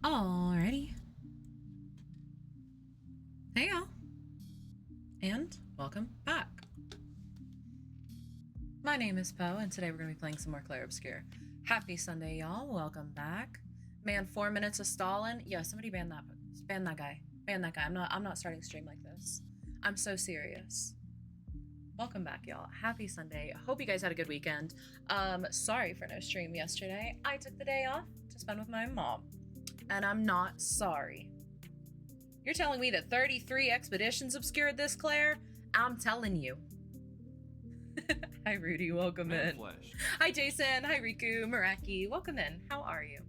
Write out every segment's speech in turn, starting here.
Alrighty. Hey y'all. And welcome back. My name is Poe, and today we're going to be playing some more Clair Obscur. Happy Sunday, y'all. Welcome back. Man, 4 minutes of stalling. Yeah, somebody ban that guy. Ban that guy. I'm not starting stream like this. I'm so serious. Welcome back, y'all. Happy Sunday. Hope you guys had a good weekend. Sorry for no stream yesterday. I took the day off to spend with my mom, and I'm not sorry. You're telling me that 33 expeditions obscured this, Claire? I'm telling you. Hi, Rudy. Welcome in. Hi, Jason. Hi, Riku. Maraki. Welcome in. How are you?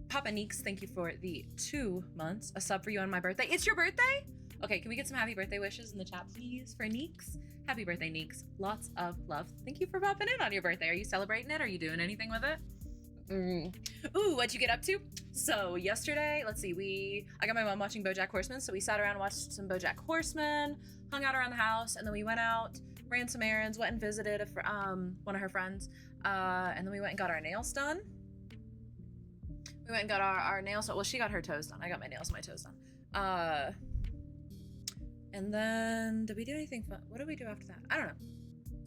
Papa Neeks, thank you for the 2 months. A sub for you on my birthday. It's your birthday? Okay, can we get some happy birthday wishes in the chat, please, for Neeks? Happy birthday, Neeks. Lots of love. Thank you for popping in on your birthday. Are you celebrating it? Are you doing anything with it? Ooh, what'd you get up to? So yesterday, let's see, I got my mom watching BoJack Horseman, so we sat around and watched some BoJack Horseman, hung out around the house, and then we went out, ran some errands, went and visited one of her friends, and then we went and got our nails done. We went and got our nails done. Well, she got her toes done. I got my nails and my toes done. And then did we do anything fun? What did we do after that? I don't know.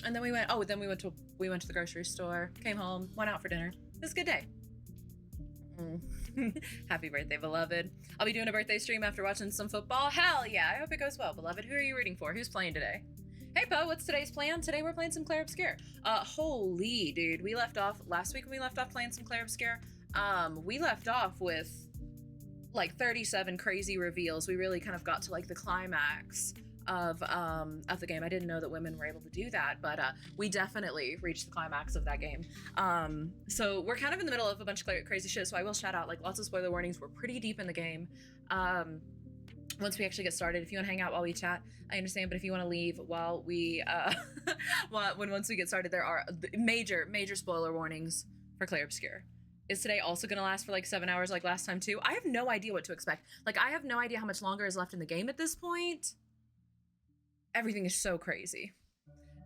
And then we went to the grocery store, came home, went out for dinner. It was a good day. Happy birthday, beloved. I'll be doing a birthday stream after watching some football. Hell yeah, I hope it goes well, beloved. Who are you rooting for? Who's playing today? Hey, Poe, what's today's plan? Today we're playing some Clair Obscur. Holy dude, we left off last week when we left off playing some Clair Obscur. We left off with like 37 crazy reveals. We really kind of got to like the climax of the game. I didn't know that women were able to do that, but we definitely reached the climax of that game. So we're kind of in the middle of a bunch of crazy shit, so I will shout out like lots of spoiler warnings. We're pretty deep in the game. Once we actually get started, if you want to hang out while we chat, I understand, but if you want to leave while we once we get started, there are major spoiler warnings for Clair Obscur. Is today also going to last for like 7 hours like last time too? I have no idea what to expect. Like, I have no idea how much longer is left in the game at this point. Everything is so crazy.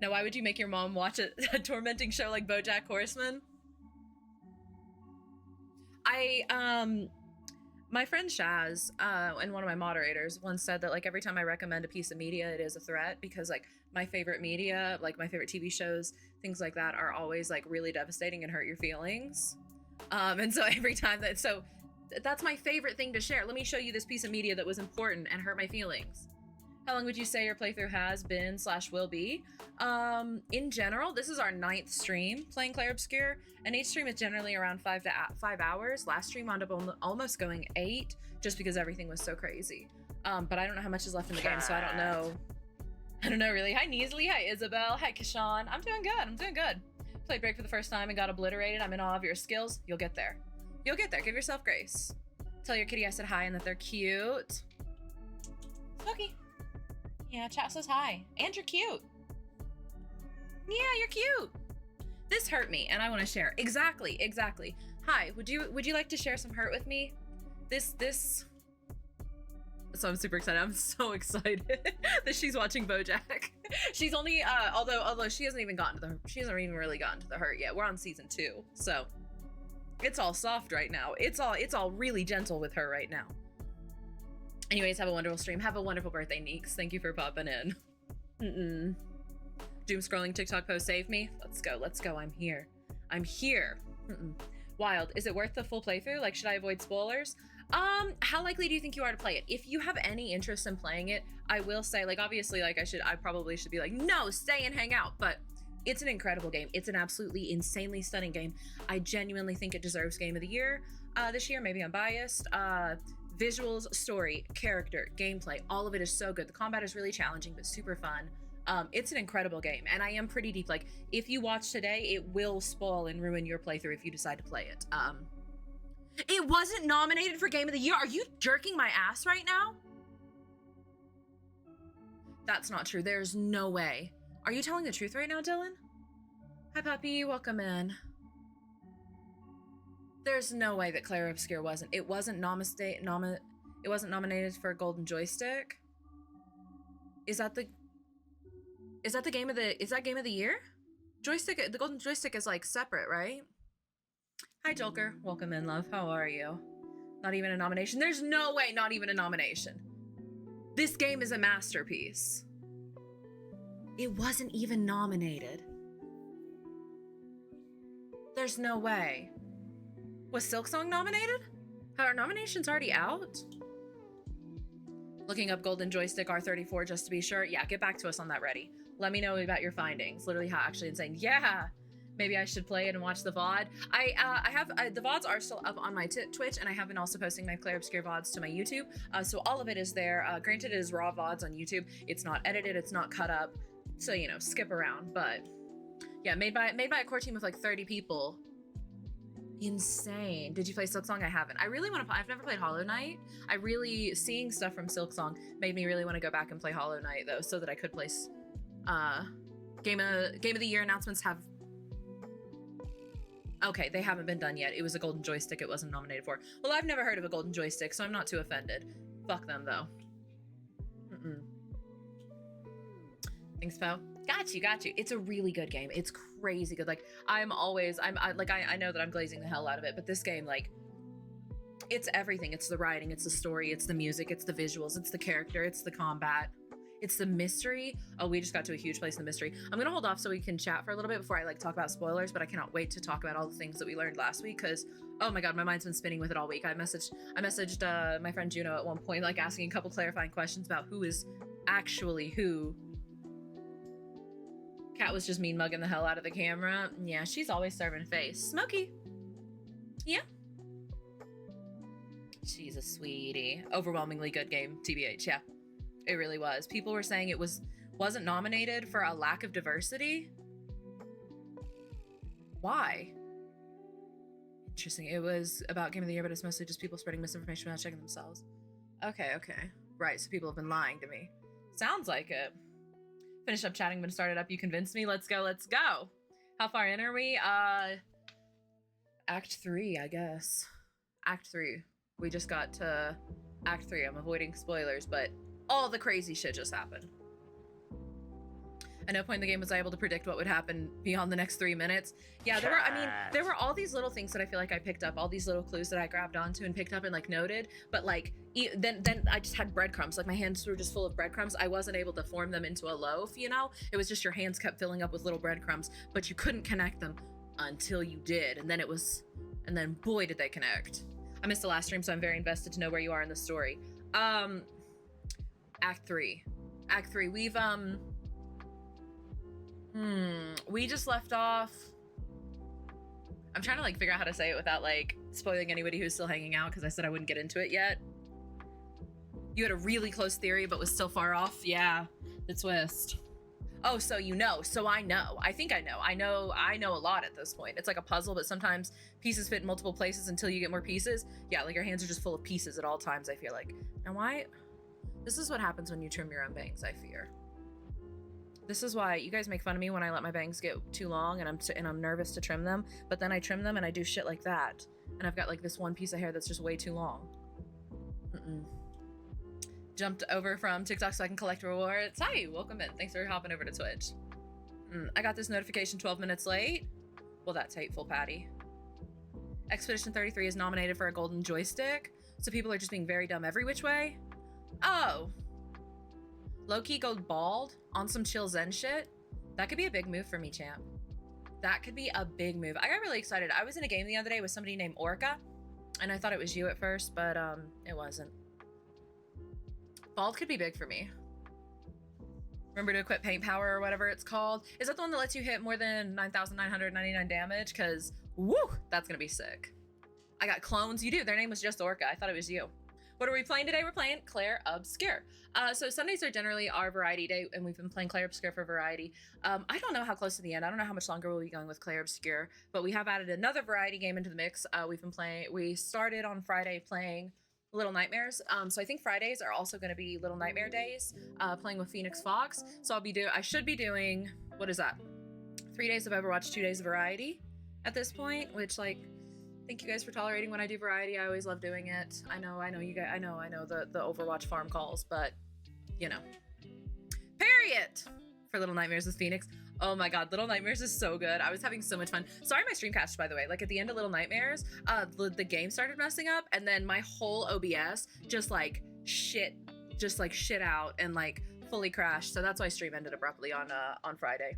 Now, why would you make your mom watch a tormenting show like BoJack Horseman? My friend Shaz, and one of my moderators once said that like every time I recommend a piece of media, it is a threat, because like my favorite media, like my favorite TV shows, things like that, are always like really devastating and hurt your feelings. And so every time that's my favorite thing to share. Let me show you this piece of media that was important and hurt my feelings. How long would you say your playthrough has been / will be? In general, this is our 9th stream playing Clair Obscur, and each stream is generally around 5 hours. Last stream wound up almost going 8, just because everything was so crazy. But I don't know how much is left in the game, so I don't know. I don't know really. Hi Neasley, hi Isabel, hi Kashawn. I'm doing good. Played Break for the first time and got obliterated. I'm in awe of your skills. You'll get there. Give yourself grace. Tell your kitty I said hi and that they're cute. Smokey. Yeah, chat says hi. And you're cute. Yeah, you're cute. This hurt me and I want to share. Exactly. Hi, would you like to share some hurt with me? This So I'm super excited. I'm so excited that she's watching BoJack. She's only although she hasn't even really gotten to the hurt yet. We're on season 2. So it's all soft right now. It's all really gentle with her right now. Anyways, have a wonderful stream. Have a wonderful birthday, Neeks. Thank you for popping in. Doom scrolling TikTok post save me. Let's go. I'm here. Wild. Is it worth the full playthrough? Like, should I avoid spoilers? How likely do you think you are to play it? If you have any interest in playing it, I will say, like, obviously, like, I probably should be like, no, stay and hang out, but it's an incredible game. It's an absolutely insanely stunning game. I genuinely think it deserves Game of the Year this year. Maybe I'm biased. Visuals, story, character, gameplay, all of it is so good. The combat is really challenging, but super fun. It's an incredible game, and I am pretty deep. Like, if you watch today, it will spoil and ruin your playthrough if you decide to play it. It wasn't nominated for Game of the Year. Are you jerking my ass right now? That's not true. There's no way. Are you telling the truth right now, Dylan? Hi, puppy. Welcome in. There's no way that Clair Obscur wasn't. It wasn't nominated for a Golden Joystick. Is that Game of the Year? Joystick, the Golden Joystick is like separate, right? Hi, Joker. Welcome in, love. How are you? Not even a nomination. There's no way not even a nomination. This game is a masterpiece. It wasn't even nominated. There's no way. Was Silksong nominated? Are nominations already out? Looking up Golden Joystick R34 just to be sure. Yeah, get back to us on that, Ready. Let me know about your findings. Literally how actually insane. Yeah, maybe I should play it and watch the VOD. I have the VODs are still up on my Twitch, and I have been also posting my Clair Obscur VODs to my YouTube. So all of it is there. Granted, it is raw VODs on YouTube. It's not edited. It's not cut up. So, you know, skip around. But yeah, made by a core team of like 30 people. Insane. Did you play Silksong? I haven't. I really want to. I've never played Hollow Knight. Seeing stuff from Silksong made me really want to go back and play Hollow Knight though, so that I could place. Game of the Year announcements have. Okay, they haven't been done yet. It was a Golden Joystick. It wasn't nominated for. Well, I've never heard of a Golden Joystick, so I'm not too offended. Fuck them though. Thanks, Poe. Got you. It's a really good game. It's crazy good. Like, I know that I'm glazing the hell out of it, but this game, like, it's everything. It's the writing, it's the story, it's the music, it's the visuals, it's the character, it's the combat, it's the mystery. Oh, we just got to a huge place in the mystery. I'm gonna hold off so we can chat for a little bit before I like talk about spoilers, but I cannot wait to talk about all the things that we learned last week, because oh my god, my mind's been spinning with it all week. I messaged my friend Juno at one point, like asking a couple clarifying questions about who is actually who. Cat was just mean mugging the hell out of the camera. Yeah, she's always serving face. Smokey. Yeah. She's a sweetie. Overwhelmingly good game, TBH. Yeah, it really was. People were saying it wasn't nominated for a lack of diversity. Why? Interesting. It was about Game of the Year, but it's mostly just people spreading misinformation without checking themselves. Okay. Right, so people have been lying to me. Sounds like it. Finished up chatting, but started up. You convinced me. Let's go. How far in are we? Act 3, I guess. Act 3. We just got to Act 3. I'm avoiding spoilers, but all the crazy shit just happened. At no point in the game was I able to predict what would happen beyond the next 3 minutes. Yeah, there were all these little things that I feel like I picked up, all these little clues that I grabbed onto and picked up and like noted, but like then I just had breadcrumbs. Like my hands were just full of breadcrumbs. I wasn't able to form them into a loaf, you know? It was just your hands kept filling up with little breadcrumbs, but you couldn't connect them until you did. And then boy, did they connect. I missed the last stream, so I'm very invested to know where you are in the story. Act 3. We've we just left off. I'm trying to like figure out how to say it without like spoiling anybody who's still hanging out, because I said I wouldn't get into it yet. You had a really close theory but was still far off. Yeah, the twist. Oh, so you know. So I know. I think I know. I know a lot at this point. It's like a puzzle, but sometimes pieces fit in multiple places until you get more pieces. Yeah, like your hands are just full of pieces at all times, I feel like. And why? This is what happens when you trim your own bangs, I fear. This is why you guys make fun of me when I let my bangs get too long and I'm nervous to trim them, but then I trim them and I do shit like that. And I've got like this one piece of hair that's just way too long. Jumped over from TikTok so I can collect rewards. Hi, welcome in. Thanks for hopping over to Twitch. I got this notification 12 minutes late. Well, that's hateful, Patty. Expedition 33 is nominated for a golden joystick, so people are just being very dumb every which way. Oh. Low-key go bald on some chill zen shit. That could be a big move for me, champ. That could be a big move. I got really excited. I was in a game the other day with somebody named Orca, and I thought it was you at first, but it wasn't. Bald could be big for me. Remember to equip paint power or whatever it's called. Is that the one that lets you hit more than 9,999 damage? Because, woo, that's gonna be sick. I got clones. You do. Their name was just Orca. I thought it was you. What are we playing today? We're playing Clair Obscur. So Sundays are generally our variety day, and we've been playing Clair Obscur for variety. I don't know how close to the end. I don't know how much longer we'll be going with Clair Obscur, but we have added another variety game into the mix. We started on Friday playing Little Nightmares. So I think Fridays are also going to be Little Nightmare days, playing with Phoenix Fox. So I should be doing, what is that? 3 days of Overwatch, 2 days of variety at this point, which like, thank you guys for tolerating when I do variety. I always love doing it. I know you guys, I know the Overwatch farm calls, but you know. Parry it for Little Nightmares with Phoenix. Oh my god, Little Nightmares is so good. I was having so much fun. Sorry my stream crashed, by the way. Like at the end of Little Nightmares, the game started messing up, and then my whole OBS just like shit out and like fully crashed. So that's why stream ended abruptly on Friday.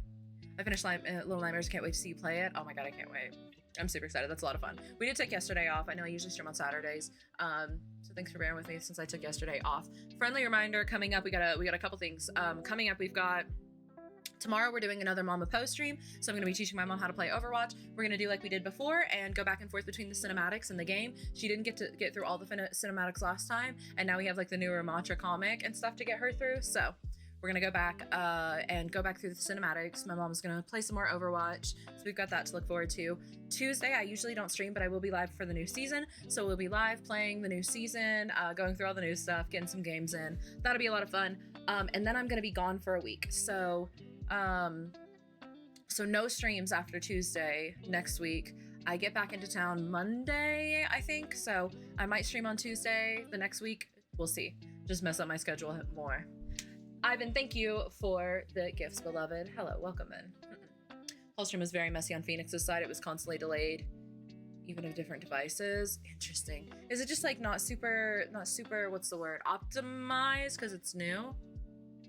I finished Little Nightmares. Can't wait to see you play it. Oh my god, I can't wait. I'm super excited. That's a lot of fun. We did take yesterday off. I know I usually stream on Saturdays. So thanks for bearing with me since I took yesterday off. Friendly reminder coming up. We got a couple things. Coming up, we've got tomorrow we're doing another Mama Post stream. So I'm going to be teaching my mom how to play Overwatch. We're going to do like we did before and go back and forth between the cinematics and the game. She didn't get through all the cinematics last time, and now we have like the newer Mantra comic and stuff to get her through. So we're gonna go back and go back through the cinematics. My mom's gonna play some more Overwatch, so we've got that to look forward to. Tuesday, I usually don't stream, but I will be live for the new season. So we'll be live playing the new season, going through all the new stuff, getting some games in. That'll be a lot of fun. And then I'm gonna be gone for a week. So no streams after Tuesday next week. I get back into town Monday, I think. So I might stream on Tuesday the next week. We'll see. Just mess up my schedule more. Ivan, thank you for the gifts, beloved. Hello, welcome in. Whole stream was very messy on Phoenix's side. It was constantly delayed, even of different devices. Interesting. Is it just like not super, what's the word? Optimized because it's new?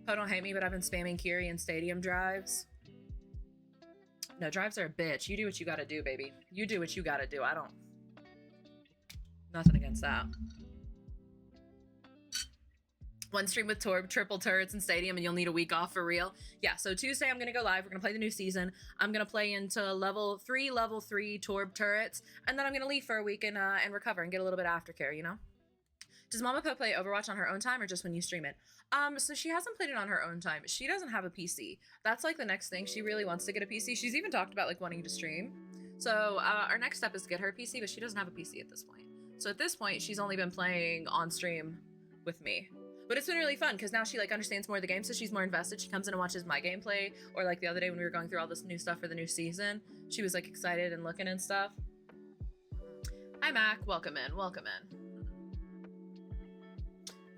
Oh, don't hate me, but I've been spamming Kiri and Stadium drives. No, drives are a bitch. You do what you gotta do, baby. You do what you gotta do. I don't. Nothing against that. One stream with triple turrets and Stadium, and you'll need a week off for real. Yeah, so Tuesday I'm going to go live. We're going to play the new season. I'm going to play into level 3 Torb turrets, and then I'm going to leave for a week and recover and get a little bit of aftercare, you know? Does Mama Po play Overwatch on her own time or just when you stream it? So she hasn't played it on her own time. She doesn't have a PC. That's like the next thing. She really wants to get a PC. She's even talked about like wanting to stream. So our next step is to get her a PC, but she doesn't have a PC at this point. So at this point, she's only been playing on stream with me. But it's been really fun because now she like understands more of the game, so she's more invested. She comes in and watches my gameplay, or like the other day when we were going through all this new stuff for the new season, she was like excited and looking and stuff. Hi Mac, welcome in, welcome in.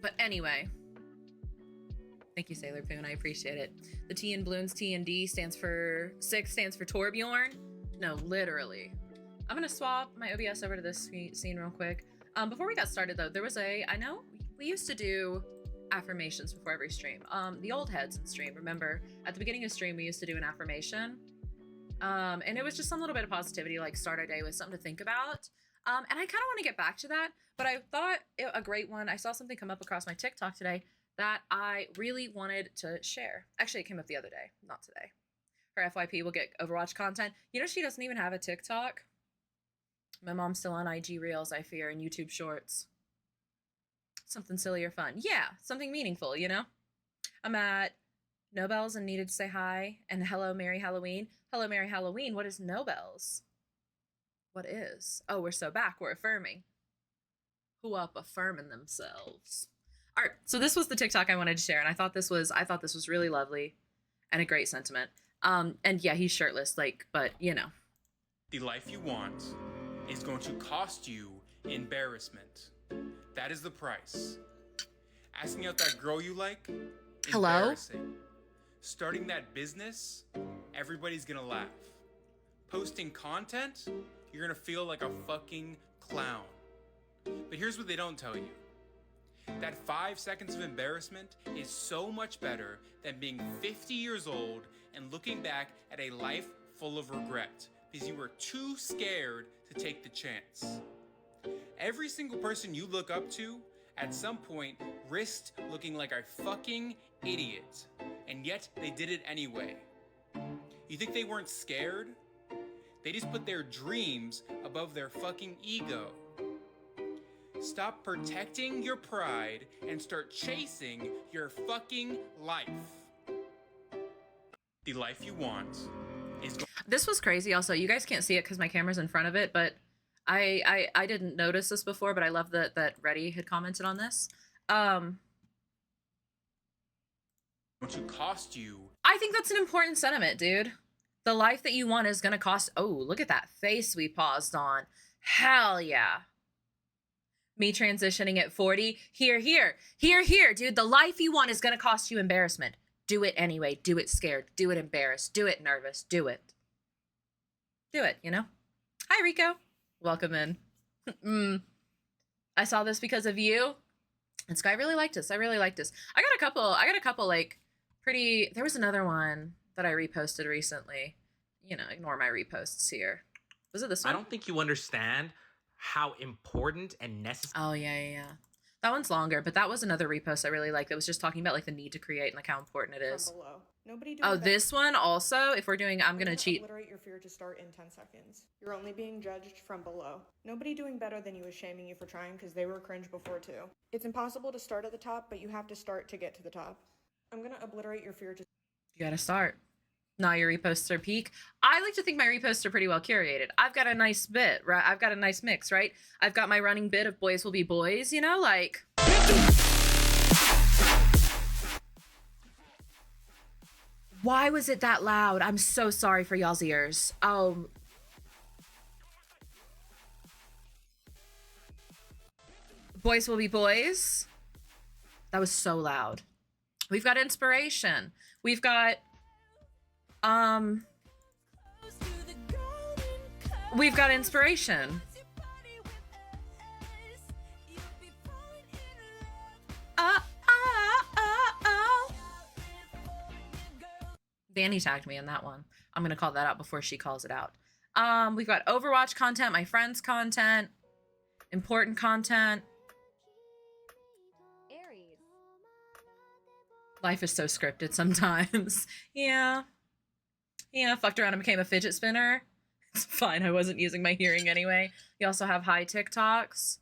But anyway, Thank you, Sailor Poon. I appreciate it. The T in Bloons T&D stands for 6 stands for Torbjorn. No, literally. I'm gonna swap my OBS over to this scene real quick. Before we got started though, there was I know we used to do affirmations before every stream. The old heads in stream, remember at the beginning of stream we used to do an affirmation. And it was just some little bit of positivity, like start our day with something to think about. And I kind of want to get back to that, but I thought a great one. I saw something come up across my TikTok today that I really wanted to share. Actually, it came up the other day, not today. Her FYP will get Overwatch content. You know, she doesn't even have a TikTok. My mom's still on IG Reels, I fear, and YouTube Shorts. Something silly or fun. Yeah, something meaningful, you know? I'm at Nobels and needed to say hi. And hello, Merry Halloween. Hello, Merry Halloween. What is Nobels? What is? Oh, we're so back. We're affirming. Who up affirming themselves? All right, so this was the TikTok I wanted to share, and I thought this was really lovely and a great sentiment. And yeah, he's shirtless, like, but you know. The life you want is going to cost you embarrassment. That is the price. Asking out that girl you like, embarrassing. Starting that business, everybody's gonna laugh. Posting content, you're gonna feel like a fucking clown. But here's what they don't tell you. That 5 seconds of embarrassment is so much better than being 50 years old and looking back at a life full of regret because you were too scared to take the chance. Every single person you look up to at some point risked looking like a fucking idiot, and yet they did it anyway. You think they weren't scared? They just put their dreams above their fucking ego. Stop protecting your pride and start chasing your fucking life. The life you want is... This was crazy also. You guys can't see it because my camera's in front of it, but I didn't notice this before, but I love that Reddy had commented on this. Going to cost you. I think that's an important sentiment, dude. The life that you want is gonna cost... Oh, look at that face we paused on. Hell yeah. Me transitioning at 40. Here, dude. The life you want is gonna cost you embarrassment. Do it anyway. Do it scared. Do it embarrassed. Do it nervous. Do it. Do it, you know? Hi, Rico. Welcome in. I saw this because of you. And Sky really liked this. I really liked this. I got a couple like pretty... There was another one that I reposted recently. You know, ignore my reposts here. Was it this one? I don't think you understand how important and necessary. Oh, yeah. That one's longer, but that was another repost I really liked. That was just talking about like the need to create and like how important it is. Below. Nobody Oh, this one also, if we're doing, I'm gonna cheat. Obliterate your fear to start in 10 seconds. You're only being judged from below. Nobody doing better than you is shaming you for trying because they were cringe before too. It's impossible to start at the top, but you have to start to get to the top. I'm gonna obliterate your fear to... You gotta start. Now your reposts are peak. I like to think my reposts are pretty well curated. I've got a nice bit, right? I've got a nice mix, right? I've got my running bit of boys will be boys, you know, like... Why was it that loud? I'm so sorry for y'all's ears. Boys will be boys. That was so loud. We've got inspiration. We've got... We've got inspiration. Danny tagged me in that one. I'm gonna call that out before she calls it out. We've got Overwatch content, my friends' content, important content. Aries. Life is so scripted sometimes. Yeah, fucked around and became a fidget spinner. It's fine, I wasn't using my hearing anyway. You also have high TikToks.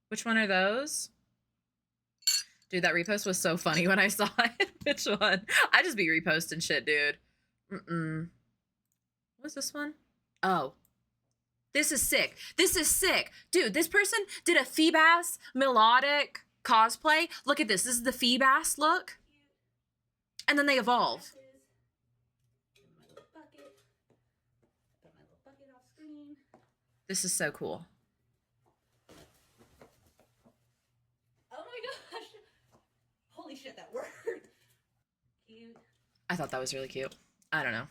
Which one are those? Dude, that repost was so funny when I saw it. Which one? I just be reposting shit, dude. What's this one? Oh. This is sick. Dude, this person did a Feebas melodic cosplay. Look at this. This is the Feebas look. And then they evolve. This is so cool. Oh my gosh. Holy shit, that worked. Cute. I thought that was really cute. I don't know.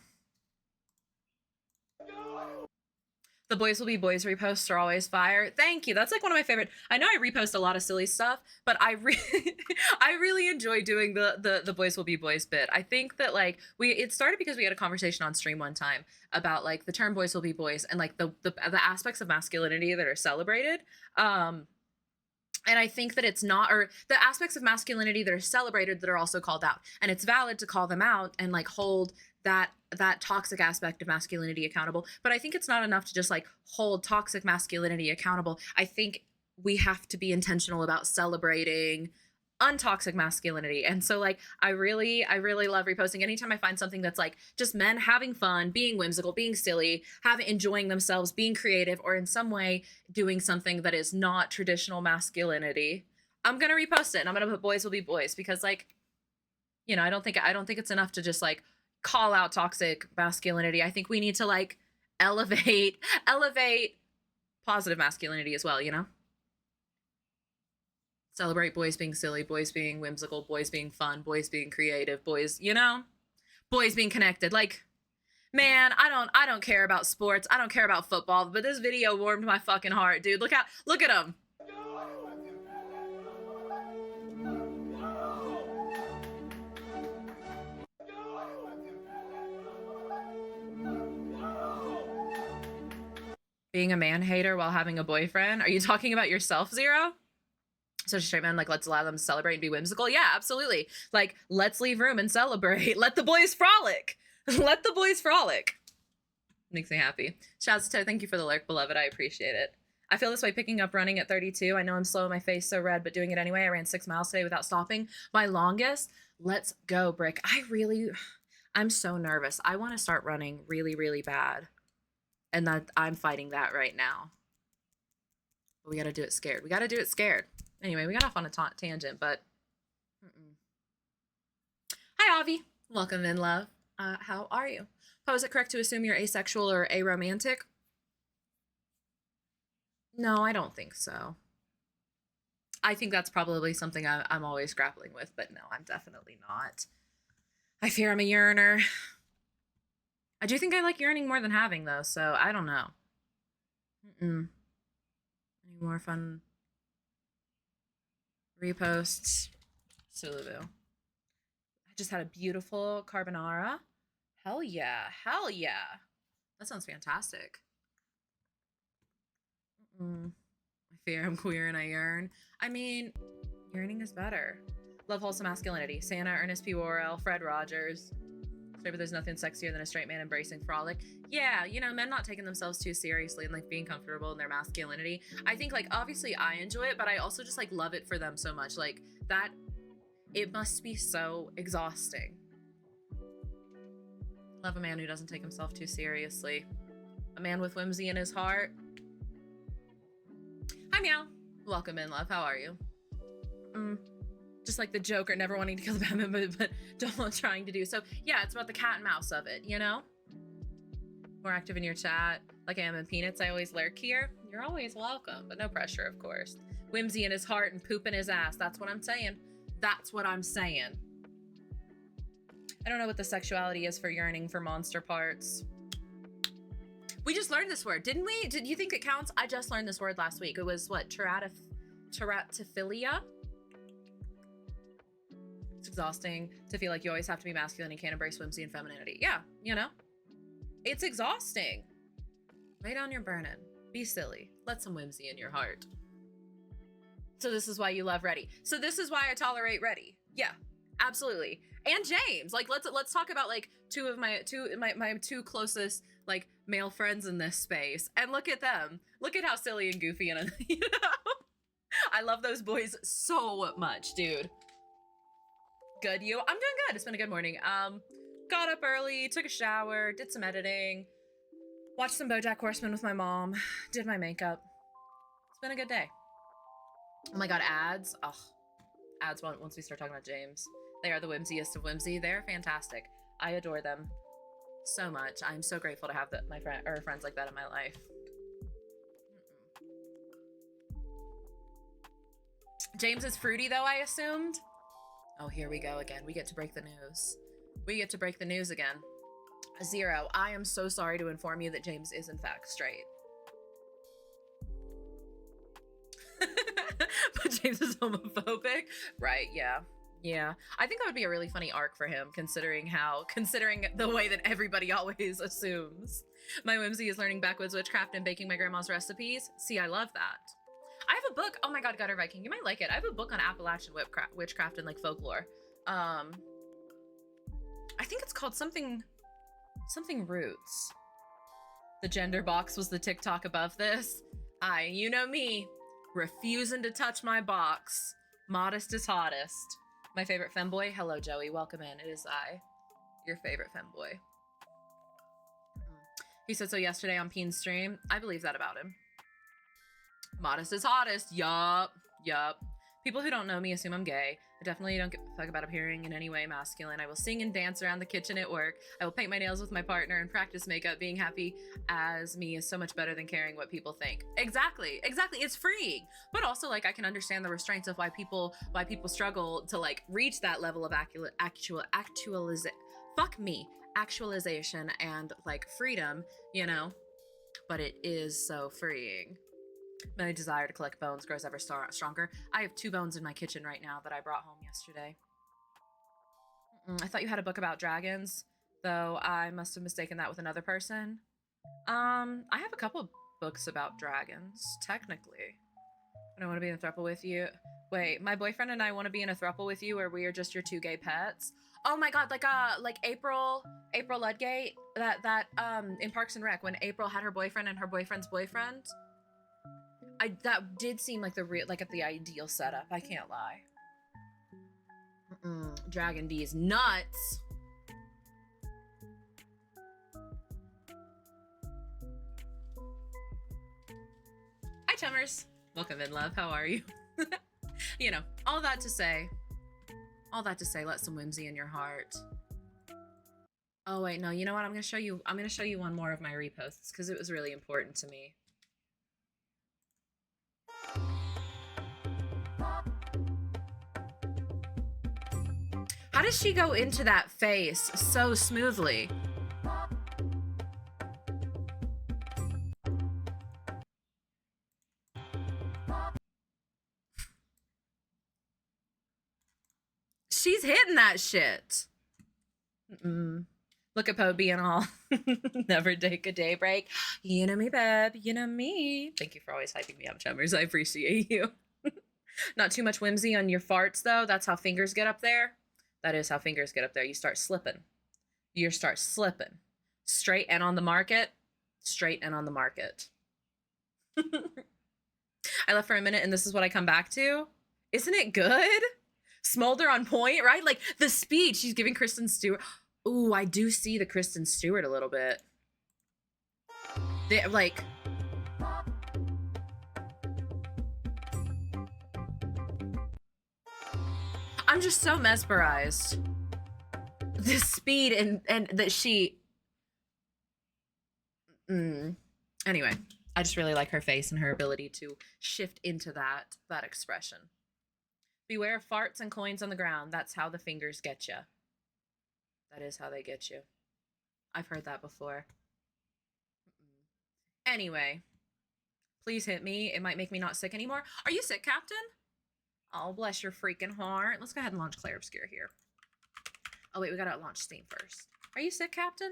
The boys will be boys reposts are always fire. Thank you. That's like one of my favorite. I know I repost a lot of silly stuff, but I really enjoy doing the boys will be boys bit. I think that like it started because we had a conversation on stream one time about like the term boys will be boys and like the aspects of masculinity that are celebrated. And I think that it's not, or the aspects of masculinity that are celebrated that are also called out. And it's valid to call them out and like hold that toxic aspect of masculinity accountable. But I think it's not enough to just like hold toxic masculinity accountable. I think we have to be intentional about celebrating untoxic masculinity. And so like I really love reposting anytime I find something that's like just men having fun, being whimsical, being silly, enjoying themselves, being creative, or in some way doing something that is not traditional masculinity. I'm gonna repost it and I'm gonna put boys will be boys because like, you know, I don't think it's enough to just like call out toxic masculinity. I think we need to like elevate positive masculinity as well, you know? Celebrate boys being silly, boys being whimsical, boys being fun, boys being creative, boys, you know? Boys being connected. Like, man, I don't care about sports. I don't care about football, but this video warmed my fucking heart, dude. Look at him. Being a man hater while having a boyfriend? Are you talking about yourself, Zero? So straight men, like, let's allow them to celebrate and be whimsical. Yeah, absolutely. Like, let's leave room and celebrate. Let the boys frolic. Let the boys frolic. Makes me happy. Shouts to thank you for the lurk, beloved. I appreciate it. I feel this way picking up running at 32. I know I'm slow, my face so red, but doing it anyway. I ran 6 miles today without stopping. My longest. Let's go, Brick. I'm so nervous. I want to start running really, really bad. And that I'm fighting that right now. But we got to do it scared. We got to do it scared. Anyway, we got off on a tangent, but... Hi, Avi. Welcome in, love. How are you? Poe, is it correct to assume you're asexual or aromantic? No, I don't think so. I think that's probably something I'm always grappling with, but no, I'm definitely not. I fear I'm a yearner. I do think I like yearning more than having, though, so I don't know. Any more fun reposts? Suluvu. I just had a beautiful carbonara. Hell yeah. Hell yeah. That sounds fantastic. I fear I'm queer and I yearn. I mean, yearning is better. Love wholesome masculinity. Santa, Ernest P. Worrell, Fred Rogers. But there's nothing sexier than a straight man embracing frolic. Yeah, you know, men not taking themselves too seriously and like being comfortable in their masculinity. I think like obviously I enjoy it, but I also just like love it for them so much. Like that, it must be so exhausting. Love a man who doesn't take himself too seriously. A man with whimsy in his heart. Hi, Meow. Welcome in, love. How are you? Just like the Joker, never wanting to kill the Batman, but don't trying to do so. Yeah, it's about the cat and mouse of it, you know? More active in your chat, like I am in Peanuts. I always lurk here. You're always welcome, but no pressure, of course. Whimsy in his heart and poop in his ass. That's what I'm saying. That's what I'm saying. I don't know what the sexuality is for yearning for monster parts. We just learned this word, didn't we? Did you think it counts? I just learned this word last week. It was what? Teratophilia? It's exhausting to feel like you always have to be masculine and can't embrace whimsy and femininity. Yeah, you know? It's exhausting. Lay down your burden. Be silly. Let some whimsy in your heart. So this is why you love Reddy. So this is why I tolerate Reddy. Yeah, absolutely. And James. Like let's talk about like my two closest like male friends in this space. And look at them. Look at how silly and goofy and you know. I love those boys so much, dude. Good, you? I'm doing good. It's been a good morning. Got up early, took a shower, did some editing, watched some BoJack Horseman with my mom, did my makeup. It's been a good day. Oh my god, ads. Ugh. Ads once we start talking about James. They are the whimsiest of whimsy. They're fantastic. I adore them so much. I'm so grateful to have my friends like that in my life. James is fruity though, I assumed. Oh, here we go again. We get to break the news. We get to break the news again. Zero, I am so sorry to inform you that James is in fact straight. But James is homophobic? Right, yeah. Yeah. I think that would be a really funny arc for him, considering the way that everybody always assumes. My whimsy is learning backwoods witchcraft and baking my grandma's recipes. See, I love that. I have a book. Oh my god, Gutter Viking, you might like it. I have a book on Appalachian witchcraft and like folklore. I think it's called something Roots. The gender box was the TikTok above this. You know me, refusing to touch my box. Modest is hottest. My favorite femboy. Hello, Joey. Welcome in. It is I, your favorite femboy. He said so yesterday on Peen's stream. I believe that about him. Modest is hottest. Yup. People who don't know me assume I'm gay. I definitely don't give a fuck about appearing in any way masculine. I will sing and dance around the kitchen at work. I will paint my nails with my partner and practice makeup. Being happy as me is so much better than caring what people think. Exactly. It's freeing. But also, like, I can understand the restraints of why people struggle to, like, reach that level of actualization and, like, freedom, you know? But it is so freeing. My desire to collect bones grows ever stronger. I have 2 bones in my kitchen right now that I brought home yesterday. I thought you had a book about dragons, though I must have mistaken that with another person. I have a couple books about dragons, technically. I don't want to be in a throuple with you. Wait, my boyfriend and I want to be in a throuple with you, or we are just your 2 gay pets. Oh my god, like April Ludgate, that in Parks and Rec, when April had her boyfriend and her boyfriend's boyfriend. That did seem like the ideal setup. I can't lie. Dragon D is nuts. Hi, Chummers. Welcome in, love. How are you? You know, all that to say, let some whimsy in your heart. Oh wait, no. You know what? I'm gonna show you one more of my reposts because it was really important to me. How does she go into that face so smoothly? She's hitting that shit. Look at Poe being all never take a day break. You know me, babe. You know me. Thank you for always hyping me up, Chummers. I appreciate you. Not too much whimsy on your farts, though. That's how fingers get up there. That is how fingers get up there. You start slipping. Straight and on the market. I left for a minute and this is what I come back to. Isn't it good? Smolder on point, right? Like the speed she's giving Kristen Stewart. Ooh, I do see the Kristen Stewart a little bit. Like... I'm just so mesmerized. The speed and that she... Anyway, I just really like her face and her ability to shift into that expression. Beware of farts and coins on the ground. That's how the fingers get you. That is how they get you. I've heard that before. Anyway, please hit me. It might make me not sick anymore. Are you sick, Captain? Oh, bless your freaking heart. Let's go ahead and launch Clair Obscur here. Oh, wait, we gotta launch Steam first. Are you sick, Captain?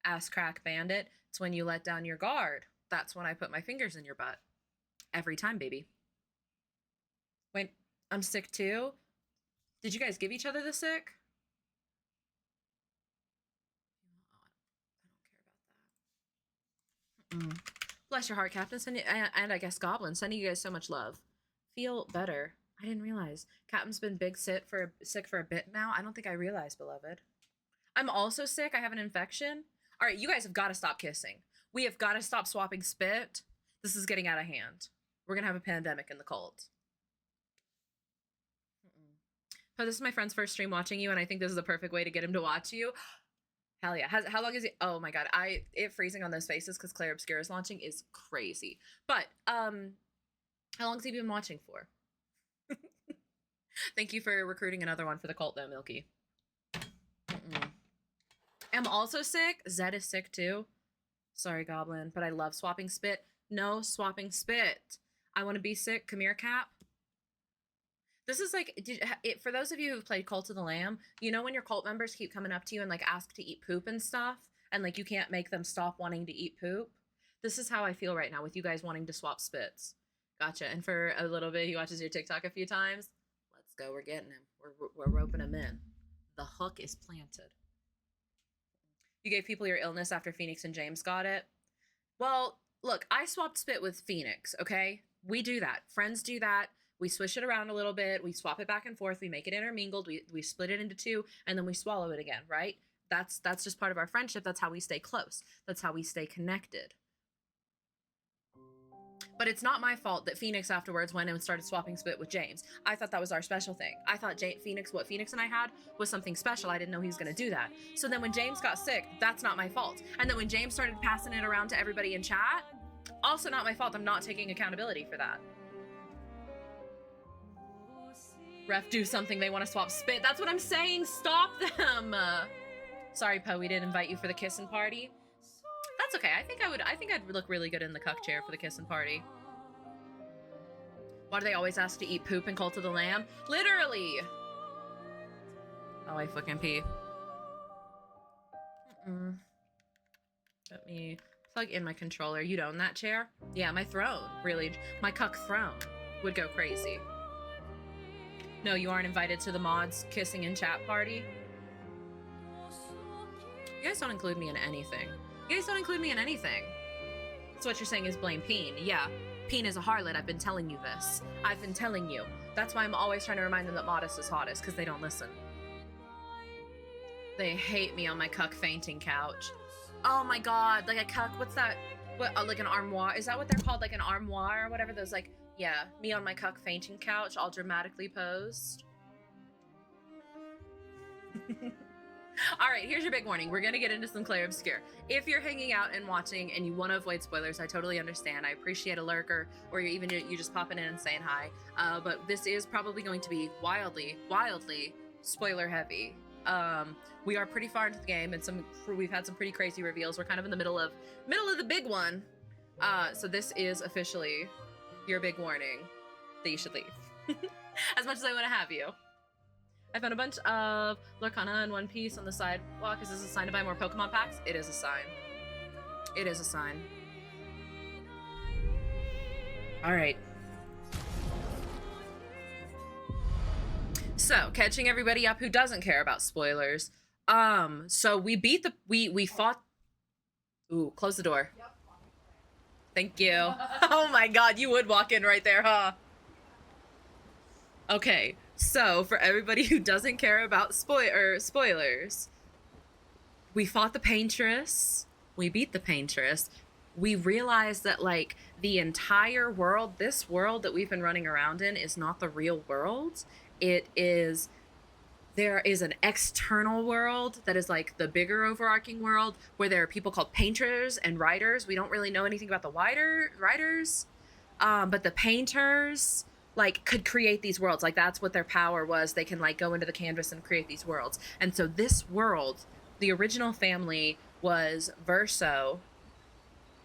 Ass crack bandit. It's when you let down your guard. That's when I put my fingers in your butt. Every time, baby. Wait, I'm sick too? Did you guys give each other the sick? I don't care about that. Bless your heart, Captain. And I guess Goblin. Sending you guys so much love. Feel better. I didn't realize. Captain's been sick for a bit now. I don't think I realized, beloved. I'm also sick. I have an infection. All right, you guys have got to stop kissing. We have got to stop swapping spit. This is getting out of hand. We're going to have a pandemic in the cult. Oh, this is my friend's first stream watching you, and I think this is the perfect way to get him to watch you. Hell yeah. How long is it? Oh my god. It freezing on those faces because Clair Obscur is launching is crazy. But, how long has he been watching for? Thank you for recruiting another one for the cult, though, Milky. I'm also sick. Zed is sick, too. Sorry, Goblin, but I love swapping spit. No swapping spit. I want to be sick. Come here, Cap. This is like, for those of you who've played Cult of the Lamb, you know when your cult members keep coming up to you and, like, ask to eat poop and stuff, and, like, you can't make them stop wanting to eat poop? This is how I feel right now with you guys wanting to swap spits. Gotcha. And for a little bit, he watches your TikTok a few times. Let's go. We're getting him. We're roping him in. The hook is planted. You gave people your illness after Phoenix and James got it. Well, look, I swapped spit with Phoenix, okay? We do that. Friends do that. We swish it around a little bit. We swap it back and forth. We make it intermingled. We split it into two, and then we swallow it again, right? That's just part of our friendship. That's how we stay close. That's how we stay connected. But it's not my fault that Phoenix afterwards went and started swapping spit with James. I thought that was our special thing. I thought what Phoenix and I had was something special. I didn't know he was going to do that. So then when James got sick, that's not my fault. And then when James started passing it around to everybody in chat, also not my fault. I'm not taking accountability for that. Ref, do something. They want to swap spit. That's what I'm saying. Stop them. Sorry, Poe, we didn't invite you for the kissing party. That's okay. I think I'd look really good in the cuck chair for the kissing party. Why do they always ask to eat poop in Cult of the Lamb? Literally. Oh, I fucking pee. Let me plug in my controller. You'd own that chair? Yeah, my throne. Really, my cuck throne would go crazy. No, you aren't invited to the mods kissing in chat party. You guys don't include me in anything. You guys don't include me in anything. So what you're saying is blame Peen. Yeah, Peen is a harlot. I've been telling you this. I've been telling you. That's why I'm always trying to remind them that Modest is hottest, because they don't listen. They hate me on my cuck fainting couch. Oh my god, like a cuck, what's that? What, like an armoire? Is that what they're called? Like an armoire or whatever? Those like, yeah, me on my cuck fainting couch, all dramatically posed. All right, here's your big warning. We're going to get into some Clair Obscur. If you're hanging out and watching and you want to avoid spoilers, I totally understand. I appreciate a lurker, or you just popping in and saying hi. But this is probably going to be wildly spoiler heavy. We are pretty far into the game, and we've had some pretty crazy reveals. We're kind of in the middle of the big one. So this is officially your big warning that you should leave. As much as I want to have you. I found a bunch of Lorcana in One Piece on the sidewalk. Is this a sign to buy more Pokemon packs? It is a sign. It is a sign. All right. So, catching everybody up who doesn't care about spoilers. So we beat we fought. Ooh, close the door. Thank you. Oh my god, you would walk in right there, huh? Okay. So, for everybody who doesn't care about spoilers, we fought the Paintress. We beat the Paintress. We realized that, like, the entire world, this world that we've been running around in, is not the real world. There is an external world that is, like, the bigger overarching world, where there are people called painters and writers. We don't really know anything about the writers, but the painters, like, could create these worlds. Like, that's what their power was. They can, like, go into the canvas and create these worlds. And so this world, the original family was Verso,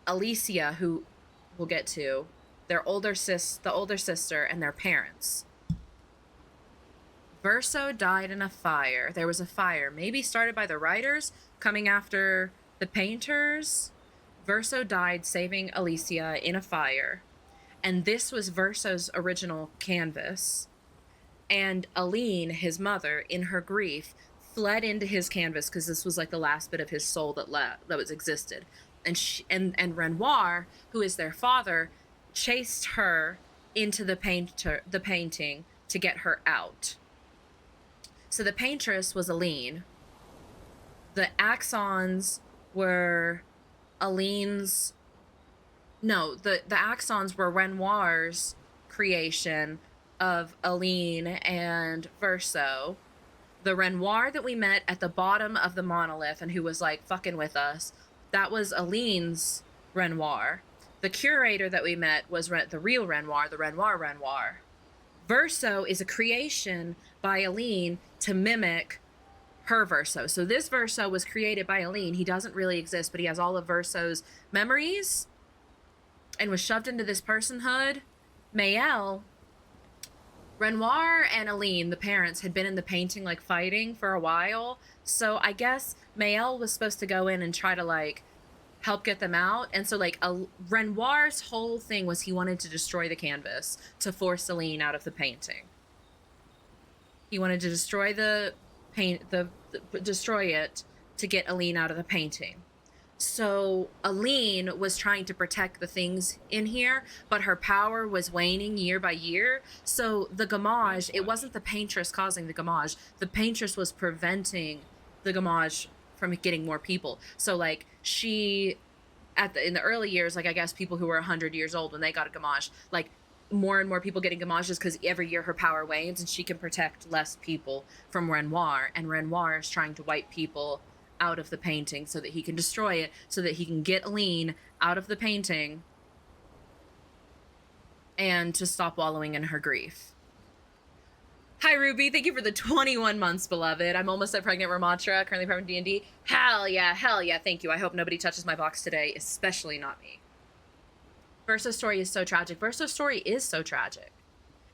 Alicia, who we'll get to, the older sister, and their parents. Verso died in a fire. There was a fire, maybe started by the writers coming after the painters. Verso died saving Alicia in a fire. And this was Verso's original canvas. And Aline, his mother, in her grief, fled into his canvas because this was like the last bit of his soul that was existed. And Renoir, who is their father, chased her into the painting to get her out. So the paintress was Aline. The axons were Aline's. No, the axons were Renoir's creation of Aline and Verso. The Renoir that we met at the bottom of the monolith and who was like fucking with us, that was Aline's Renoir. The curator that we met was the real Renoir, the Renoir. Verso is a creation by Aline to mimic her Verso. So this Verso was created by Aline. He doesn't really exist, but he has all of Verso's memories and was shoved into this personhood. Mael, Renoir and Aline, the parents, had been in the painting, like, fighting for a while. So I guess Mael was supposed to go in and try to, like, help get them out. And so, like, Renoir's whole thing was he wanted to destroy the canvas to force Aline out of the painting. He wanted to destroy destroy it to get Aline out of the painting. So Aline was trying to protect the things in here, but her power was waning year by year. So the gamage, it wasn't the paintress causing the gamage. The paintress was preventing the gamage from getting more people. So, like, she, in the early years, like, I guess people who were 100 years old when they got a gamage, like, more and more people getting gamages because every year her power wanes and she can protect less people from Renoir. And Renoir is trying to wipe people out of the painting so that he can destroy it, so that he can get Aline out of the painting and to stop wallowing in her grief. Hi, Ruby. Thank you for the 21 months, beloved. I'm almost at pregnant Ramatra, currently pregnant D&D. Hell yeah, thank you. I hope nobody touches my box today, especially not me. Verso's story is so tragic. Verso's story is so tragic.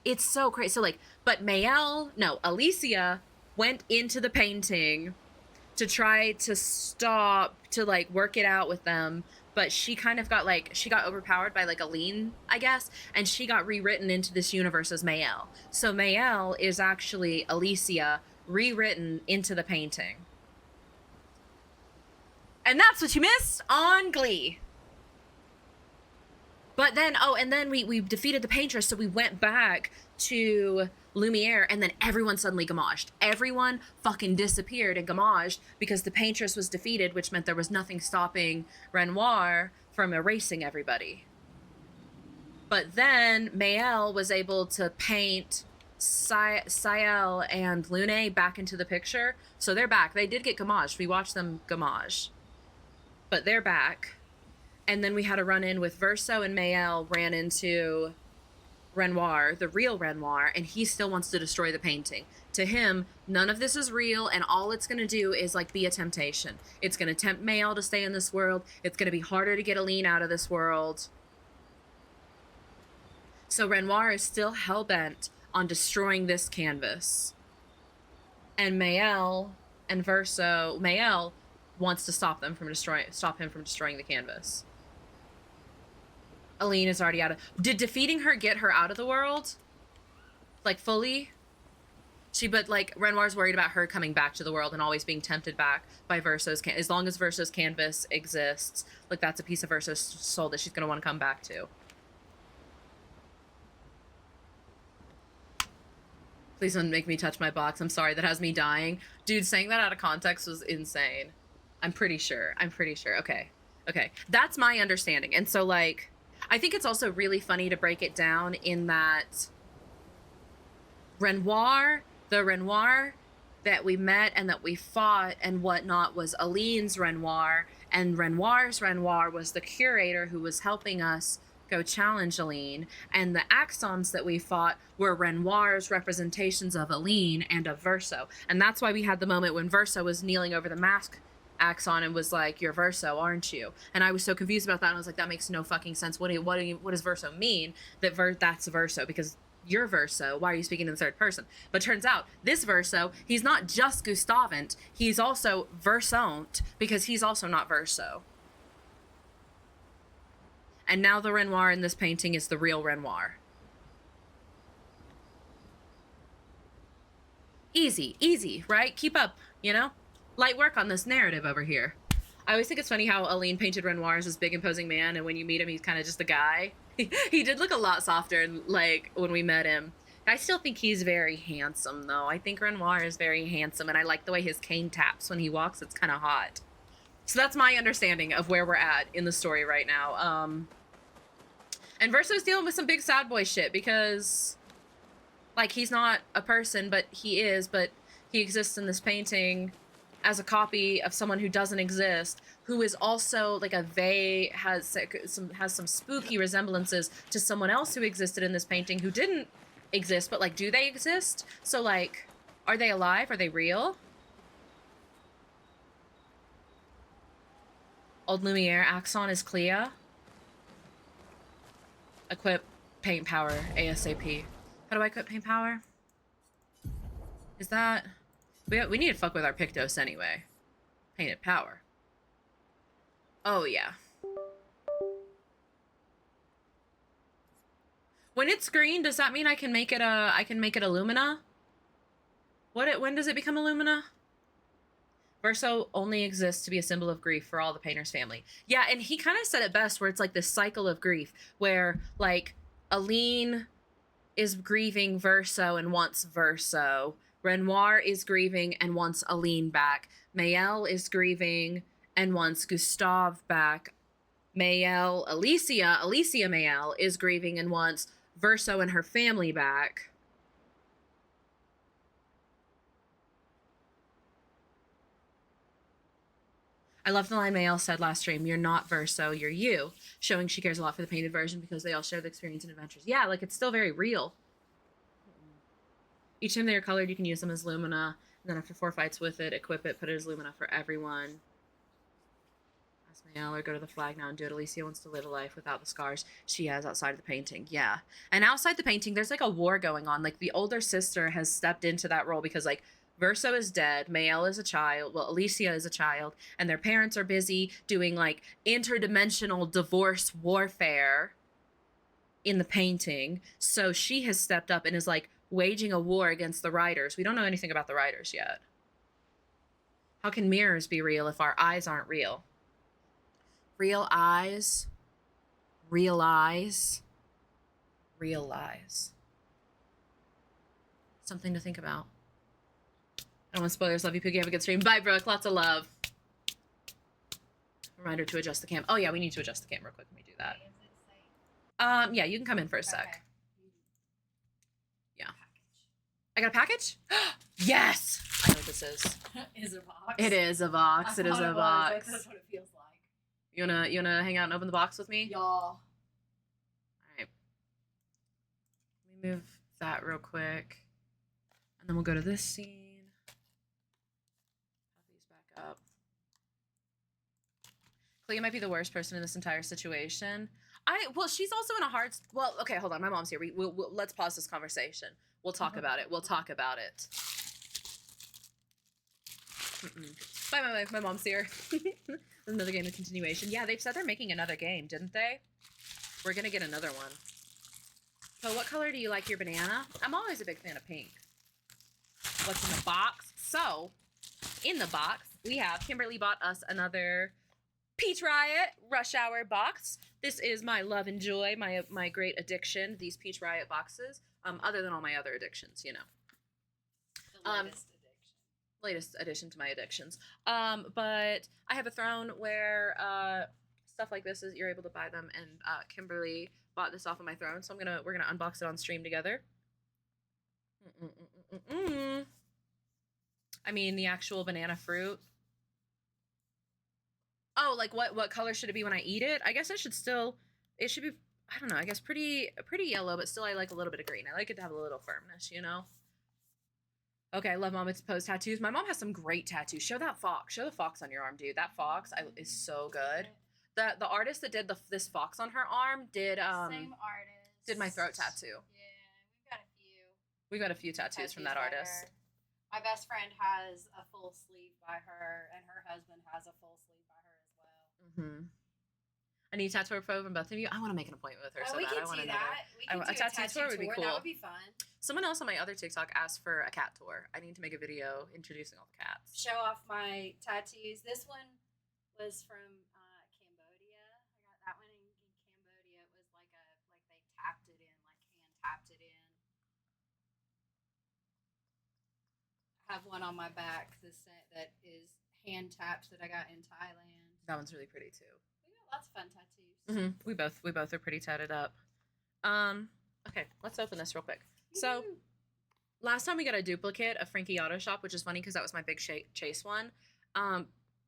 It's so crazy. So, like, but Alicia went into the painting to try to like, work it out with them, but she kind of got, like, she got overpowered by, like, Aline, I guess, and she got rewritten into this universe as Mael. So Mael is actually Alicia rewritten into the painting. And that's what you missed on Glee. But then, and then we defeated the paintress, so we went back to Lumiere, and then everyone suddenly gamaged. Everyone fucking disappeared and gamaged because the paintress was defeated, which meant there was nothing stopping Renoir from erasing everybody. But then Mael was able to paint Sael and Lune back into the picture, so they're back. They did get gamaged. We watched them gamage. But they're back. And then we had a run-in with Verso, and Mael ran into Renoir, the real Renoir, and he still wants to destroy the painting. To him, none of this is real, and all it's going to do is, like, be a temptation. It's going to tempt Mael to stay in this world. It's going to be harder to get Aline out of this world. So Renoir is still hell-bent on destroying this canvas. And Mael wants to stop him from destroying the canvas. Aline is already out of... Did defeating her get her out of the world? Like, fully? But, like, Renoir's worried about her coming back to the world and always being tempted back by Verso's... As long as Verso's canvas exists, like, that's a piece of Verso's soul that she's going to want to come back to. Please don't make me touch my box. I'm sorry, that has me dying. Dude, saying that out of context was insane. I'm pretty sure. Okay. That's my understanding. And so, like... I think it's also really funny to break it down in that Renoir, the Renoir that we met and that we fought and whatnot was Aline's Renoir, and Renoir's Renoir was the curator who was helping us go challenge Aline, and the axons that we fought were Renoir's representations of Aline and of Verso. And that's why we had the moment when Verso was kneeling over the mask axon and was like, "You're Verso, aren't you?" And I was so confused about that, and I was like, that makes no fucking sense. What does Verso mean? That's Verso, because you're Verso. Why are you speaking in the third person? But turns out this Verso, he's not just Gustavant, he's also Versont, because he's also not Verso. And now the Renoir in this painting is the real Renoir. Easy, right? Keep up, you know? Light work on this narrative over here. I always think it's funny how Aline painted Renoir as this big imposing man, and when you meet him, he's kind of just a guy. He did look a lot softer, like, when we met him. I still think he's very handsome, though. I think Renoir is very handsome, and I like the way his cane taps when he walks. It's kind of hot. So that's my understanding of where we're at in the story right now. And Verso's dealing with some big sad boy shit, because, like, he's not a person, but he is, but he exists in this painting as a copy of someone who doesn't exist, who is also like has some spooky resemblances to someone else who existed in this painting who didn't exist, but like, do they exist? So like, are they alive? Are they real? Old Lumiere, Axon is Clea. Equip paint power ASAP. How do I equip paint power? Is that... We need to fuck with our Pictos anyway. Painted power. Oh, yeah. When it's green, does that mean I can make it a Lumina? When does it become a Lumina? Verso only exists to be a symbol of grief for all the painter's family. Yeah, and he kind of said it best, where it's like this cycle of grief, where like Aline is grieving Verso and wants Verso. Renoir is grieving and wants Aline back. Mayel is grieving and wants Gustave back. Alicia Mayel is grieving and wants Verso and her family back. I love the line Mayel said last stream, "You're not Verso, you're you," showing she cares a lot for the painted version because they all share the experience and adventures. Yeah, like, it's still very real. Each time they are colored, you can use them as Lumina, and then after 4 fights with it, equip it, put it as Lumina for everyone. Ask Mayel or go to the flag now and do it. Alicia wants to live a life without the scars she has outside of the painting. Yeah. And outside the painting, there's like a war going on. Like, the older sister has stepped into that role because, like, Verso is dead, Mayel is a child, well, Alicia is a child, and their parents are busy doing, like, interdimensional divorce warfare in the painting. So she has stepped up and is, like, waging a war against the writers. We don't know anything about the writers yet. How can mirrors be real if our eyes aren't real? Real eyes. Real eyes. Real lies. Something to think about. I don't want spoilers. Love you, Pookie. Have a good stream. Bye, Brooke. Lots of love. Reminder to adjust the cam. Oh, yeah, we need to adjust the cam real quick. Let me do that. Yeah, you can come in for a sec. Okay. Yeah. I got a package? Yes! I know what this is. Is it a box? It is a box. It is a box. Like, that's what it feels like. You wanna hang out and open the box with me? Y'all. All right. Let me move that real quick. And then we'll go to this scene. Pop these back up. Clea might be the worst person in this entire situation. Well, she's also in a hard... Well, okay, hold on. My mom's here. Let's pause this conversation. We'll talk about it. We'll talk about it. Bye, my mom's here. Another game of continuation. Yeah, they've said they're making another game, didn't they? We're gonna get another one. So what color do you like your banana? I'm always a big fan of pink. What's in the box? So, in the box, we have... Kimberly bought us another Peach Riot Rush Hour box. This is my love and joy, my great addiction, these Peach Riot boxes. Other than all my other addictions, you know. The latest addiction. Latest addition to my addictions. But I have a throne where stuff like this is, you're able to buy them, and Kimberly bought this off of my throne, so we're gonna unbox it on stream together. I mean, the actual banana fruit. Oh, like what color should it be when I eat it? I guess it should be, I don't know, I guess pretty yellow, but still I like a little bit of green. I like it to have a little firmness, you know? Okay, I love Mama's pose tattoos. My mom has some great tattoos. Show that fox. Show the fox on your arm, dude. That fox is so good. The artist that did this fox on her arm did Same artist. did my throat tattoo. Yeah, We've got a few tattoos from that by artist. her. My best friend has a full sleeve by her, and her husband has a full sleeve by her as well. I need a tattoo pro from both of you. I want to make an appointment with her so we bad. can I want do another. that. We can do a tattoo tour would be cool. That would be fun. Someone else on my other TikTok asked for a cat tour. I need to make a video introducing all the cats. Show off my tattoos. This one was from Cambodia. I got that one in Cambodia. It was like they tapped it in, like hand tapped it in. I have one on my back that is hand tapped that I got in Thailand. That one's really pretty too. We got lots of fun tattoos. We both are pretty tatted up. Okay, let's open this real quick. So, last time we got a duplicate of Frankie Auto Shop, which is funny because that was my big chase one.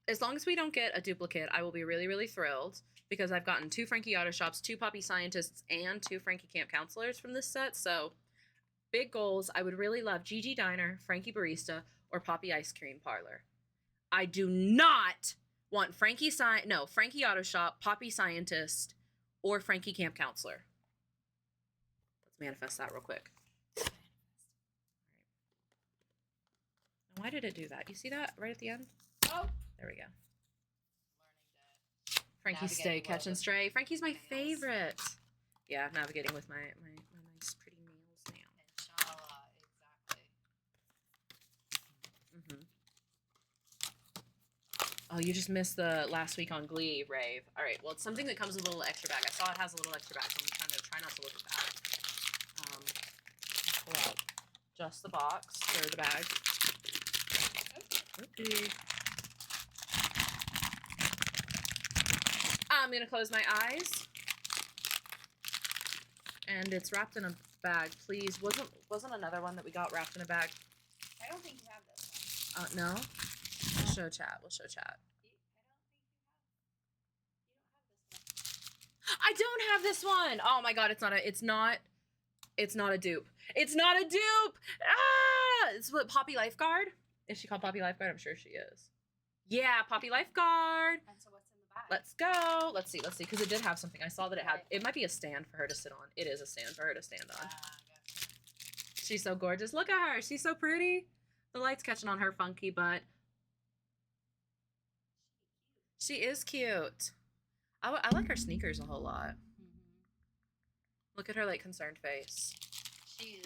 As long as we don't get a duplicate, I will be really, really thrilled because I've gotten 2 Frankie Auto Shops, 2 Poppy Scientists, and 2 Frankie Camp Counselors from this set. So, Big goals. I would really love Gigi Diner, Frankie Barista, or Poppy Ice Cream Parlor. I do not want Frankie Auto Shop, Poppy Scientist, or Frankie Camp Counselor. Let's manifest that real quick. Why did it do that? You see that right at the end? Oh. There we go. Learning to Frankie Stay, Catch and Stray. Frankie's my favorite. Yeah, navigating with my nice pretty nails now. Inshallah, exactly. Oh, you just missed the last week on Glee rave. All right, well, it's something that comes with a little extra bag. I saw it has a little extra bag, so I'm try not to look at that. Pull out just the box or the bag. Okay. I'm gonna close my eyes, and it's wrapped in a bag. Please, wasn't another one that we got wrapped in a bag? I don't think you have this one. No. We'll show chat. I don't have this one. Oh my god, it's not a dupe. It's not a dupe. Ah! It's what, Poppy Lifeguard? Is she called Poppy Lifeguard? I'm sure she is. Yeah, Poppy Lifeguard. And so what's in the bag? Let's go. Let's see, because it did have something. I saw that it might be a stand for her to sit on. It is a stand for her to stand on. Gotcha. She's so gorgeous. Look at her. She's so pretty. The light's catching on her funky butt. She is cute. I like her sneakers a whole lot. Look at her like concerned face. She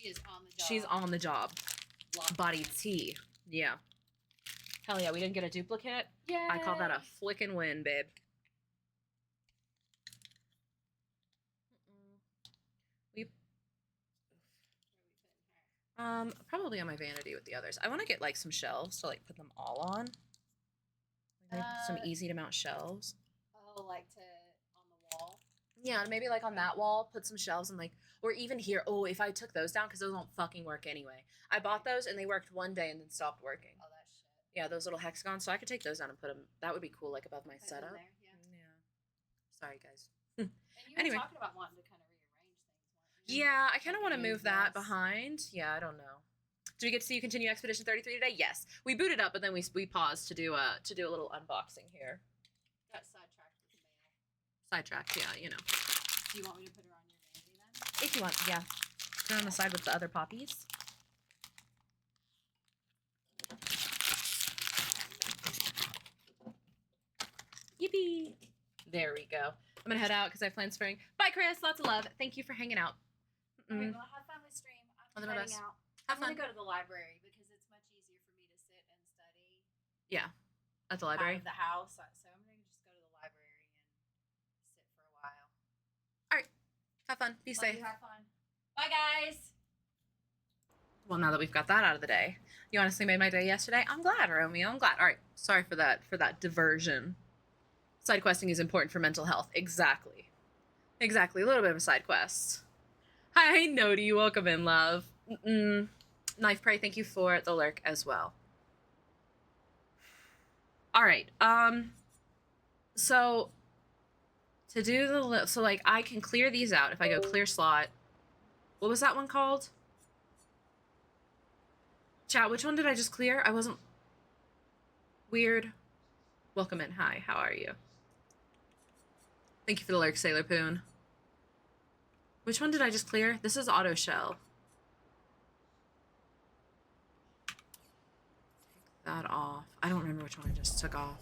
is on the job. She's on the job. Locked Body in. T. Yeah. Hell yeah, we didn't get a duplicate. Yeah. I call that a flickin' win, babe. Probably on my vanity with the others. I want to get like some shelves to like put them all on. Like, some easy to mount shelves. Oh, like on the wall. Yeah, and maybe like on that wall, put some shelves and like, or even here. Oh, if I took those down, because those won't fucking work anyway. I bought those and they worked one day and then stopped working. Oh, that shit. Yeah, those little hexagons. So I could take those down and put them. That would be cool, like above my Put it in setup. there, yeah. Sorry, guys. And you Anyway. were talking about wanting to kind of rearrange things. Weren't you? Yeah, I kind of want to move that this. behind. Yeah, I don't know. Do we get to see you continue Expedition 33 today? Yes. We booted up, but then we paused to do a little unboxing here. Got sidetracked with the mail. Sidetracked, yeah, you know. Do you want me to put her on your vanity then? If you want, yeah. Put her on the side with the other poppies. Yippee! There we go. I'm gonna head out because I planned spring. Bye, Chris. Lots of love. Thank you for hanging out. Okay, well, have fun with stream. I'll I'm do my heading best. out. Have I'm gonna fun. go to the library because it's much easier for me to sit and study Yeah, at the out library. of the house. So I'm gonna just go to the library and sit for a while. Have fun. Be Love safe. you, have fun. Bye, guys. Well, now that we've got that out of the day, you honestly made my day yesterday. I'm glad, Romeo. I'm glad. All right. Sorry for that diversion. Side questing is important for mental health. Exactly. A little bit of a side quest. Hi, Nody. Welcome in, love. Knife Prey, thank you for the lurk as well. All right. So to do so like I can clear these out if I go clear slot. What was that one called? Chat, which one did I just clear? I wasn't weird. Welcome in. Hi, how are you? Thank you for the lurk, Sailor Poon. Which one did I just clear? This is auto shell. Take that off. I don't remember which one I just took off.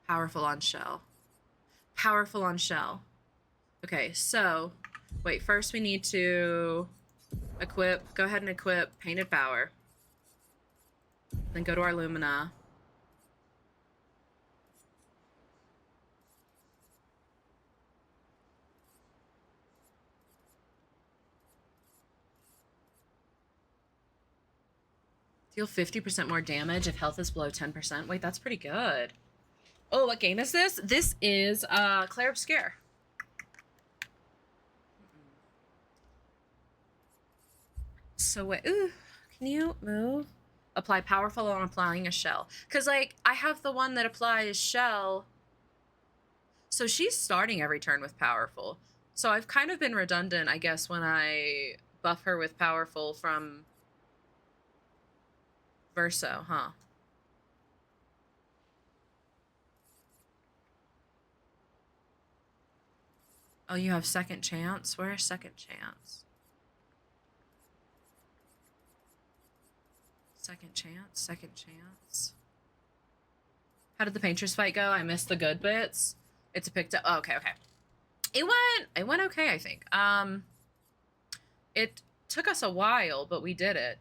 Powerful on shell. Powerful on shell. Okay, so wait, first we need to equip, go ahead and equip Painted Power. Then go to our Lumina. Deal 50% more damage if health is below 10%. Wait, that's pretty good. Oh, what game is this? This is Clair Obscur. So wait, ooh, can you move? Apply powerful on applying a shell. Because, like, I have the one that applies shell. So she's starting every turn with powerful. So I've kind of been redundant, I guess, when I buff her with powerful from Verso, huh? Oh, you have second chance? Where's second chance? Second chance, second chance. How did the Painter's fight go? I missed the good bits. It's a picked up. Oh, okay, okay. It went okay, I think. It took us a while, but we did it.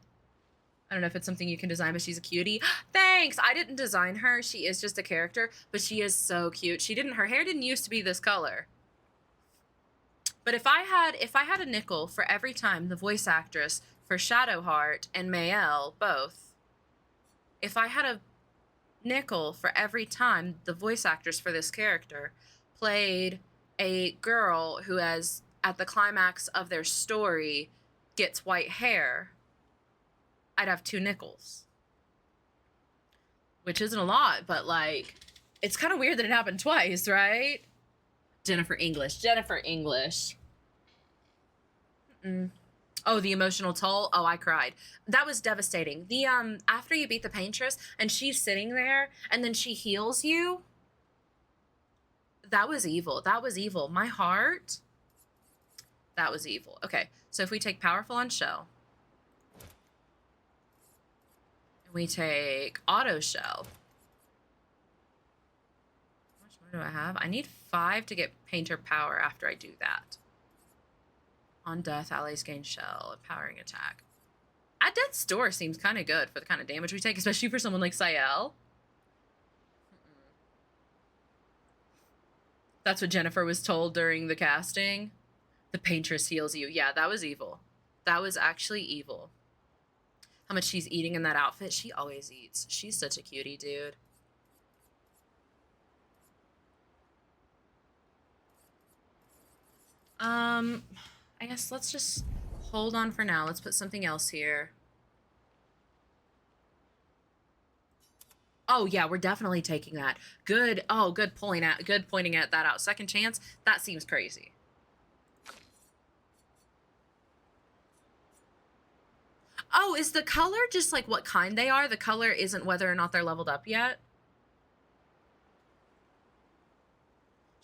I don't know if it's something you can design, but she's a cutie. Thanks! I didn't design her. She is just a character, but she is so cute. Her hair didn't used to be this color. But if I had a nickel for every time the voice actress for Shadowheart and Mael both, if I had a nickel for every time the voice actress for this character played a girl who has, at the climax of their story, gets white hair, I'd have 2 nickels. Which isn't a lot, but, like, it's kind of weird that it happened twice, right? Jennifer English. Oh, the emotional toll. Oh, I cried. That was devastating. The, after you beat the Paintress and she's sitting there and then she heals you. That was evil. That was evil. My heart. That was evil. Okay. So if we take powerful on Shell. And we take auto Shell. How much more do I have? I need 5 to get Painter power after I do that. On death, allies gain Shell, empowering attack. At death's door seems kind of good for the kind of damage we take, especially for someone like Sayel. That's what Jennifer was told during the casting. The Paintress heals you. Yeah, that was evil. That was actually evil. How much she's eating in that outfit. She always eats. She's such a cutie, dude. I guess let's just hold on for now. Let's put something else here. Oh yeah, we're definitely taking that. Good. Oh, good pointing at that out. Second chance. That seems crazy. Oh, is the color just like what kind they are? The color isn't whether or not they're leveled up yet?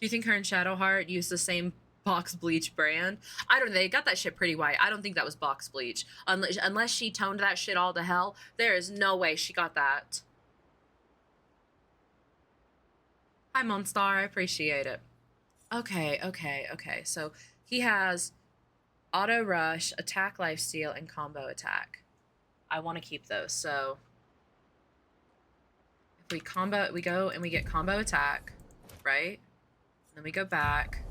Do you think her and Shadowheart use the same box bleach brand? I don't know. They got that shit pretty white. I don't think that was box bleach. Unless she toned that shit all to hell, there is no way she got that. Hi, Monstar. I appreciate it. Okay. So he has auto rush, attack lifesteal, and combo attack. I want to keep those. So if we go and we get combo attack, right? Then we go back.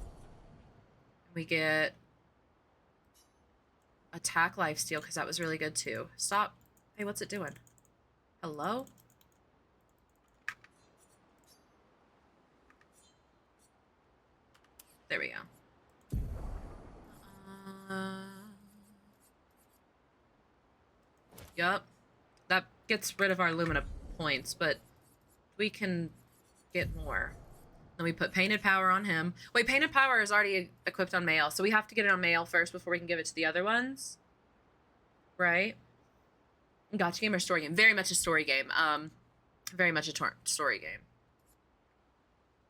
We get attack lifesteal because that was really good too. Stop. Hey, what's it doing? Hello? There we go. Yup. That gets rid of our Lumina points, but we can get more. Then we put Painted Power on him. Wait, Painted Power is already equipped on Mael, so we have to get it on Mael first before we can give it to the other ones. Right? Gotcha game or story game? Very much a story game. Very much a story game.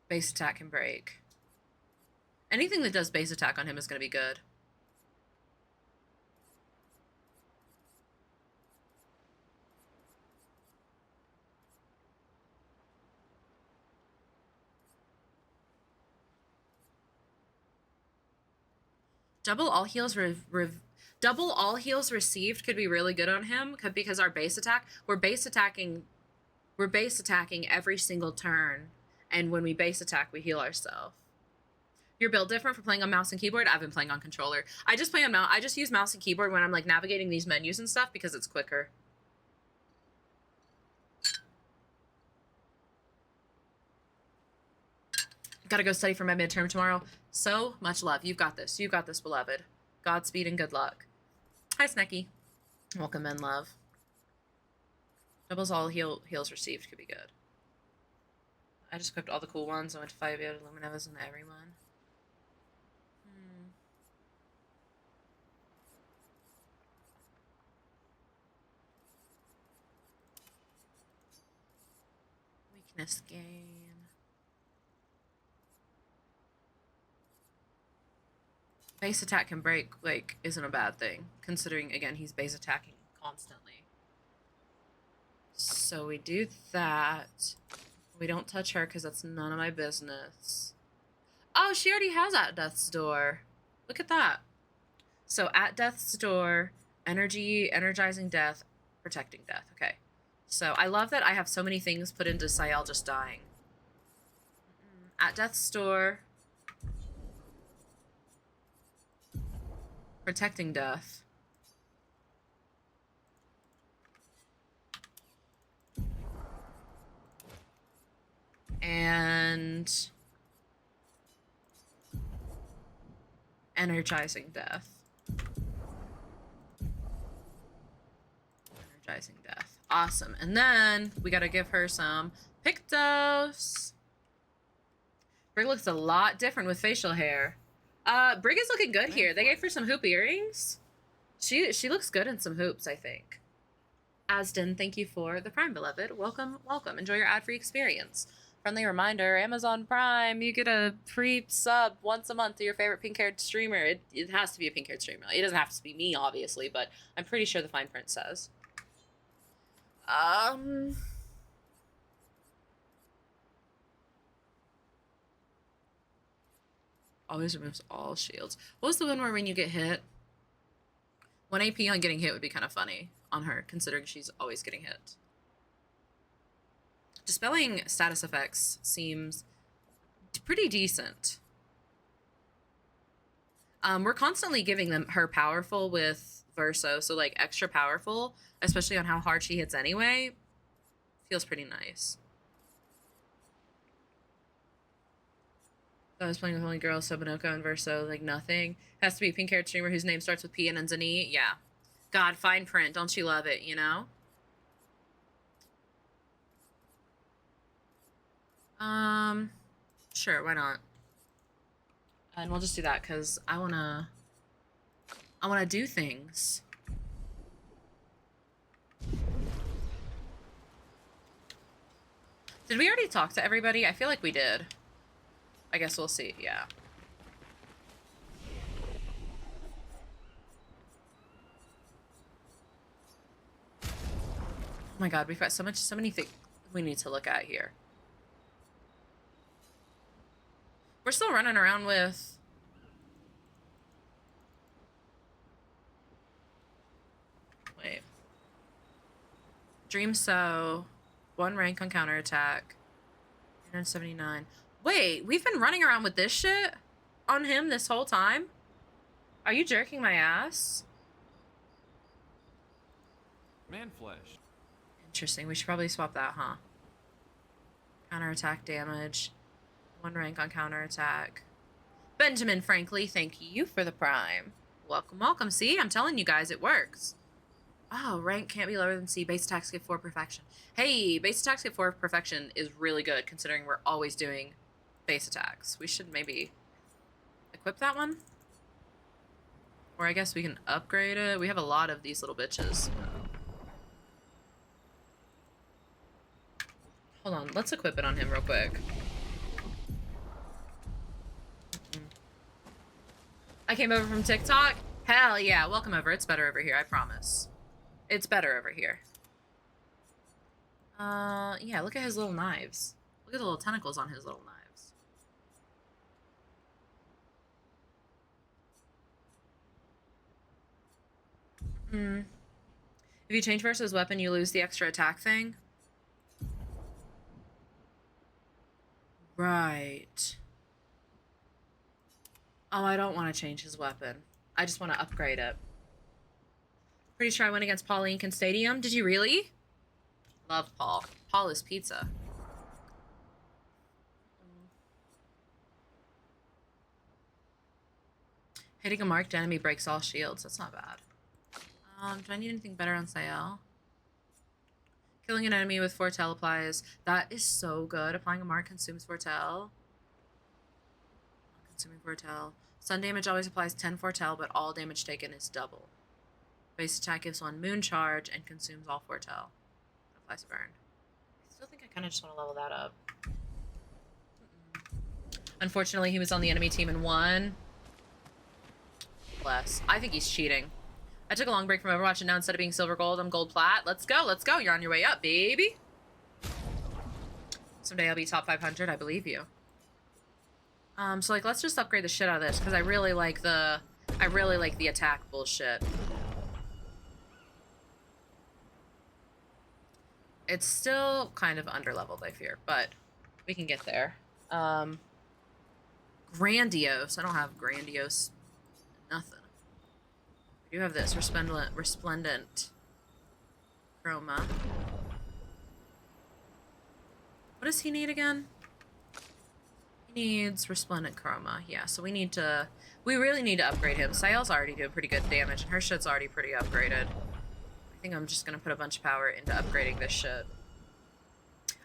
Base attack and break. Anything that does base attack on him is going to be good. Double all heals received could be really good on him because our base attack, we're base attacking every single turn, and when we base attack, we heal ourselves. Your build different for playing on mouse and keyboard? I've been playing on controller. I just use mouse and keyboard when I'm like navigating these menus and stuff because it's quicker. Gotta go study for my midterm tomorrow. So much love. You've got this. You've got this, beloved. Godspeed and good luck. Hi, Snecky. Welcome in, love. Doubles all heals received could be good. I just equipped all the cool ones. I went to 5 Luminevas and everyone. Weakness gain. Base attack can break, like, isn't a bad thing, considering, again, he's base attacking constantly. So we do that. We don't touch her because that's none of my business. Oh, she already has at Death's Door. Look at that. So at Death's Door, energy, energizing death, protecting death. Okay. So I love that I have so many things put into Sayel just dying. At Death's Door, protecting death. And energizing death. Energizing death. Awesome. And then we gotta give her some Pictos. Brig looks a lot different with facial hair. Brig is looking good here. They gave her some hoop earrings. She looks good in some hoops, I think. Asden, thank you for the Prime, beloved. Welcome, welcome. Enjoy your ad-free experience. Friendly reminder, Amazon Prime, you get a free sub once a month to your favorite pink-haired streamer. It has to be a pink-haired streamer. It doesn't have to be me, obviously, but I'm pretty sure the fine print says. Always removes all shields. What was the one where when you get hit? 1 AP on getting hit would be kind of funny on her, considering she's always getting hit. Dispelling status effects seems pretty decent. We're constantly giving her powerful with Verso, so like extra powerful, especially on how hard she hits anyway. Feels pretty nice. I was playing with only girls, Sobonoko and Verso, like nothing. Has to be a pink-haired streamer whose name starts with P and ends in E. Yeah. God, fine print. Don't you love it, you know? Sure, why not? And we'll just do that, because I wanna do things. Did we already talk to everybody? I feel like we did. I guess we'll see, yeah. Oh my god, we've got so many things we need to look at here. We're still running around with... Wait. Dream So, 1 rank on counterattack, 179. Wait, we've been running around with this shit on him this whole time? Are you jerking my ass? Man flesh. Interesting. We should probably swap that, huh? Counterattack damage. 1 rank on counterattack. Benjamin Frankly, thank you for the Prime. Welcome, welcome. See, I'm telling you guys, it works. Oh, rank can't be lower than C. Base attacks get 4 perfection. Hey, base attacks get 4 perfection is really good, considering we're always doing base attacks. We should maybe equip that one. Or I guess we can upgrade it. We have a lot of these little bitches. Hold on, let's equip it on him real quick. I came over from TikTok? Hell yeah, welcome over. It's better over here, I promise. It's better over here. Yeah, look at his little knives. Look at the little tentacles on his little knives. If you change versus weapon, you lose the extra attack thing. Right. Oh, I don't want to change his weapon. I just want to upgrade it. Pretty sure I went against Paul Inc. in Stadium. Did you really? Love Paul. Paul is pizza. Hitting a marked enemy breaks all shields. That's not bad. Do I need anything better on Sayel? Killing an enemy with Foretell applies. That is so good. Applying a mark consumes Foretell. Consuming Foretell. Stun damage always applies 10 Foretell, but all damage taken is double. Base attack gives 1 moon charge and consumes all Foretell. Applies a burn. Still think I kind of just want to level that up. Unfortunately, he was on the enemy team and won. Bless. I think he's cheating. I took a long break from Overwatch and now instead of being silver gold, I'm gold plat. Let's go, let's go. You're on your way up, baby. Someday I'll be top 500, I believe you. So like, let's just upgrade the shit out of this because I really like the attack bullshit. It's still kind of underleveled, I fear, but we can get there. Grandiose. I don't have grandiose. Nothing. We do have this resplendent chroma. What does he need again? He needs resplendent chroma. Yeah, so we really need to upgrade him. Sayel's already doing pretty good damage, and her shit's already pretty upgraded. I think I'm just gonna put a bunch of power into upgrading this shit.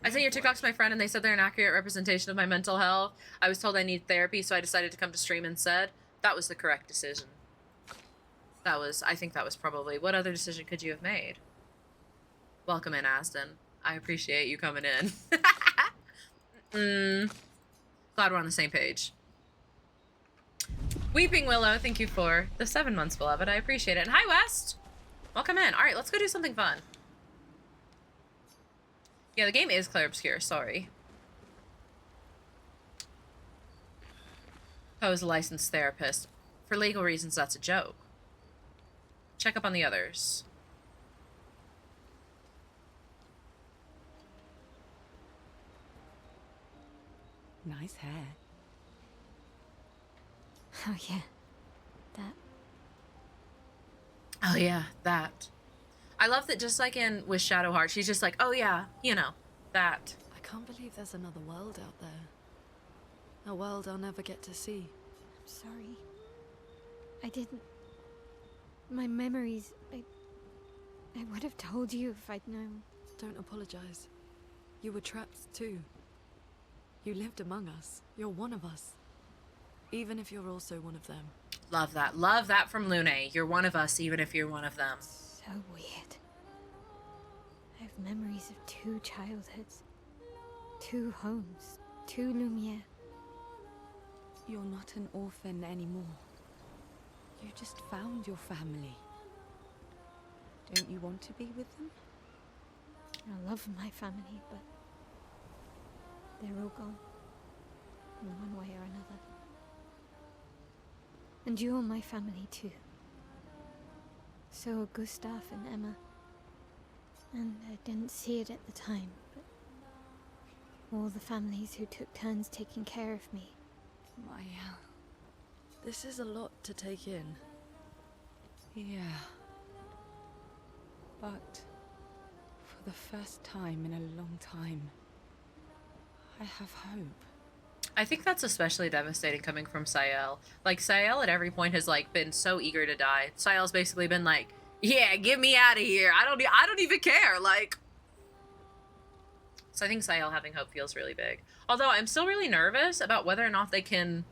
I sent your TikToks to my friend, and they said they're an accurate representation of my mental health. I was told I need therapy, so I decided to come to stream instead. That was the correct decision. I think that was probably... What other decision could you have made? Welcome in, Asden. I appreciate you coming in. Glad we're on the same page. Weeping Willow, thank you for the 7 months, beloved. I appreciate it. And hi, West. Welcome in. All right, let's go do something fun. Yeah, the game is Clair Obscur. Sorry. I was a licensed therapist. For legal reasons, that's a joke. Check up on the others. Nice hair. Oh yeah, that. Oh yeah, that. I love that just like in with Shadowheart, she's just like, oh yeah, you know, that. I can't believe there's another world out there. A world I'll never get to see. I'm sorry. I didn't. My memories. I would have told you if I'd known. Don't apologize. You were trapped too. You lived among us. You're one of us. Even if you're also one of them. Love that. Love that from Lune. You're one of us, even if you're one of them. So weird. I have memories of 2 childhoods. 2 homes. 2 Lumiere. You're not an orphan anymore. You just found your family. Don't you want to be with them? I love my family, but they're all gone. In one way or another. And you're my family too. So are Gustav and Emma. And I didn't see it at the time, but all the families who took turns taking care of me. This is a lot to take in. Yeah. But for the first time in a long time, I have hope. I think that's especially devastating coming from Sayel. Like, Sayel at every point has, like, been so eager to die. Sayel's basically been like, yeah, get me out of here. I don't even care. Like, so I think Sayel having hope feels really big. Although I'm still really nervous about whether or not they can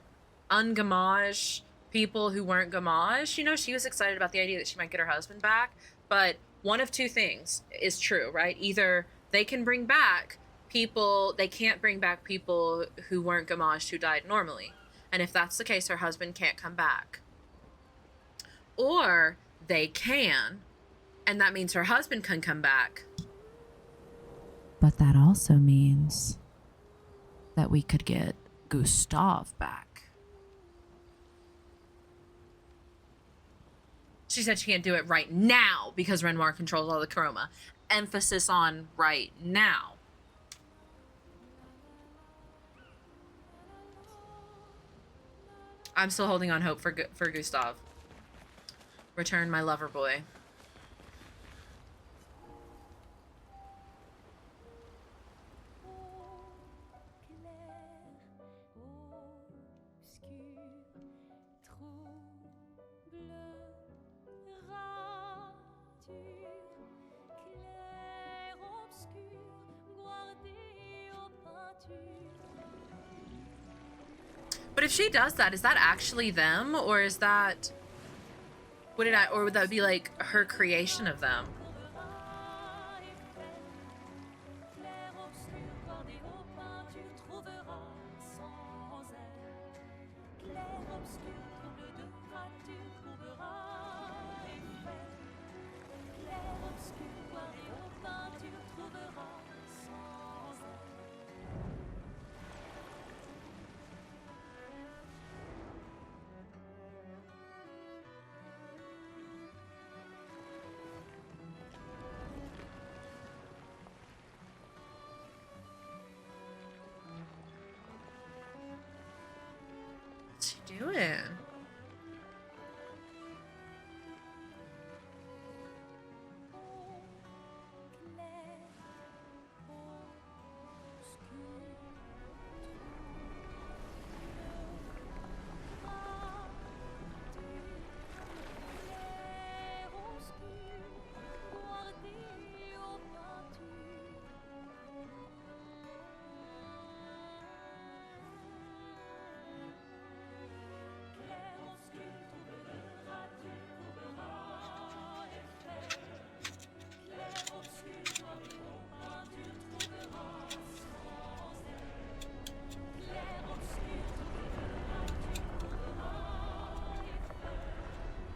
ungamage people who weren't gamaged. You know, she was excited about the idea that she might get her husband back, but one of 2 things is true, right? Either they can bring back people, they can't bring back people who weren't gamaged who died normally. And if that's the case, her husband can't come back. Or they can, and that means her husband can come back. But that also means that we could get Gustav back. She said she can't do it right now because Renoir controls all the chroma. Emphasis on right now. I'm still holding on hope for Gustav. Return my lover boy. But if she does that, is that actually them, or is that would that be like her creation of them? What's she doing?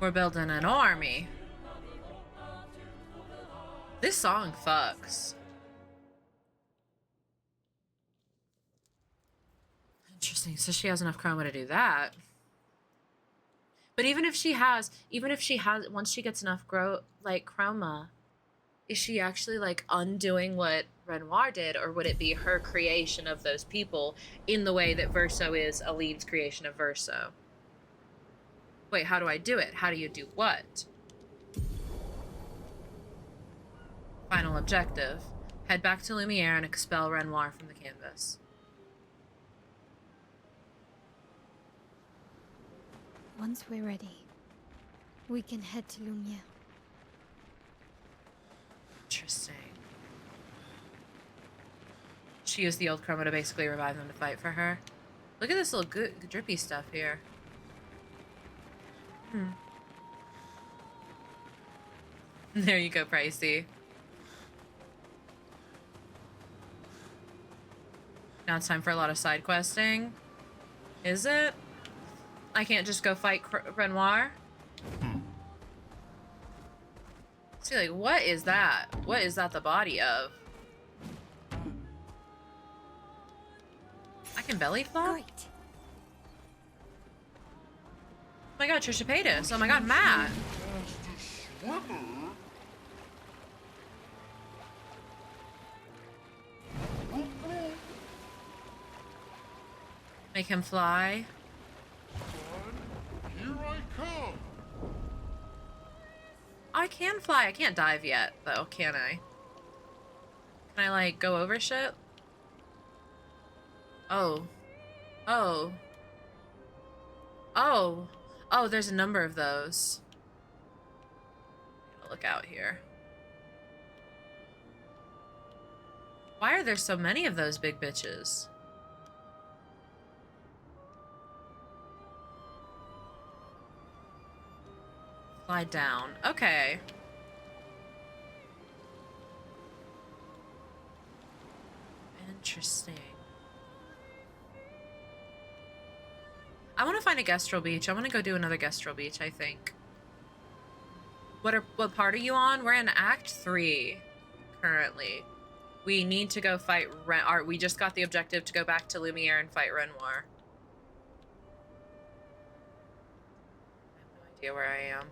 We're building an army. This song fucks. Interesting. So she has enough chroma to do that. But even if she has, once she gets enough chroma, is she actually like undoing what Renoir did, or would it be her creation of those people in the way that Verso is Aline's creation of Verso? Wait, how do I do it? How do you do what? Final objective. Head back to Lumiere and expel Renoir from the canvas. Once we're ready, we can head to Lumiere. Interesting. She used the old chroma to basically revive them to fight for her. Look at this little good drippy stuff here. There you go, Pricey. Now it's time for a lot of side questing. Is it? I can't just go fight Renoir? See, like, what is that? What is that the body of? I can belly flop? Great. Oh my god, Trisha Paytas. Oh my god, Matt. Make him fly. Here I come. I can fly. I can't dive yet, though, can I? Can I, like, go over shit? Oh. Oh. Oh. Oh, there's a number of those. Look out here. Why are there so many of those big bitches? Fly down. Okay. Interesting. I want to find a Gestrel Beach. I want to go do another Gestrel Beach, I think. What part are you on? We're in Act 3 currently. We need to go fight we just got the objective to go back to Lumiere and fight Renoir. I have no idea where I am.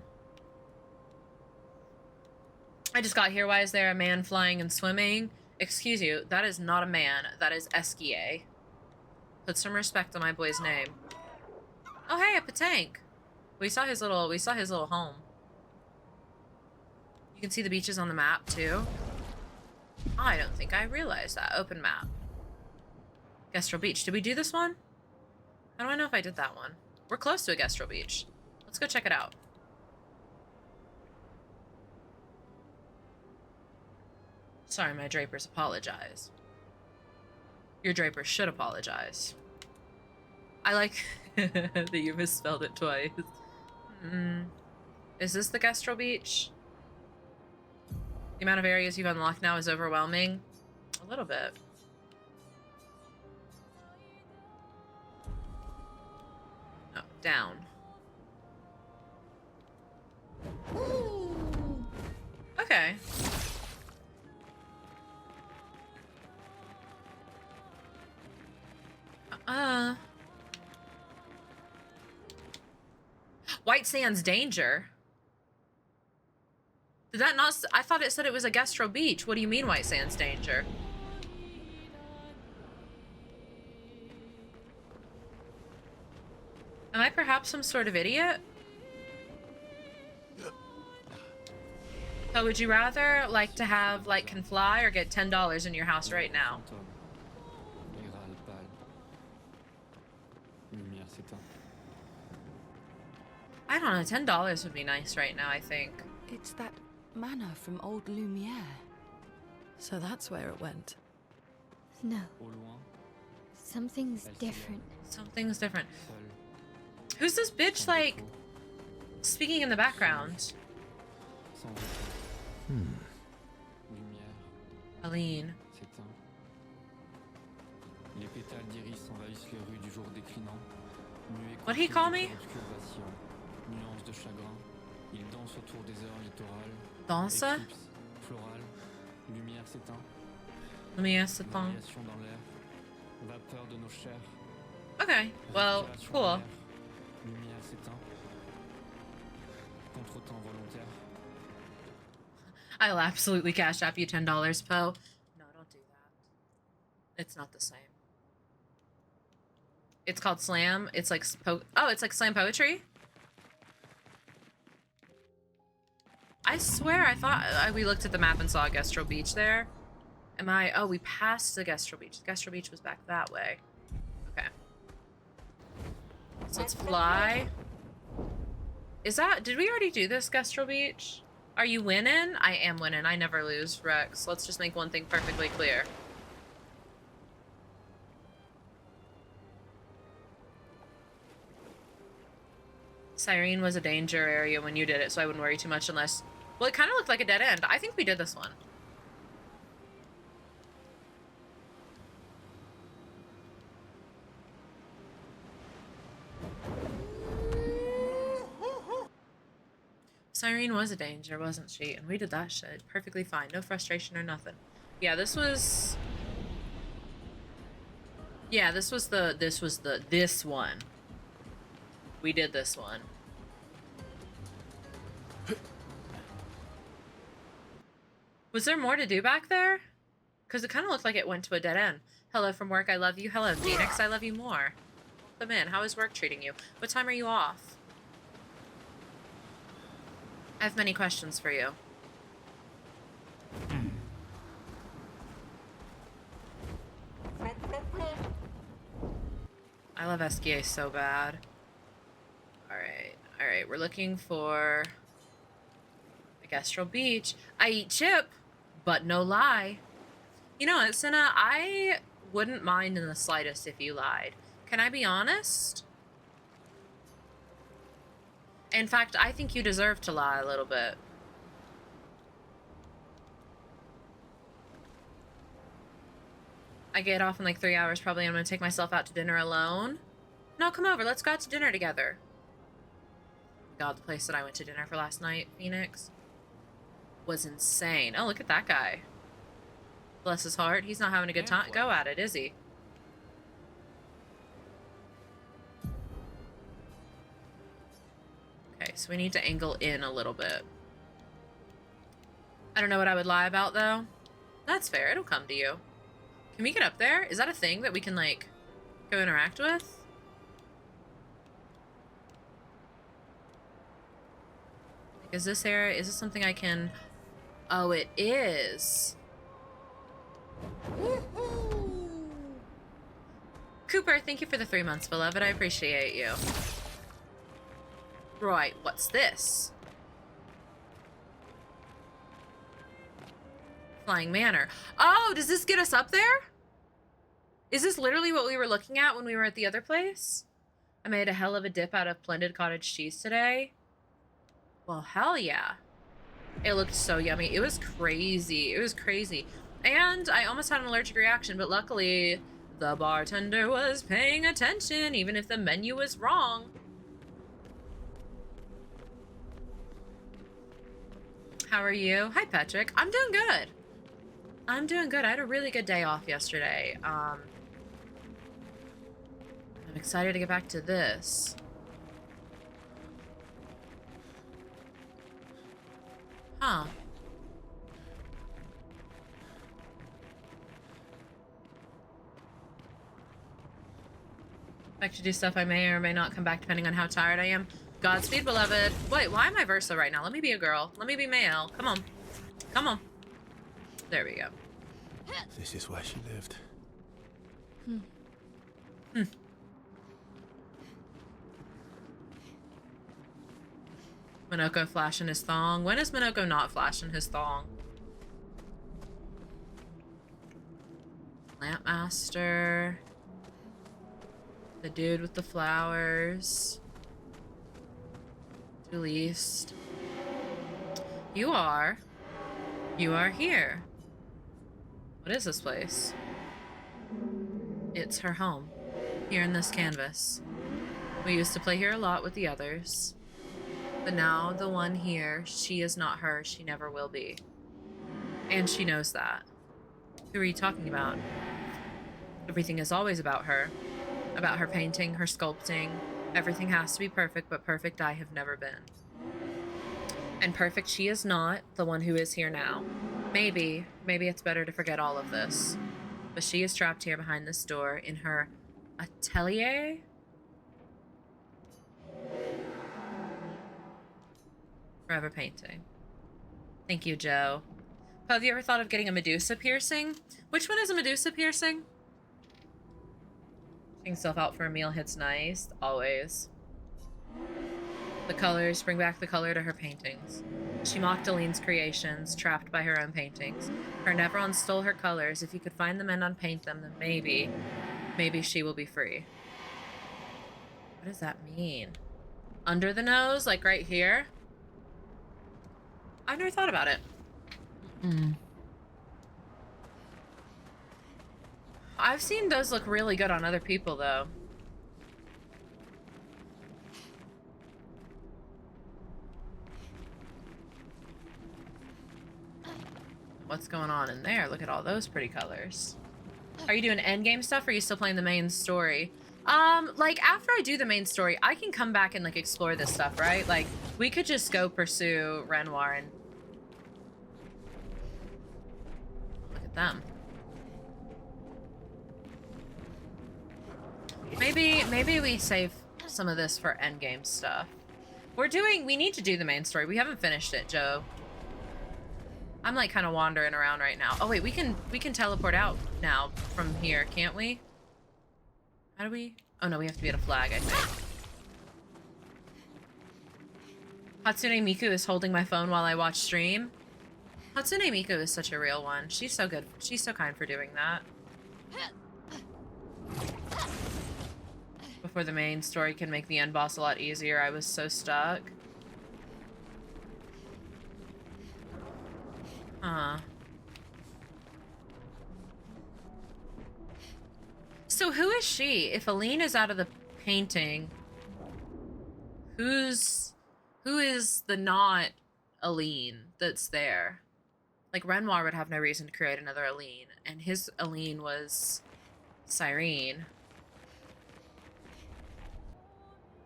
I just got here. Why is there a man flying and swimming? Excuse you, that is not a man. That is Esquier. Put some respect on my boy's name. Oh hey, a Patank. We saw his little home. You can see the beaches on the map too. I don't think I realized that. Open map. Gestrel Beach. Did we do this one? How do I know if I did that one? We're close to a Gestrel Beach. Let's go check it out. Sorry, my drapers apologize. Your drapers should apologize. I like that you misspelled it twice. Is this the Gestrel Beach? The amount of areas you've unlocked now is overwhelming. A little bit. No, Down. Okay. White Sands Danger. Did that not? I thought it said it was a Gastro Beach. What do you mean White Sands Danger? Am I perhaps some sort of idiot? So would you rather like to have like can fly or get $10 in your house right now? I don't know, $10 would be nice right now, I think. It's that manor from old Lumiere. So that's where it went. No. Something's different. Something's different. Who's this bitch, like, speaking in the background? Aline. What'd he call me? Danse? Lumière s'éteint. Okay, well, cool. I'll absolutely cash app you $10, Poe. No, don't do that. It's not the same. It's called slam. It's like oh, it's like slam poetry. I swear, I thought we looked at the map and saw Gastro Beach there. Am I? Oh, we passed the Gastro Beach. The Gastro Beach was back that way. Okay. So let's fly. Is that? Did we already do this Gastro Beach? Are you winning? I am winning. I never lose, Rex. Let's just make one thing perfectly clear. Cyrene was a danger area when you did it, so I wouldn't worry too much unless... Well, it kind of looked like a dead end. I think we did this one. Cyrene was a danger, wasn't she? And we did that shit perfectly fine. No frustration or nothing. Yeah, this was... Yeah, this one. We did this one. Was there more to do back there? Because it kind of looked like it went to a dead end. Hello from work, I love you. Hello, Phoenix, I love you more. Come in, how is work treating you? What time are you off? I have many questions for you. I love SGA so bad. Alright, we're looking for the Gastro Beach. I eat chip, but no lie. You know what, Senna, I wouldn't mind in the slightest if you lied. Can I be honest? In fact, I think you deserve to lie a little bit. I get off in like 3 hours probably. I'm gonna take myself out to dinner alone. No, come over. Let's go out to dinner together. God, the place that I went to dinner for last night, Phoenix, was insane. Oh, look at that guy. Bless his heart. He's not having a good time. Go at it, is he? Okay, so we need to angle in a little bit. I don't know what I would lie about, though. That's fair. It'll come to you. Can we get up there? Is that a thing that we can, like, go interact with? Like, is this area... Is this something I can... Oh, it is. Cooper, thank you for the 3 months, beloved. I appreciate you. Right, what's this? Flying Manor. Oh, does this get us up there? Is this literally what we were looking at when we were at the other place? I made a hell of a dip out of blended cottage cheese today. Well, hell yeah. It looked so yummy. It was crazy. It was crazy. And I almost had an allergic reaction, but luckily the bartender was paying attention, even if the menu was wrong. How are you? Hi, Patrick. I'm doing good. I'm doing good. I had a really good day off yesterday. I'm excited to get back to this. Huh. Back to do stuff I may or may not come back depending on how tired I am. Godspeed, beloved. Wait, why am I Versa right now? Let me be a girl. Let me be male. Come on. Come on. There we go. This is where she lived. Minoko flashing his thong. When is Minoko not flashing his thong? Lampmaster. The dude with the flowers. To least. You are here. What is this place? It's her home. Here in this canvas. We used to play here a lot with the others. But now the one here, she is not her. She never will be. And she knows that. Who are you talking about? Everything is always about her. About her painting, her sculpting. Everything has to be perfect, but perfect I have never been. And perfect she is not, the one who is here now. Maybe it's better to forget all of this. But she is trapped here behind this door in her atelier? Forever painting. Thank you, Joe. Have you ever thought of getting a Medusa piercing? Which one is a Medusa piercing? Taking yourself out for a meal hits nice. Always. The colors bring back the color to her paintings. She mocked Aline's creations, trapped by her own paintings. Her Neveron stole her colors. If you could find them and unpaint them, then maybe she will be free. What does that mean? Under the nose? Like right here? I've never thought about it. I've seen those look really good on other people, though. What's going on in there? Look at all those pretty colors. Are you doing endgame stuff, or are you still playing the main story? Like, after I do the main story, I can come back and, like, explore this stuff, right? Like, we could just go pursue Renoir and... Look at them. Maybe we save some of this for endgame stuff. We need to do the main story. We haven't finished it, Joe. I'm like kind of wandering around right now. Oh wait, we can teleport out now from here, can't we? How do we? Oh no, we have to be at a flag, I think. Hatsune Miku is holding my phone while I watch stream. Hatsune Miku is such a real one. She's so good. She's so kind for doing that. Before the main story can make the end boss a lot easier, I was so stuck. Huh. So who is she? If Aline is out of the painting, who is the not Aline that's there? Like, Renoir would have no reason to create another Aline, and his Aline was Cyrene.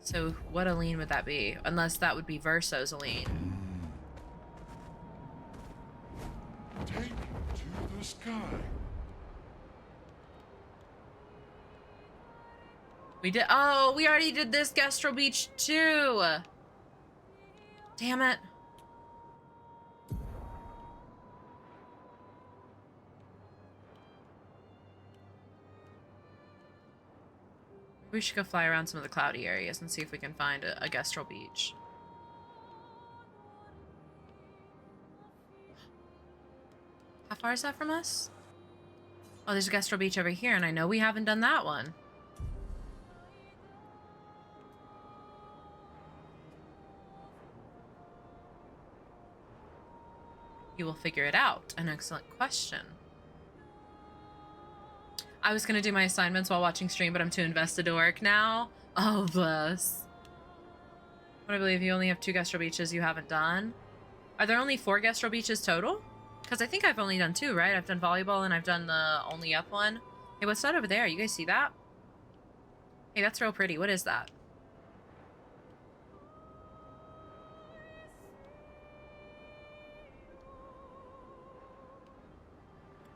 So what Aline would that be? Unless that would be Verso's Aline. Take to the sky. Oh, we already did this Gastro Beach too. Damn it. We should go fly around some of the cloudy areas and see if we can find a Gastro Beach. How far is that from us? Oh, there's a Gastro Beach over here, and I know we haven't done that one. You will figure it out. An excellent question. I was gonna do my assignments while watching stream, but I'm too invested to work now. Oh, bless. But I believe you only have 2 Gastro Beaches you haven't done. Are there only 4 Gastro beaches total? Because I think I've only done 2, right? I've done volleyball and I've done the only up one. Hey, what's that over there? You guys see that? Hey, that's real pretty. What is that?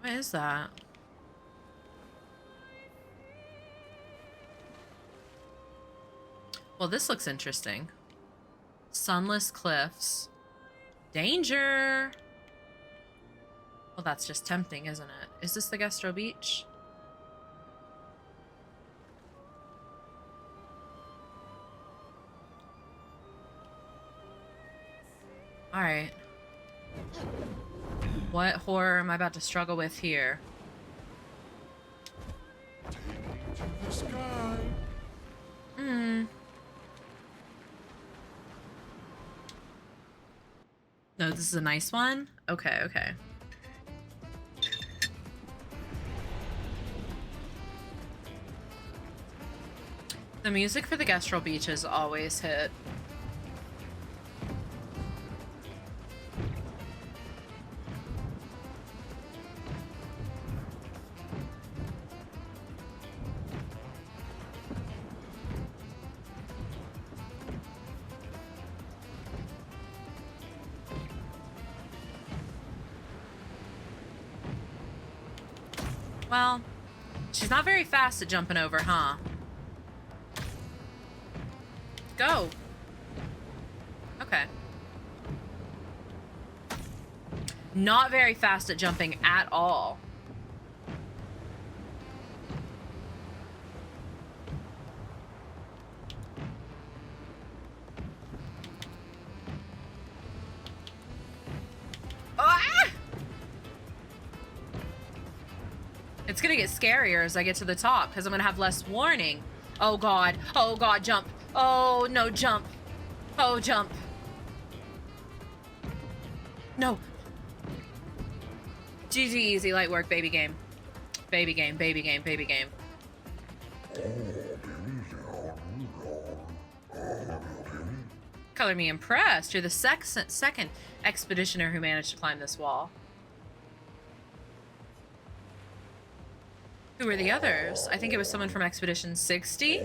What is that? Well, this looks interesting. Sunless cliffs. Danger! Well, that's just tempting, isn't it? Is this the Gastro Beach? Alright. What horror am I about to struggle with here? Take me to the sky. No, this is a nice one? Okay, okay. The music for the Gastro Beaches always hit. Well, she's not very fast at jumping over, huh? Go. Okay. Not very fast at jumping at all. It's gonna get scarier as I get to the top because I'm gonna have less warning. Oh god, jump. Oh no, jump. Oh, jump. No. GG, easy, light work, baby game. Baby game, baby game, baby game. Color me impressed. You're the second expeditioner who managed to climb this wall. Who were the others? I think it was someone from Expedition 60,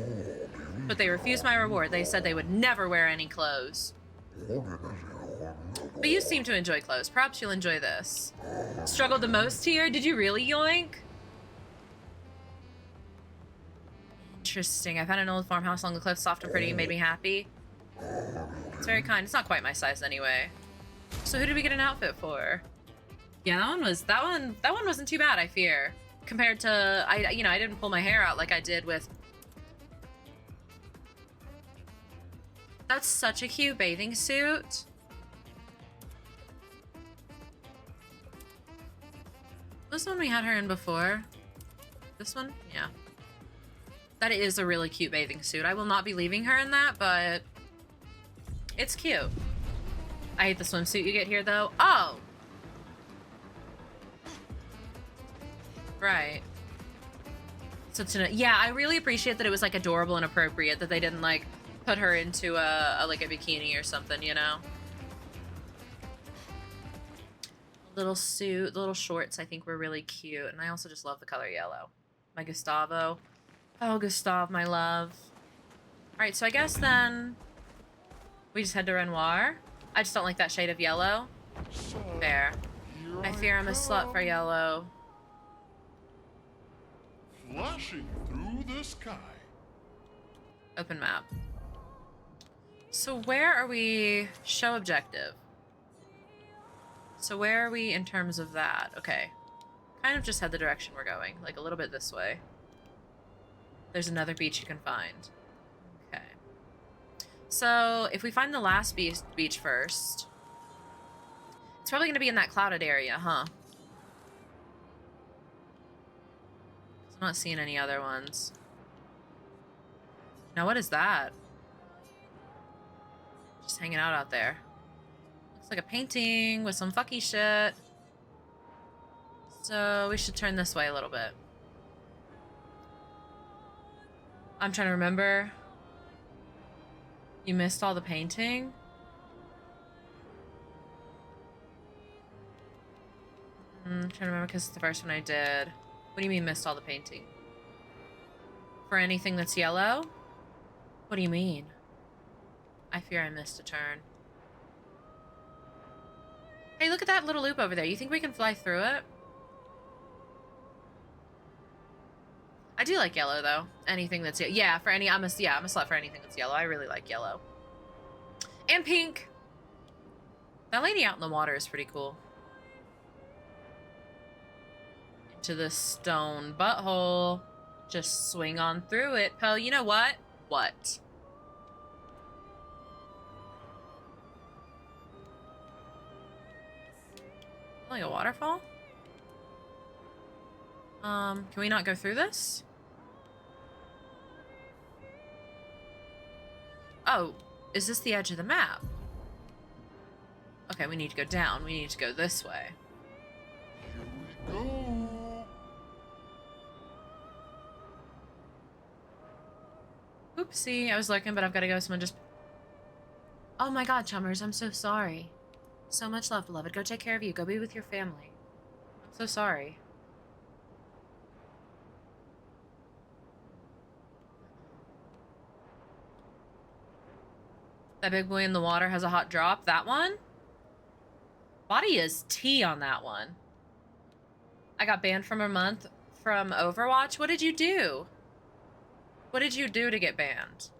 but they refused my reward. They said they would never wear any clothes. But you seem to enjoy clothes. Perhaps you'll enjoy this. Struggled the most here? Did you really, yoink? Interesting. I found an old farmhouse along the cliff, soft and pretty, made me happy. It's very kind. It's not quite my size anyway. So who did we get an outfit for? Yeah, that one wasn't too bad, I fear. Compared to, I didn't pull my hair out like I did with... That's such a cute bathing suit. Was this one we had her in before? This one? Yeah. That is a really cute bathing suit. I will not be leaving her in that, but it's cute. I hate the swimsuit you get here, though. Oh! Right. So yeah, I really appreciate that it was like adorable and appropriate, that they didn't like put her into a like a bikini or something, you know? Little suit, little shorts I think were really cute, and I also just love the color yellow. My Gustavo. Oh, Gustav, my love. Alright, so I guess then we just head to Renoir. I just don't like that shade of yellow. Fair. I fear I'm a slut for yellow. Flashing through the sky. Open map. So where are we? Show objective. So where are we in terms of that? Okay. Kind of just head the direction we're going. Like a little bit this way. There's another beach you can find. Okay. So if we find the last beach first, it's probably going to be in that clouded area, huh? I'm not seeing any other ones. Now what is that? Just hanging out there. Looks like a painting with some fucky shit. So we should turn this way a little bit. I'm trying to remember. You missed all the painting? Trying to remember because it's the first one I did. What do you mean missed all the painting? For anything that's yellow? What do you mean? I fear I missed a turn. Hey, look at that little loop over there. You think we can fly through it? I do like yellow, though. Anything that's... Yeah, for any... I'm a slut for anything that's yellow. I really like yellow. And pink! That lady out in the water is pretty cool. Into the stone butthole. Just swing on through it. Poe, you know what? What? Like a waterfall? Can we not go through this? Oh, is this the edge of the map? Okay, we need to go down. We need to go this way. Here we go. Oopsie, I was lurking, but I've got to go. Someone just... Oh my god, chummers, I'm so sorry. So much love, beloved. Go take care of you. Go be with your family. I'm so sorry. That big boy in the water has a hot drop. That one? Body is tea on that one. I got banned from a month from Overwatch. What did you do? What did you do to get banned?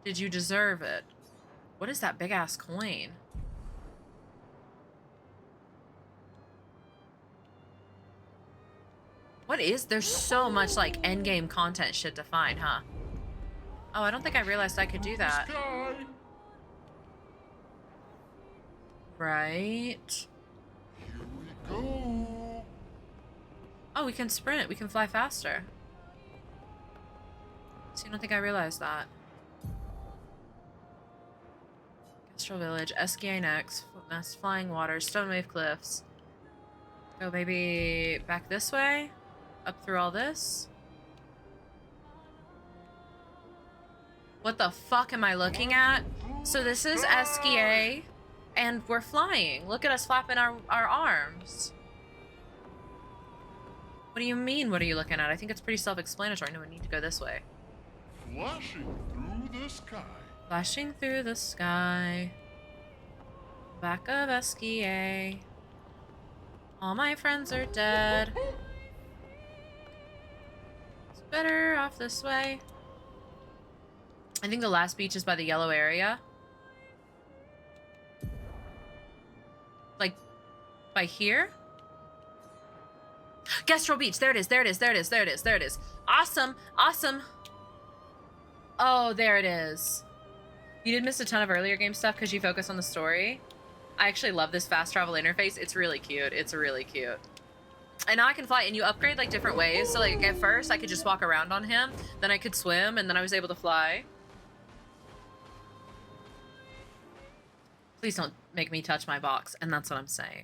Did you deserve it? What is that big-ass coin? What is... There's so much, like, endgame content shit to find, huh? Oh, I don't think I realized I could do that. Right. Here we go. Oh, we can sprint. We can fly faster. So I don't think I realized that. Astral Village, SKA next, Mass Flying Waters, Stone Wave Cliffs. Go maybe back this way? Up through all this? What the fuck am I looking at? So this is SKA, and we're flying. Look at us flapping our arms. What do you mean, what are you looking at? I think it's pretty self-explanatory. No, we need to go this way. Flashing through the sky. Flashing through the sky. Back of SKA. All my friends are dead. It's better off this way. I think the last beach is by the yellow area. Like, by here? Gastro Beach. There it is. There it is. There it is. There it is. There it is. Awesome. Awesome. Oh, there it is. You did miss a ton of earlier game stuff because you focus on the story. I actually love this fast travel interface. It's really cute. It's really cute. And now I can fly, and you upgrade like different ways. So like at first I could just walk around on him, then I could swim, and then I was able to fly. Please don't make me touch my box, and that's what I'm saying.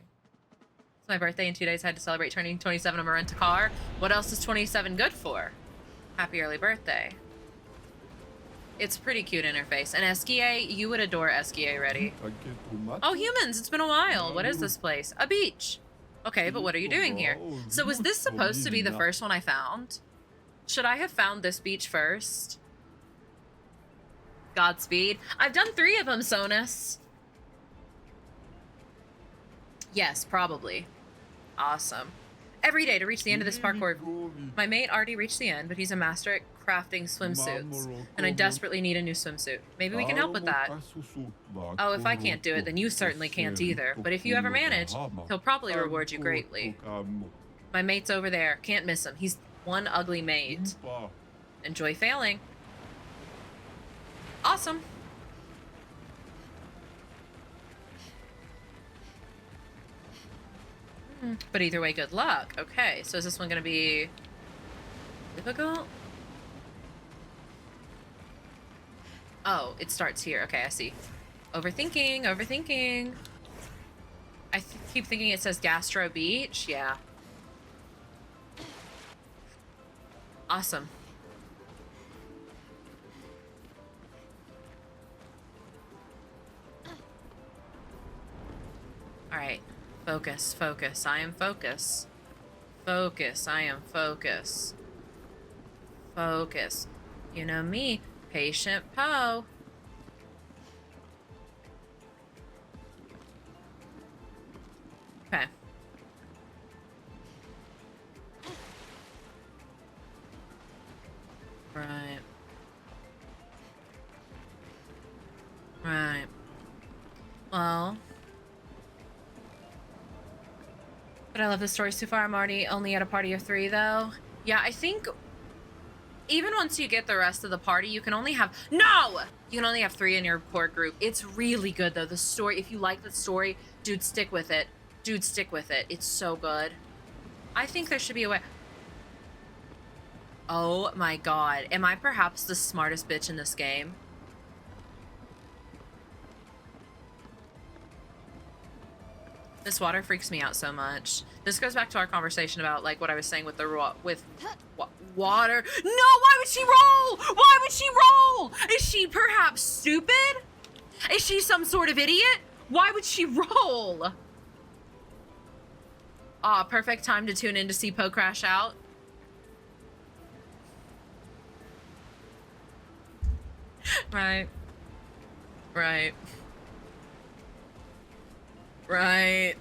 It's my birthday in 2 days. I had to celebrate turning 27. I'm gonna rent a car. What else is 27 good for? Happy early birthday. It's pretty cute interface. And SKA, you would adore SKA, ready? Oh, humans, it's been a while. What is this place? A beach. Okay, but what are you doing here? So was this supposed to be the first one I found? Should I have found this beach first? Godspeed. I've done 3 of them, Sonus. Yes, probably. Awesome. Every day to reach the end of this parkour. My mate already reached the end, but he's a master at crafting swimsuits, and I desperately need a new swimsuit. Maybe we can help with that. Oh, if I can't do it, then you certainly can't either. But if you ever manage, he'll probably reward you greatly. My mate's over there. Can't miss him. He's one ugly mate. Enjoy failing. Awesome. But either way, good luck. Okay, so is this one gonna be difficult? Oh, it starts here. Okay, I see. Overthinking, overthinking. I keep thinking it says Gastro Beach. Yeah. Awesome. All right. Focus, focus. I am focus. Focus, I am focus. Focus. You know me, patient Poe. Okay. Right. Right. Well. But I love the story so far. I'm already only at a party of 3, though. Yeah, I think even once you get the rest of the party, you can only have... No! You can only have 3 in your core group. It's really good, though. The story, if you like the story, dude, stick with it. Dude, stick with it. It's so good. I think there should be a way... Oh my god. Am I perhaps the smartest bitch in this game? This water freaks me out so much. This goes back to our conversation about, like, what I was saying with the water. No, why would she roll? Why would she roll? Is she perhaps stupid? Is she some sort of idiot? Why would she roll? Ah, perfect time to tune in to see Poe crash out. Right. Right. Right.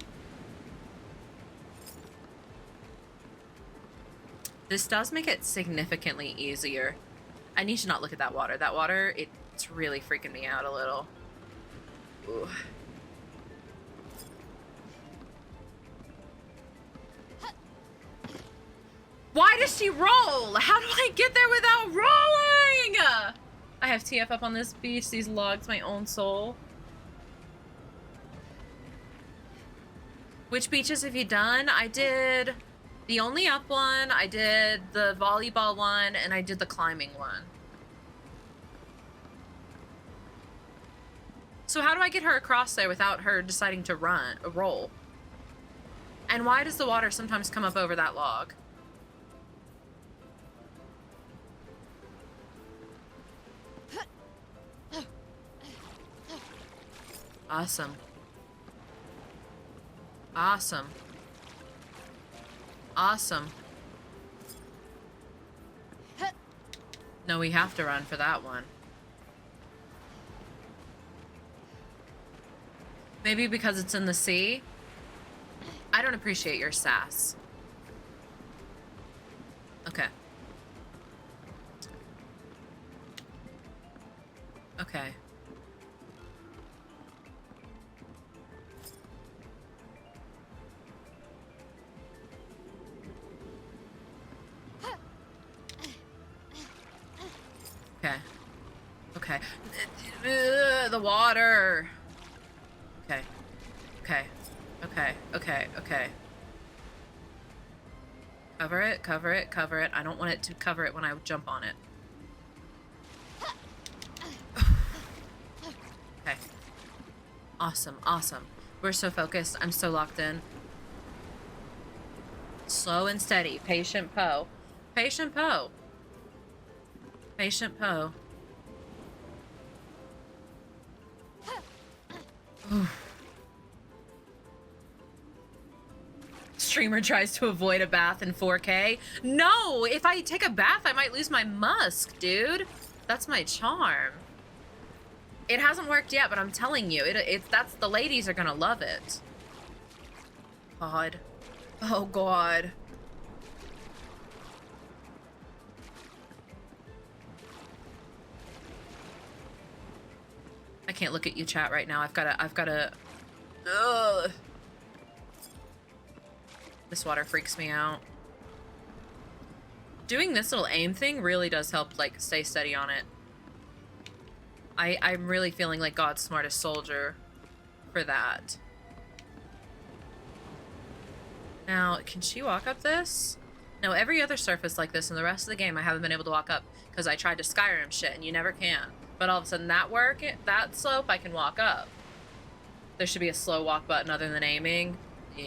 This does make it significantly easier. I need to not look at that water. That water, it's really freaking me out a little. Ooh. Why does she roll? How do I get there without rolling? I have TF up on this beach. These logs, my own soul. Which beaches have you done? I did the only up one, I did the volleyball one, and I did the climbing one. So how do I get her across there without her deciding to roll? And why does the water sometimes come up over that log? Awesome. Awesome. Awesome. No, we have to run for that one. Maybe because it's in the sea? I don't appreciate your sass. Okay. Okay. Okay. Okay. The water. Okay. Okay. Okay. Okay. Okay. Cover it, cover it, cover it. I don't want it to cover it when I jump on it. Okay. Awesome. Awesome. We're so focused. I'm so locked in. Slow and steady. Patient Poe. Patient Poe. Patient Poe. Streamer tries to avoid a bath in 4K. No, if I take a bath, I might lose my musk, dude. That's my charm. It hasn't worked yet, but I'm telling you, that's the ladies are gonna love it. God. Oh, God. I can't look at you, chat, right now. I've gotta. Ugh. This water freaks me out. Doing this little aim thing really does help, like, stay steady on it. I'm really feeling like God's smartest soldier for that. Now, can she walk up this? No, every other surface like this in the rest of the game I haven't been able to walk up because I tried to Skyrim shit and you never can. But all of a sudden that slope I can walk up. There should be a slow walk button other than aiming. Yeah.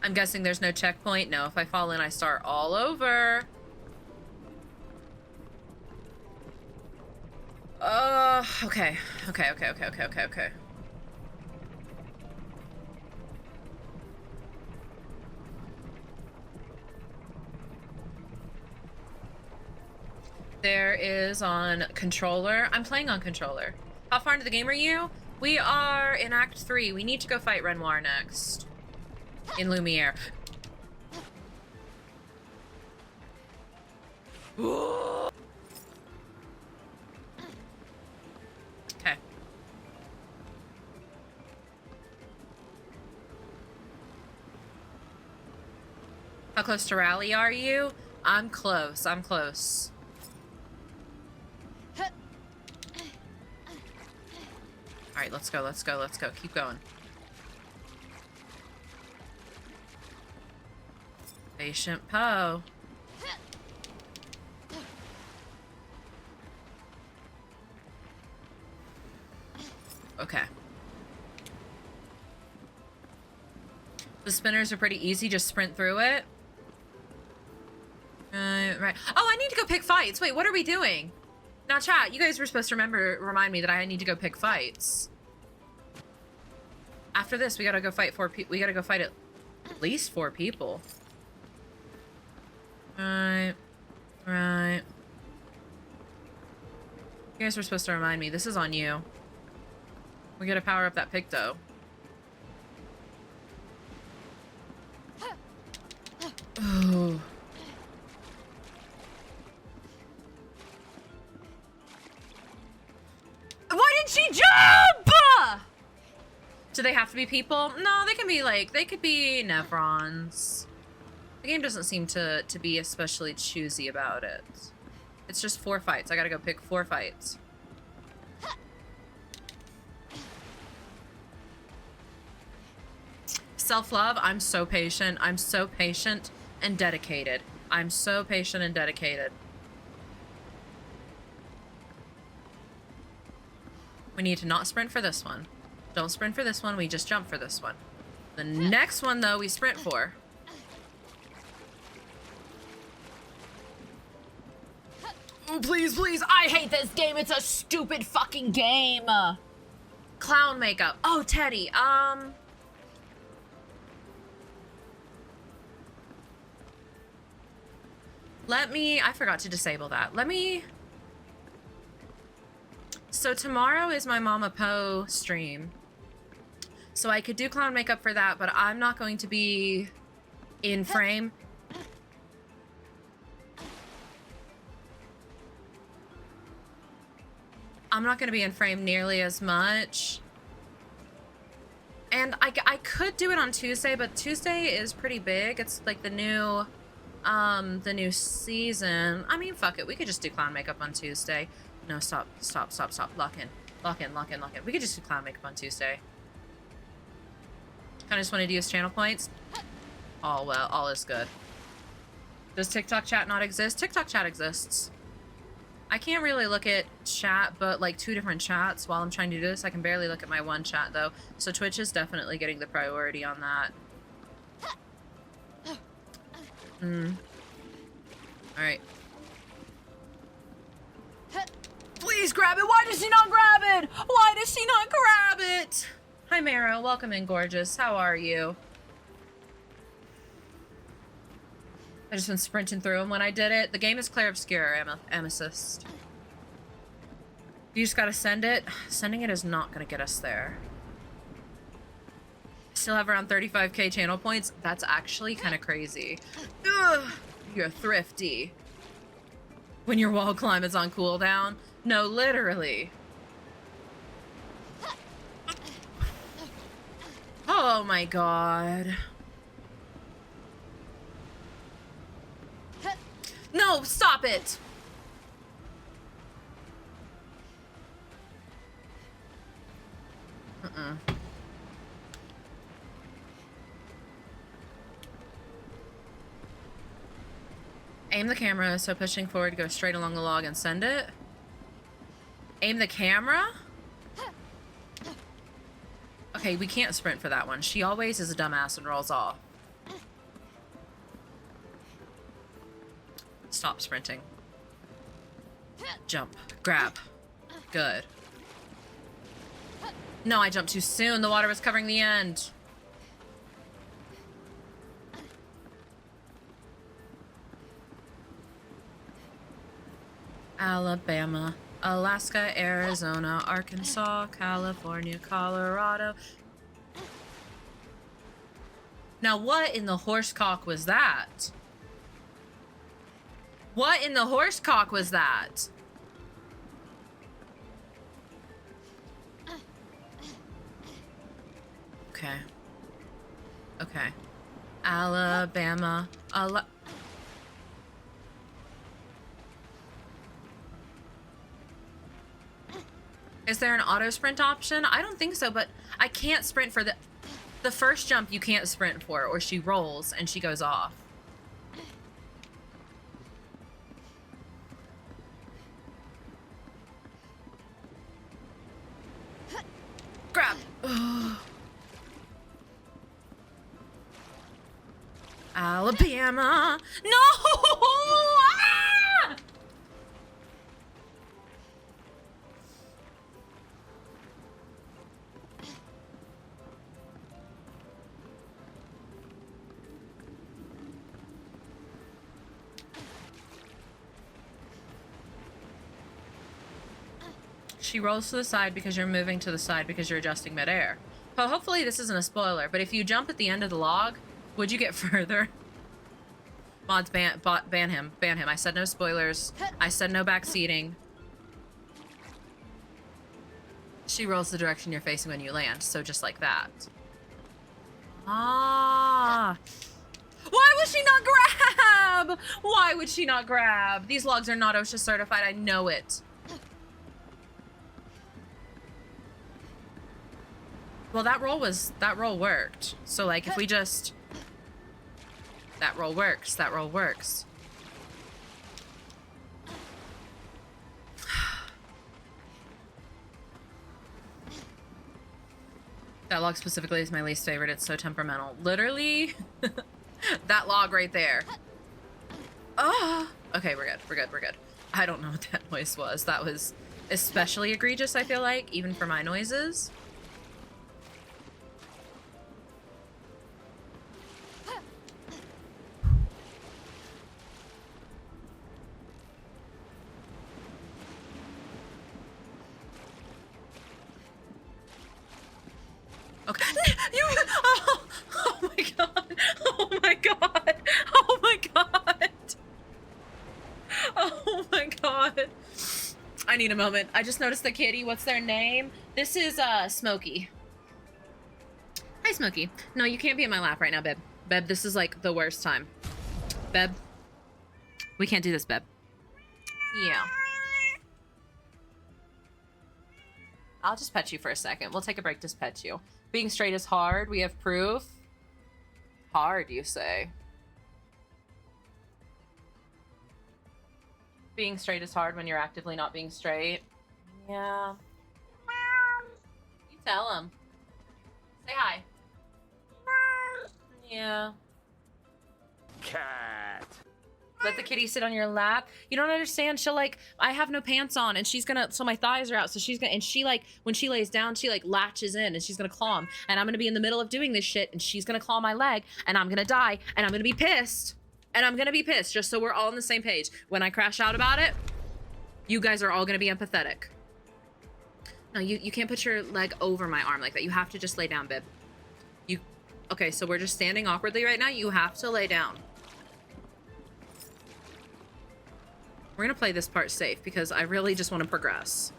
I'm guessing there's no checkpoint. No, if I fall in, I start all over. Oh. Okay. Okay. There is on controller. I'm playing on controller. How far into the game are you? We are in Act 3. We need to go fight Renoir next. In Lumiere. Okay. How close to rally are you? I'm close. I'm close. All right, let's go. Let's go. Let's go. Keep going. Patient Poe. Okay. The spinners are pretty easy. Just sprint through it. Right. Oh, I need to go pick fights. Wait, what are we doing? Now, chat, you guys were supposed to remind me that I need to go pick fights. After this, we gotta go fight we gotta go fight at least 4 people. Right. You guys were supposed to remind me. This is on you. We gotta power up that Picto. Oh. Why didn't she jump? Do they have to be people? No, they can be like, they could be Nevrons. The game doesn't seem to be especially choosy about it. It's just 4 fights. I gotta go pick 4 fights. Self-love, I'm so patient. I'm so patient and dedicated. I'm so patient and dedicated. We need to not sprint for this one. Don't sprint for this one, we just jump for this one. The next one, though, we sprint for. Oh, please, please, I hate this game. It's a stupid fucking game. Clown makeup. Oh, Teddy, I forgot to disable that. So tomorrow is my Mama Poe stream. So I could do clown makeup for that, but I'm not going to be in frame. I'm not going to be in frame nearly as much. And I could do it on Tuesday, but Tuesday is pretty big. It's like the new season. I mean, fuck it. We could just do clown makeup on Tuesday. No, stop. Lock in. We could just do clown makeup on Tuesday. I just wanted to use channel points. All well, all is good. Does TikTok chat not exist? TikTok chat exists. I can't really look at chat, but like 2 different chats while I'm trying to do this. I can barely look at my one chat though. So Twitch is definitely getting the priority on that. Alright. Please grab it! Why does she not grab it? Why does she not grab it? Hi Mara, welcome in gorgeous. How are you? I just been sprinting through them when I did it. The game is Clair Obscur, Amethyst. You just gotta send it. Sending it is not gonna get us there. Still have around 35k channel points. That's actually kind of crazy. Ugh, you're thrifty. When your wall climb is on cooldown. No, literally. Oh my god. No, stop it! Aim the camera, so pushing forward, go straight along the log and send it. Aim the camera? Okay, we can't sprint for that one. She always is a dumbass and rolls off. Stop sprinting. Jump. Grab. Good. No, I jumped too soon. The water was covering the end. Alabama, Alaska, Arizona, Arkansas, California, Colorado. Now, what in the horsecock was that? What in the horsecock was that? Okay. Okay. Alabama, Is there an auto sprint option? I don't think so, but I can't sprint for the first jump you can't sprint for, or she rolls and she goes off. Grab. Ugh. Alabama. No! Ah! She rolls to the side because you're moving to the side because you're adjusting midair. Well, hopefully this isn't a spoiler, but if you jump at the end of the log, would you get further? Mods, ban him. Ban him. I said no spoilers. I said no backseating. She rolls the direction you're facing when you land, so just like that. Ah. Why would she not grab? Why would she not grab? These logs are not OSHA certified. I know it. Well, that roll worked. So like if we just, that roll works. That log specifically is my least favorite. It's so temperamental. Literally, that log right there. Oh, okay, we're good. I don't know what that noise was. That was especially egregious, I feel like, even for my noises. Okay. Oh my god. Oh my god. Oh my god. Oh my god. I need a moment. I just noticed the kitty. What's their name? This is Smokey. Hi, Smokey. No, you can't be in my lap right now, Beb. Beb, this is like the worst time. Beb. We can't do this, Beb. Yeah. I'll just pet you for a second. We'll take a break to pet you. Being straight is hard. We have proof. Hard, you say? Being straight is hard when you're actively not being straight. Yeah. You tell him. Say hi. Yeah. Cat. Let the kitty sit on your lap. You don't understand. She'll like, I have no pants on and she's gonna, so my thighs are out. So she's gonna, and she like, when she lays down, she like latches in and she's gonna claw him. And I'm gonna be in the middle of doing this shit and she's gonna claw my leg and I'm gonna die and I'm gonna be pissed. And I'm gonna be pissed just so we're all on the same page. When I crash out about it, you guys are all gonna be empathetic. No, you can't put your leg over my arm like that. You have to just lay down, Bib. Okay, so we're just standing awkwardly right now. You have to lay down. We're gonna play this part safe because I really just want to progress.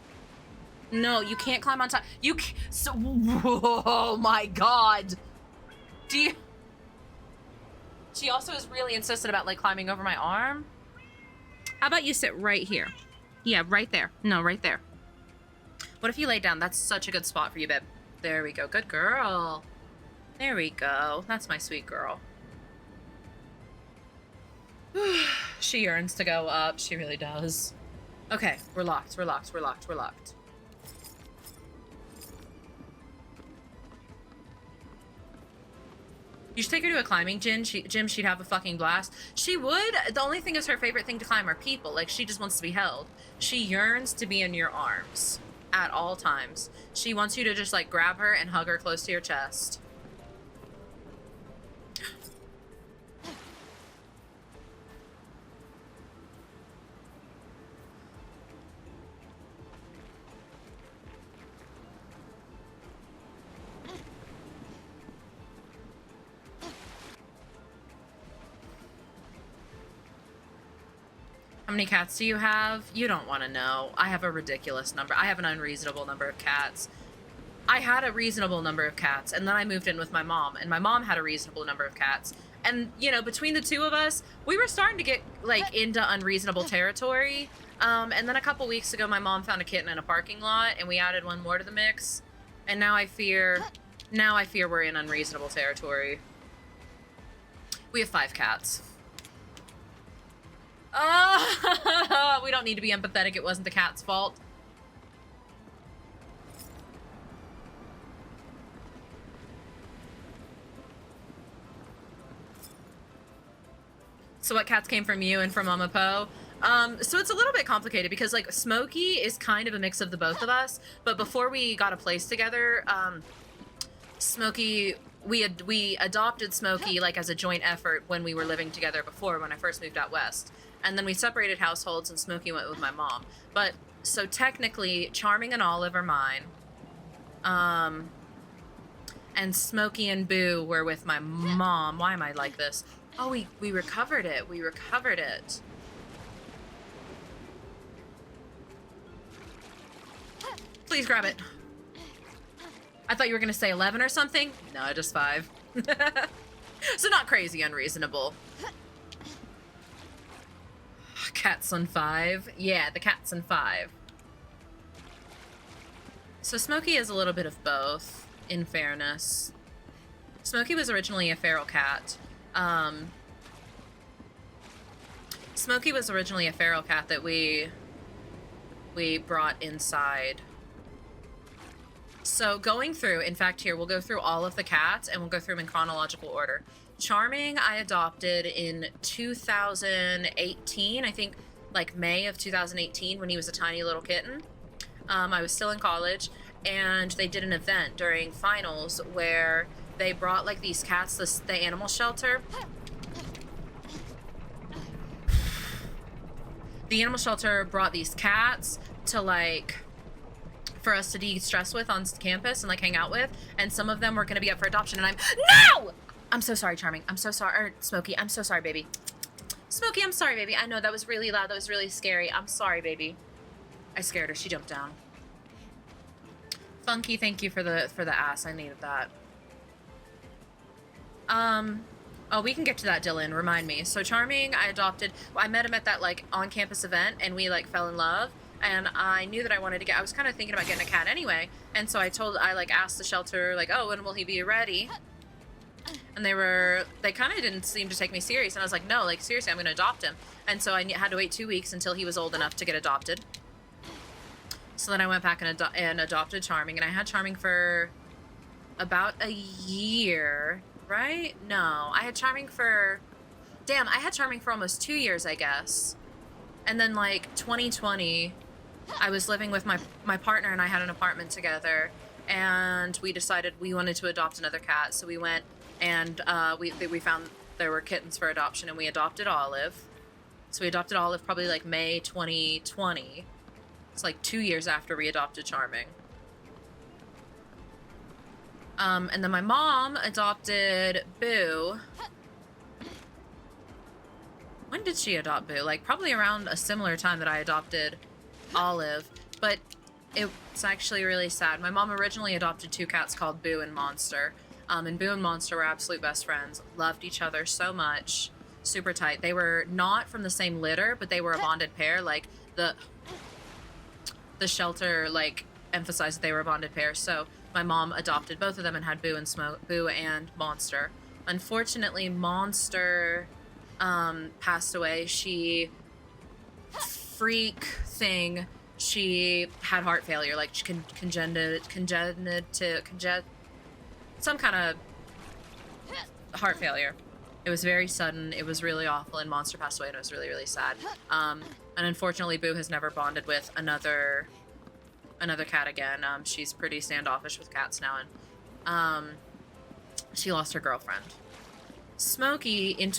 No, you can't climb on top. You can't. So, oh my god. Do you? She also is really insistent about like climbing over my arm. How about you sit right here? Yeah, right there. No, right there. What if you lay down? That's such a good spot for you, babe. There we go. Good girl. There we go. That's my sweet girl. She yearns to go up. She really does. Okay, we're locked. We're locked. We're locked. We're locked. You should take her to a climbing gym. She'd have a fucking blast. She would. The only thing is her favorite thing to climb are people. Like, she just wants to be held. She yearns to be in your arms. at all times. She wants you to just like grab her and hug her close to your chest. How many cats do you have? You don't want to know. I have a ridiculous number. I have an unreasonable number of cats. I had a reasonable number of cats, and then I moved in with my mom, and my mom had a reasonable number of cats. And, you know, between the two of us, we were starting to get, like, into unreasonable territory. And then a couple weeks ago, my mom found a kitten in a parking lot, and we added one more to the mix. And now I fear we're in unreasonable territory. We have 5 cats. We don't need to be empathetic. It wasn't the cat's fault. So what cats came from you and from Mama Poe? So it's a little bit complicated because like Smokey is kind of a mix of the both of us. But before we got a place together, Smokey, we adopted Smokey like as a joint effort when we were living together before, when I first moved out west. And then we separated households and Smokey went with my mom. But so technically Charming and Olive are mine. And Smokey and Boo were with my mom. Why am I like this? Oh, we recovered it. We recovered it. Please grab it. I thought you were going to say 11 or something. No, just 5. So not crazy unreasonable. Cats on 5. Yeah, the cats on 5. So Smokey is a little bit of both, in fairness. Smokey was originally a feral cat. Smokey was originally a feral cat that we brought inside. So going through, in fact, here, we'll go through all of the cats and we'll go through them in chronological order. Charming, I adopted in 2018, I think like May of 2018 when he was a tiny little kitten. I was still in college and they did an event during finals where they brought like these cats, the animal shelter. The animal shelter brought these cats to like, for us to de-stress with on campus and like hang out with. And some of them were going to be up for adoption and no! I'm so sorry, Charming. I'm so sorry. Or Smokey, I'm so sorry, baby. Smokey, I'm sorry, baby. I know that was really loud. That was really scary. I'm sorry, baby. I scared her. She jumped down. Funky, thank you for the ass. I needed that. Oh, we can get to that, Dylan. Remind me. So Charming, I adopted. I met him at that like on-campus event, and we like fell in love. And I knew that I wanted to get. I was kind of thinking about getting a cat anyway. And so I like asked the shelter like, oh, when will he be ready? And they kind of didn't seem to take me serious. And I was like, no, like, seriously, I'm going to adopt him. And so I had to wait 2 weeks until he was old enough to get adopted. So then I went back and adopted Charming. And I had Charming for about a year, right? No, I had Charming for... Damn, I had Charming for almost 2 years, I guess. And then, like, 2020, I was living with my partner and I had an apartment together. And we decided we wanted to adopt another cat. So we went... And we found there were kittens for adoption, and we adopted Olive. So we adopted Olive probably like May 2020. It's like 2 years after we adopted Charming. And then my mom adopted Boo. When did she adopt Boo? Like probably around a similar time that I adopted Olive. But it's actually really sad. My mom originally adopted 2 cats called Boo and Monster. And Boo and Monster were absolute best friends. Loved each other so much. Super tight. They were not from the same litter, but they were a bonded pair. Like, the shelter, like, emphasized that they were a bonded pair. So my mom adopted both of them and had Boo and Monster. Unfortunately, Monster passed away. She had heart failure. Like, she some kind of heart failure. It was very sudden. It was really awful, and Monster passed away, and it was really, really sad. And unfortunately, Boo has never bonded with another another cat again. She's pretty standoffish with cats now, and she lost her girlfriend. Smokey, in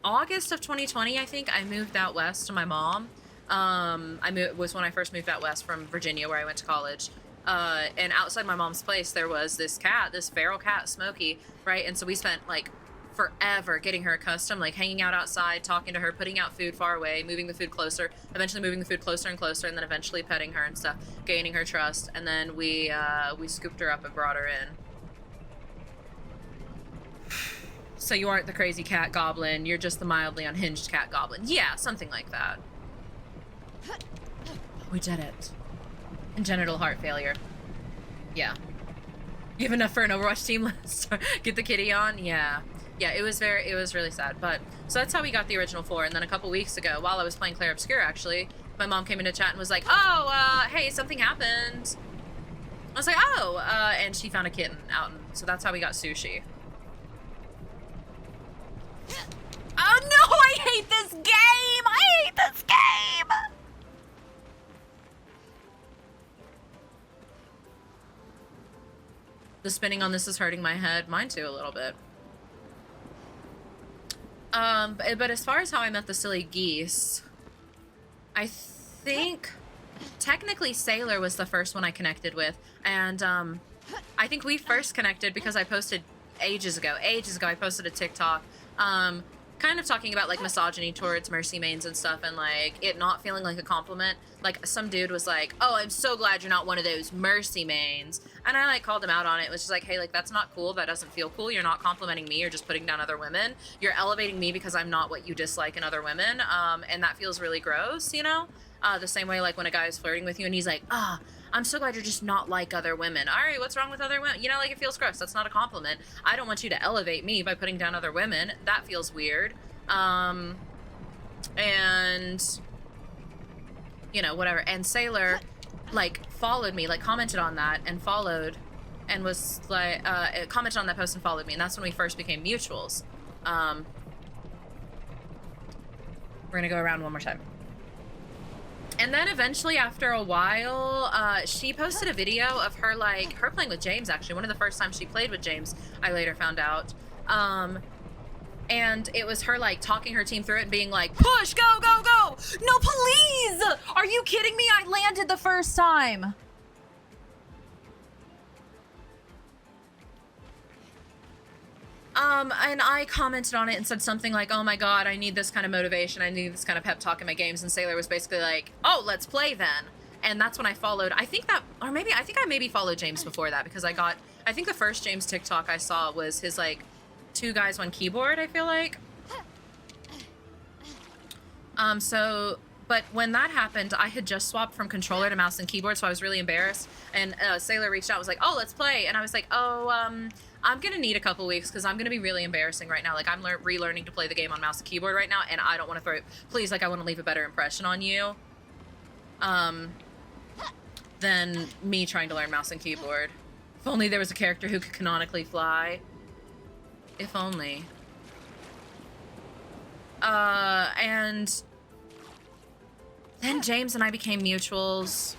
August of 2020, I think, I moved out west to my mom. Was when I first moved out west from Virginia, where I went to college. And outside my mom's place, there was this cat, this feral cat, Smokey, right? And so we spent, like, forever getting her accustomed, like, hanging out outside, talking to her, putting out food far away, moving the food closer, eventually moving the food closer and closer, and then eventually petting her and stuff, gaining her trust. And then we scooped her up and brought her in. So you aren't the crazy cat goblin, you're just the mildly unhinged cat goblin. Yeah, something like that. We did it. Congenital heart failure. Yeah. You have enough for an Overwatch team? Let's get the kitty on? Yeah. Yeah, it was really sad. But, so that's how we got the original 4. And then a couple weeks ago, while I was playing Clair Obscur, actually, my mom came into chat and was like, oh, hey, something happened. I was like, oh, and she found a kitten out. So that's how we got Sushi. Oh no, I hate this game! I hate this game! The spinning on this is hurting my head. Mine too, a little bit. But as far as how I met the silly geese, I think technically Sailor was the first one I connected with. And I think we first connected because I posted ages ago, I posted a TikTok kind of talking about like misogyny towards mercy mains and stuff, and like it not feeling like a compliment. Like some dude was like, oh, I'm so glad you're not one of those mercy mains, and I like called him out on it. It was just like, hey, like that's not cool, that doesn't feel cool, you're not complimenting me, you're just putting down other women, you're elevating me because I'm not what you dislike in other women, and that feels really gross, you know. The same way like when a guy is flirting with you and he's like, I'm so glad you're just not like other women. All right, what's wrong with other women? You know, like it feels gross. That's not a compliment. I don't want you to elevate me by putting down other women. That feels weird. And, you know, whatever. And Sailor, like, followed me, like, commented on that and followed and was, like, commented on that post and followed me. And that's when we first became mutuals. We're gonna go around one more time. And then eventually, after a while, she posted a video of her, like, her playing with James, actually. One of the first times she played with James, I later found out. And it was her, like, talking her team through it and being like, push, go, go, go! No, please! Are you kidding me? I landed the first time! And I commented on it and said something like, oh my god, I need this kind of motivation, I need this kind of pep talk in my games, and Sailor was basically like, oh, let's play then. And that's when I followed, I think I maybe followed James before that, because I think the first James TikTok I saw was his, like, 2 guys, 1 keyboard, I feel like. But when that happened, I had just swapped from controller to mouse and keyboard, so I was really embarrassed, and Sailor reached out, was like, oh, let's play, and I was like, oh, I'm gonna need a couple weeks because I'm gonna be really embarrassing right now. Like, I'm relearning to play the game on mouse and keyboard right now, and I don't want to throw it. Please, like, I want to leave a better impression on you than me trying to learn mouse and keyboard. If only there was a character who could canonically fly. If only. And then James and I became mutuals,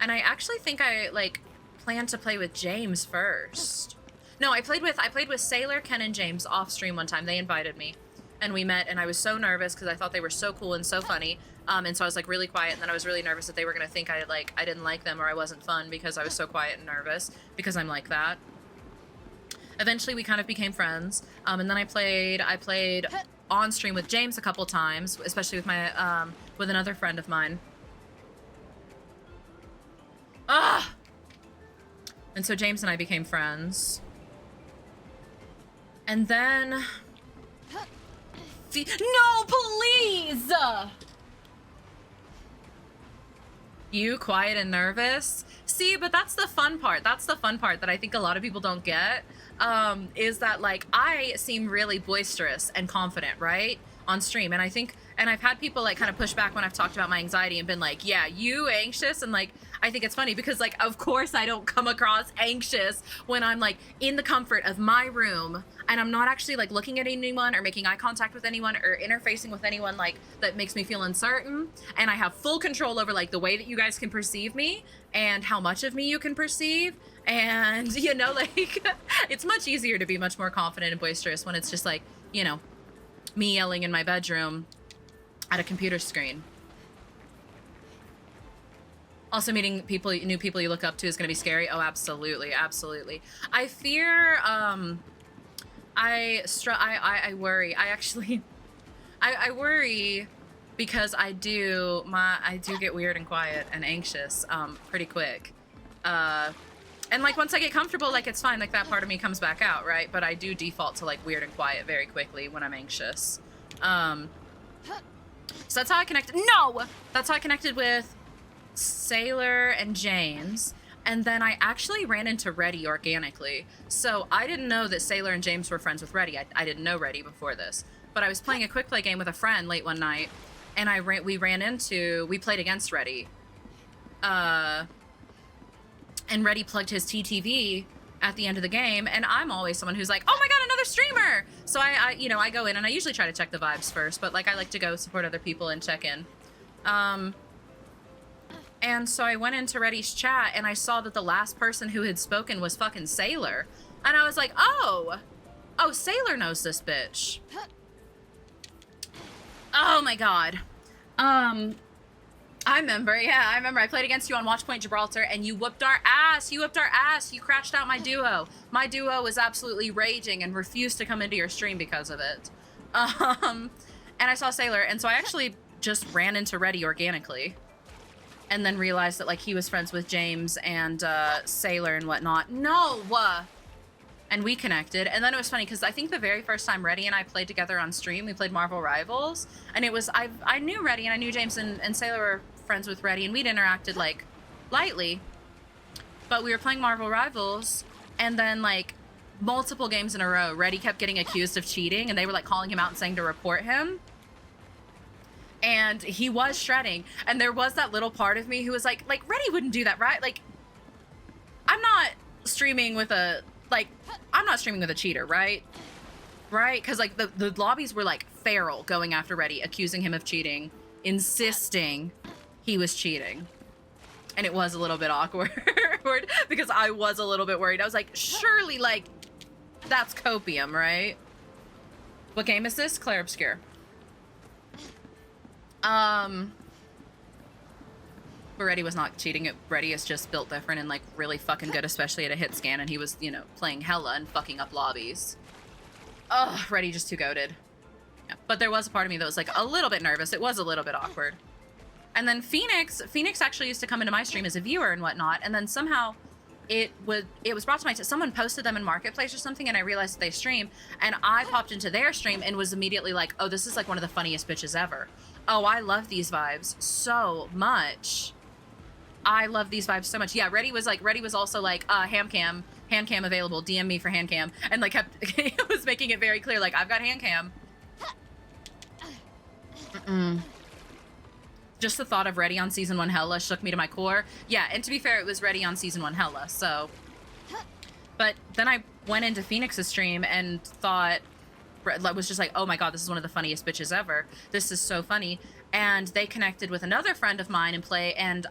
and I actually think I, like, planned to play with James first. No, I played with Sailor, Ken, and James off stream one time. They invited me, and we met, and I was so nervous because I thought they were so cool and so funny. And so I was like really quiet, and then I was really nervous that they were gonna think I didn't like them or I wasn't fun because I was so quiet and nervous, because I'm like that. Eventually, we kind of became friends, and then I played on stream with James a couple times, especially with my with another friend of mine. And so James and I became friends. And then... No, please! You quiet and nervous? See, but that's the fun part. That's the fun part that I think a lot of people don't get. Is that, like, I seem really boisterous and confident, right? On stream. And I think, and I've had people, like, kind of push back when I've talked about my anxiety and been like, yeah, you anxious? And, like, I think it's funny because, like, of course I don't come across anxious when I'm, like, in the comfort of my room and I'm not actually, like, looking at anyone or making eye contact with anyone or interfacing with anyone, like, that makes me feel uncertain. And I have full control over, like, the way that you guys can perceive me and how much of me you can perceive. And, you know, like, it's much easier to be much more confident and boisterous when it's just, like, you know, me yelling in my bedroom at a computer screen. Also, meeting people, new people you look up to is going to be scary. Oh, absolutely, absolutely. I fear, I worry. I actually, I worry because I do get weird and quiet and anxious, pretty quick. And like once I get comfortable, like it's fine. Like that part of me comes back out, right? But I do default to like weird and quiet very quickly when I'm anxious. So that's how I connected. No, that's how I connected with Sailor and James, and then I actually ran into Reddy organically. So I didn't know that Sailor and James were friends with Reddy. I didn't know Reddy before this, but I was playing a quick play game with a friend late one night, and we played against Reddy, and Reddy plugged his TTV at the end of the game, and I'm always someone who's like, oh my god, another streamer. So I go in and I usually try to check the vibes first, but like I like to go support other people and check in. And so I went into Reddy's chat and I saw that the last person who had spoken was fucking Sailor. And I was like, oh, Sailor knows this bitch. Oh my god. I remember I played against you on Watchpoint Gibraltar and you whooped our ass. You crashed out my duo. My duo was absolutely raging and refused to come into your stream because of it. And I saw Sailor, and so I actually just ran into Reddy organically. And then realized that, like, he was friends with James and Sailor and whatnot. No! And we connected. And then it was funny, because I think the very first time Reddy and I played together on stream, we played Marvel Rivals. And it was, I knew Reddy and I knew James and Sailor were friends with Reddy. And we'd interacted, like, lightly. But we were playing Marvel Rivals. And then, like, multiple games in a row, Reddy kept getting accused of cheating. And they were, like, calling him out and saying to report him. And he was shredding, and there was that little part of me who was like Reddy wouldn't do that, right? Like, I'm not streaming with a cheater, right? Right? Because like the lobbies were like feral going after Reddy, accusing him of cheating, insisting he was cheating. And it was a little bit awkward because I was a little bit worried. I was like, surely, like, that's copium, right? What game is this? Clair Obscur. But Reddy was not cheating. Reddy is just built different and, like, really fucking good, especially at a hit scan, and he was, you know, playing hella and fucking up lobbies. Ugh, Reddy just too goated. Yeah. But there was a part of me that was, like, a little bit nervous. It was a little bit awkward. And then Phoenix actually used to come into my stream as a viewer and whatnot, and then somehow it was brought to my attention. Someone posted them in Marketplace or something, and I realized that they stream, and I popped into their stream and was immediately like, oh, this is, like, one of the funniest bitches ever. Oh, I love these vibes so much. I love these vibes so much. Yeah, Reddy was also like, hand cam available, DM me for hand cam. And like was making it very clear, like, I've got hand cam. Just the thought of Reddy on season 1 hella shook me to my core. Yeah, and to be fair, it was Reddy on season 1 hella, so. But then I went into Phoenix's stream and thought, was just like, oh my god, this is one of the funniest bitches ever. This is so funny. And they connected with another friend of mine in play, and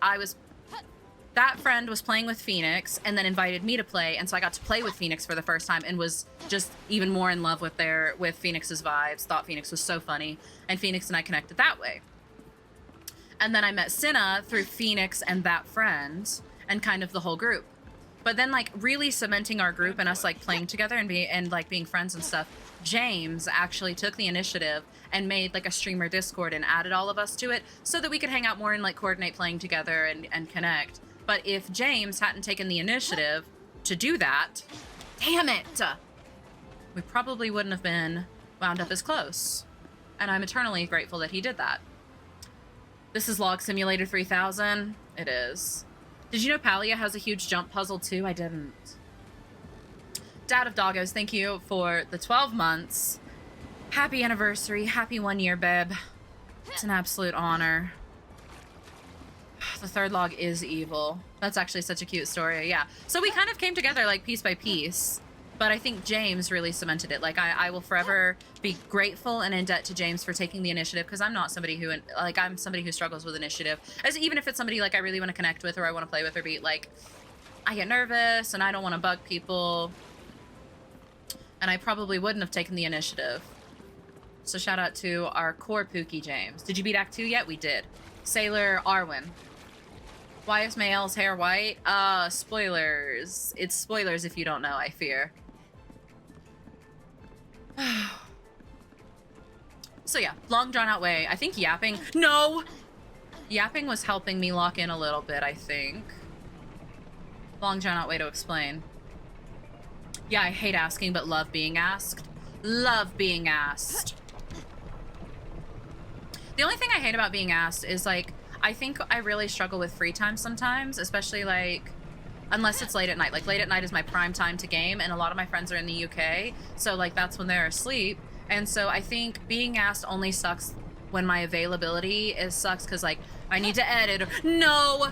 that friend was playing with Phoenix and then invited me to play, and so I got to play with Phoenix for the first time and was just even more in love with Phoenix's vibes, thought Phoenix was so funny, and Phoenix and I connected that way. And then I met Cinna through Phoenix and that friend and kind of the whole group. But then, like, really cementing our group and us, like, playing together and being friends and stuff, James actually took the initiative and made, like, a streamer Discord and added all of us to it so that we could hang out more and, like, coordinate playing together and connect. But if James hadn't taken the initiative to do that, damn it, we probably wouldn't have been wound up as close. And I'm eternally grateful that he did that. This is Log Simulator 3000. It is. Did you know Palia has a huge jump puzzle too? I didn't. Dad of Doggos, thank you for the 12 months. Happy anniversary. Happy 1 year, babe. It's an absolute honor. The third log is evil. That's actually such a cute story. Yeah. So we kind of came together like piece by piece, but I think James really cemented it. Like I will forever be grateful and in debt to James for taking the initiative, because I'm not somebody who, like, I'm somebody who struggles with initiative. As even if it's somebody like I really want to connect with or I want to play with or beat, like I get nervous and I don't want to bug people. And I probably wouldn't have taken the initiative. So shout out to our core Pookie James. Did you beat Act 2 yet? We did. Sailor Arwen. Why is Mael's hair white? Spoilers. It's spoilers if you don't know, I fear. So yeah, long drawn out way. I think yapping. No! Yapping was helping me lock in a little bit, I think. Long drawn out way to explain. Yeah, I hate asking, but love being asked. Love being asked. The only thing I hate about being asked is, like, I think I really struggle with free time sometimes, especially, like, unless it's late at night. Like, late at night is my prime time to game, and a lot of my friends are in the UK, so, like, that's when they're asleep. And so I think being asked only sucks when my availability sucks, because, like, I need to edit or... No!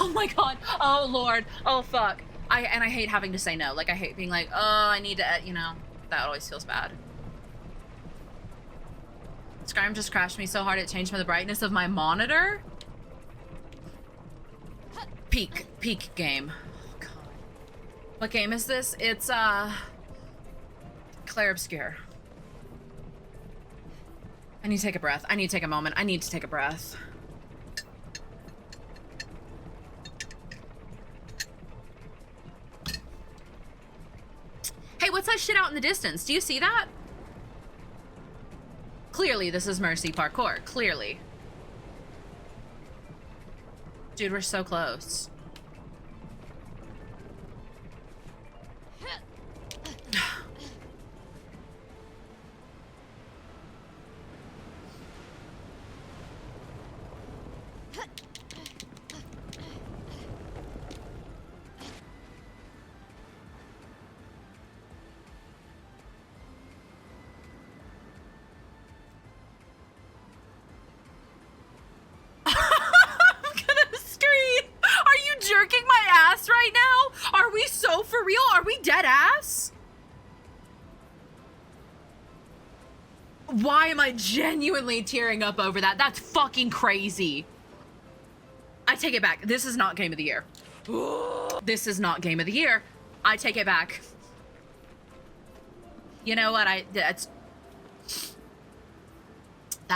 Oh my god. Oh lord. Oh fuck. I hate having to say no. Like, I hate being like, oh, I need to, you know, that always feels bad. Skyrim just crashed me so hard it changed the brightness of my monitor. Peak game. Oh god. What game is this? It's Clair Obscur. I need to take a breath. I need to take a moment. I need to take a breath. Hey, what's that shit out in the distance? Do you see that? Clearly, this is Mercy parkour. Clearly. Dude, we're so close. Jerking my ass right now? Are we so for real? Are we dead ass? Why am I genuinely tearing up over that? That's fucking crazy. I take it back. This is not game of the year. This is not game of the year. I take it back. You know what? That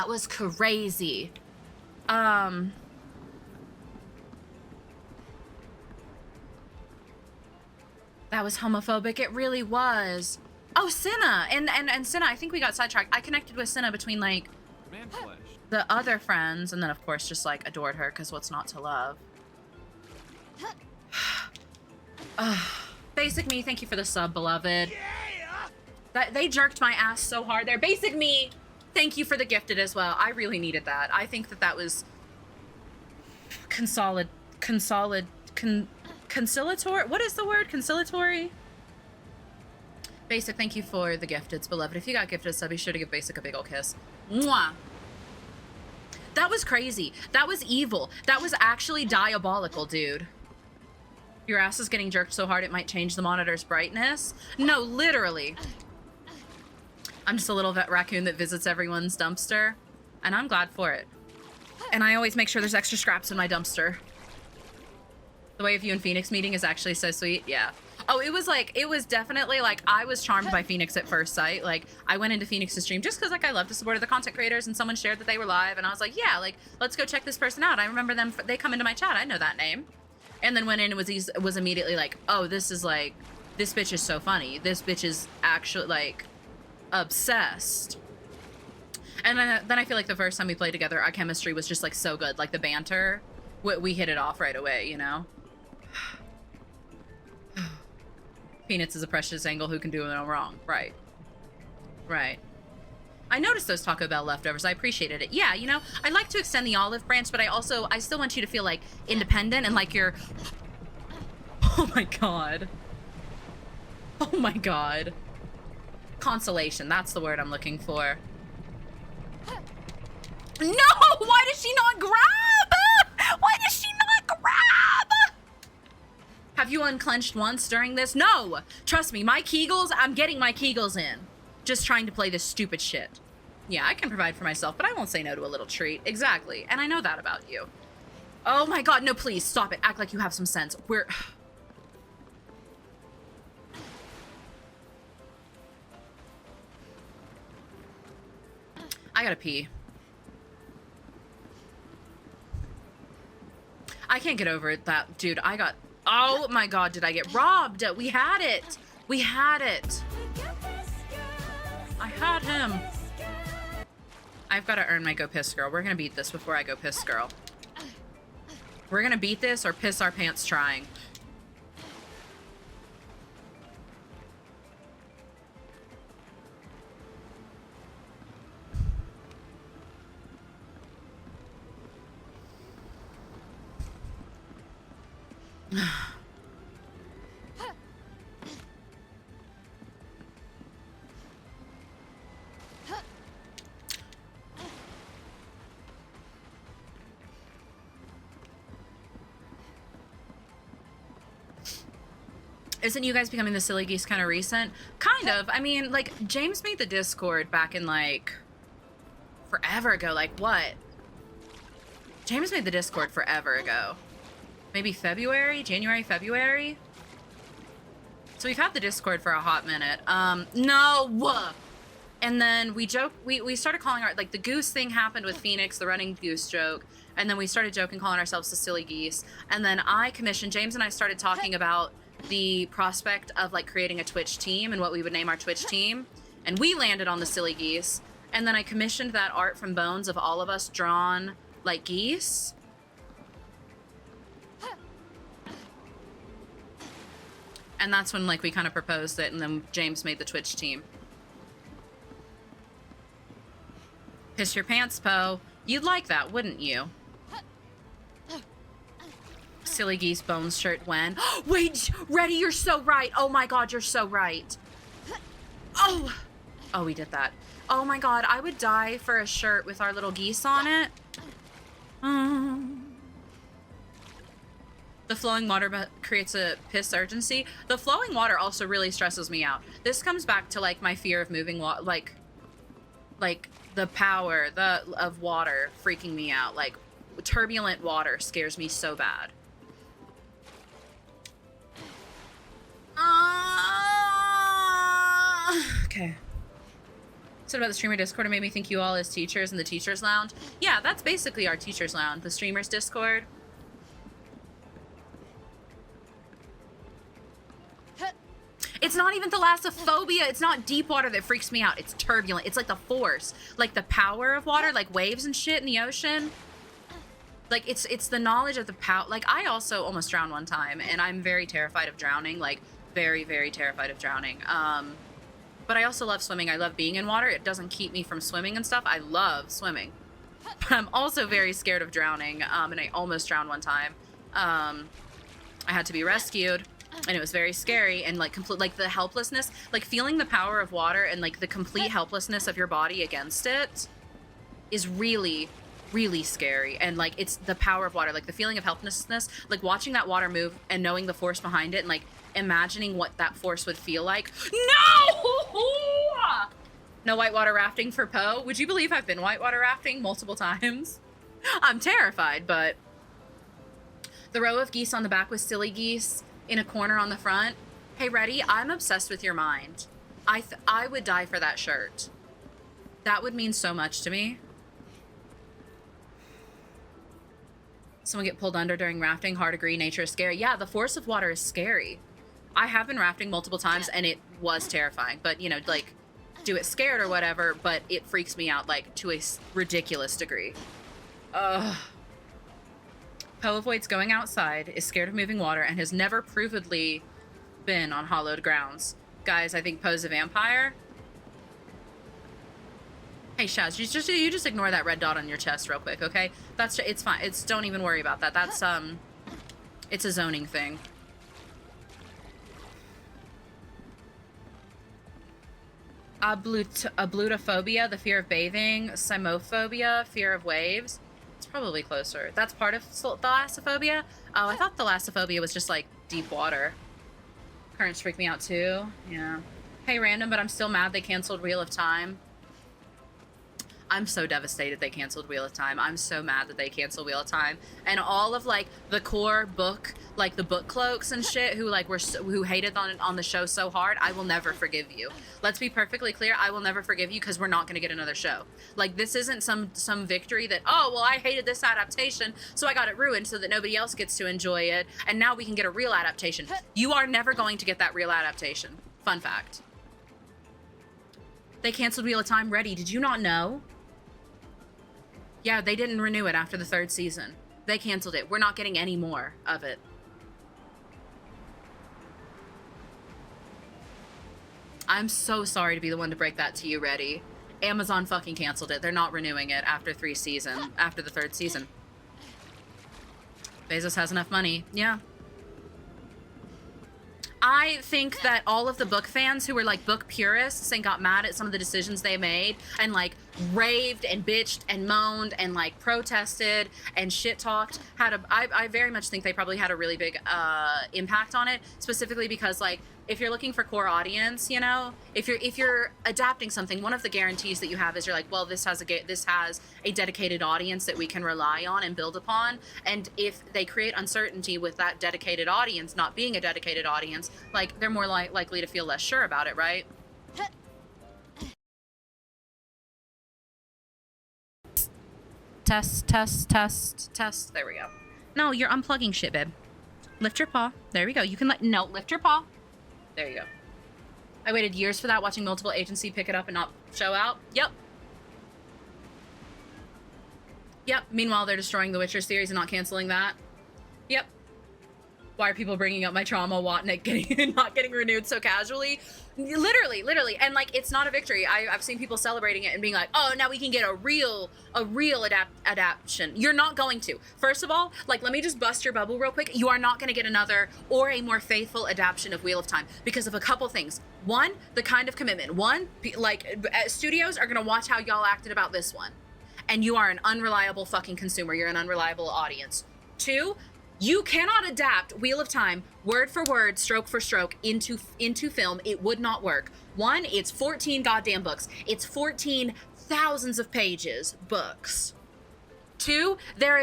was crazy. That was homophobic. It really was. Oh, Cinna. And Cinna, I think we got sidetracked. I connected with Cinna between, like, the other friends, and then, of course, just, like, adored her, because what's not to love? Basic Me, thank you for the sub, beloved. They jerked my ass so hard there. Basic Me, thank you for the gifted as well. I really needed that. I think that was conciliatory? What is the word? Conciliatory? Basic, thank you for the gifteds, beloved. If you got gifted a sub, be sure to give Basic a big ol' kiss. Mwah! That was crazy. That was evil. That was actually diabolical, dude. Your ass is getting jerked so hard it might change the monitor's brightness? No, literally. I'm just a little raccoon that visits everyone's dumpster, and I'm glad for it. And I always make sure there's extra scraps in my dumpster. The way of you and Phoenix meeting is actually so sweet. Yeah. Oh, it was definitely like, I was charmed by Phoenix at first sight. Like, I went into Phoenix's stream just because, like, I love to support the content creators, and someone shared that they were live, and I was like, yeah, like, let's go check this person out. I remember them, they come into my chat. I know that name. And then went in and was immediately like, oh, this is like, this bitch is so funny. This bitch is actually, like, obsessed. And then I feel like the first time we played together, our chemistry was just, like, so good. Like, the banter, we hit it off right away, you know? Peanuts is a precious angle who can do no wrong. Right. Right. I noticed those Taco Bell leftovers. I appreciated it. Yeah, you know, I like to extend the olive branch, but I still want you to feel, like, independent and like you're... Oh my god. Oh my god. Consolation, that's the word I'm looking for. No! Why does she not grab? Why Have you unclenched once during this? No! Trust me, my Kegels, I'm getting my Kegels in. Just trying to play this stupid shit. Yeah, I can provide for myself, but I won't say no to a little treat. Exactly, and I know that about you. Oh my god, no, please, stop it. Act like you have some sense. I gotta pee. I can't get over it, that, dude, oh my god, did I get robbed? We had it. We had it. I had him. I've got to earn my go piss girl. We're gonna beat this before I go piss girl. We're gonna beat this or piss our pants trying. Isn't you guys becoming the silly geese kind of recent? Kind of. I mean, like, James made the Discord back in, like, forever ago. Like, what? James made the Discord forever ago. Maybe February? January, February? So we've had the Discord for a hot minute. No! And then we started calling like, the goose thing happened with Phoenix, the running goose joke. And then we started joking, calling ourselves the silly geese. And then James and I started talking about the prospect of like creating a Twitch team and what we would name our Twitch team, and we landed on the silly geese. And then I commissioned that art from Bones of all of us drawn like geese. And that's when like we kind of proposed it, and then James made the Twitch team. Piss your pants, Poe. You'd like that, wouldn't you? Silly geese Bones shirt when? Wait, Reddy, you're so right. Oh my god, you're so right. Oh, we did that. Oh my god, I would die for a shirt with our little geese on it. The flowing water creates a piss urgency. The flowing water also really stresses me out. This comes back to like my fear of moving water, like the power of water freaking me out. Like turbulent water scares me so bad. Okay. So about the streamer Discord, it made me think you all as teachers in the teachers lounge. Yeah, that's basically our teachers lounge, the streamers Discord. It's not even thalassophobia. It's not deep water that freaks me out. It's turbulent. It's like the force, like the power of water, like waves and shit in the ocean. Like it's the knowledge of the power. Like I also almost drowned one time, and I'm very terrified of drowning. Like very, very terrified of drowning. But I also love swimming. I love being in water. It doesn't keep me from swimming and stuff. I love swimming. But I'm also very scared of drowning. And I almost drowned one time. I had to be rescued, and it was very scary. And like like the helplessness, like feeling the power of water and like the complete helplessness of your body against it is really, really scary. And like it's the power of water, like the feeling of helplessness, like watching that water move and knowing the force behind it, and like imagining what that force would feel like. No! No whitewater rafting for Poe. Would you believe I've been whitewater rafting multiple times? I'm terrified, but the row of geese on the back with silly geese in a corner on the front. Hey, Reddy, I'm obsessed with your mind. I would die for that shirt. That would mean so much to me. Someone get pulled under during rafting. Hard agree, nature is scary. Yeah, the force of water is scary. I have been rafting multiple times, and it was terrifying. But, you know, like, do it scared or whatever, but it freaks me out, like, to a ridiculous degree. Ugh. Poe avoids going outside, is scared of moving water, and has never provedly been on hollowed grounds. Guys, I think Poe's a vampire. Hey, Shaz, you just ignore that red dot on your chest real quick, okay? It's fine. Don't even worry about that. That's, it's a zoning thing. Ablutophobia, the fear of bathing. Simophobia, fear of waves. It's probably closer. That's part of thalassophobia. Oh, I thought thalassophobia was just like deep water. Currents freak me out too. Yeah. Hey, random, but I'm still mad they canceled Wheel of Time. I'm so devastated they canceled Wheel of Time. I'm so mad that they canceled Wheel of Time. And all of like the core book, like the book cloaks and shit who like who hated on the show so hard, I will never forgive you. Let's be perfectly clear, I will never forgive you because we're not going to get another show. Like this isn't some victory that, oh, well, I hated this adaptation, so I got it ruined so that nobody else gets to enjoy it, and now we can get a real adaptation. You are never going to get that real adaptation. Fun fact. They canceled Wheel of Time ready. Did you not know? Yeah, they didn't renew it after the 3rd season. They canceled it. We're not getting any more of it. I'm so sorry to be the one to break that to you, Reddy. Amazon fucking canceled it. They're not renewing it after the 3rd season. Bezos has enough money. Yeah. I think that all of the book fans who were like book purists and got mad at some of the decisions they made and like raved and bitched and moaned and like protested and shit talked I very much think they probably had a really big impact on it, specifically because like if you're looking for core audience, you know, if you're adapting something, one of the guarantees that you have is you're like, well, this has a dedicated audience that we can rely on and build upon. And if they create uncertainty with that dedicated audience not being a dedicated audience, like they're more likely to feel less sure about it, right? Test. There we go. No, you're unplugging shit, babe. Lift your paw. There we go. You can lift your paw. There you go. I waited years for that, watching multiple agency pick it up and not show out. Yep. Meanwhile, they're destroying the Witcher series and not canceling that. Yep. Why are people bringing up my trauma, Watnik not getting renewed so casually? Literally. And like, it's not a victory. I've seen people celebrating it and being like, oh, now we can get a real adaptation. You're not going to. First of all, like, let me just bust your bubble real quick. You are not going to get another or a more faithful adaptation of Wheel of Time because of a couple things. One, the kind of commitment. One, like, studios are going to watch how y'all acted about this one. And you are an unreliable fucking consumer. You're an unreliable audience. Two, you cannot adapt Wheel of Time word for word, stroke for stroke into film. It would not work. One, it's 14 goddamn books. It's 14 thousands of pages books. Two, there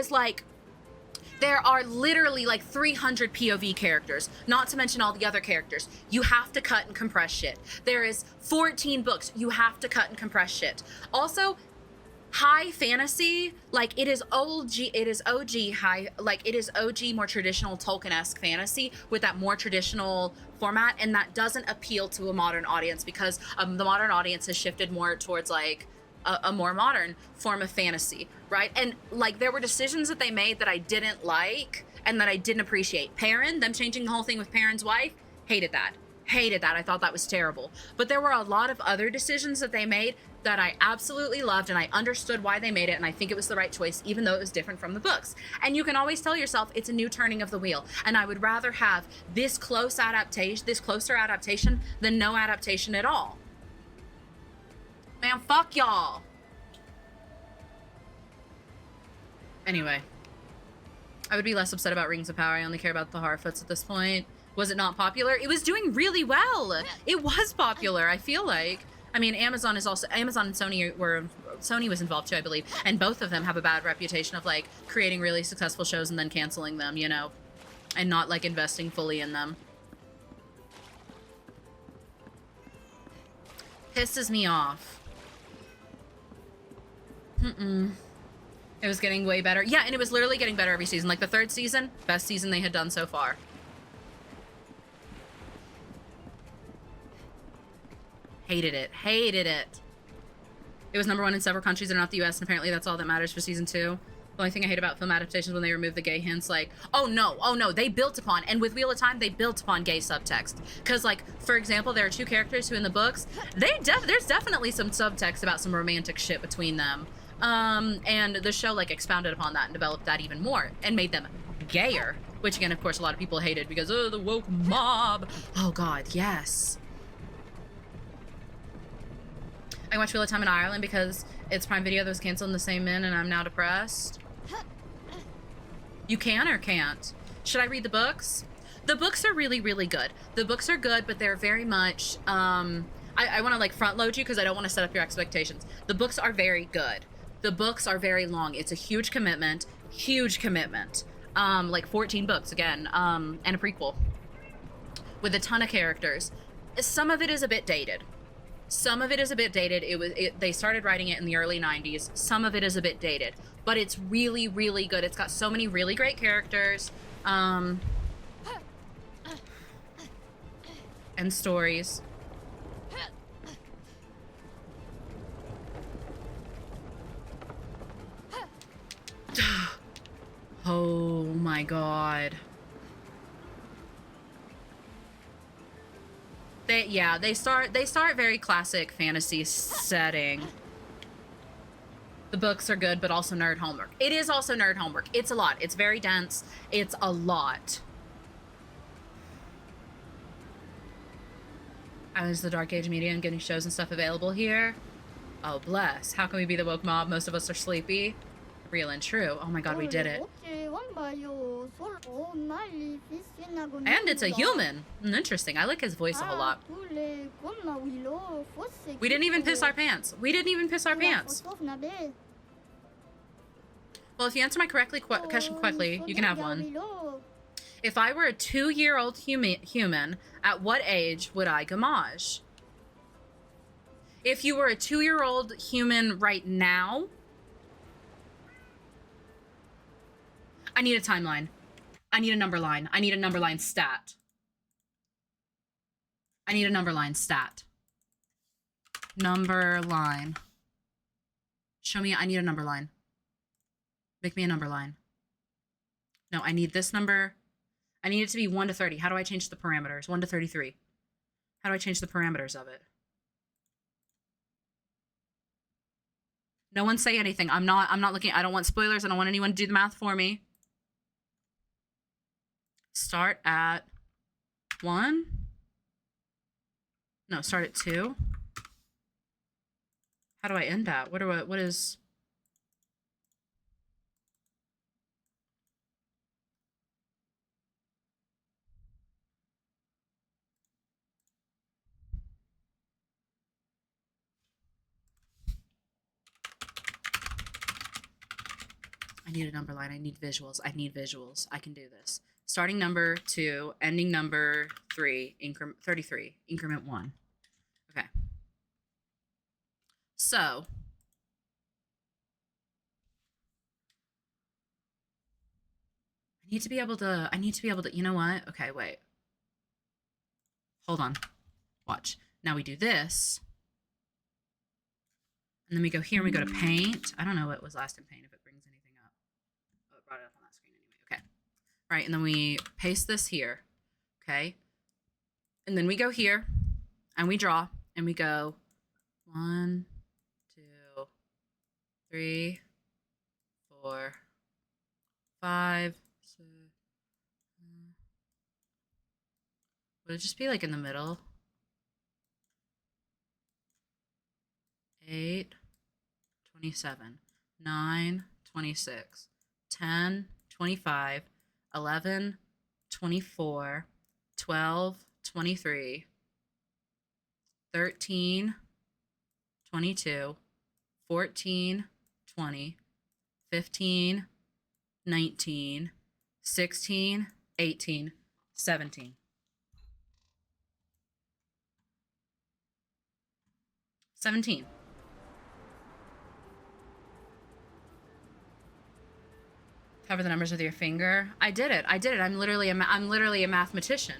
are literally like 300 POV characters, not to mention all the other characters. You have to cut and compress shit. There is 14 books. You have to cut and compress shit. Also, high fantasy, like it is OG more traditional Tolkien-esque fantasy with that more traditional format, and that doesn't appeal to a modern audience because the modern audience has shifted more towards like a more modern form of fantasy, right? And like there were decisions that they made that I didn't like and that I didn't appreciate. Perrin, them changing the whole thing with Perrin's wife, hated that. I thought that was terrible. But there were a lot of other decisions that they made that I absolutely loved, and I understood why they made it, and I think it was the right choice, even though it was different from the books. And you can always tell yourself it's a new turning of the wheel, and I would rather have this closer adaptation than no adaptation at all. Man, fuck y'all. Anyway, I would be less upset about Rings of Power. I only care about the Harfoots at this point. Was it not popular? It was doing really well. It was popular, I feel like. I mean, Amazon and Sony was involved too, I believe. And both of them have a bad reputation of like creating really successful shows and then canceling them, you know, and not like investing fully in them. Pisses me off. It was getting way better. Yeah, and it was literally getting better every season. Like the 3rd season, best season they had done so far. Hated it. It was #1 in several countries that are not the US, and apparently that's all that matters for season 2. The only thing I hate about film adaptations when they remove the gay hints, like, oh no, they built upon, and with Wheel of Time, they built upon gay subtext. Because, like, for example, there are 2 characters who in the books, there's definitely some subtext about some romantic shit between them. And the show, like, expounded upon that and developed that even more, and made them gayer. Which, again, of course, a lot of people hated because, oh, the woke mob. Oh, God, yes. I watched Wheel of Time in Ireland because it's Prime Video that was canceled in the same min, and I'm now depressed. You can or can't? Should I read the books? The books are really, really good. The books are good, but they're very much, I want to like front load you because I don't want to set up your expectations. The books are very good. The books are very long. It's a huge commitment, like 14 books again, and a prequel with a ton of characters. Some of it is a bit dated. They started writing it in the early 90s. Some of it is a bit dated, but it's really, really good. It's got so many really great characters, and stories. Oh my god. They start very classic fantasy setting. The books are good, but also nerd homework. It is also nerd homework. It's a lot. It's very dense. It's a lot. I was the Dark Age media and getting shows and stuff available here. Oh, bless. How can we be the woke mob? Most of us are sleepy. Real and true. Oh my god, we did it. And it's a human. Interesting. I like his voice a whole lot. We didn't even piss our pants. Well, if you answer my question correctly, you can have one. If I were a 2-year-old human, at what age would I gamage? If you were a 2-year-old human right now, I need a timeline. I need a number line. I need a number line stat. Number line. Show me, I need a number line. Make me a number line. No, I need this number. I need it to be 1 to 30. How do I change the parameters? 1 to 33. How do I change the parameters of it? No one say anything. I'm not looking. I don't want spoilers. I don't want anyone to do the math for me. Start at 1. No, start at 2. How do I end at? What is... I need a number line. I need visuals. I can do this. Starting number 2, ending number 3, increment 33, increment 1. Okay. So I need to be able to, you know what? Okay, wait. Hold on. Watch. Now we do this. And then we go here and we go to paint. I don't know what was last in paint if it brings anything up. Oh, it brought it up on that screen anyway. Okay. All right, and then we paste this here. Okay. And then we go here and we draw and we go 1, 2, 3, 4, 5, 6. Would it just be like in the middle? 8, 27, 9, 26, 10, 25, 11, 24, 12, 23, 13, 22, 14, 20, 15, 19, 16, 18, 17. 17. Cover the numbers with your finger. I did it. I'm literally a mathematician.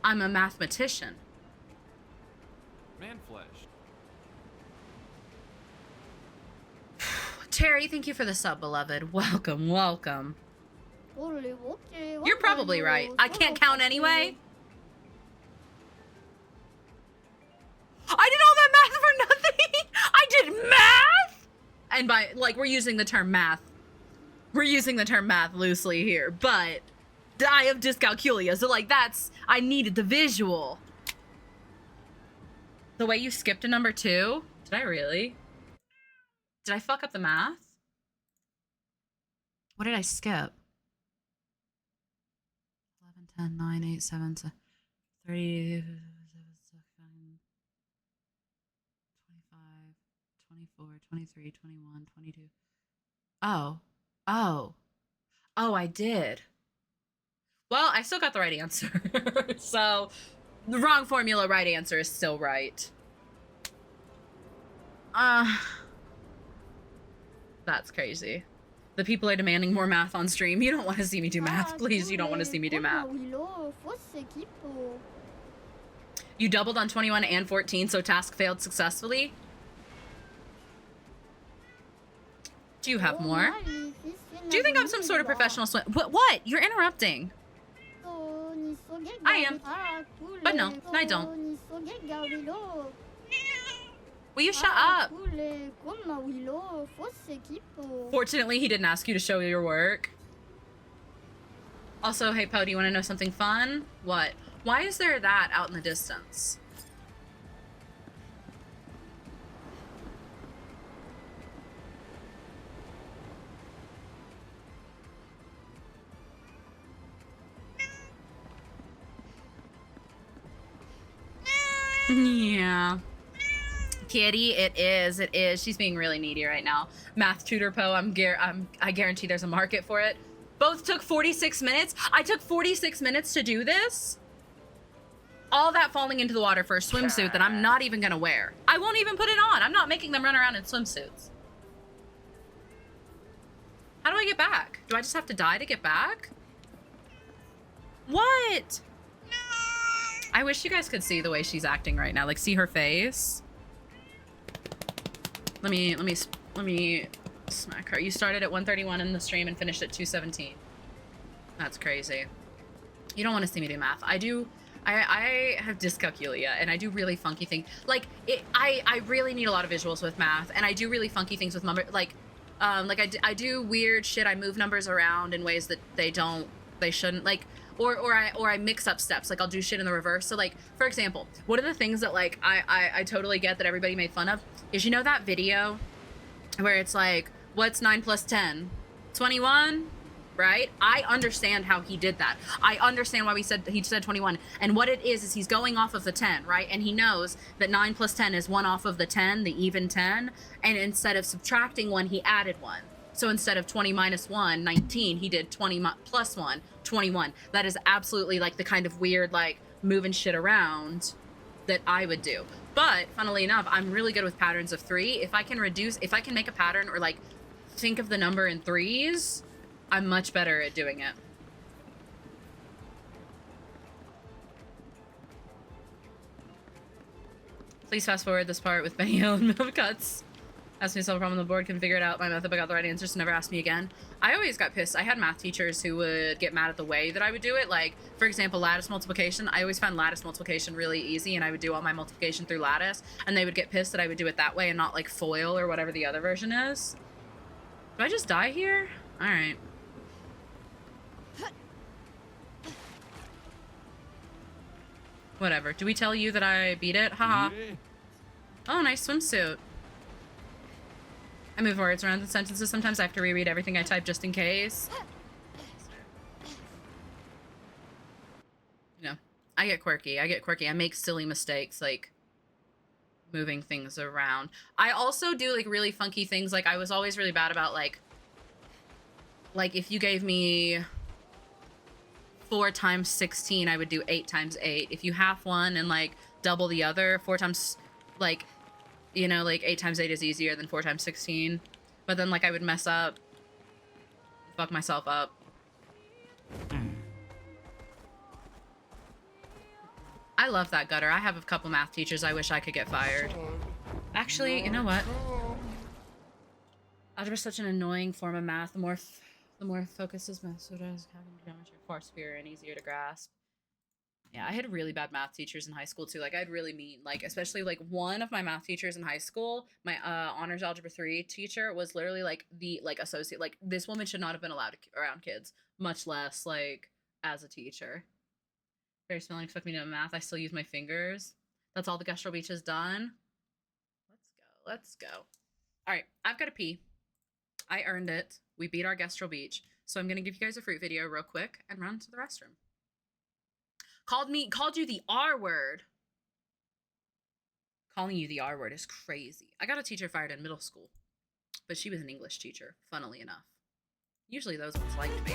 I'm a mathematician. Man flesh. Terry, thank you for the sub, beloved. Welcome. You're probably right. I can't count anyway. I did all that math for nothing. I did math. And by, like, we're using the term math. We're using the term math loosely here, but I have dyscalculia, so like I needed the visual. The way you skipped a number 2? Did I really? Did I fuck up the math? What did I skip? 11, 10, 9, 8, 7, 30, 25, 24, 23, 21, 22. Oh. Oh. Oh, I did. Well, I still got the right answer. So, the wrong formula, right answer is still right. That's crazy. The people are demanding more math on stream. You don't want to see me do math. Please, you don't want to see me do math. You doubled on 21 and 14, so task failed successfully. Do you have more? Do you think I'm some sort of professional swim? What? You're interrupting. I am. But no, I don't. Will you shut up? Fortunately, he didn't ask you to show your work. Also, hey, Poe, do you want to know something fun? What? Why is there that out in the distance? Yeah. Kitty, it is. It is. She's being really needy right now. Math tutor Poe, I guarantee there's a market for it. Both took 46 minutes. I took 46 minutes to do this. All that falling into the water for a swimsuit that I'm not even gonna wear. I won't even put it on. I'm not making them run around in swimsuits. How do I get back? Do I just have to die to get back? What? I wish you guys could see the way she's acting right now. Like, see her face? Let me smack her. You started at 1:31 in the stream and finished at 2:17. That's crazy. You don't want to see me do math. I have dyscalculia, and I do really funky things. Like, I really need a lot of visuals with math, and I do really funky things with numbers. Like I do weird shit. I move numbers around in ways that they shouldn't. Like, or I mix up steps. Like, I'll do shit in the reverse. So, like, for example, one of the things that, like, I totally get that everybody made fun of is, you know that video where it's like, what's 9 plus 10? 21? Right? I understand how he did that. I understand why he said 21. And what it is he's going off of the 10, right? And he knows that 9 plus 10 is 1 off of the 10, the even 10. And instead of subtracting 1, he added 1. So instead of 20 minus 1, 19, he did 20 plus 1, 21. That is absolutely, like, the kind of weird, like, moving shit around that I would do. But funnily enough, I'm really good with patterns of 3. If I can make a pattern, or, like, think of the number in 3s, I'm much better at doing it. Please fast forward this part with Benny Hill and Milk Cuts. Asked me to solve a problem on the board, couldn't figure it out. My method, but got the right answers, so never asked me again. I always got pissed. I had math teachers who would get mad at the way that I would do it. Like, for example, lattice multiplication. I always found lattice multiplication really easy, and I would do all my multiplication through lattice, and they would get pissed that I would do it that way and not, like, FOIL or whatever the other version is. Do I just die here? All right. Whatever. Do we tell you that I beat it? Haha. Yeah. Oh, nice swimsuit. I move words around in sentences. Sometimes I have to reread everything I type just in case. You know, I get quirky. I make silly mistakes, like moving things around. I also do, like, really funky things. Like, I was always really bad about, like if you gave me 4 times 16, I would do 8 times 8. If you half one and, like, double the other, 4 times, like, you know, like, 8 times 8 is easier than 4 times 16. But then, like, I would mess up, fuck myself up. I love that gutter. I have a couple math teachers I wish I could get fired. Actually, you know what? Algebra is such an annoying form of math. The more focus is math, so does having geometry far superior and easier to grasp. Yeah, I had really bad math teachers in high school too. Like, I had really mean, like, especially, like, one of my math teachers in high school, my honors algebra 3 teacher, was literally, like, the, like, associate. Like, this woman should not have been allowed around kids, much less, like, as a teacher. Very smelling, expect me to know math. I still use my fingers. That's all the Gustral Beach has done. Let's go. All right, I've got to pee. I earned it. We beat our Gustral Beach. So I'm going to give you guys a fruit video real quick and run to the restroom. Called you the R word. Calling you the R word is crazy. I got a teacher fired in middle school, but she was an English teacher, funnily enough. Usually those ones liked me.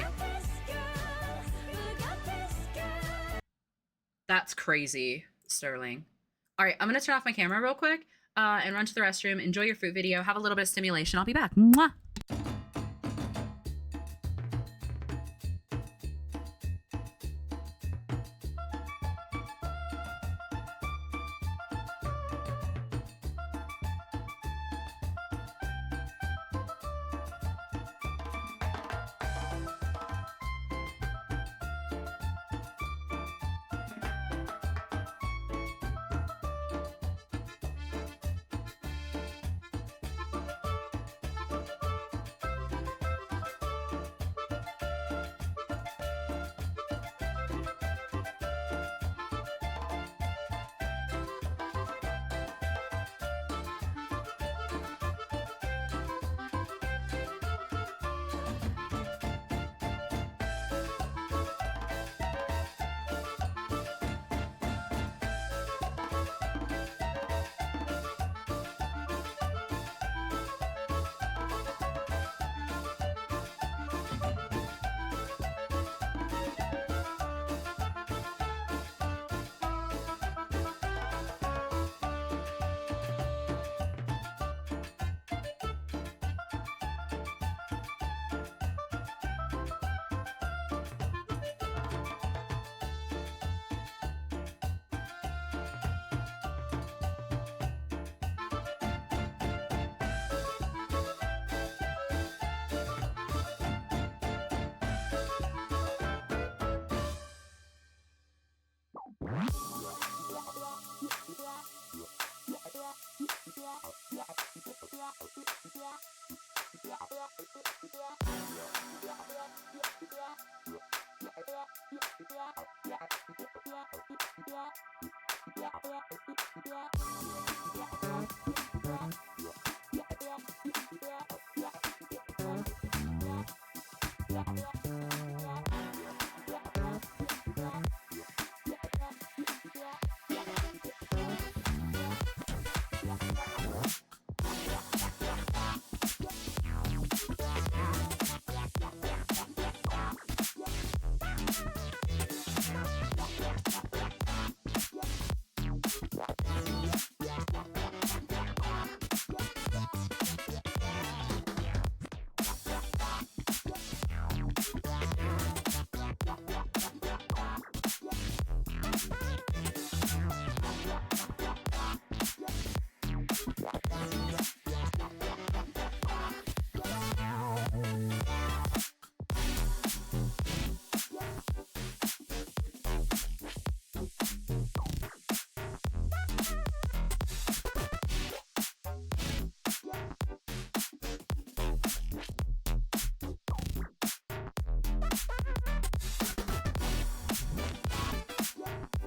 That's crazy, Sterling. All right, I'm going to turn off my camera real quick and run to the restroom. Enjoy your fruit video. Have a little bit of stimulation. I'll be back. Mwah!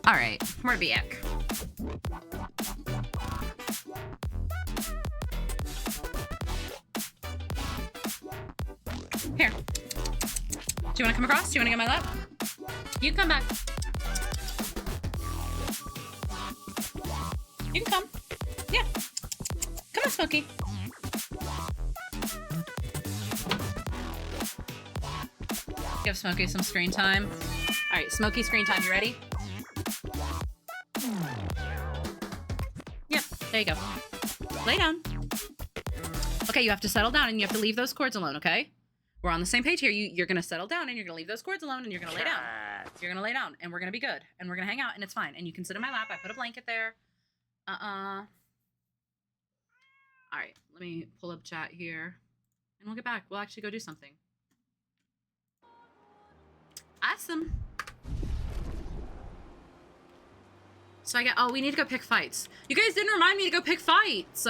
All right, we're back. Here. Do you want to come across? Do you want to get my lap? You can come back. You can come. Yeah. Come on, Smokey. Give Smokey some screen time. All right, Smokey screen time. You ready? Yep, there you go. Lay down. Okay, you have to settle down and you have to leave those cords alone, okay? We're on the same page here. You're going to settle down and you're going to leave those cords alone and you're going to lay down. You're going to lay down and we're going to be good. And we're going to hang out and it's fine. And you can sit in my lap. I put a blanket there. All right, let me pull up chat here. And we'll get back. We'll actually go do something. Awesome. So oh, we need to go pick fights. You guys didn't remind me to go pick fights.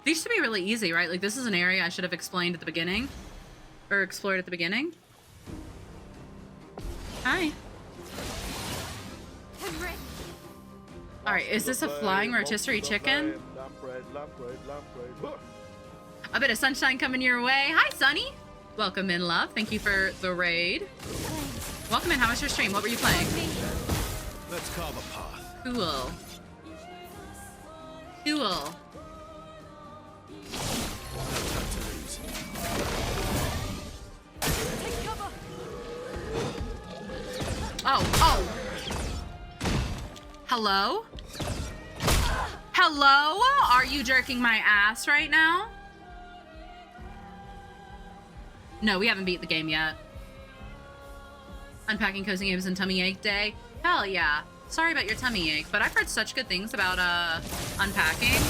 These should be really easy, right? Like, this is an area I should have explained at the beginning. Or explored at the beginning. Hi. All right, is this a flying rotisserie chicken? A bit of sunshine coming your way. Hi, Sunny. Welcome in, love. Thank you for the raid. Welcome in. How was your stream? What were you playing? Let's carve a path. Cool. Cool. Oh. Hello? Hello? Are you jerking my ass right now? No, we haven't beat the game yet. Unpacking cozy games and tummy ache day. Hell yeah. Sorry about your tummy ache, but I've heard such good things about unpacking.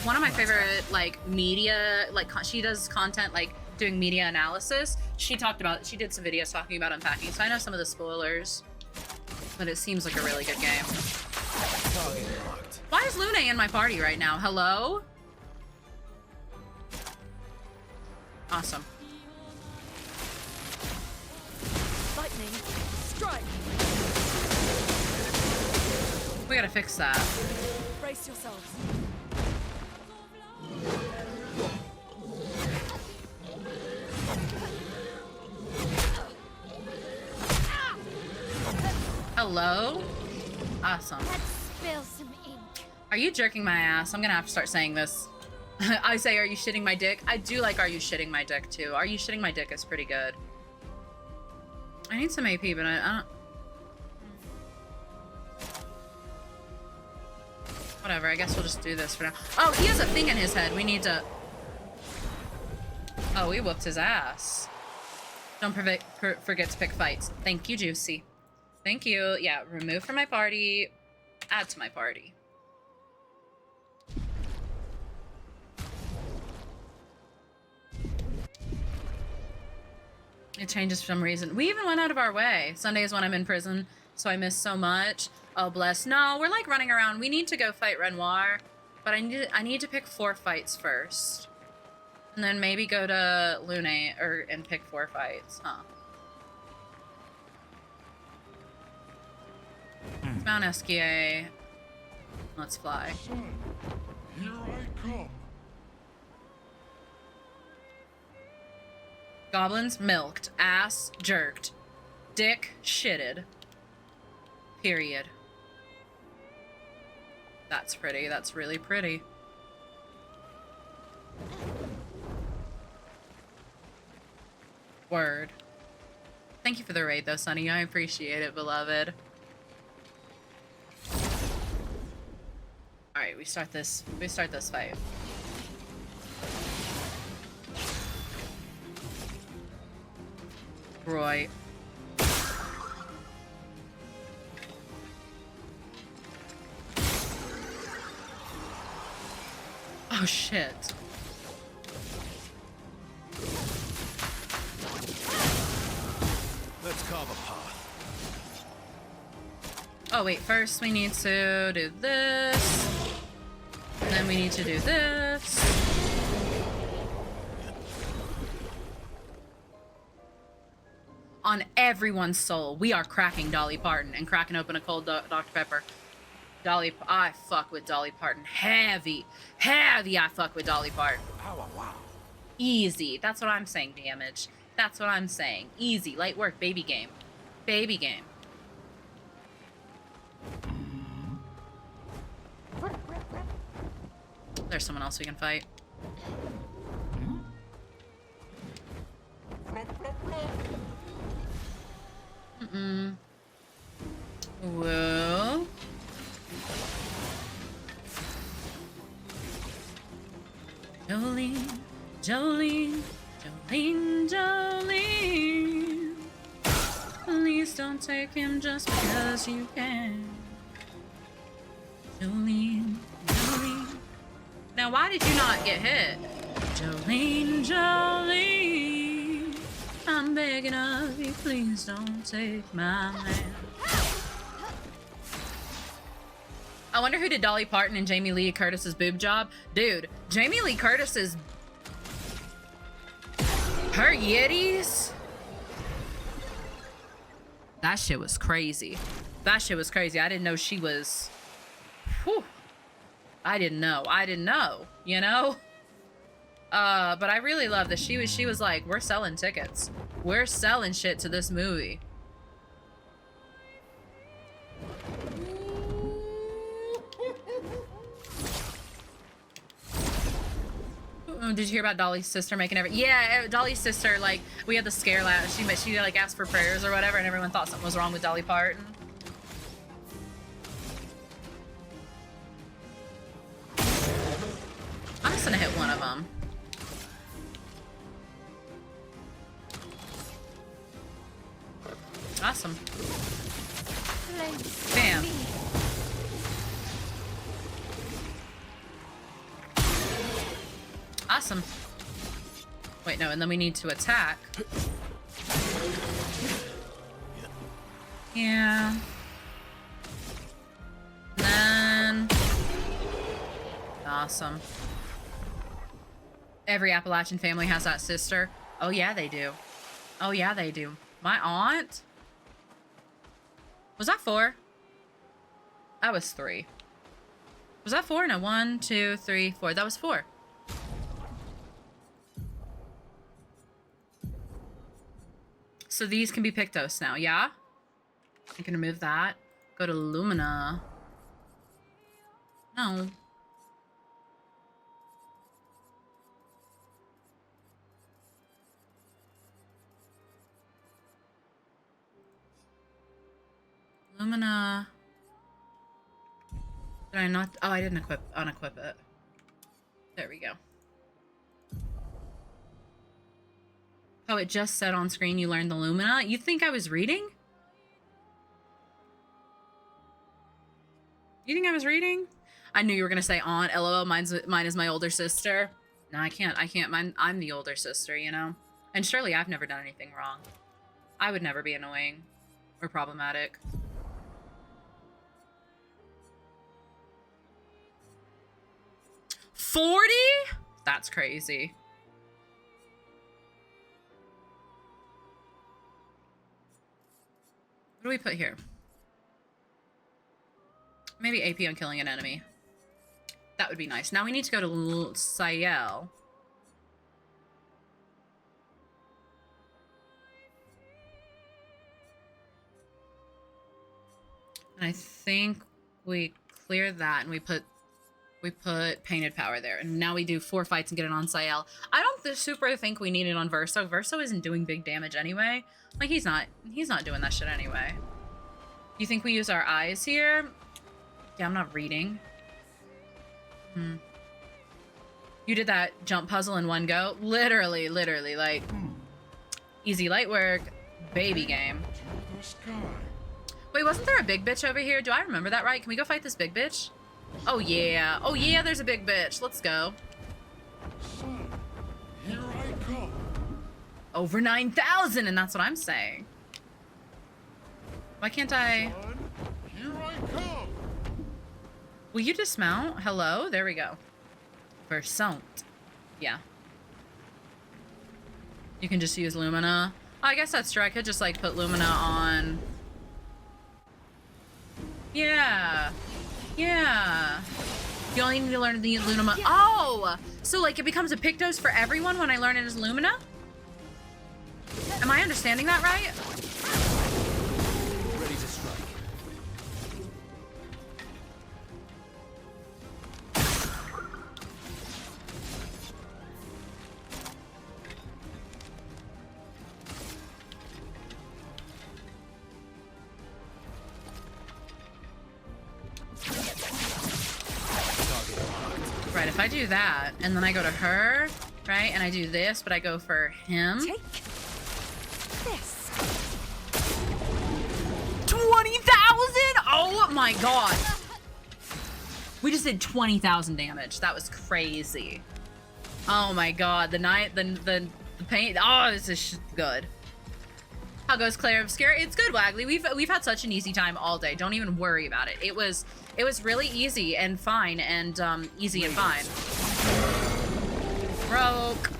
One of my favorite like media, like she does content like doing media analysis. She did some videos talking about unpacking, so I know some of the spoilers. But it seems like a really good game. Why is Luna in my party right now? Hello? Awesome. Lightning strike. We gotta fix that. Brace yourselves. Hello? Awesome. Let's spill some ink. Are you jerking my ass? I'm gonna have to start saying this. I say, are you shitting my dick? I do like, are you shitting my dick too? Are you shitting my dick is pretty good. I need some AP, but I don't... Whatever, I guess we'll just do this for now. Oh, he has a thing in his head. We need to... Oh, we whooped his ass. Don't forget to pick fights. Thank you, Juicy. Thank you. Yeah, remove from my party. Add to my party. It changes for some reason. We even went out of our way. Sunday is when I'm in prison, so I miss so much. Oh, bless. No, we're like running around. We need to go fight Renoir, but I need to pick 4 fights first. And then maybe go to Lune and pick 4 fights. Huh. Mount Esquier. Let's fly. Son, here I come. Goblins milked. Ass jerked. Dick shitted. Period. That's pretty. That's really pretty. Word. Thank you for the raid though, Sunny. I appreciate it, beloved. Alright, we start this fight. Roy. Oh shit. Let's carve a path. Oh wait, first we need to do this. And then we need to do this. On everyone's soul, we are cracking Dolly Parton and cracking open a cold Dr. Pepper. I fuck with Dolly Parton. Heavy I fuck with Dolly Parton. Wow. Easy. That's what I'm saying, damage. That's what I'm saying. Easy. Light work. Baby game. Baby game. There's someone else we can fight. Whoa. Jolene. Please don't take him just because you can. Jolene. Now, why did you not get hit? Jolene. I'm begging of you, please don't take my man. I wonder who did Dolly Parton and Jamie Lee Curtis's boob job. Dude, Jamie Lee Curtis's... her yitties? That shit was crazy. I didn't know she was Whew. I didn't know. You know? But I really love that she was like, we're selling tickets. We're selling shit to this movie. Did you hear about Dolly's sister making Yeah, Dolly's sister, like, we had the scare last. She like asked for prayers or whatever, and everyone thought something was wrong with Dolly Parton. I'm just gonna hit one of them. Awesome. Bam. Awesome. Wait, no, and then we need to attack. Yeah. And then... Awesome. Every Appalachian family has that sister. Oh, yeah, they do. Oh, yeah, they do. My aunt? Was that 4? That was 3. Was that 4? No, 1, 2, 3, 4. That was 4. So these can be Pictos now, yeah? I can remove that. Go to Lumina. No. Lumina. Did I not? Oh, I didn't unequip it. There we go. Oh, it just said on screen you learned the Lumina. You think I was reading? You think I was reading? I knew you were gonna say aunt. LOL. Mine is my older sister. No, I can't. I'm the older sister, you know. And surely I've never done anything wrong. I would never be annoying or problematic. $40? That's crazy. What do we put here? Maybe AP on killing an enemy. That would be nice. Now we need to go to Sayel. And I think we clear that and we put Painted Power there. And now we do 4 fights and get it on Sayel. I don't super think we need it on Verso. Verso isn't doing big damage anyway. Like, he's not doing that shit anyway. You think we use our eyes here? Yeah, I'm not reading. You did that jump puzzle in one go? Literally, like, easy light work, baby game. Wait, wasn't there a big bitch over here? Do I remember that right? Can we go fight this big bitch? Oh yeah, there's a big bitch. Let's go. Son, here I come. Over 9,000, and that's what I'm saying. Why can't I? Son, here I come. Will you dismount? Hello? There we go. Versant. Yeah. You can just use Lumina. Oh, I guess that's true. I could just, like, put Lumina on. Yeah. Yeah. You only need to learn the Lumina. Oh! So, like, it becomes a Pictos for everyone when I learn it as Lumina? Am I understanding that right? Ready to strike. Right, if I do that, and then I go to her, right, and I do this, but I go for him. Take this. 20,000! Oh my god. We just did 20,000 damage. That was crazy. Oh my god, the paint. Oh, this is good. How goes Clair Obscur? It's good, Wagley. We've had such an easy time all day. Don't even worry about it. It was really easy and fine and easy and fine. Broke.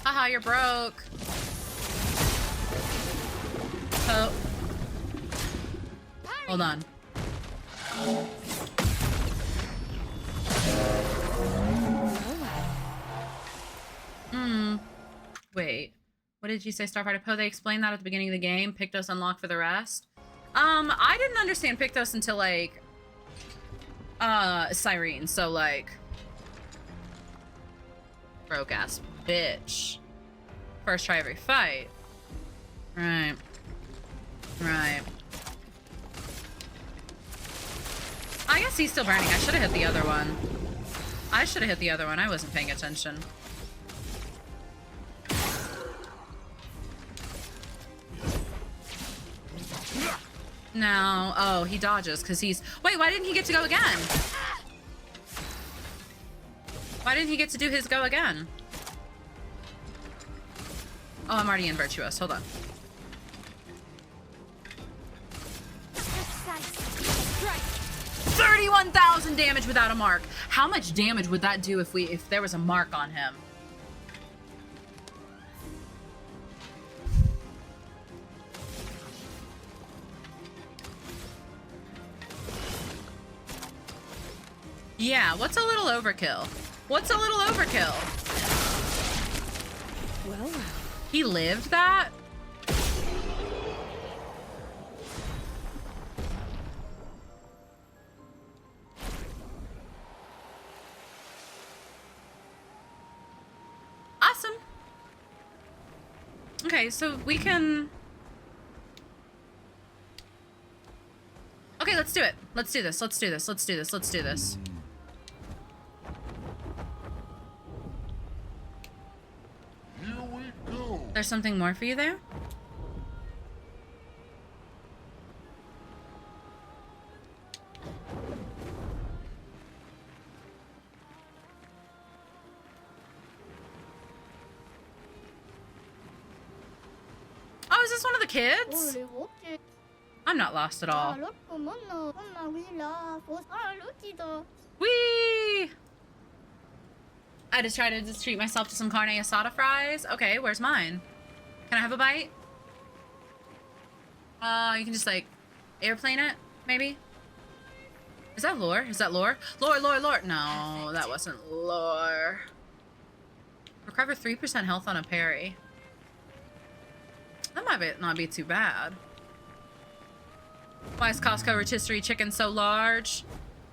Haha, you're broke. Oh. Hold on. Wait, what did you say, Starfighter Poe? They explained that at the beginning of the game. Pictos unlocked for the rest. I didn't understand Pictos until like Cyrene, so like broke ass bitch. First try every fight. Right. Right. I guess he's still burning. I should have hit the other one. I wasn't paying attention. No. Oh, he dodges because he's... Wait, why didn't he get to go again? Why didn't he get to do his go again? Oh, I'm already in Virtuous. Hold on. 31,000 damage without a mark. How much damage would that do if there was a mark on him? Yeah, what's a little overkill? What's a little overkill? Well, he lived that? Awesome. Okay, so we can... Okay, let's do it. Let's do this. Let's do this. Let's do this. Let's do this. Here we go. There's something more for you there? Oh, is this one of the kids? I'm not lost at all. Whee! I just tried to just treat myself to some carne asada fries. Okay, where's mine? Can I have a bite? You can just like airplane it, maybe? Is that lore? Is that lore? Lore, lore, lore. No, that wasn't lore. Recover 3% health on a parry. That might not be too bad. Why is Costco rotisserie chicken so large?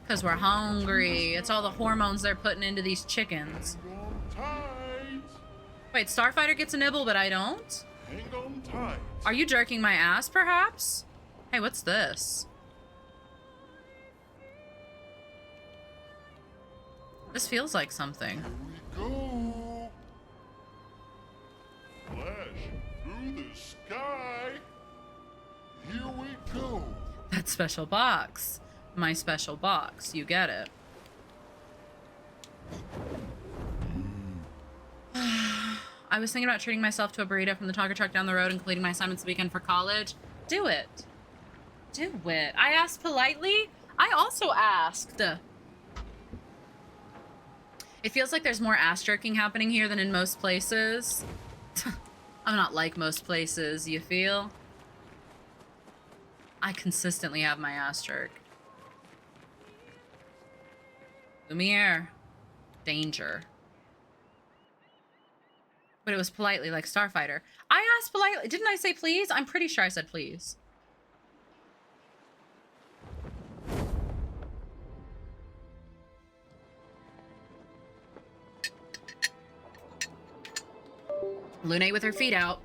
Because we're hungry. It's all the hormones they're putting into these chickens. Hang on tight. Wait, Starfighter gets a nibble, but I don't? Hang on tight. Are you jerking my ass, perhaps? Hey, what's this? This feels like something. Here we go. Flash through the sky. Here we go. That special box. My special box. You get it. I was thinking about treating myself to a burrito from the taco truck down the road and completing my assignments the weekend for college. Do it. Do it. I asked politely. I also asked. It feels like there's more ass jerking happening here than in most places. I'm not like most places, you feel? I consistently have my ass jerk. Lumiere. Danger. But it was politely, like Starfighter. I asked politely. Didn't I say please? I'm pretty sure I said please. Lunate with her feet out.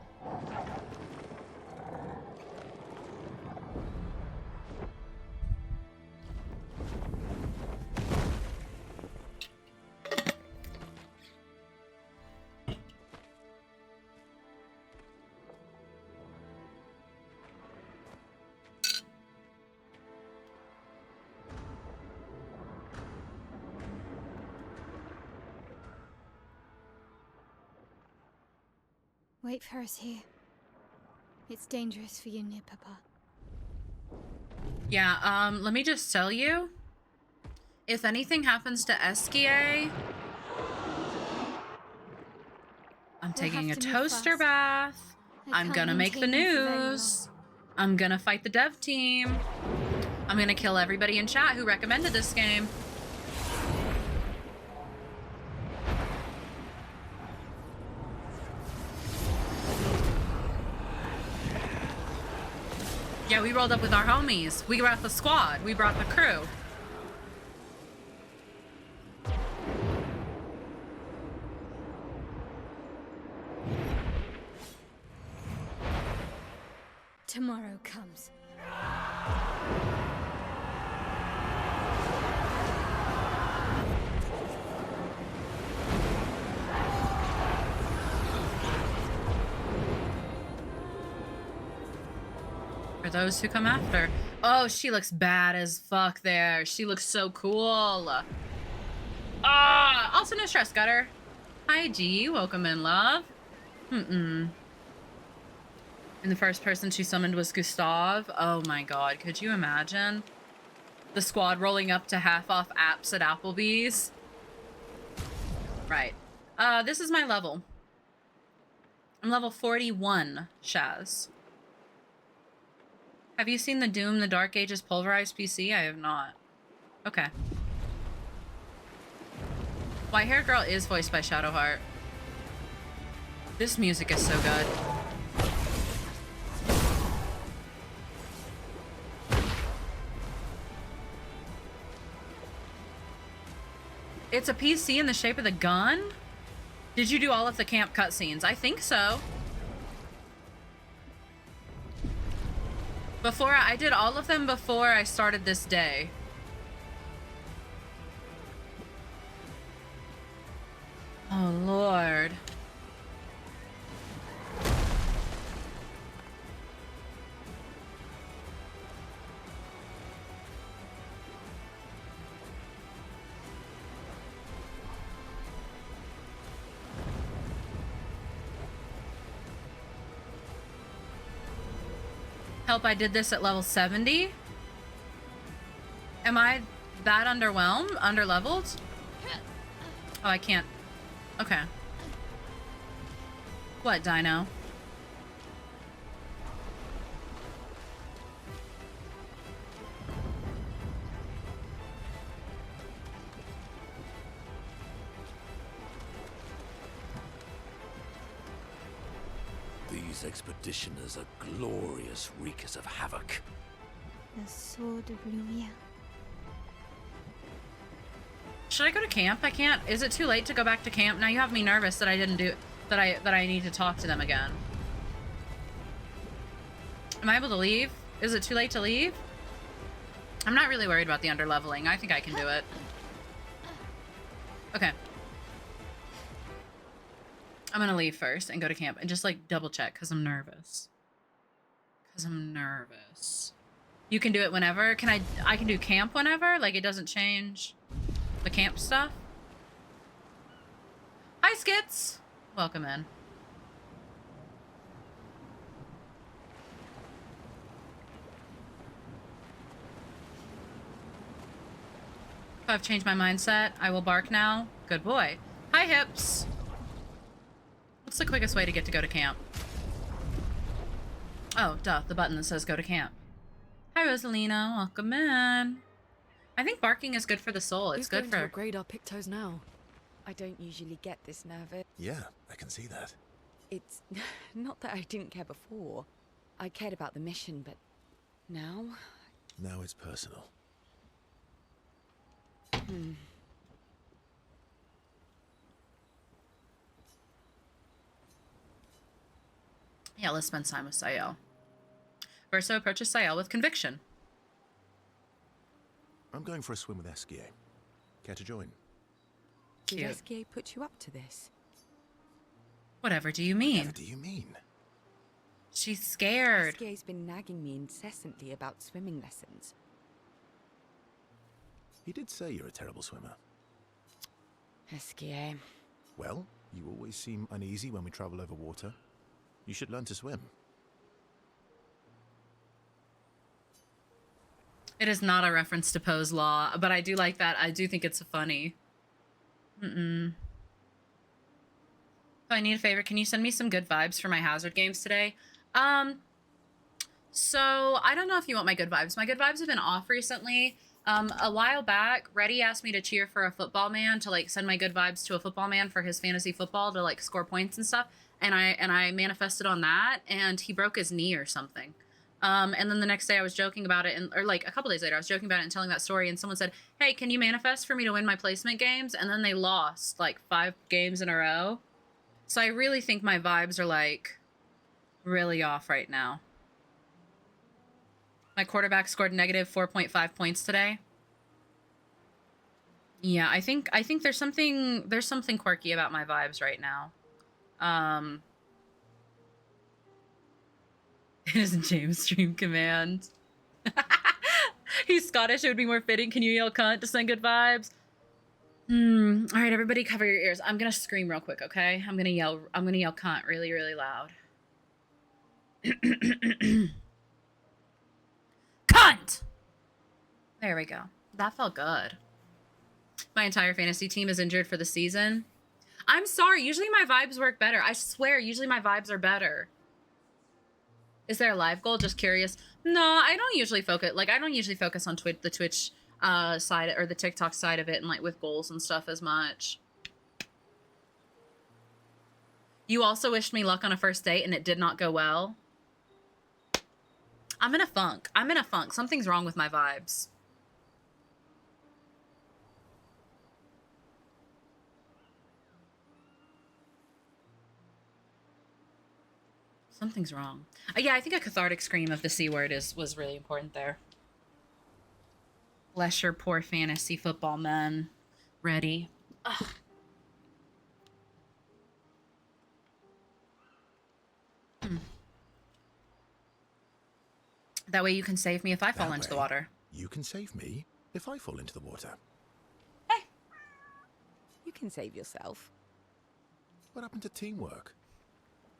Wait for us here. It's dangerous for you near Papa. Yeah, let me just tell you. If anything happens to Eskie, I'm taking a toaster bath. I'm gonna make the news. I'm gonna fight the dev team. I'm gonna kill everybody in chat who recommended this game. Yeah, we rolled up with our homies. We brought the squad. We brought the crew. Tomorrow comes. For those who come after. Oh, she looks bad as fuck there. She looks so cool. Ah, also no stress, Gutter. Hi, G. Welcome in, love. And the first person she summoned was Gustav. Oh my god, could you imagine? The squad rolling up to half off apps at Applebee's. Right. This is my level. I'm level 41, Shaz. Have you seen the Doom The Dark Ages pulverized PC? I have not. Okay. White Hair Girl is voiced by Shadowheart. This music is so good. It's a PC in the shape of the gun? Did you do all of the camp cutscenes? I think so. I did all of them before I started this day. Oh, Lord. Help, I did this at level 70. Am I that underleveled? Oh, I can't. Okay. What, Dino? These expeditioners are glorious wreakers of havoc. The Sword of Lumia. Should I go to camp? I can't. Is it too late to go back to camp? Now you have me nervous that I didn't do that I need to talk to them again. Am I able to leave? Is it too late to leave? I'm not really worried about the underleveling. I think I can do it. Okay. I'm gonna leave first and go to camp and just like double check because I'm nervous. You can do it whenever. I can do camp whenever? Like it doesn't change the camp stuff? Hi, Skits! Welcome in. If I've changed my mindset, I will bark now. Good boy. Hi, Hips! What's the quickest way to go to camp? Oh, duh, the button that says go to camp. Hi, Rosalina. Welcome in. I think barking is good for the soul. It's good for... to upgrade our Pictos now? I don't usually get this nervous. Yeah, I can see that. It's not that I didn't care before. I cared about the mission, but now... Now it's personal. Yeah, let's spend time with Sayel. Verso approaches Sayel with conviction. I'm going for a swim with Esquier. Care to join? Did Cute. Esquier put you up to this? Whatever do you mean? Whatever do you mean? She's scared. Esquier's been nagging me incessantly about swimming lessons. He did say you're a terrible swimmer. Esquier. Well, you always seem uneasy when we travel over water. You should learn to swim. It is not a reference to Poe's Law, but I do like that. I do think it's funny. If I need a favor, can you send me some good vibes for my Hazard games today? So I don't know if you want my good vibes. My good vibes have been off recently. A while back, Reddy asked me to cheer for a football man, to like send my good vibes to a football man for his fantasy football to like score points and stuff. And I manifested on that, and he broke his knee or something. And then the next day I was joking about it, or like a couple days later, I was joking about it and telling that story, and someone said, hey, can you manifest for me to win my placement games? And then they lost like 5 games in a row. So I really think my vibes are like really off right now. My quarterback scored negative 4.5 points today. Yeah, I think there's something quirky about my vibes right now. It is James Stream Command. He's Scottish, it would be more fitting. Can you yell cunt to send good vibes? All right, everybody cover your ears. I'm gonna scream real quick, okay? I'm gonna yell cunt really, really loud. Cunt! There we go. That felt good. My entire fantasy team is injured for the season. I'm sorry, usually my vibes work better. I swear, usually my vibes are better. Is there a live goal? Just curious. No, I don't usually focus. Like, I don't usually focus on the Twitch side or the TikTok side of it, and like with goals and stuff as much. You also wished me luck on a first date, and it did not go well. I'm in a funk. Something's wrong with my vibes. Something's wrong. Yeah, I think a cathartic scream of the C word was really important there. Bless your poor fantasy football men. Ready. Ugh. That way you can save me if I fall into the water. You can save me if I fall into the water. Hey. You can save yourself. What happened to teamwork?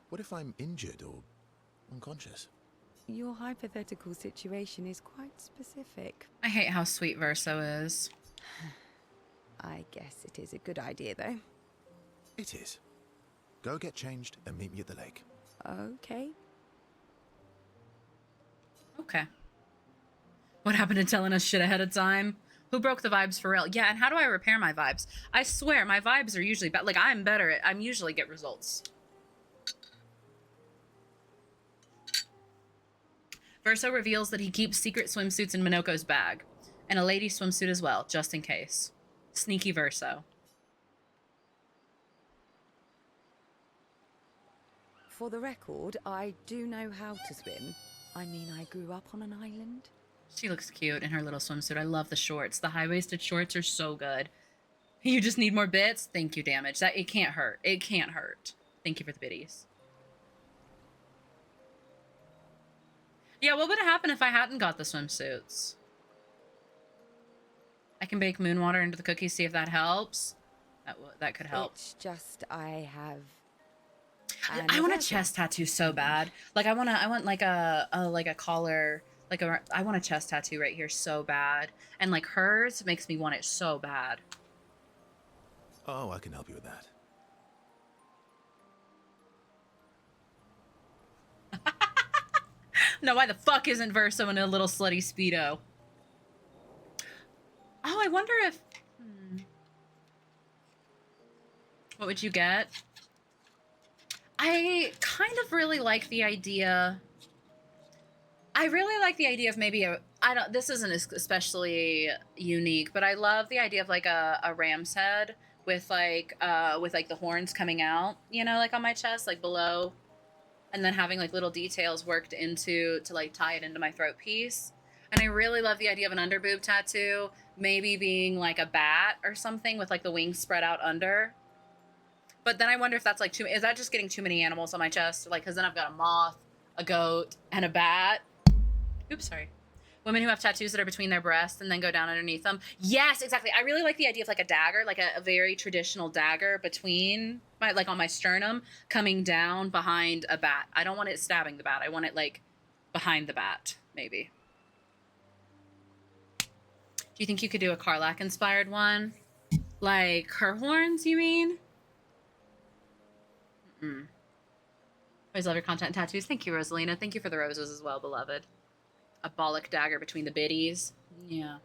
What if I'm injured or unconscious? Your hypothetical situation is quite specific. I hate how sweet Verso is. I guess it is a good idea, though. It is. Go get changed and meet me at the lake. Okay. Okay. What happened to telling us shit ahead of time? Who broke the vibes for real? Yeah, and how do I repair my vibes? I swear, my vibes are usually bad. Like, I'm better at... I usually get results. Verso reveals that he keeps secret swimsuits in Minoko's bag. And a lady swimsuit as well, just in case. Sneaky Verso. For the record, I do know how to swim. I mean, I grew up on an island. She looks cute in her little swimsuit. I love the shorts. The high-waisted shorts are so good. You just need more bits? Thank you, damage. That it can't hurt. It can't hurt. Thank you for the biddies. Yeah, what would have happened if I hadn't got the swimsuits? I can bake moon water into the cookies, see if that helps. That could help. It's just I have... I want a chest tattoo so bad. Like I want like a collar, I want a chest tattoo right here so bad. And like hers makes me want it so bad. Oh, I can help you with that. No, why the fuck isn't Verso in a little slutty Speedo? Oh, I wonder if... What would you get? I kind of really like the idea... I really like the idea of maybe a... This isn't especially unique, but I love the idea of like a ram's head with like the horns coming out, you know, like on my chest, like below. And then having like little details worked into to like tie it into my throat piece. And I really love the idea of an underboob tattoo, maybe being like a bat or something with like the wings spread out under. But then I wonder if that's like is that just getting too many animals on my chest? Like, cause then I've got a moth, a goat, and a bat. Oops, sorry. Women who have tattoos that are between their breasts and then go down underneath them. Yes, exactly. I really like the idea of like a dagger, like a very traditional dagger between like on my sternum coming down behind a bat. I don't want it stabbing the bat. I want it like behind the bat, maybe. Do you think you could do a Karlach inspired one? Like her horns, you mean? Always love your content and tattoos. Thank you, Rosalina. Thank you for the roses as well, beloved. A bollock dagger between the biddies. Yeah.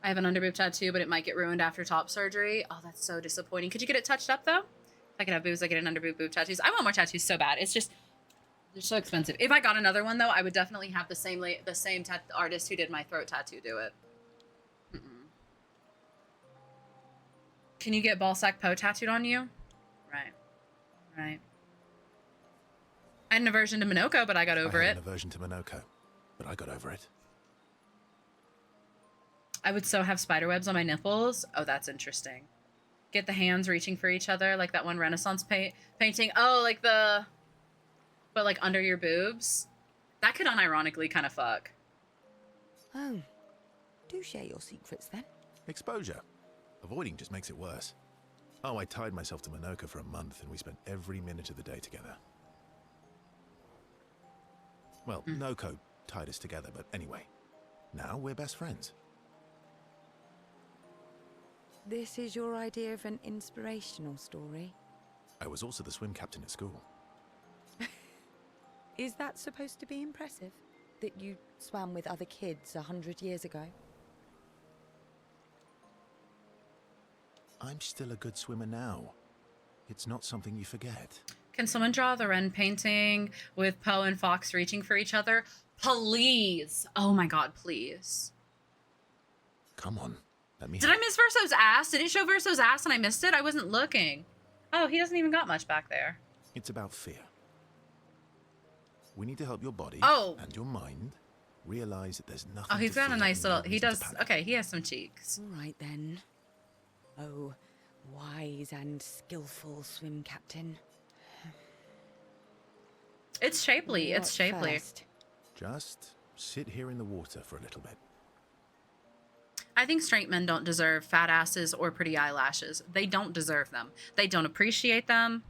I have an underboob tattoo, but it might get ruined after top surgery. Oh, that's so disappointing. Could you get it touched up, though? If I could have boobs, I get an underboob tattoos. I want more tattoos so bad. It's just... They're so expensive. If I got another one though, I would definitely have the same artist who did my throat tattoo do it. Can you get ballsack Poe tattooed on you? Right. Right. I had an aversion to Minoko, but I got over I had it. an aversion to Minoko, but I got over it. I would so have spider webs on my nipples. Oh, that's interesting. Get the hands reaching for each other, like that one Renaissance painting. Oh, like the... But like under your boobs. That could unironically kind of fuck. Oh. Do share your secrets then. Exposure. Avoiding just makes it worse. Oh, I tied myself to Minoko for a month and we spent every minute of the day together. Well, Noko tied us together, but anyway. Now we're best friends. This is your idea of an inspirational story? I was also the swim captain at school. Is that supposed to be impressive? That you swam with other kids 100 years ago? I'm still a good swimmer now. It's not something you forget. Can someone draw the Ren painting with Poe and Fox reaching for each other? Please. Oh my god, please. Come on. Let me... Did I miss Verso's ass? Did it show Verso's ass and I missed it? I wasn't looking. Oh, he doesn't even got much back there. It's about fear. We need to help your body and your mind realize that there's nothing. Oh, he's to got a fear nice and no little... He reason to does... panic. Okay, he has some cheeks. All right then. Oh, wise and skillful swim captain. It's shapely. What It's shapely. first? Just sit here in the water for a little bit. I think straight men don't deserve fat asses or pretty eyelashes. They don't deserve them. They don't appreciate them.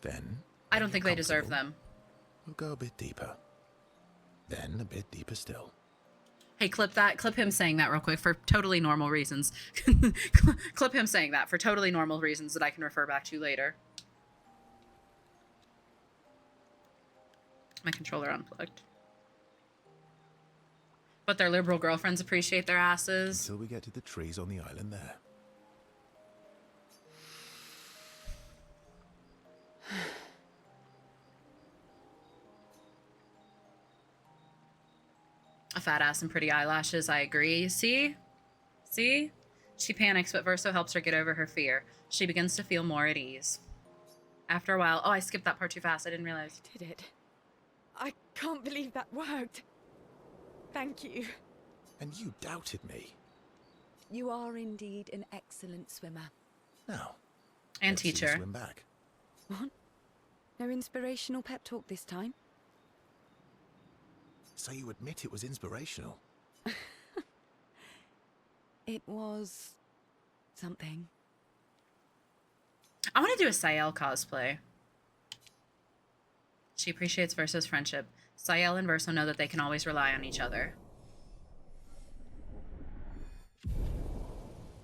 Then... I don't think they deserve them. We'll go a bit deeper. Then a bit deeper still. Hey, clip that. Clip him saying that real quick for totally normal reasons. Clip him saying that for totally normal reasons that I can refer back to later. My controller unplugged. But their liberal girlfriends appreciate their asses. Until we get to the trees on the island there. A fat ass and pretty eyelashes, I agree. See? See? She panics, but Verso helps her get over her fear. She begins to feel more at ease. After a while... Oh, I skipped that part too fast. I didn't realize. Did it? I can't believe that worked. Thank you. And you doubted me. You are indeed an excellent swimmer. Now. And let's see you teacher. swim back. What? No inspirational pep talk this time? So you admit it was inspirational? It was... something. I want to do a Sayel cosplay. She appreciates Verso's friendship. Sayel and Verso know that they can always rely on each other.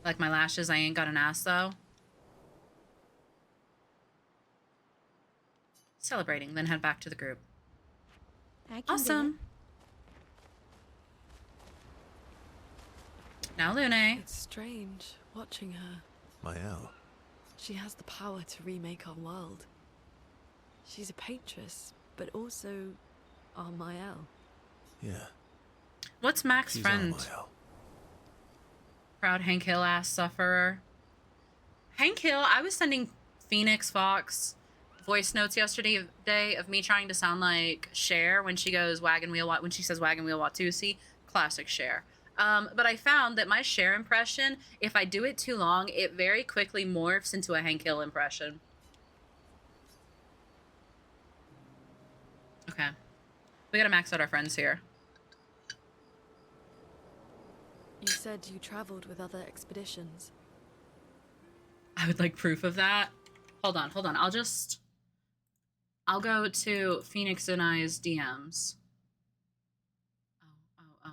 Like my lashes, I ain't got an ass though. Celebrating, then head back to the group. Awesome. Now Lune. It's strange watching her. Mael. She has the power to remake our world. She's a paintress, but also our Mael. Yeah. What's Mac's She's friend? our Mael. Proud Hank Hill ass sufferer. Hank Hill, I was sending Phoenix Fox voice notes yesterday of me trying to sound like Cher when she goes wagon wheel when she says wagon wheel Watusi. Classic Cher. But I found that my Cher impression, if I do it too long, it very quickly morphs into a Hank Hill impression. Okay. We gotta max out our friends here. You said you traveled with other expeditions. I would like proof of that. Hold on. I'll go to Phoenix and I's DMs. Oh.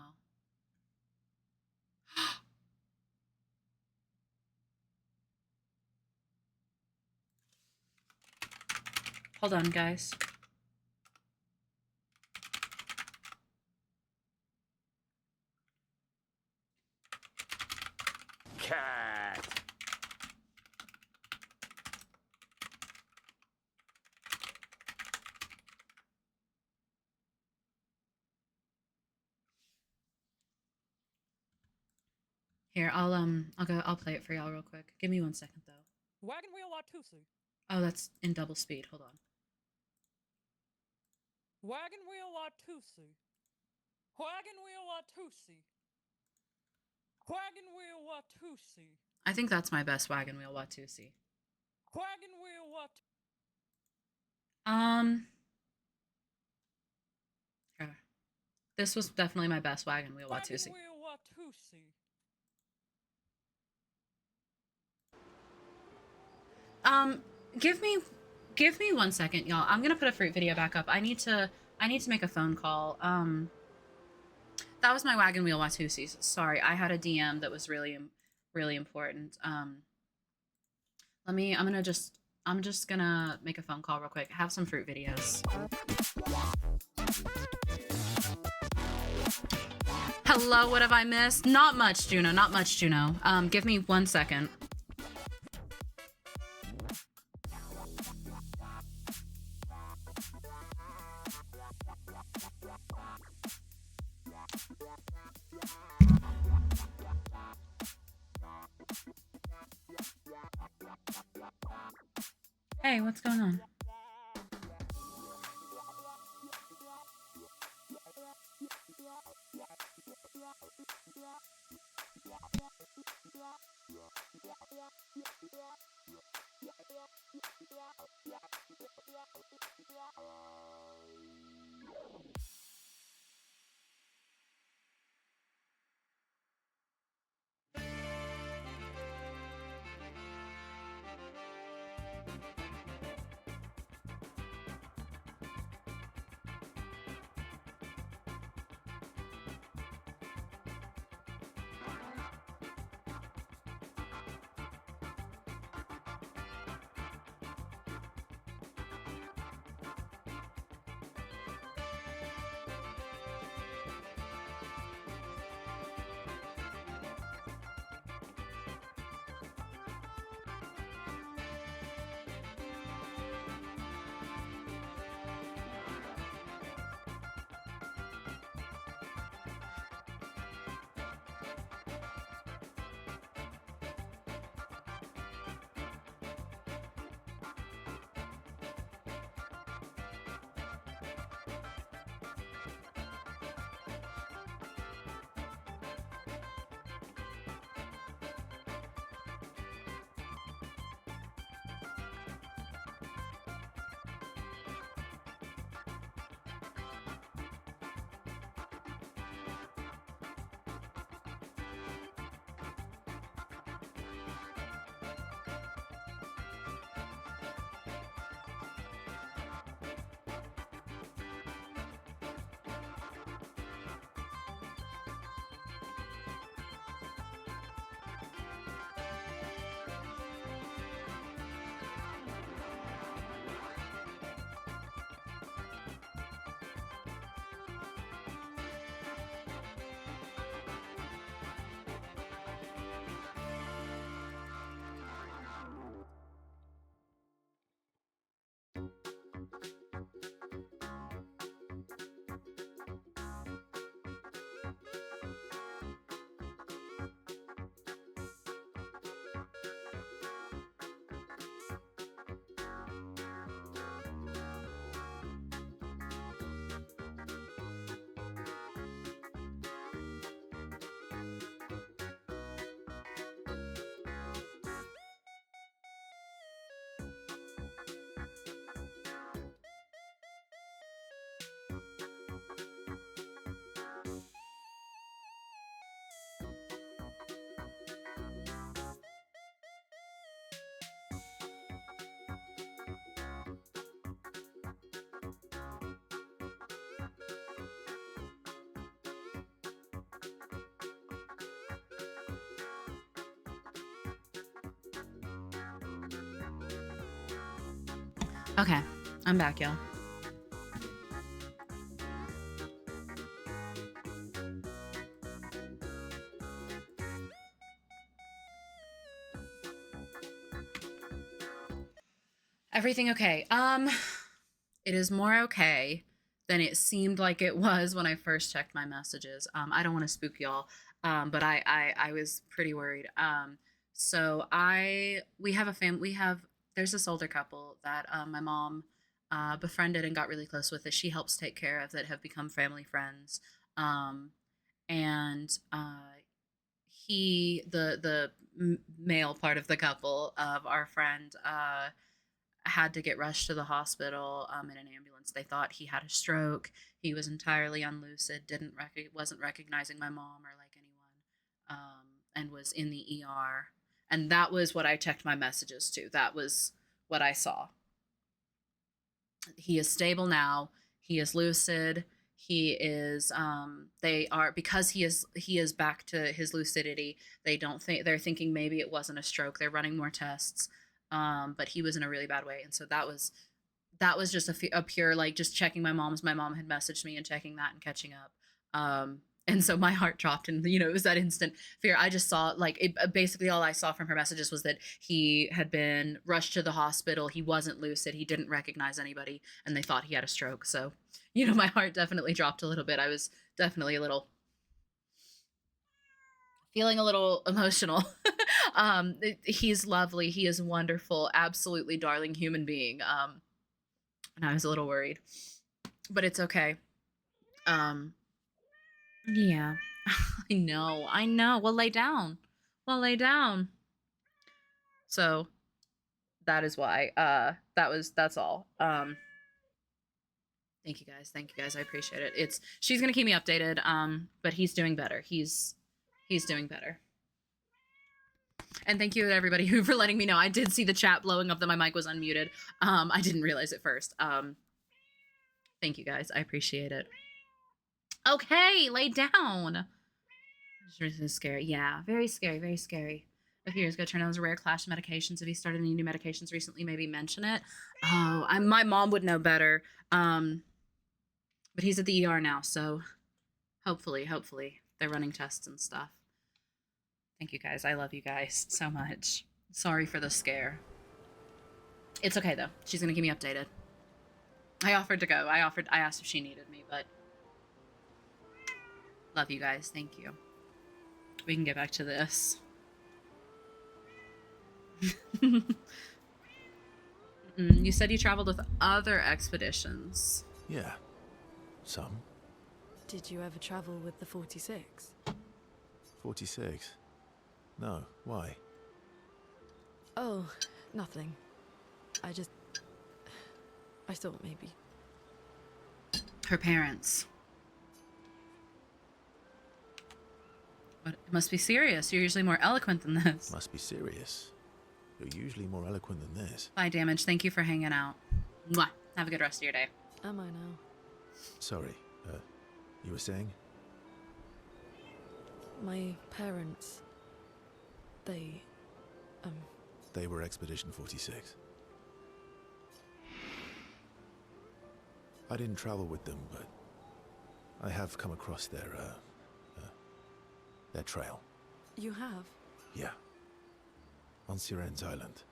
Hold on, guys. Cat. Here, I'll play it for y'all real quick. Give me 1 second though. Wagon wheel Watusi. Oh, that's in double speed. Hold on. Wagon wheel Watusi. Wagon wheel Watusi. Wagon wheel Watusi. I think that's my best wagon wheel Watusi. Wagon wheel Wat. Here. This was definitely my best wagon wheel Watusi. Wagon wheel Watusi. Give me 1 second, y'all. I'm gonna put a fruit video back up. I need to make a phone call. That was my wagon wheel Watusi. Sorry, I had a DM that was really important. I'm just gonna make a phone call real quick. Have some fruit videos. Hello, what have I missed? Not much, Juno. Not much, Juno. Give me 1 second. Hey, what's going on? Okay, I'm back, y'all. Everything okay? It is more okay than it seemed like it was when I first checked my messages. I don't want to spook y'all. But I was pretty worried. So we have there's this older couple that my mom befriended and got really close with, that she helps take care of, that have become family friends. And male part of the couple of our friend had to get rushed to the hospital in an ambulance. They thought he had a stroke. He was entirely unlucid, wasn't recognizing my mom or like anyone, and was in the ER. And that was what I checked my messages to. That was what I saw. He is stable now. He is lucid. He is because he is back to his lucidity. They're thinking maybe it wasn't a stroke. They're running more tests. But he was in a really bad way. And so that was just a pure, like, just checking my mom had messaged me and checking that and catching up. And so my heart dropped, and it was that instant fear. I just saw, like, basically all I saw from her messages was that he had been rushed to the hospital. He wasn't lucid. He didn't recognize anybody, and they thought he had a stroke. So, my heart definitely dropped a little bit. I was definitely feeling a little emotional. He's lovely. He is wonderful, absolutely darling human being. And I was a little worried, but it's okay. Yeah, I know. Well, lay down. So that is why, that's all. Thank you guys. I appreciate it. She's going to keep me updated. But he's doing better. He's doing better. And thank you to everybody who for letting me know. I did see the chat blowing up that my mic was unmuted. I didn't realize it first. Thank you guys. I appreciate it. Okay, lay down. This is scary. Yeah, very scary, very scary. A few years ago, turned out it was a rare clash of medications. If he started any new medications recently, maybe mention it. Oh, my mom would know better. But he's at the ER now, so hopefully they're running tests and stuff. Thank you guys. I love you guys so much. Sorry for the scare. It's okay though. She's gonna keep me updated. I offered to go. I asked if she needed me, but love you guys. Thank you. We can get back to this. You said you traveled with other expeditions. Yeah. Some. Did you ever travel with the 46? 46? No. Why? Oh, nothing. I thought maybe. Her parents. But it must be serious. You're usually more eloquent than this. Must be serious. You're usually more eloquent than this. Bye, Damage. Thank you for hanging out. Mwah. Have a good rest of your day. Am I now? Sorry. You were saying? My parents... They were Expedition 46. I didn't travel with them, but I have come across their trail. You have? Yeah. On Siren's Island.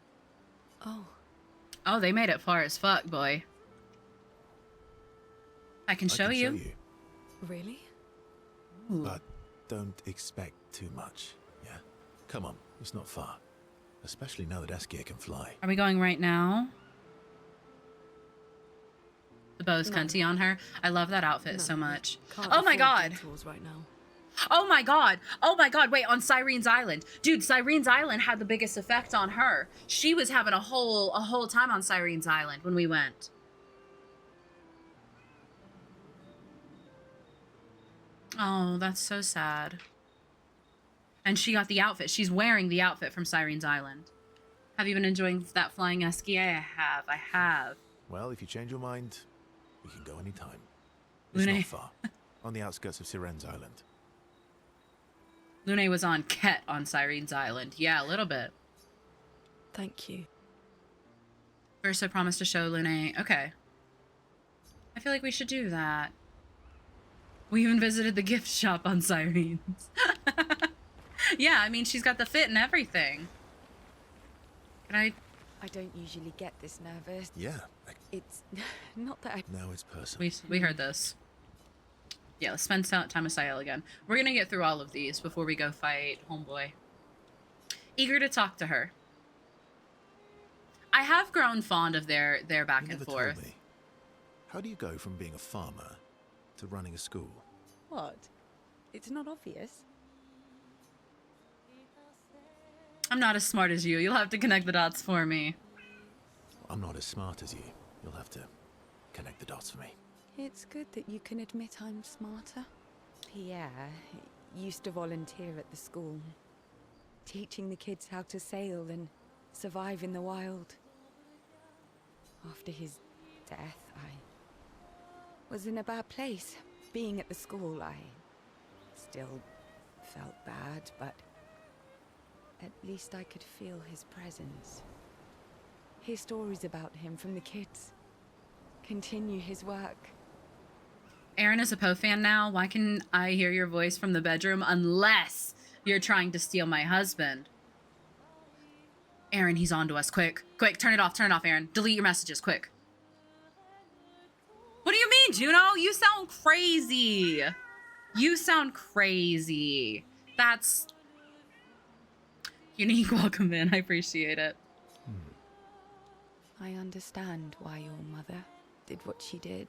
Oh. Oh, they made it far as fuck, boy. I can show you. Really? Ooh. But don't expect too much, yeah? Come on, it's not far. Especially now that Askia can fly. Are we going right now? The bow's cunty on her. I love that outfit so much. Oh my god! Right now. Oh my god! Oh my god! Wait, on Syrene's Island, dude. Syrene's Island had the biggest effect on her. She was having a whole time on Syrene's Island when we went. Oh, that's so sad. And she got the outfit. She's wearing the outfit from Syrene's Island. Have you been enjoying that flying esky? I have. Well, if you change your mind, we can go anytime. It's not far. On the outskirts of Syrene's Island. Lune was on Ket on Syrene's Island. Yeah, a little bit. Thank you. First, I promised to show Lune. Okay. I feel like we should do that. We even visited the gift shop on Syrene's. Yeah, I mean, she's got the fit and everything. Can I don't usually get this nervous. Yeah. It's not that I... Now it's personal. We heard this. Yeah, let's spend time with Sayel again. We're gonna get through all of these before we go fight homeboy. Eager to talk to her. I have grown fond of their back You and never forth. told me. How do you go from being a farmer to running a school? What? It's not obvious. I'm not as smart as you. You'll have to connect the dots for me. I'm not as smart as you. You'll have to connect the dots for me. It's good that you can admit I'm smarter. Pierre used to volunteer at the school, teaching the kids how to sail and survive in the wild. After his death, I was in a bad place. Being at the school, I still felt bad, but at least I could feel his presence. Hear stories about him from the kids. Continue his work. Aaron is a Poe fan now. Why can I hear your voice from the bedroom unless you're trying to steal my husband? Aaron, he's on to us. Quick. Quick, turn it off, Aaron. Delete your messages, quick. What do you mean, Juno? You sound crazy. You sound crazy. That's... Unique, welcome in. I appreciate it. I understand why your mother did what she did.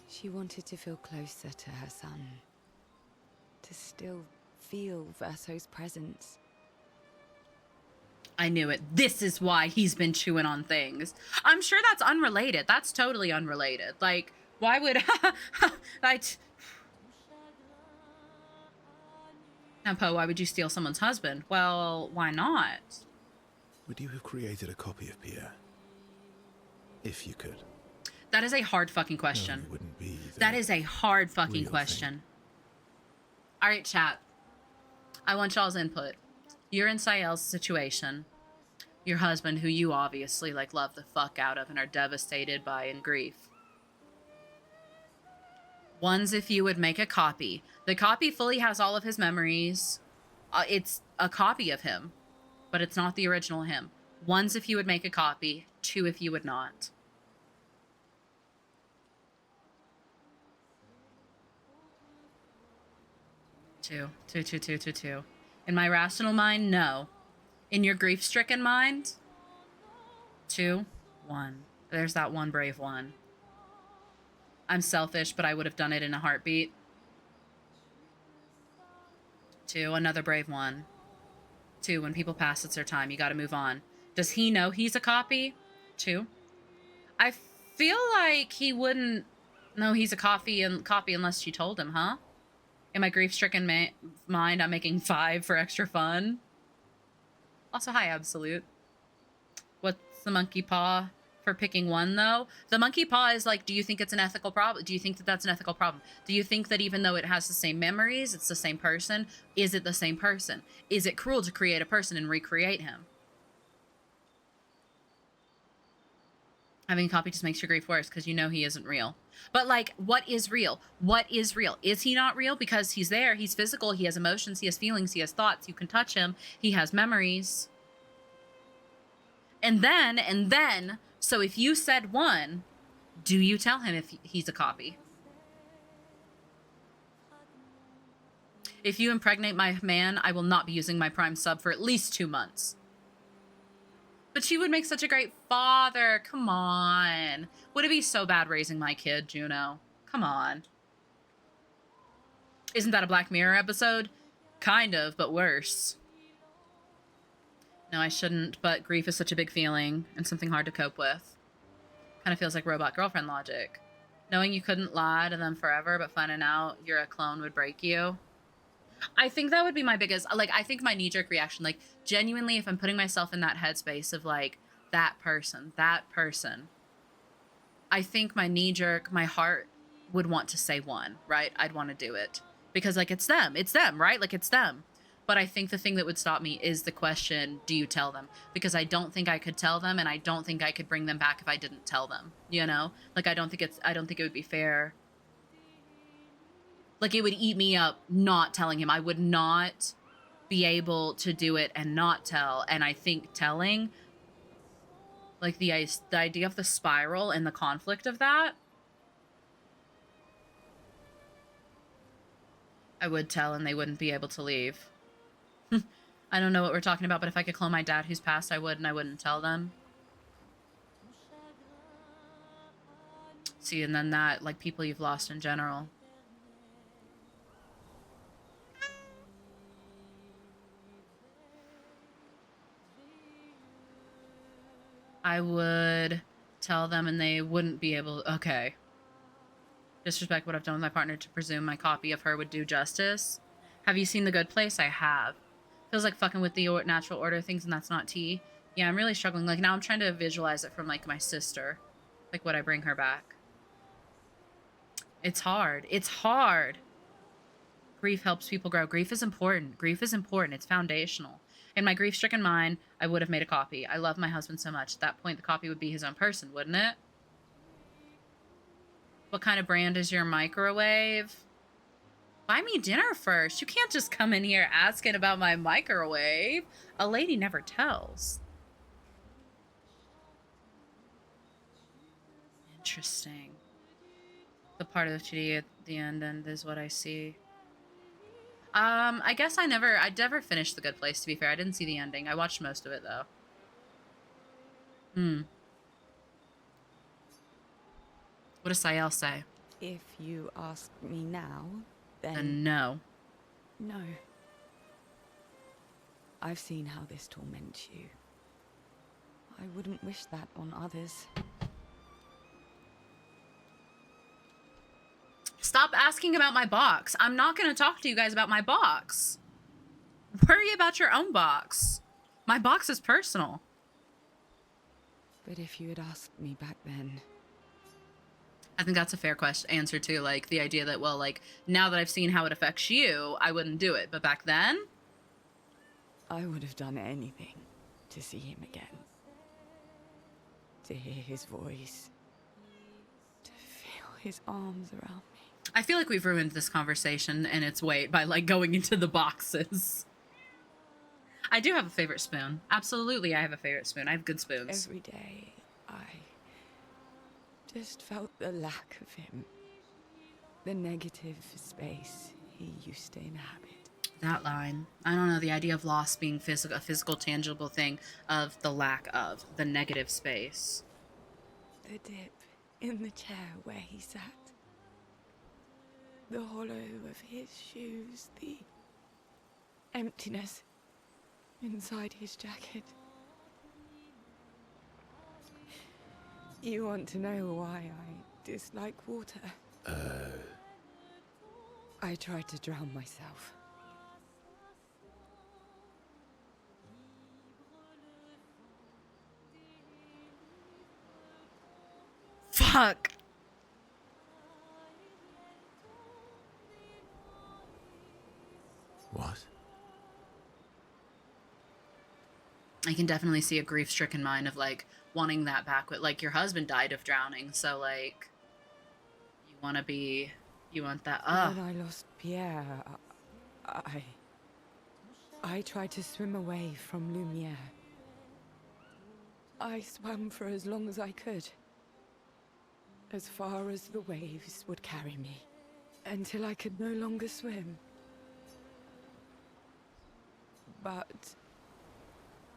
She wanted to feel closer to her son. To still feel Verso's presence. I knew it. This is why he's been chewing on things. I'm sure that's unrelated. That's totally unrelated. Like, why would... Now, Poe, why would you steal someone's husband? Well, why not? Would you have created a copy of Pierre? If you could. That is a hard fucking question. No, it wouldn't be that is a hard fucking question. All right, chat. I want y'all's input. You're in Sayel's situation. Your husband, who you obviously like love the fuck out of and are devastated by in grief. One's if you would make a copy. The copy fully has all of his memories. It's a copy of him, but it's not the original him. One's if you would make a copy. Two if you would not. Two. In my rational mind, no. In your grief-stricken mind, 2, 1. There's that one brave one. I'm selfish, but I would have done it in a heartbeat. 2, another brave one. 2, when people pass, it's their time. You gotta move on. Does he know he's a copy? 2. I feel like he wouldn't know he's a copy unless she told him, huh? In my grief-stricken mind, I'm making 5 for extra fun. Also, hi, Absolute. What's the monkey paw for picking 1, though? The monkey paw is like, do you think it's an ethical problem? Do you think that that's an ethical problem? Do you think that even though it has the same memories, it's the same person? Is it the same person? Is it cruel to create a person and recreate him? Having a copy just makes your grief worse because you know he isn't real. But, like, what is real? What is real? Is he not real? Because he's there. He's physical. He has emotions. He has feelings. He has thoughts. You can touch him. He has memories. And then, so if you said 1, do you tell him if he's a copy? If you impregnate my man, I will not be using my Prime sub for at least 2 months. But she would make such a great father. Come on. Would it be so bad raising my kid, Juno? Come on. Isn't that a Black Mirror episode? Kind of, but worse. No, I shouldn't, but grief is such a big feeling and something hard to cope with. Kind of feels like robot girlfriend logic. Knowing you couldn't lie to them forever, but finding out you're a clone would break you. I think that would be my biggest, like, I think my knee-jerk reaction, like, genuinely, if I'm putting myself in that headspace of, like, that person, I think my knee-jerk, my heart would want to say 1, right? I'd want to do it. Because, like, it's them, right? Like, it's them. But I think the thing that would stop me is the question, do you tell them? Because I don't think I could tell them, and I don't think I could bring them back if I didn't tell them, you know? Like, I don't think it would be fair. Like, it would eat me up not telling him. I would not be able to do it and not tell. And I think telling, like, the idea of the spiral and the conflict of that, I would tell and they wouldn't be able to leave. I don't know what we're talking about, but if I could clone my dad who's passed, I would, and I wouldn't tell them. See, and then that, like, people you've lost in general. I would tell them and they wouldn't be able... Okay. Disrespect what I've done with my partner to presume my copy of her would do justice. Have you seen The Good Place? I have. Feels like fucking with the natural order things and that's not tea. Yeah, I'm really struggling. Like, now I'm trying to visualize it from, like, my sister. Like, would I bring her back? It's hard. It's hard. Grief helps people grow. Grief is important. Grief is important. It's foundational. In my grief-stricken mind, I would have made a copy. I love my husband so much. At that point, the copy would be his own person, wouldn't it? What kind of brand is your microwave? Buy me dinner first. You can't just come in here asking about my microwave. A lady never tells. Interesting. The part of the TD at the end is what I see. I guess I never finished The Good Place, to be fair. I didn't see the ending. I watched most of it, though. What does Sayel say? If you ask me now, then... No. No. I've seen how this torments you. I wouldn't wish that on others. Stop asking about my box. I'm not going to talk to you guys about my box. Worry about your own box. My box is personal. But if you had asked me back then... I think that's a fair answer too. Like, the idea that, well, like, now that I've seen how it affects you, I wouldn't do it. But back then? I would have done anything to see him again. To hear his voice. To feel his arms around me. I feel like we've ruined this conversation and its weight by, like, going into the boxes. I do have a favorite spoon. Absolutely, I have a favorite spoon. I have good spoons. Every day, I just felt the lack of him. The negative space he used to inhabit. That line. I don't know, the idea of loss being a physical, tangible thing of the lack of, the negative space. The dip in the chair where he sat. The hollow of his shoes, the emptiness inside his jacket. You want to know why I dislike water? I tried to drown myself. Fuck! What? I can definitely see a grief-stricken mind of, like, wanting that back. Like, your husband died of drowning, so, like, you want that. When I lost Pierre, I tried to swim away from Lumiere. I swam for as long as I could. As far as the waves would carry me. Until I could no longer swim. But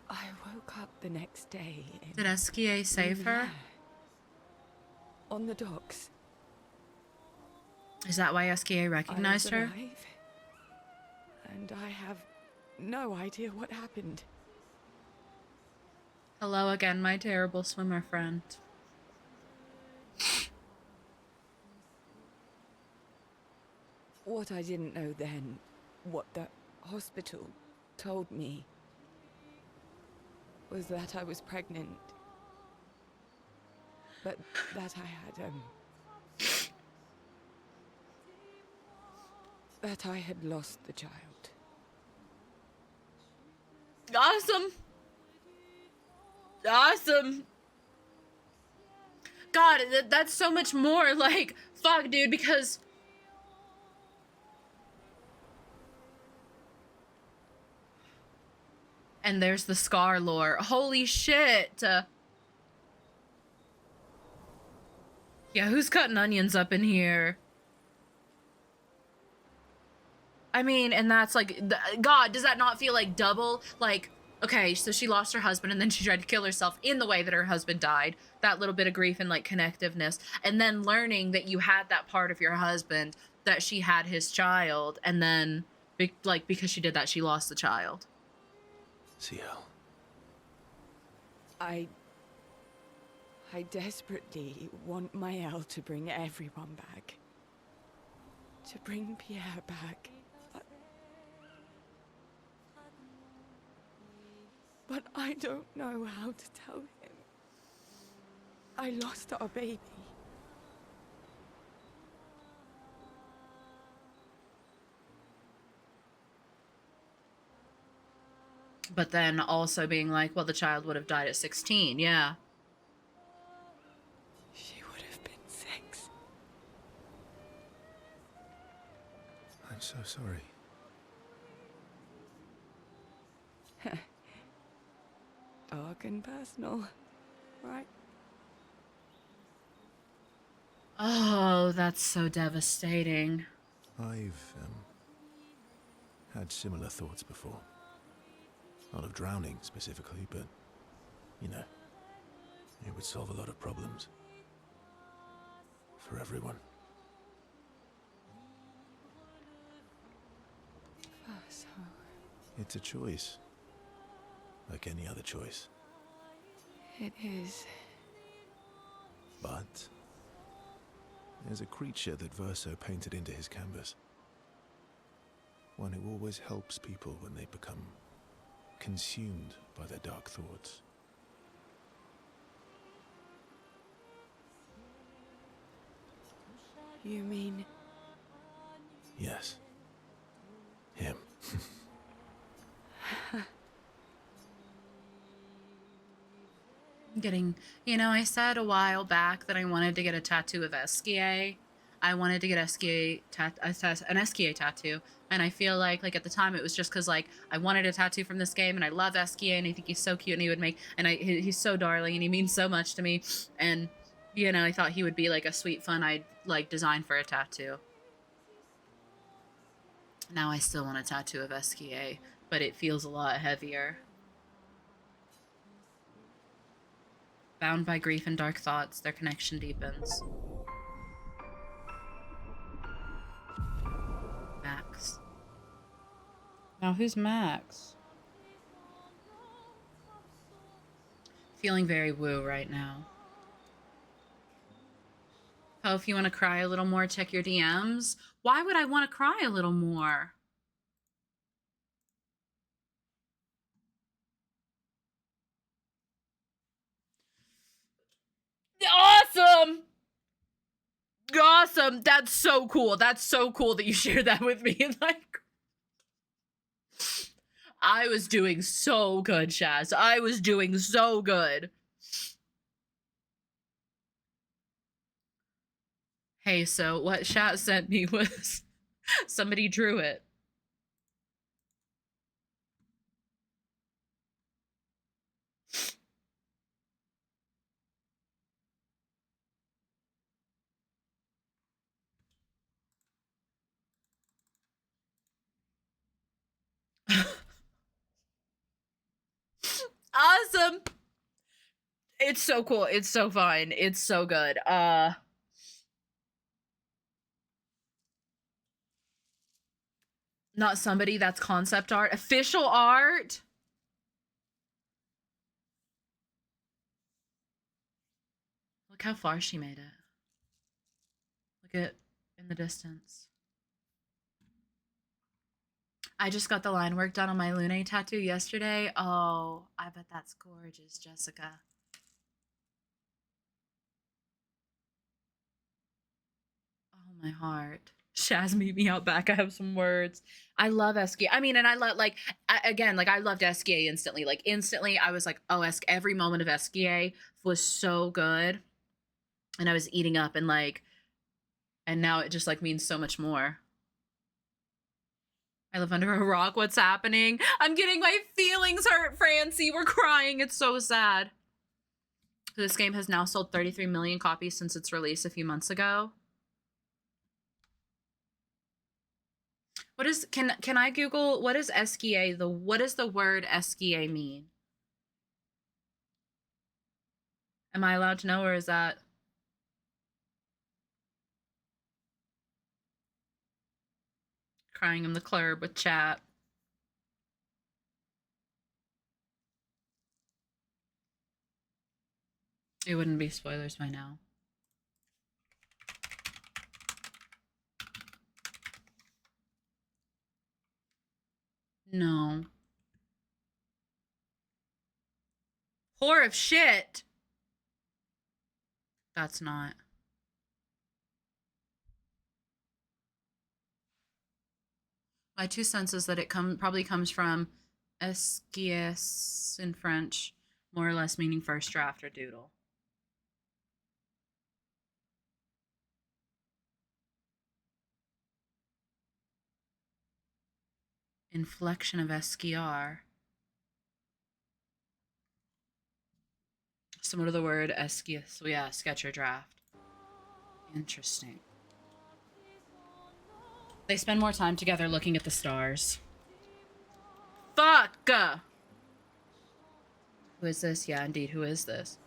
I woke up the next day in Did Esquier save her? Lumiere. On the docks. Is that why Esquier recognized her? Alive, and I have no idea what happened. Hello again, my terrible swimmer friend. What I didn't know then, what the hospital told me, was that I was pregnant. But that I had, that I had lost the child. Awesome! Awesome! God, that's so much more, like, fuck, dude, because... And there's the Scar lore. Holy shit! Yeah, who's cutting onions up in here? I mean, and that's like, God, does that not feel like double? Like, okay, so she lost her husband and then she tried to kill herself in the way that her husband died. That little bit of grief and like connectiveness. And then learning that you had that part of your husband, that she had his child. And then, like, because she did that, she lost the child. CL. I desperately want Maëlle to bring everyone back. To bring Pierre back. But I don't know how to tell him. I lost our baby. But then also being like, well, the child would have died at 16, yeah. She would have been 6. I'm so sorry. Dark and personal, right? Oh, that's so devastating. I've had similar thoughts before. Not of drowning specifically, but, you know, it would solve a lot of problems. For everyone. So... It's a choice. Like any other choice. It is. But there's a creature that Verso painted into his canvas. One who always helps people when they become consumed by their dark thoughts. You mean... Yes. Him. Getting, you know, I said a while back that I wanted to get a tattoo of Esquier. I wanted to get an Esquier tattoo, and I feel like at the time it was just because like I wanted a tattoo from this game, and I love Esquier, and I think he's so cute, and he would make, and he's so darling, and he means so much to me, and you know, I thought he would be like a sweet, fun I'd like design for a tattoo. Now I still want a tattoo of Esquier, but it feels a lot heavier. Bound by grief and dark thoughts, their connection deepens. Max. Now who's Max? Feeling very woo right now. Oh, if you want to cry a little more, check your DMs. Why would I want to cry a little more? Awesome! Awesome! That's so cool. That's so cool that you shared that with me. Like, I was doing so good, Shaz. I was doing so good. Hey, so what Shaz sent me was somebody drew it. Awesome. It's so cool. It's so fun. It's so good. Not somebody, that's concept art. Official art. Look how far she made it. Look at in the distance. I just got the line work done on my Lune tattoo yesterday. Oh, I bet that's gorgeous, Jessica. Oh, my heart. Shaz, meet me out back. I have some words. I love Esquier. I mean, and I love, like, again, like, I loved Esquier instantly. Like, instantly, I was like, oh, every moment of Esquier was so good. And I was eating up and, like, and now it just, like, means so much more. I live under a rock. What's happening? I'm getting my feelings hurt, Francie. We're crying. It's so sad. This game has now sold 33 million copies since its release a few months ago. What is can I Google what is Eskia? What does the word Eskia mean? Am I allowed to know, or is that crying in the club with chat? It wouldn't be spoilers by now. No. Whore of shit. That's not. My 2 cents is that it probably comes from esquisse in French, more or less meaning first draft or doodle. Inflection of esquiar. Similar to the word esquisse. So yeah, sketch or draft. Interesting. They spend more time together looking at the stars. Fuck! Who is this? Yeah, indeed, who is this?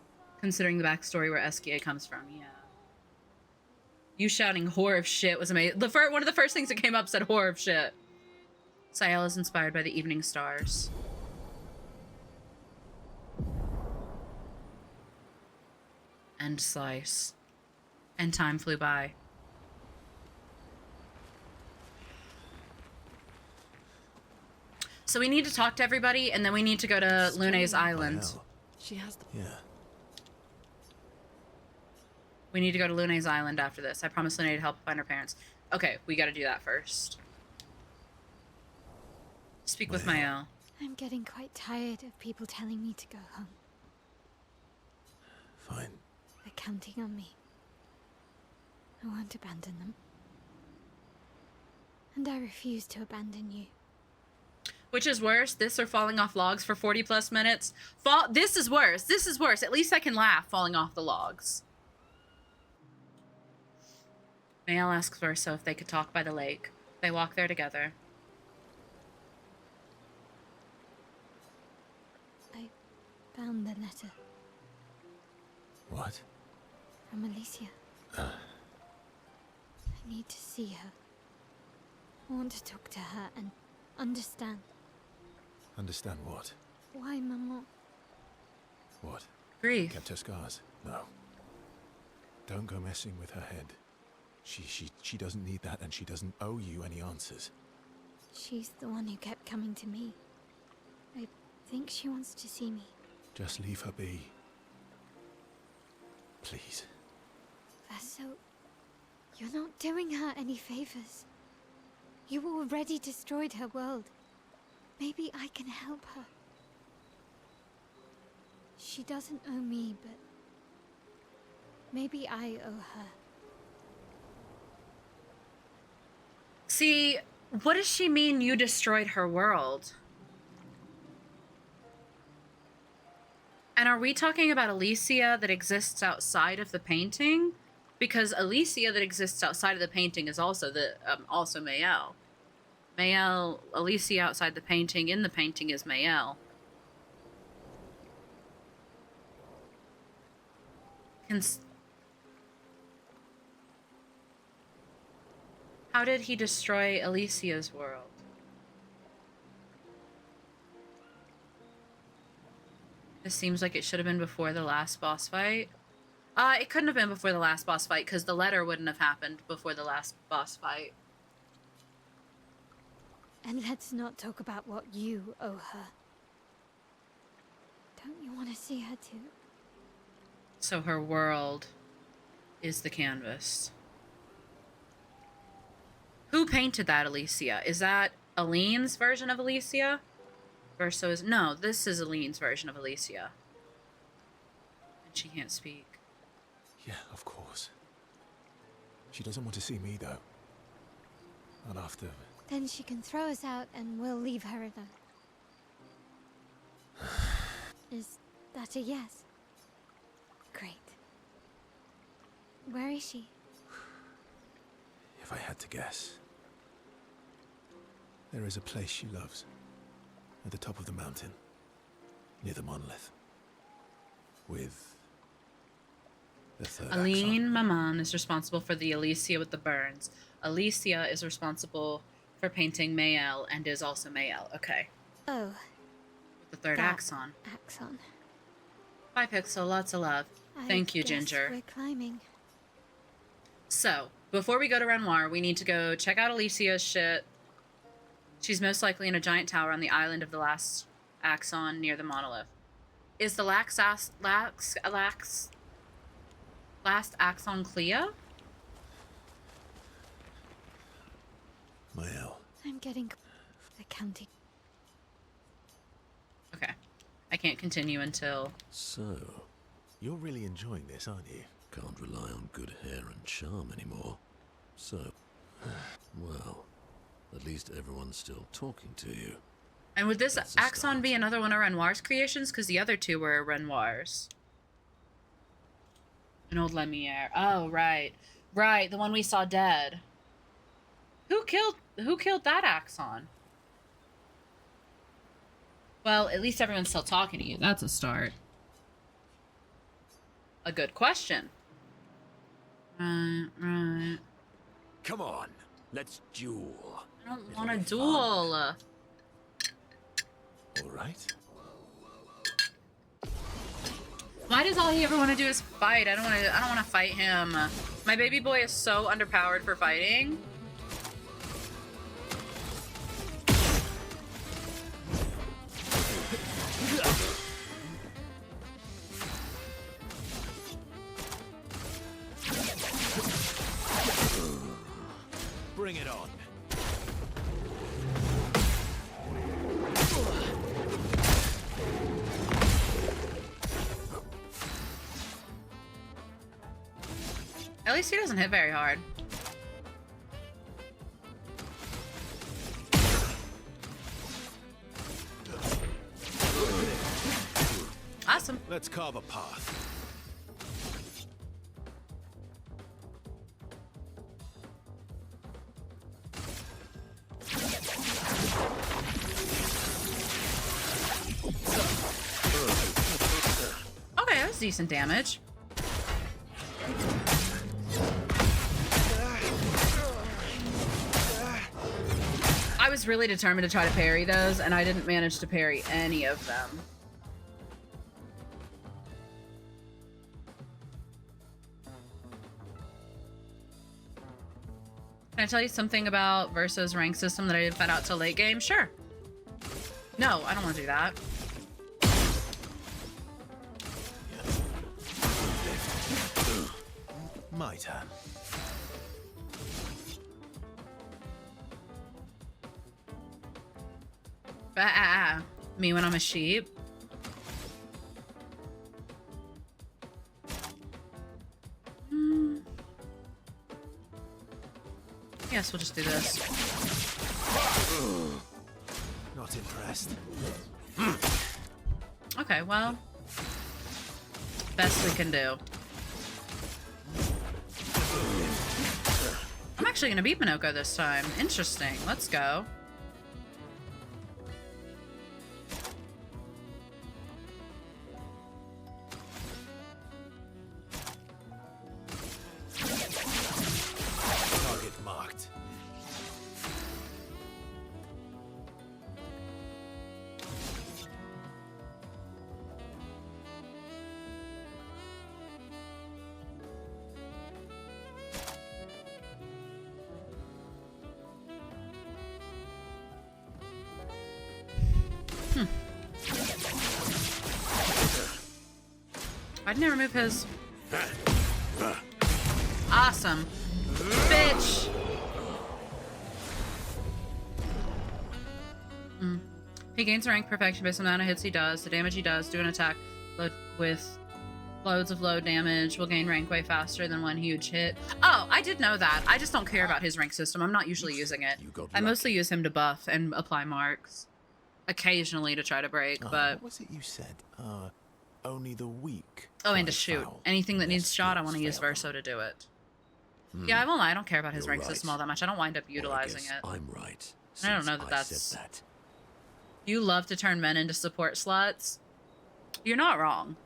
Considering the backstory where Eskia comes from, yeah. You shouting whore of shit was amazing. One of the first things that came up said whore of shit. Sayal is inspired by the evening stars. End slice. And time flew by. So we need to talk to everybody, and then we need to go to Lune's island. She has the... Yeah. We need to go to Lune's island after this. I promised Lune to help find her parents. Okay, we gotta do that first. Speak with Mael. I'm getting quite tired of people telling me to go home. Fine. They're counting on me. I won't abandon them. And I refuse to abandon you. Which is worse, this or falling off logs for 40 plus minutes? This is worse. This is worse. At least I can laugh falling off the logs. Mael asks Verso if they could talk by the lake. They walk there together. I found the letter. What? From Alicia. I need to see her. I want to talk to her and understand. Understand what? Why, Maman? What? Grief. Kept her scars? No. Don't go messing with her head. She doesn't need that, and she doesn't owe you any answers. She's the one who kept coming to me. I think she wants to see me. Just leave her be. Please. Verso, you're not doing her any favors. You already destroyed her world. Maybe I can help her. She doesn't owe me, but maybe I owe her. See, what does she mean you destroyed her world? And are we talking about Alicia that exists outside of the painting? Because Alicia that exists outside of the painting is also also Mael. Mael, Alicia outside the painting, in the painting is Mael. How did he destroy Alicia's world? This seems like it should have been before the last boss fight. It couldn't have been before the last boss fight, because the letter wouldn't have happened before the last boss fight. And let's not talk about what you owe her. Don't you want to see her too? So her world is the canvas. Who painted that, Alicia? Is that Aline's version of Alicia? Verso is... No, this is Aline's version of Alicia. And she can't speak. Yeah, of course. She doesn't want to see me, though. Not after... Then she can throw us out and we'll leave her alone. Is that a yes? Great. Where is she? If I had to guess... There is a place she loves. At the top of the mountain. Near the monolith. With the third Aline axon. Maman is responsible for the Alicia with the burns. Alicia is responsible for painting Mayel and is also Mayel. Okay. Oh. With the third that axon. Axon. Bye, Pixel. Lots of love. Thank you, Ginger. We're climbing. So, before we go to Renoir, we need to go check out Alicia's shit. She's most likely in a giant tower on the island of the last axon near the monolith. Is the last axon Clea? Mael. I'm getting the county. Okay. I can't continue until... So, you're really enjoying this, aren't you? Can't rely on good hair and charm anymore. So, well, at least everyone's still talking to you. And would this axon be another one of Renoir's creations? Because the other two were Renoir's. An old Lemire. Oh, right. Right, the one we saw dead. Who killed that axon? Well, at least everyone's still talking to you. That's a start. A good question. Right. Come on, let's duel. I don't want to duel. All right. Why does all he ever want to do is fight? I don't want to fight him. My baby boy is so underpowered for fighting. Bring it on. At least he doesn't hit very hard. Awesome. Let's carve a path. Okay, that was decent damage. I was really determined to try to parry those, and I didn't manage to parry any of them. Can I tell you something about Versa's rank system that I didn't find out till late game? Sure. No, I don't want to do that. My turn. Me when I'm a sheep. Yes, we'll just do this. Not impressed. Okay, well, best we can do. I'm actually gonna beat Minoko this time. Interesting. Let's go. Target marked. I didn't remove his. Awesome. Bitch! He gains rank perfection based on the amount of hits he does, the damage he does, do an attack with loads of load damage, will gain rank way faster than one huge hit. Oh, I did know that. I just don't care about his rank system. I'm not usually using it. I mostly use him to buff and apply marks. Occasionally to try to break, but... What was it you said? Only the weak. Oh, and to shoot. Anything that needs shot, I want to use Verso to do it. Yeah, I won't lie. I don't care about his You're rank right. system all that much. I don't wind up Or I utilizing guess it. I'm right. I don't know since that I said that's... that. You love to turn men into support sluts. You're not wrong.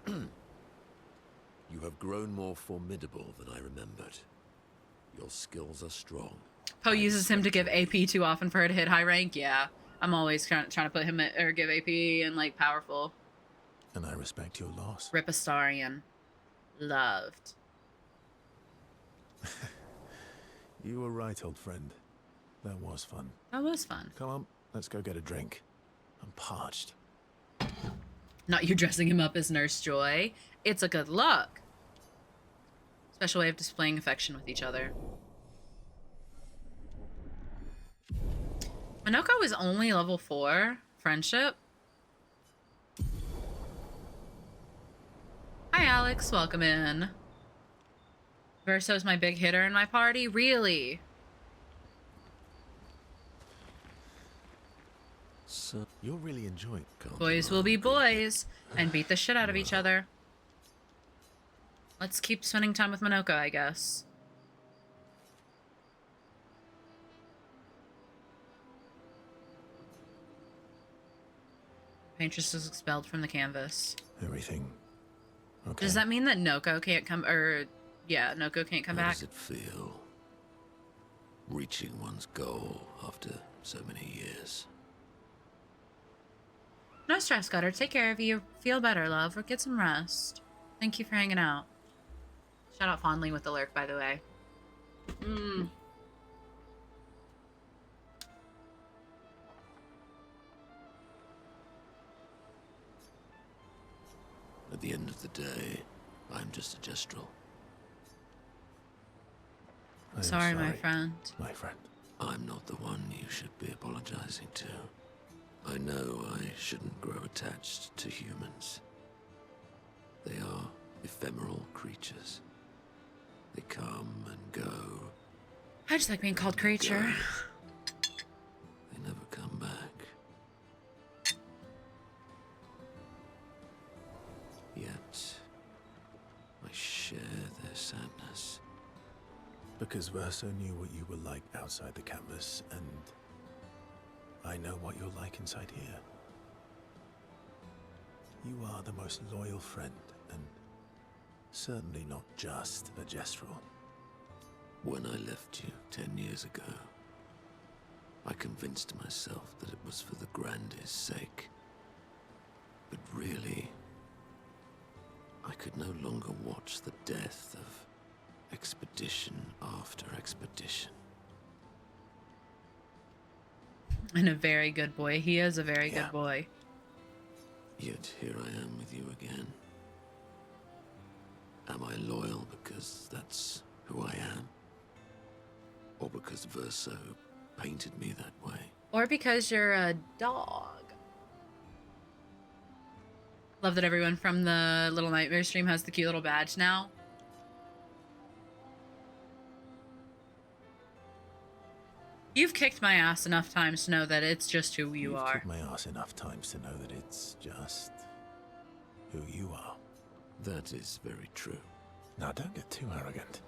You have grown more formidable than I remembered. Your skills are strong. Poe uses him to give AP too often for her to hit high rank. Yeah, I'm always trying to put him at, or give AP and like powerful. And I respect your loss. Rip Astarion. Loved. You were right, old friend. That was fun. That was fun. Come on, let's go get a drink. I'm parched. Not you dressing him up as Nurse Joy. It's a good look. Special way of displaying affection with each other. Minoko is only level 4. Friendship. Hi, Alex. Welcome in. Verso's my big hitter in my party. Really? So you're really enjoying. Boys will be boys and beat the shit out of each other. Let's keep spending time with Minoko, I guess. Paintress is expelled from the canvas. Everything okay? Does that mean that Noko can't come, or yeah, Noko can't come How back? does it feel? Reaching one's goal after so many years. No stress, Gutter. Take care of you. Feel better, love. Or get some rest. Thank you for hanging out. Shout out fondly with the lurk, by the way. At the end of the day, I'm just a gestural. Sorry, my friend. My friend. I'm not the one you should be apologizing to. I know I shouldn't grow attached to humans. They are ephemeral creatures. They come and go. I just like being called creature. They never come back. Yet, I share their sadness. Because Verso knew what you were like outside the canvas, and I know what you're like inside here. You are the most loyal friend, and certainly not just a gestural. When I left you 10 years ago, I convinced myself that it was for the grandest sake. But really, I could no longer watch the death of expedition after expedition. And a very good boy. He is a very good boy. Yet here I am with you again. Am I loyal because that's who I am? Or because Verso painted me that way? Or because you're a dog. Love that everyone from the Little Nightmare stream has the cute little badge now. You've kicked my ass enough times to know that it's just who you are. You've kicked my ass enough times to know that it's just who you are. That is very true. Now don't get too arrogant.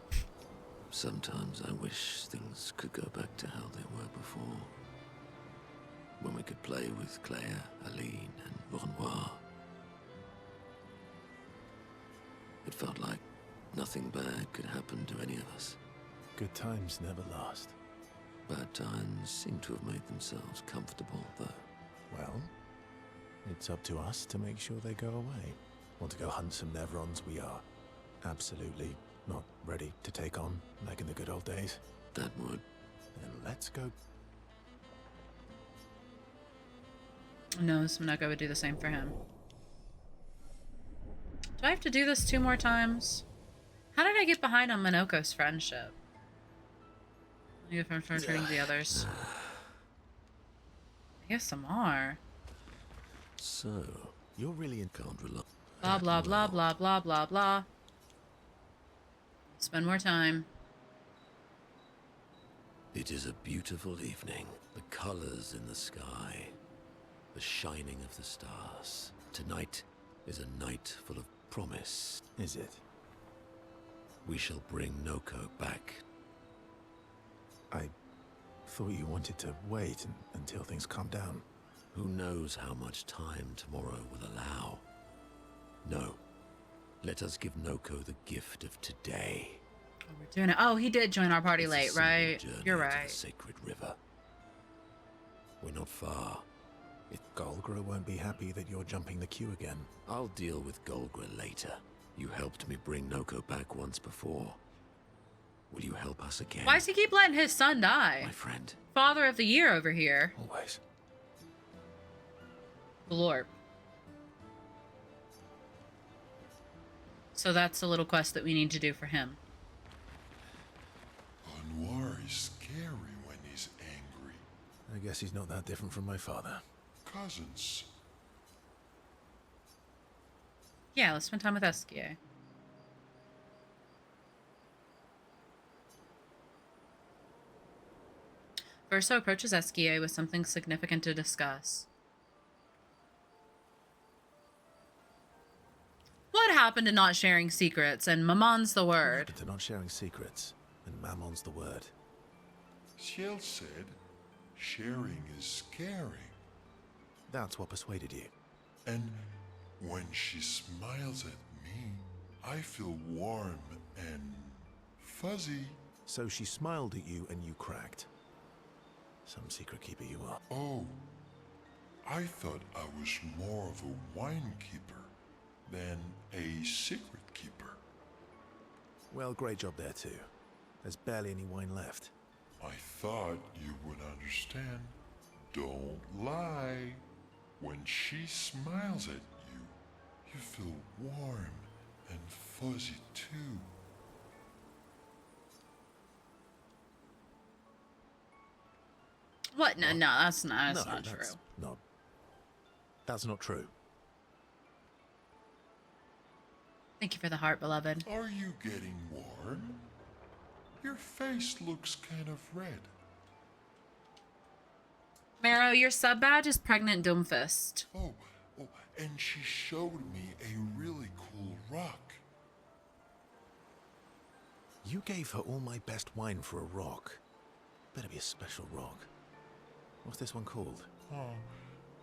Sometimes I wish things could go back to how they were before. When we could play with Claire, Aline, and Renoir. It felt like nothing bad could happen to any of us. Good times never last. Bad times seem to have made themselves comfortable, though. Well, it's up to us to make sure they go away. Want to go hunt some Nevrons? We are absolutely not ready to take on like in the good old days. That would. Then let's go. No, Smonoko would do the same for him. Do I have to do this 2 more times? How did I get behind on Minoko's friendship? If I'm returning the others. ASMR. So, you're really in can't rely. Blah blah blah blah blah blah blah. Spend more time. It is a beautiful evening. The colors in the sky. The shining of the stars. Tonight is a night full of promise. Is it? We shall bring Noko back. I thought you wanted to wait until things calm down. Who knows how much time tomorrow will allow? No. Let us give Noko the gift of today. Oh, we're doing it. Oh, he did join our party It's a late, simple right? journey You're to right. the sacred river. We're not far. Golgra won't be happy that you're jumping the queue again. I'll deal with Golgra later. You helped me bring Noko back once before. Will you help us again? Why does he keep letting his son die? My friend. Father of the year over here. Always. Lord. So that's a little quest that we need to do for him. Anwar is scary when he's angry. I guess he's not that different from my father. Cousins. Yeah, let's spend time with Eskia. Verso approaches Eskia with something significant to discuss. What happened to not sharing secrets? And Mamon's the word. To not sharing secrets, and Mammon's the word. Ciel said, sharing is caring. That's what persuaded you. And when she smiles at me, I feel warm and fuzzy. So she smiled at you and you cracked. Some secret keeper you are. Oh, I thought I was more of a wine keeper than a secret keeper. Well, great job there too. There's barely any wine left. I thought you would understand. Don't lie. When she smiles at you, you feel warm and fuzzy too. What? No, that's not true. No, that's not true. Thank you for the heart, beloved. Are you getting warm? Your face looks kind of red. Marrow, your sub badge is Pregnant Doomfist. Oh, and she showed me a really cool rock. You gave her all my best wine for a rock. Better be a special rock. What's this one called? Oh,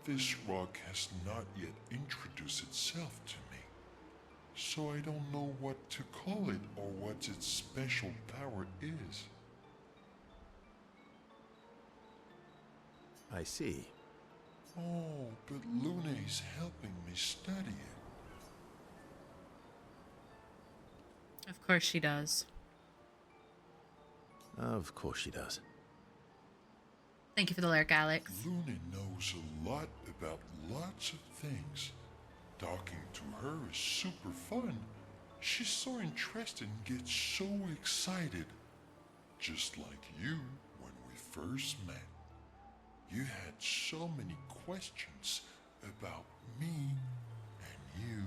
this rock has not yet introduced itself to me. So I don't know what to call it or what its special power is. I see. Oh, but Luna's helping me study it. Of course she does. Of course she does. Thank you for the lyric, Alex. Luna knows a lot about lots of things. Talking to her is super fun. She's so interested and gets so excited. Just like you when we first met. You had so many questions about me and you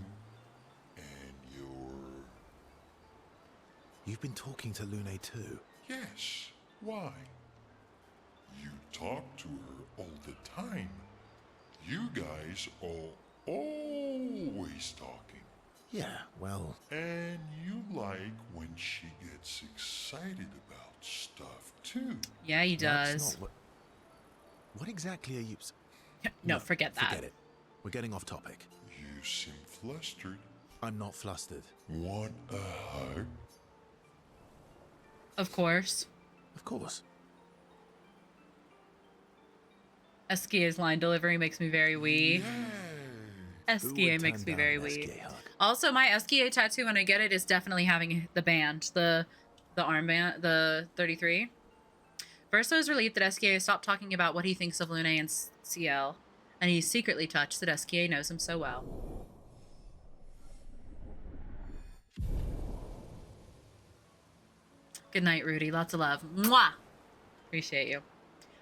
and your... You've been talking to Lune too? Yes. Why? You talk to her all the time. You guys are always talking. Yeah, well... And you like when she gets excited about stuff too. Yeah, he does. That's not what exactly are you... No, forget that. Forget it. We're getting off topic. You seem flustered. I'm not flustered. Want a hug? Of course. Of course. Eskia's line delivery makes me very wee. Eskia makes me very wee. Also, my Eskia tattoo when I get it is definitely having the band, the armband, the 33. Verso is relieved that Eskia stopped talking about what he thinks of Lune and Ciel, and he's secretly touched that Eskia knows him so well. Good night, Rudy. Lots of love. Mwah! Appreciate you.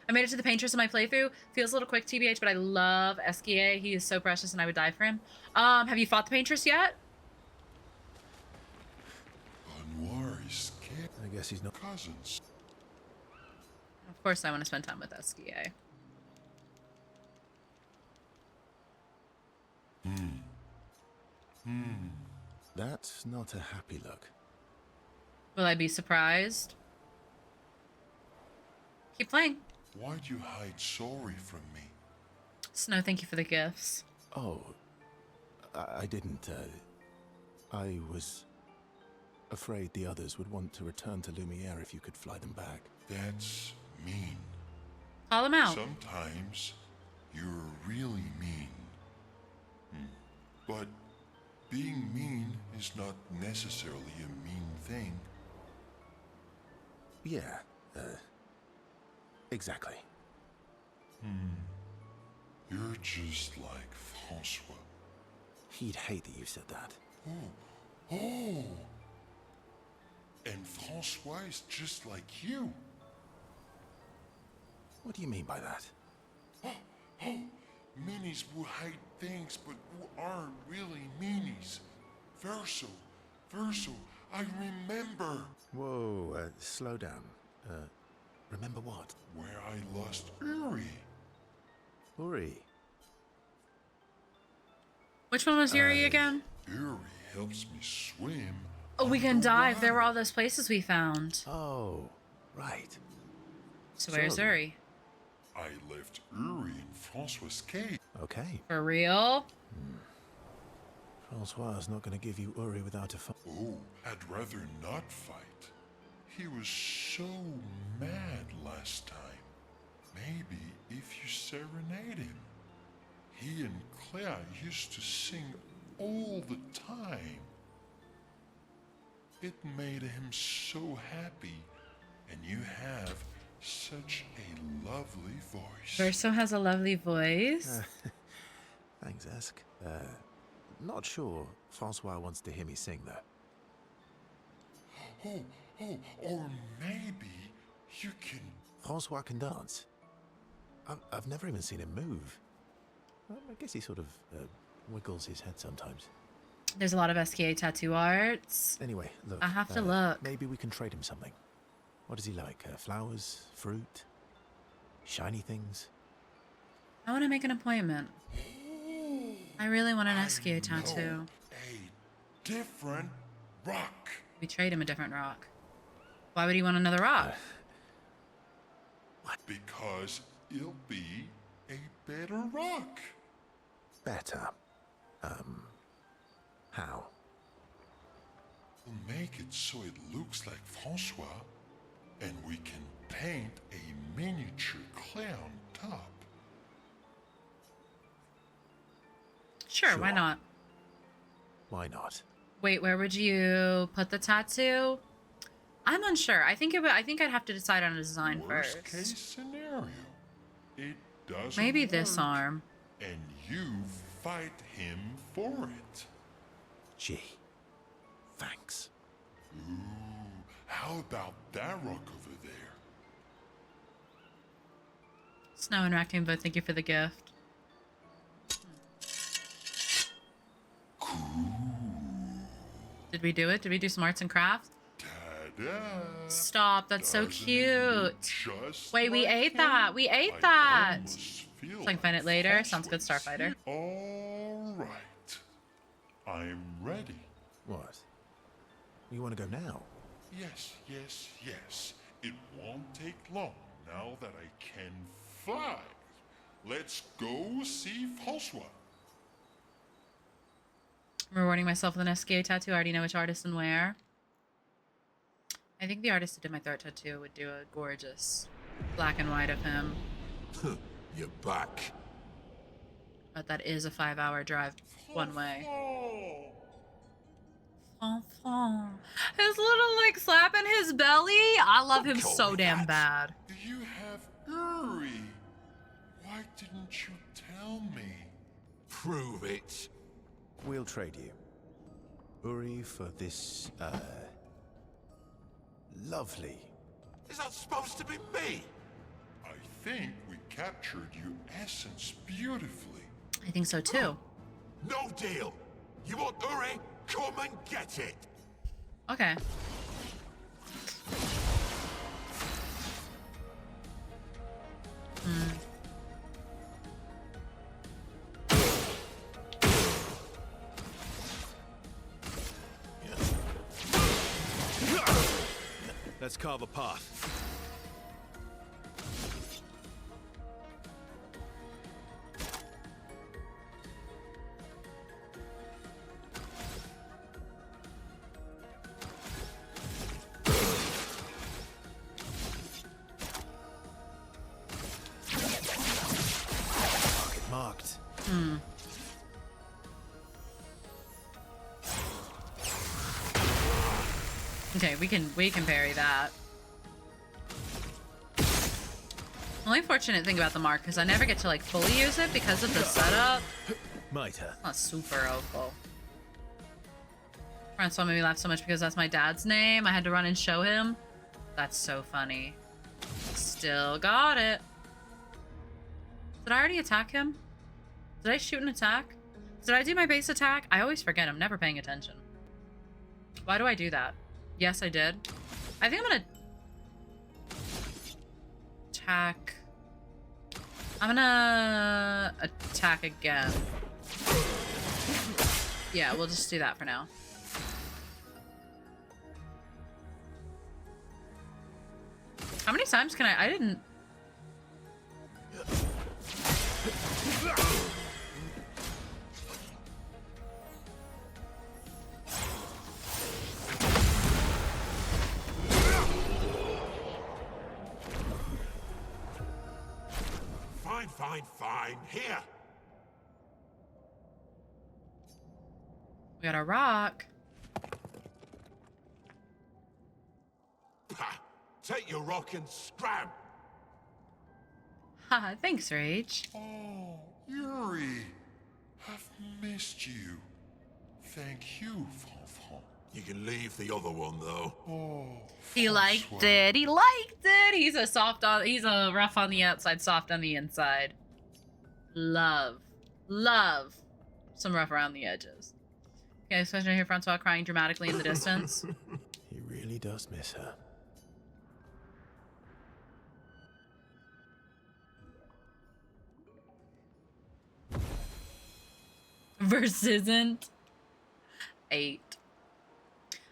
I made it to the paintress in my playthrough. Feels a little quick, TBH, but I love Eskia. He is so precious, and I would die for him. Have you fought the paintress yet? Anwar is scared. I guess he's not... Cousins. Of course I want to spend time with Eskia. That's not a happy look. Will I be surprised? Keep playing. Why'd you hide sorry from me? Snow, thank you for the gifts. Oh, I didn't. I was afraid the others would want to return to Lumiere if you could fly them back. That's mean. Call them out. Sometimes you're really mean. But being mean is not necessarily a mean thing. Yeah, exactly. You're just like Francois. He'd hate that you said that. Oh! And Francois is just like you. What do you mean by that? Oh! Minis who hide things but who aren't really meanies. Verso, I remember. Whoa, slow down. Remember what? Where I lost Uri. Uri. Which one was Yuri again? Uri helps me swim. Oh, we can dive. There were all those places we found. Oh, right. So where's Uri? I left Uri in Francois' cave. Okay. For real? Francois is not going to give you Uri without a fight. Oh, I'd rather not fight. He was so mad last time. Maybe if you serenade him. He and Claire used to sing all the time. It made him so happy, and you have such a lovely voice. Verso has a lovely voice. Thanks, Esk. Not sure Francois wants to hear me sing, though. Or maybe you can... Francois can dance. I've never even seen him move. I guess he sort of wiggles his head sometimes. There's a lot of SKA tattoo arts. Anyway, look. I have to look. Maybe we can trade him something. What does he like? Flowers? Fruit? Shiny things? I want to make an appointment. I really want an SKA tattoo. A different rock. We trade him a different rock. Why would he want another rock? What? Because it'll be a better rock. Better? How? We'll make it so it looks like Francois, and we can paint a miniature Clair on top. Sure, why not? Why not? Wait, where would you put the tattoo? I'm unsure. I think I'd have to decide on a design Worst first. case scenario, it doesn't Maybe this work, arm. and you fight him for it. Gee, thanks. Ooh, how about that rock over there? Snow and Raccoon both thank you for the gift. Cool. Did we do it? Did we do some arts and crafts? Ta-da! Stop, that's so Doesn't it look cute. just Wait, we like ate him? that. We ate I that. almost feel So I can find it later. Sounds good, Starfighter. All right. I'm ready. What? You want to go now? Yes. It won't take long now that I can fly. Let's go see Francois. I'm rewarding myself with an SKA tattoo. I already know which artist and where. I think the artist who did my throat tattoo would do a gorgeous black and white of him. You're back. But that is a 5-hour drive one way. Enfant. His little, like, slapping his belly. I love him so damn bad. Do you have Uri? Why didn't you tell me? Prove it. We'll trade you. Uri for this, lovely. Is that supposed to be me? I think we captured your essence beautifully. I think so too. No deal. You want Uri? Come and get it. Okay. Let's carve a path. Target marked. Okay, we can parry that. Only fortunate thing about the mark is I never get to like fully use it because of the setup. Mitre. Not super helpful. Francois made me laugh so much because that's my dad's name. I had to run and show him. That's so funny. Still got it. Did I already attack him? Did I shoot an attack? Did I do my base attack? I always forget. I'm never paying attention. Why do I do that? Yes, I did. I think I'm gonna attack. I'm gonna attack again. Yeah, we'll just do that for now. How many times can I didn't. Fine. Here. We got a rock. Pah! Take your rock and scram. Haha, thanks, Rage. Oh, Yuri. I've missed you. Thank you, Fanfan. You can leave the other one, though. Oh, He liked it. He liked it. He's a rough on the outside, soft on the inside. Love some rough around the edges. Okay, especially hear Francois crying dramatically in the distance. He really does miss her. Verse isn't 8.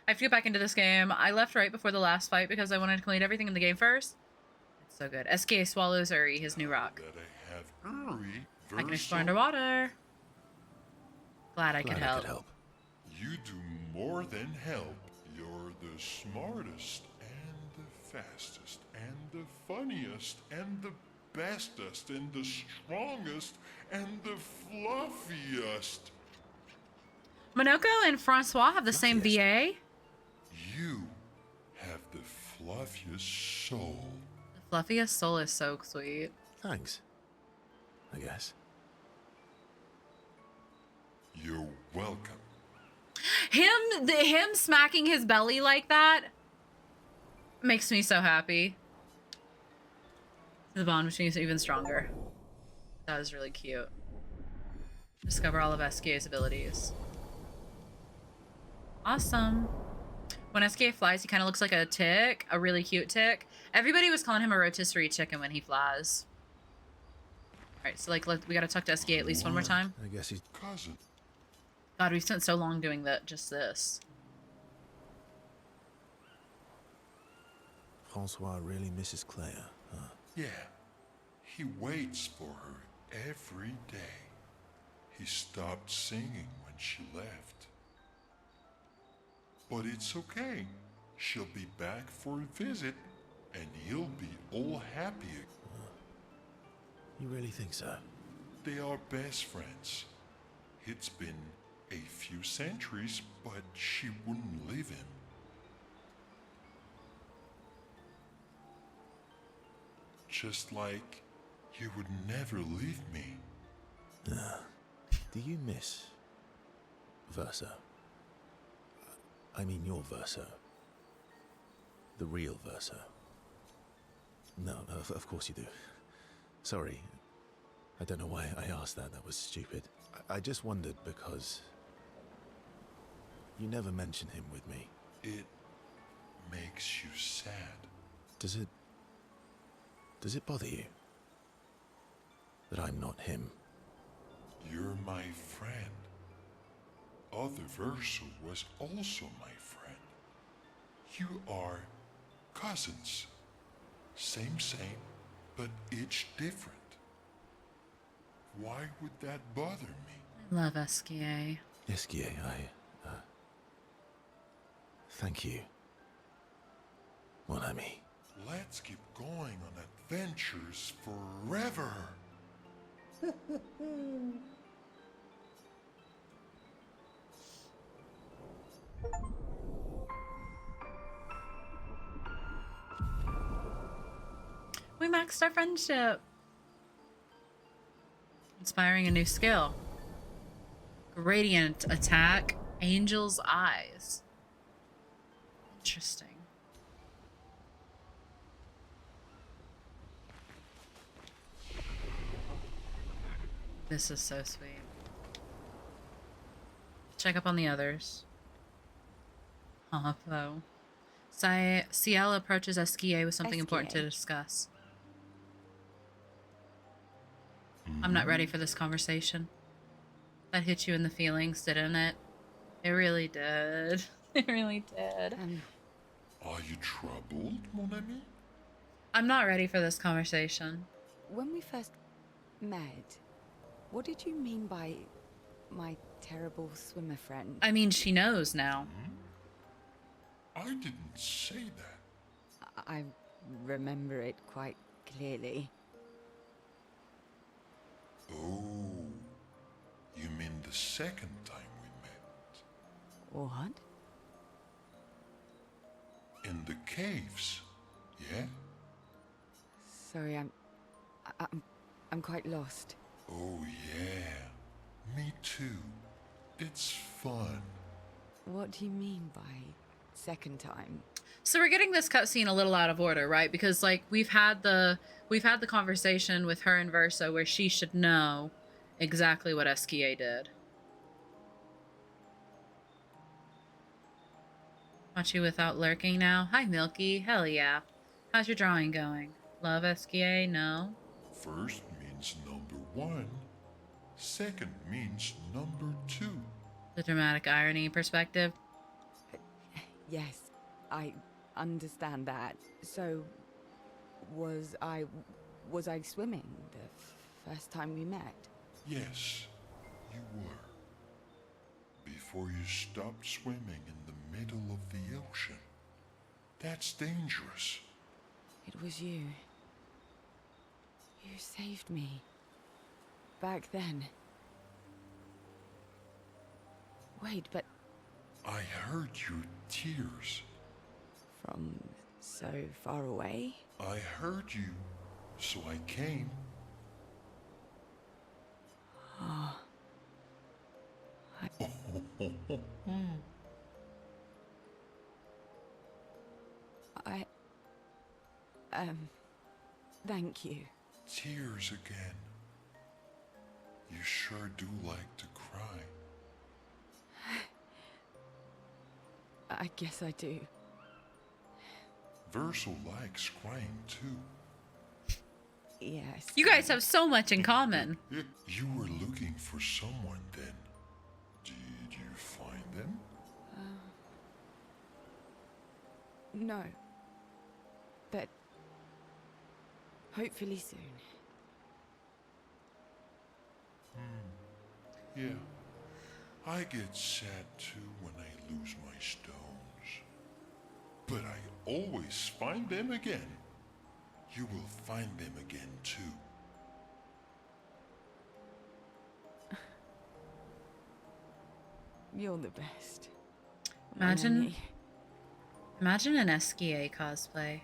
I have to get back into this game. I left right before the last fight because I wanted to complete everything in the game first. It's so good. SK swallows Uri, his new rock. That I have Uri I can explore underwater. Glad I could help. You do more than help. You're the smartest and the fastest and the funniest and the bestest and the strongest and the fluffiest. Monoko and Francois have the same VA. You have the fluffiest soul. The fluffiest soul is so sweet. Thanks. I guess. You're welcome. Him smacking his belly like that makes me so happy. The bond between us even stronger. That was really cute. Discover all of SK's abilities. Awesome. When SK flies, he kind of looks like a tick, a really cute tick. Everybody was calling him a rotisserie chicken when he flies. All right, so like we gotta talk to SK at least one more time. I guess he's cousin. God, we've spent so long doing just this. Francois really misses Claire, huh? Yeah. He waits for her every day. He stopped singing when she left. But it's okay. She'll be back for a visit, and he'll be all happy. You really think so? They are best friends. It's been a few centuries, but she wouldn't leave him. Just like you would never leave me. Do you miss Verso? I mean your Verso. The real Verso. No, of course you do. Sorry. I don't know why I asked that. That was stupid. I just wondered because you never mention him with me. It makes you sad. Does it bother you that I'm not him? You're my friend. Other Verso was also my friend. You are cousins. Same, but each different. Why would that bother me? I love Esquier. Esquier, thank you, mon ami. Let's keep going on adventures forever. We maxed our friendship. Inspiring a new skill. Radiant attack. Angel's eyes. Interesting. This is so sweet. Check up on the others. Though. Ciel approaches Esquier with something important to discuss. I'm not ready for this conversation. That hit you in the feelings, didn't it? It really did. It really did. Are you troubled, mon ami? I'm not ready for this conversation. When we first met, what did you mean by my terrible swimmer friend? I mean, she knows now. I didn't say that. I remember it quite clearly. Oh, you mean the second time we met? What? In the caves, yeah? Sorry, I'm quite lost. Oh yeah, me too. It's fun. What do you mean by second time? So we're getting this cutscene a little out of order, right? Because like we've had the conversation with her and Verso where she should know exactly what Esquier did. Want you without lurking now? Hi, Milky. Hell yeah. How's your drawing going? Love Esquier? No? First means number one. Second means number two. The dramatic irony perspective. Yes, I understand that. So, was I swimming the first time we met? Yes, you were. Before you stopped swimming in the middle of the ocean. That's dangerous. It was you. You saved me. Back then. Wait, but... I heard your tears. From so far away? I heard you, so I came. Oh. Thank you. Tears again. You sure do like to cry. I guess I do. Verso likes crying too. Yes. You guys have so much in common. You were looking for someone then. Did you find them? No. But hopefully soon. Yeah. I get sad too when I lose my stones. But I always find them again. You will find them again too. You're the best. Imagine an Esquier cosplay.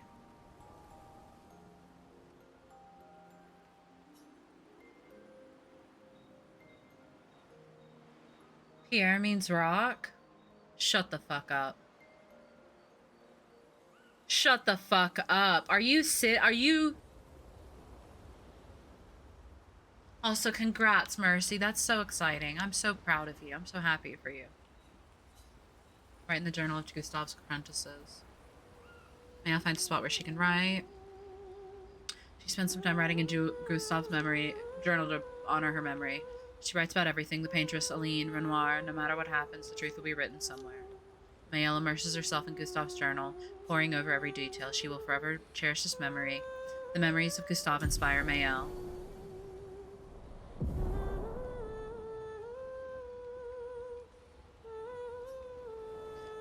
Pierre means rock? Shut the fuck up. Shut the fuck up. Are you Also, congrats, Mercy. That's so exciting. I'm so proud of you. I'm so happy for you. Write in the journal of Gustav's apprentices. May I find a spot where she can write? She spends some time writing in Gustav's memory journal to honor her memory. She writes about everything, the paintress, Aline, Renoir. No matter what happens, the truth will be written somewhere. Mayelle immerses herself in Gustav's journal, poring over every detail. She will forever cherish this memory. The memories of Gustav inspire Mayelle.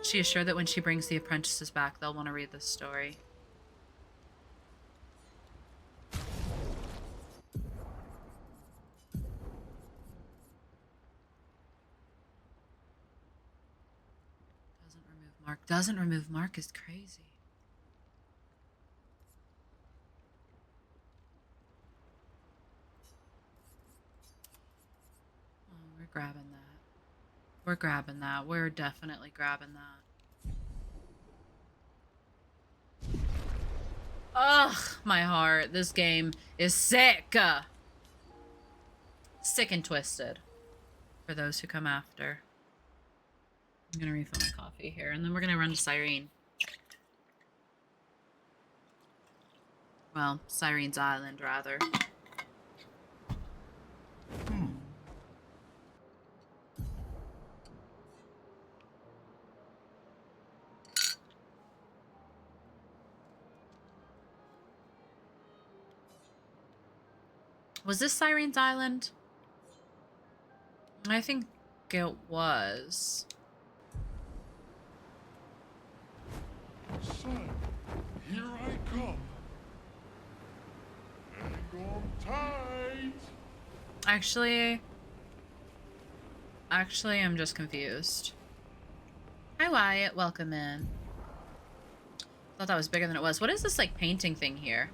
She is sure that when she brings the apprentices back, they'll want to read this story. Doesn't remove Mark is crazy. Oh, we're grabbing that. We're grabbing that. We're definitely grabbing that. Ugh, my heart. This game is sick. Sick and twisted. For those who come after. I'm gonna refill my coffee here, and then we're gonna run to Cyrene. Well, Cyrene's Island, rather. Was this Cyrene's Island? I think it was. Son, here I come. Hang on tight. Actually, I'm just confused. Hi, Wyatt. Welcome in. Thought that was bigger than it was. What is this, like, painting thing here?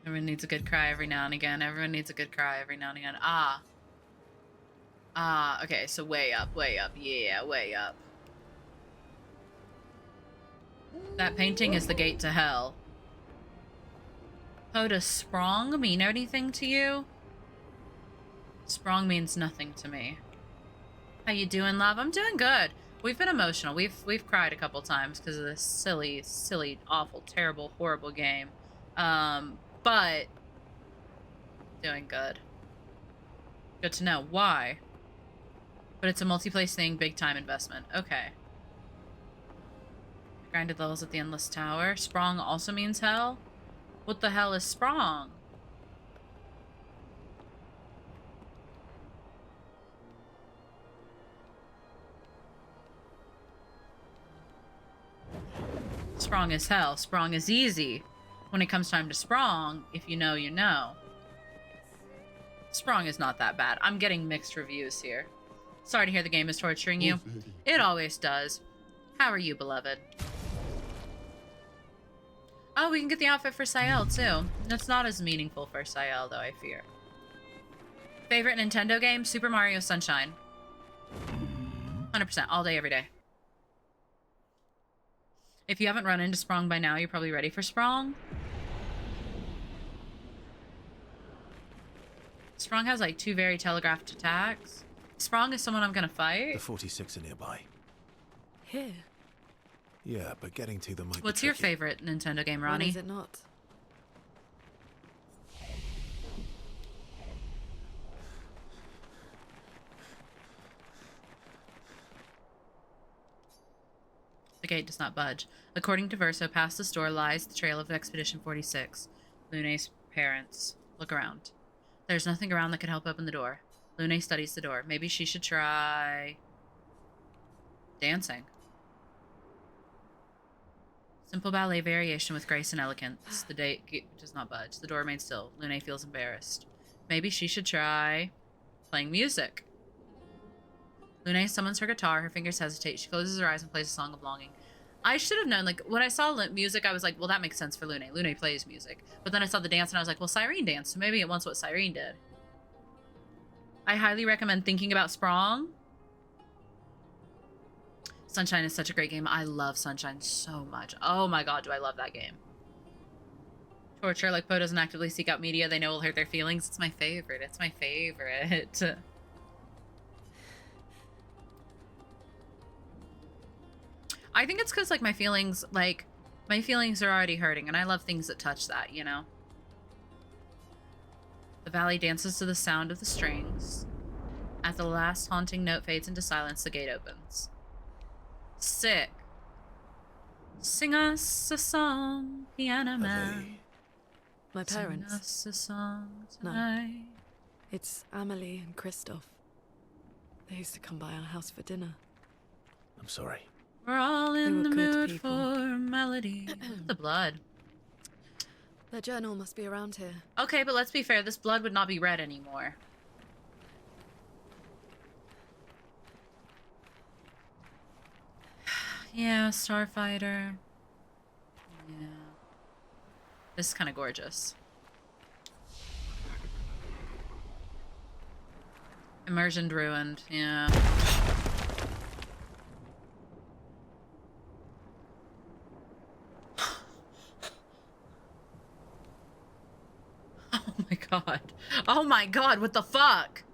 Everyone needs a good cry every now and again. Everyone needs a good cry every now and again. Ah. Ah, okay, so way up, way up. Yeah, way up. That painting is the gate to hell. Oh, does sprong mean anything to you? Sprong means nothing to me. How you doing, love? I'm doing good. We've been emotional. We've cried a couple times because of this silly, awful, terrible, horrible game. But doing good. Good to know. Why? But it's a multi-place thing, big time investment. Okay. Grinded levels at the Endless Tower. Sprong also means hell? What the hell is sprong? Sprong is hell. Sprong is easy. When it comes time to sprong, if you know, you know. Sprong is not that bad. I'm getting mixed reviews here. Sorry to hear the game is torturing you. It always does. How are you, beloved? Oh, we can get the outfit for Sayel, too. That's not as meaningful for Sayel, though, I fear. Favorite Nintendo game? Super Mario Sunshine. 100%. All day, every day. If you haven't run into Sprong by now, you're probably ready for Sprong. Sprong has, like, 2 very telegraphed attacks. Sprong is someone I'm gonna fight. The 46 are nearby. Here? Yeah, but getting to them might be What's your tricky. favorite Nintendo game, Ronnie? Or is it not? The gate does not budge. According to Verso, past this door lies the trail of Expedition 46. Lune's parents. Look around. There's nothing around that could help open the door. Lune studies the door. Maybe she should try... dancing. Simple ballet variation with grace and elegance. The gate does not budge. The door remains still. Lune feels embarrassed. Maybe she should try... playing music. Lune summons her guitar. Her fingers hesitate. She closes her eyes and plays a song of longing. I should have known, like, when I saw music, I was like, well, that makes sense for Lune. Lune plays music. But then I saw the dance and I was like, well, Cyrene danced, so maybe it wants what Cyrene did. I highly recommend thinking about Sprong. Sunshine is such a great game. I love Sunshine so much. Oh my god, do I love that game. Torture, like Poe doesn't actively seek out media they know will hurt their feelings. It's my favorite. It's my favorite. I think it's because, like, my feelings are already hurting, and I love things that touch that, you know? The valley dances to the sound of the strings. At the last haunting note fades into silence, the gate opens. Sick. Sing us a song, piano man. My parents? Sing us a song No. tonight. It's Amelie and Christoph. They used to come by our house for dinner. I'm sorry. We're all in the were good mood people. for melody. The blood. Their journal must be around here. Okay, but let's be fair. This blood would not be red anymore. Yeah, Starfighter. Yeah. This is kind of gorgeous. Immersioned ruined. Yeah. Oh my god. Oh my god, what the fuck?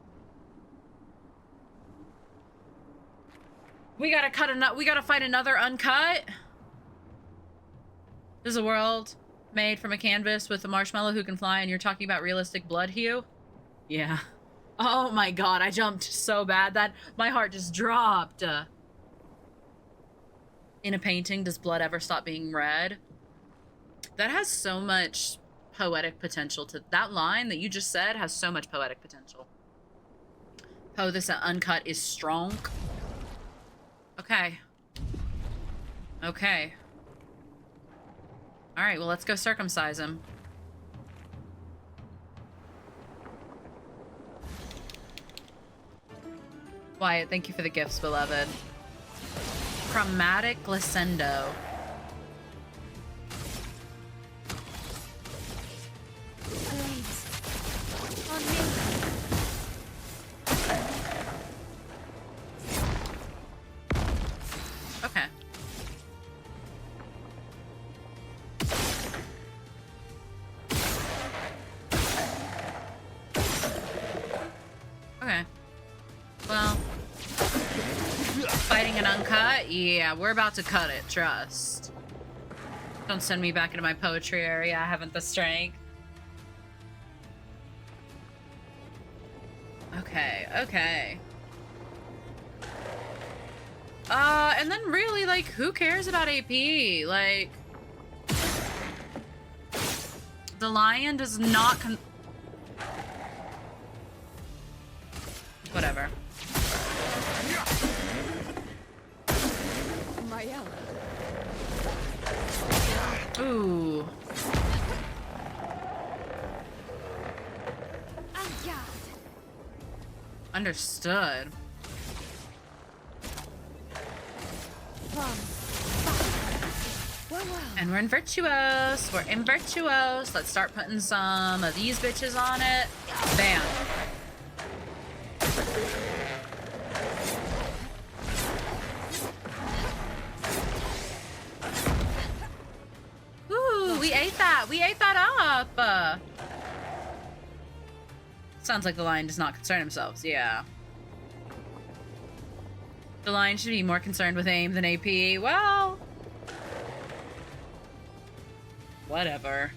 We gotta fight another uncut? There's a world made from a canvas with a marshmallow who can fly, and you're talking about realistic blood hue? Yeah. Oh my god, I jumped so bad that my heart just dropped. In a painting, does blood ever stop being red? That has so much poetic potential to that line that you just said has so much poetic potential. Oh, this uncut is strong. Okay. Okay. All right, well, let's go circumcise him. Wyatt, thank you for the gifts, beloved. Chromatic glissando. Okay. Okay. Well, fighting an uncut? Yeah, we're about to cut it, trust. Don't send me back into my poetry area. I haven't the strength. Okay, okay. And then really, like, who cares about AP? Like, the lion does not whatever. Ooh. Understood. And we're in Virtuos. We're in Virtuos. Let's start putting some of these bitches on it. Bam. Ooh, we ate that. We ate that up. Sounds like the lion does not concern himself. Yeah. The lion should be more concerned with aim than AP. Well, whatever.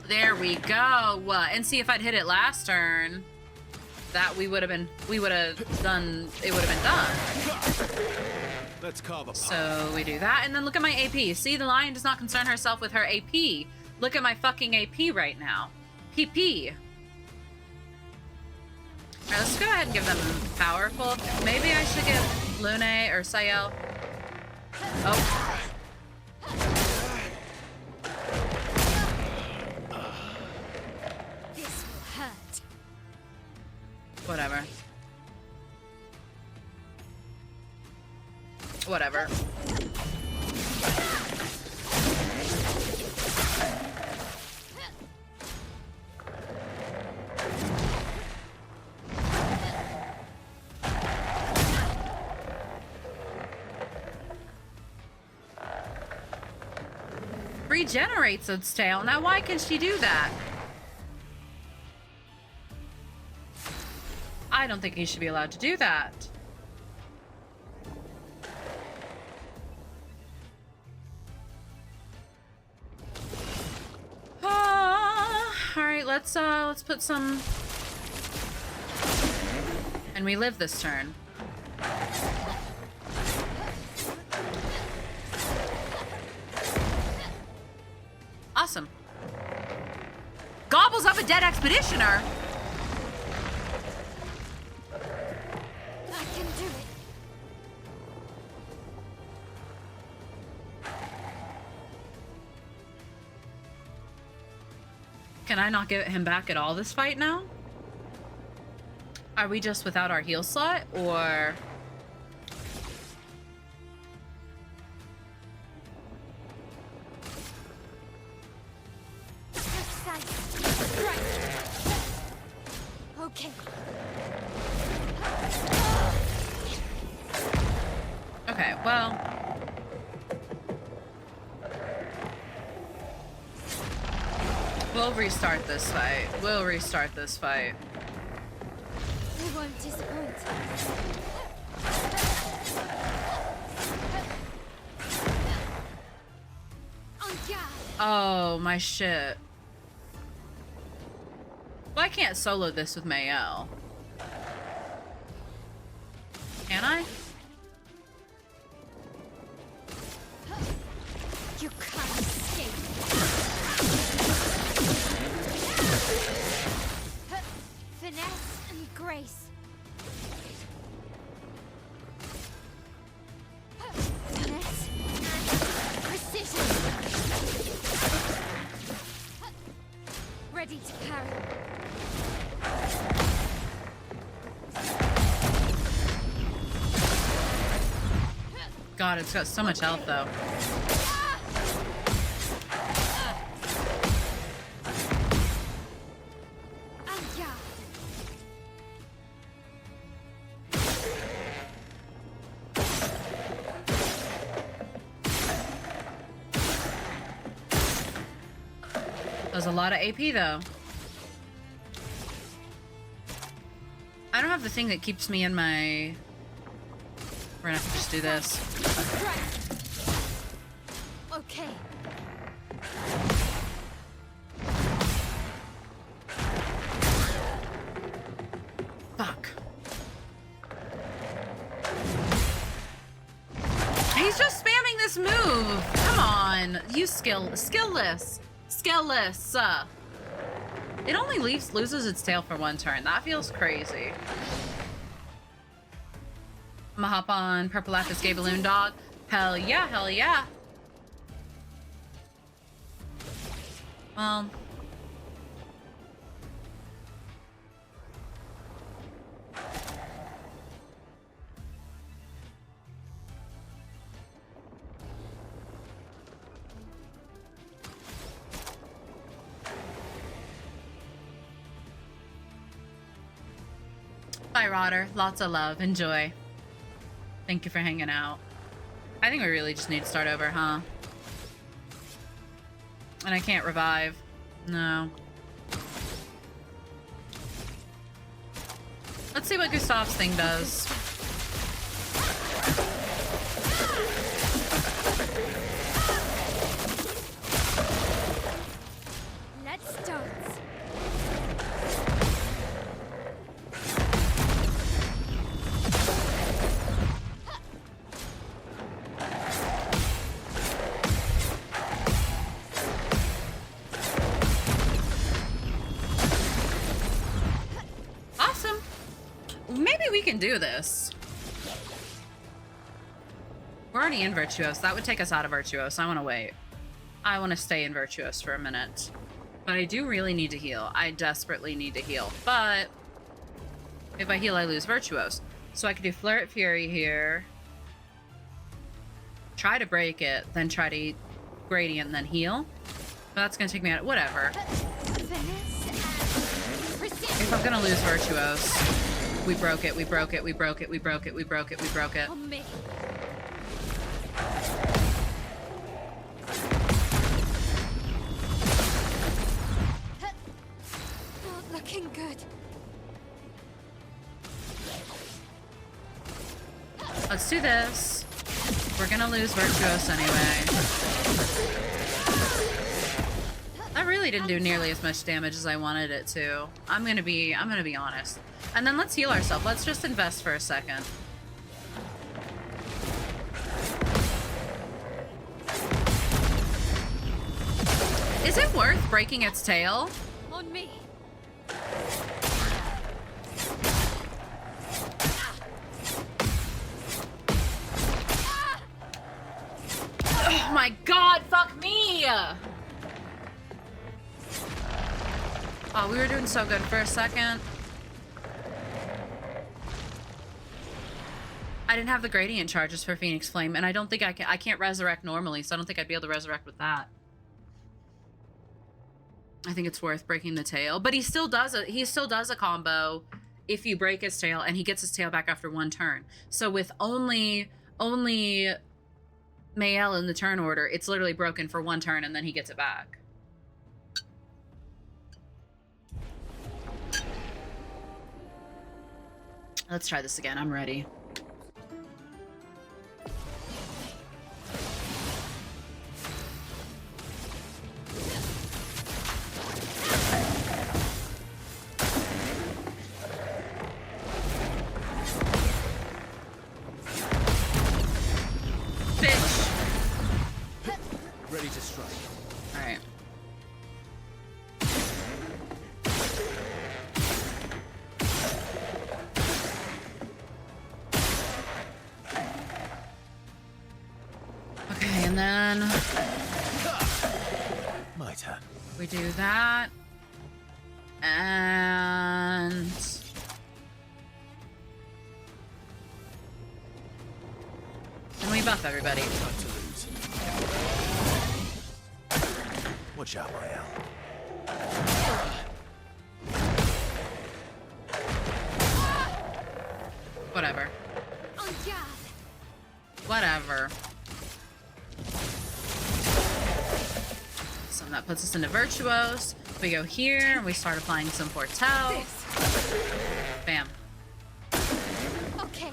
There we go. And see, if I'd hit it last turn, that we would have done, it would have been done. Let's carve a path. So we do that, and then look at my AP. See, the lion does not concern herself with her AP. Look at my fucking AP right now. PP. Alright, let's go ahead and give them powerful. Maybe I should give Lune or Sayel. Oh. This will hurt. Whatever. Whatever. Regenerates its tail. Now, why can she do that? I don't think he should be allowed to do that. let's put some... And we live this turn. Awesome. Gobbles up a dead expeditioner. I can do it. Can I not get him back at all this fight now? Are we just without our heal slot, or... Okay. Okay, well... We'll restart this fight. We'll restart this fight. We won't disappoint. On guard. Oh, my shit. Well, I can't solo this with Mayel. Can I? You can't escape. Finesse and grace. Finesse and precision. Ready to carry. God, it's got so much health, though. That was a lot of AP, though. I don't have the thing that keeps me in my... We're gonna have to just do this. Okay. Fuck. He's just spamming this move. Come on. You skillless. Skillless. It only loses its tail for one turn. That feels crazy. I'm gonna hop on Purple Lapis Gay Balloon Dog. Hell yeah, hell yeah. Bye, Rodder. Lots of love. Enjoy. Thank you for hanging out. I think we really just need to start over, huh? And I can't revive. No. Let's see what Gustav's thing does. Let's start. Awesome. Maybe we can do this. We're already in Virtuos. That would take us out of Virtuos. I want to wait. I want to stay in Virtuos for a minute. But I do really need to heal. I desperately need to heal. But if I heal, I lose Virtuos. So I could do Flirt Fury here. Try to break it, then try to eat Gradient, and then heal. But that's going to take me out. Whatever. If I'm going to lose Virtuos. We broke it. We broke it. We broke it. We broke it. We broke it. We broke it. Not looking good. Let's do this. We're gonna lose Virtuos anyway. That really didn't do nearly as much damage as I wanted it to. I'm gonna be honest. And then let's heal ourselves. Let's just invest for a second. Is it worth breaking its tail? On me. Oh my god, fuck me! Oh, we were doing so good for a second. I didn't have the gradient charges for Phoenix Flame, and I don't think I can't resurrect normally, so I don't think I'd be able to resurrect with that. I think it's worth breaking the tail, but he still does a combo if you break his tail, and he gets his tail back after one turn. So with only Mael in the turn order, it's literally broken for one turn, and then he gets it back. Let's try this again. I'm ready. Bitch. Ready to strike. All right. Okay, and then My turn. we do that. And we buff everybody. Time to lose. Watch out, Mael. Whatever. On guard. Whatever. So that puts us into Virtuos. We go here and we start applying some Foretell. Bam. Okay.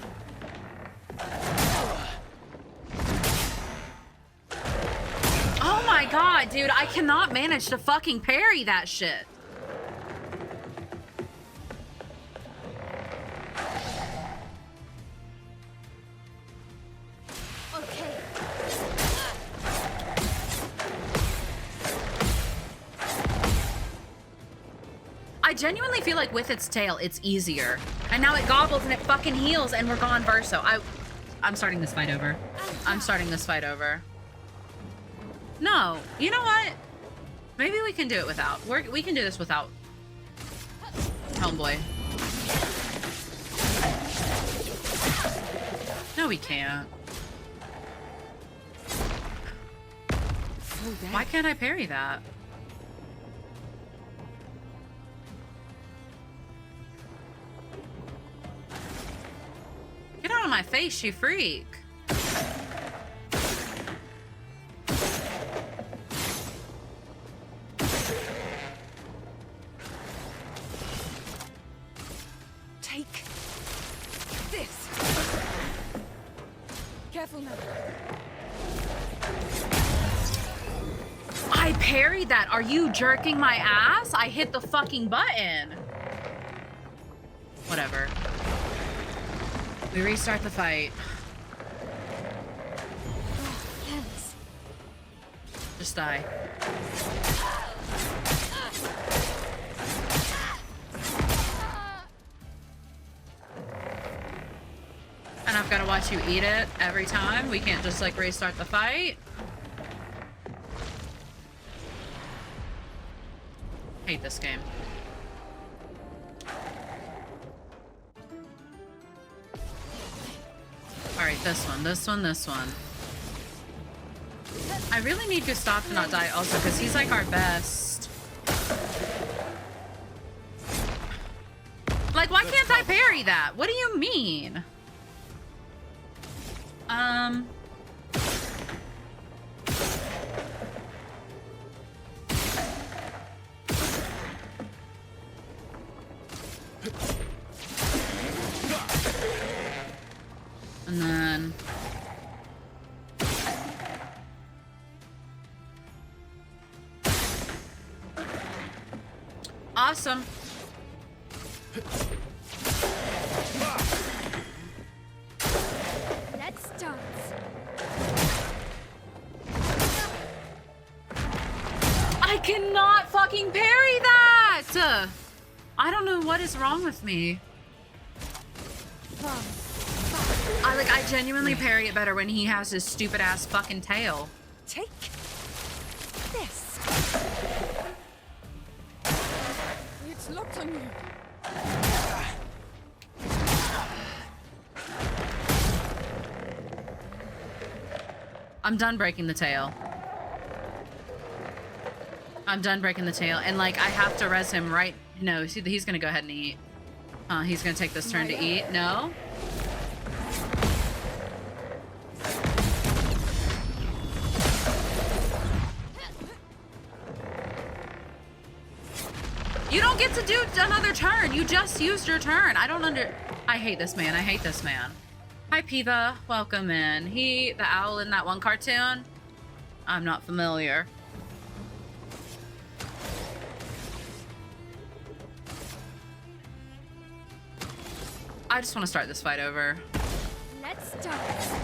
Oh my god, dude, I cannot manage to fucking parry that shit. Okay. I genuinely feel like with its tail, it's easier. And now it gobbles and it fucking heals and we're gone Verso. I'm starting this fight over. I'm starting this fight over. No, you know what? Maybe we can do it without. We can do this without Homeboy. No, we can't. Why can't I parry that? Get out of my face, you freak. Take this. Careful now. I parried that. Are you jerking my ass? I hit the fucking button. Whatever. We restart the fight. Yes. Just die. And I've got to watch you eat it every time. We can't just like restart the fight. Hate this game. Alright, this one. I really need Gustav to not die also, because he's like our best. Like, why can't I parry that? What do you mean? And then Awesome. Let's dance. I cannot fucking parry that! I don't know what is wrong with me. I genuinely parry it better when he has his stupid ass fucking tail. Take this. It's locked on you. I'm done breaking the tail. I'm done breaking the tail. And like, I have to res him right. No, see, he's gonna go ahead and eat. He's gonna take this turn to eat. No? You don't get to do another turn. You just used your turn. I hate this man. I hate this man. Hi, Piva. Welcome in. The owl in that one cartoon? I'm not familiar. I just want to start this fight over. Let's dance.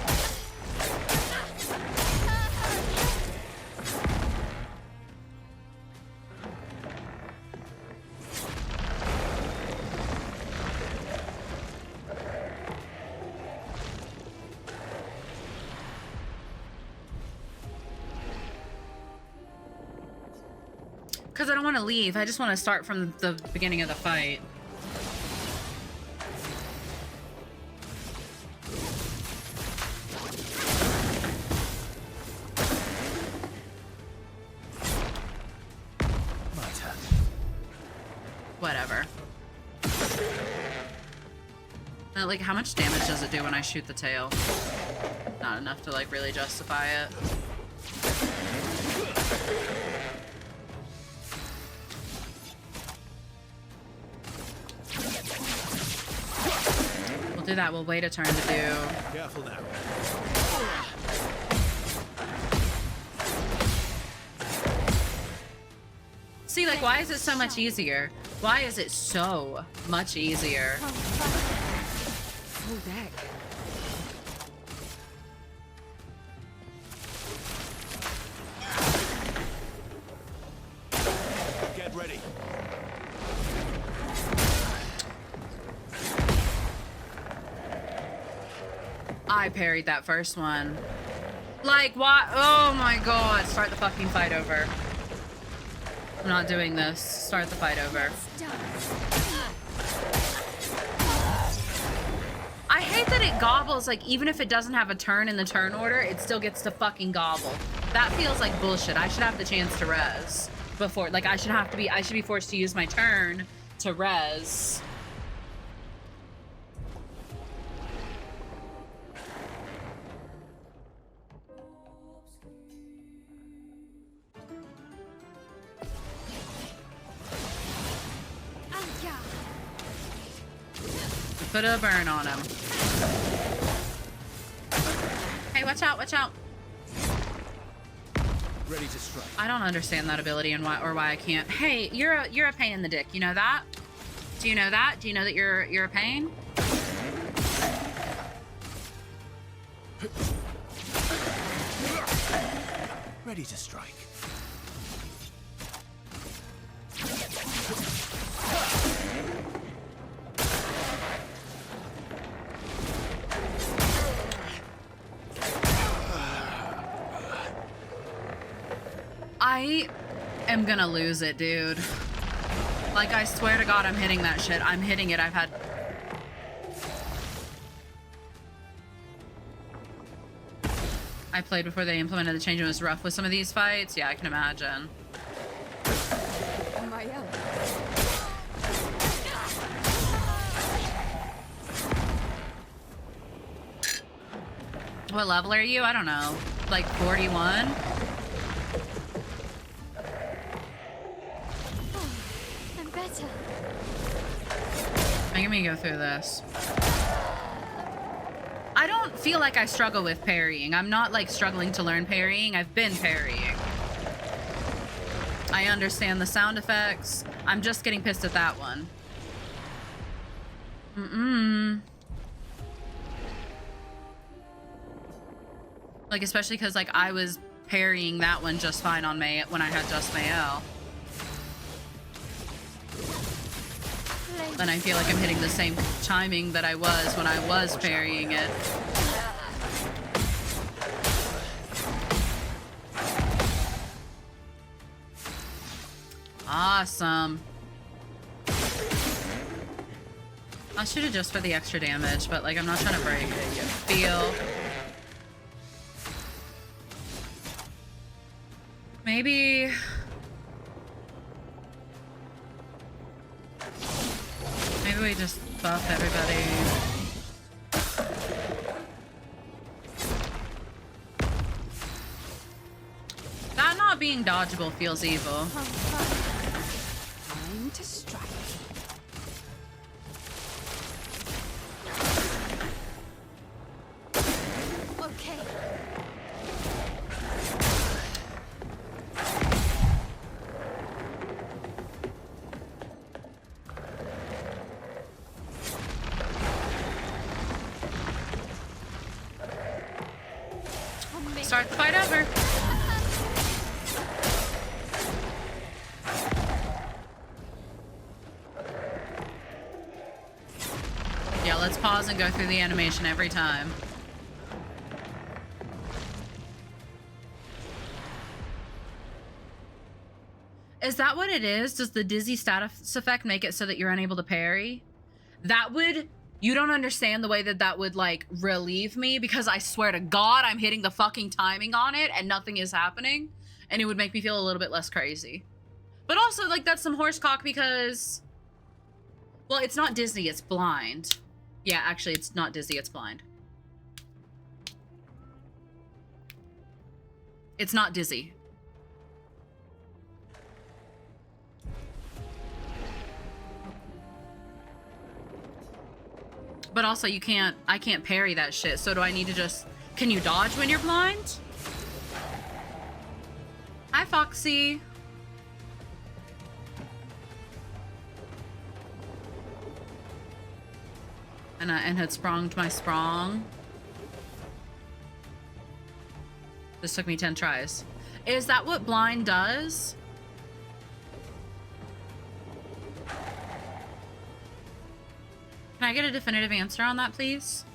Because I don't want to leave. I just want to start from the beginning of the fight. Whatever. Like, how much damage does it do when I shoot the tail? Not enough to, like, really justify it. We'll do that. We'll wait a turn to do. Careful now. See, like, why is it so much easier? Why is it so much easier? Full deck. Get ready. I parried that first one. Like, why? Oh my god. Start the fucking fight over. I'm not doing this. Start the fight over. I hate that it gobbles, like, even if it doesn't have a turn in the turn order, it still gets to fucking gobble. That feels like bullshit. I should have the chance to res before, like, I should be forced to use my turn to res. Put a burn on him. Hey, watch out, watch out. Ready to strike. I don't understand that ability and why I can't. Hey, you're a pain in the dick. You know that? Do you know that? Do you know that you're a pain? Ready to strike. I am gonna lose it, dude. Like, I swear to God, I'm hitting that shit. I'm hitting it. I played before they implemented the change. It was rough with some of these fights. Yeah, I can imagine. What level are you? I don't know. Like 41? I'm better. Making me go through this. I don't feel like I struggle with parrying. I'm not like struggling to learn parrying. I've been parrying. I understand the sound effects. I'm just getting pissed at that one. Mm-mm. Like, especially because, like, I was parrying that one just fine on May when I had just Mayel. Then I feel like I'm hitting the same timing that I was when I was parrying it. Awesome. I'll shoot it just for the extra damage, but like I'm not trying to break it. You feel. Maybe we just buff everybody. That not being dodgeable feels evil. Time to strike. Okay. Start the fight over. Yeah, let's pause and go through the animation every time. Is that what it is? Does the dizzy status effect make it so that you're unable to parry? That would... You don't understand the way that that would, like, relieve me, because I swear to God, I'm hitting the fucking timing on it and nothing is happening. And it would make me feel a little bit less crazy. But also, like, that's some horsecock because... Well, it's not dizzy, it's blind. Yeah, actually, it's not dizzy, it's blind. It's not dizzy. But also, I can't parry that shit, so do I need to just... Can you dodge when you're blind? Hi, Foxy. And had spronged my sprong. This took me 10 tries. Is that what blind does? Can I get a definitive answer on that, please?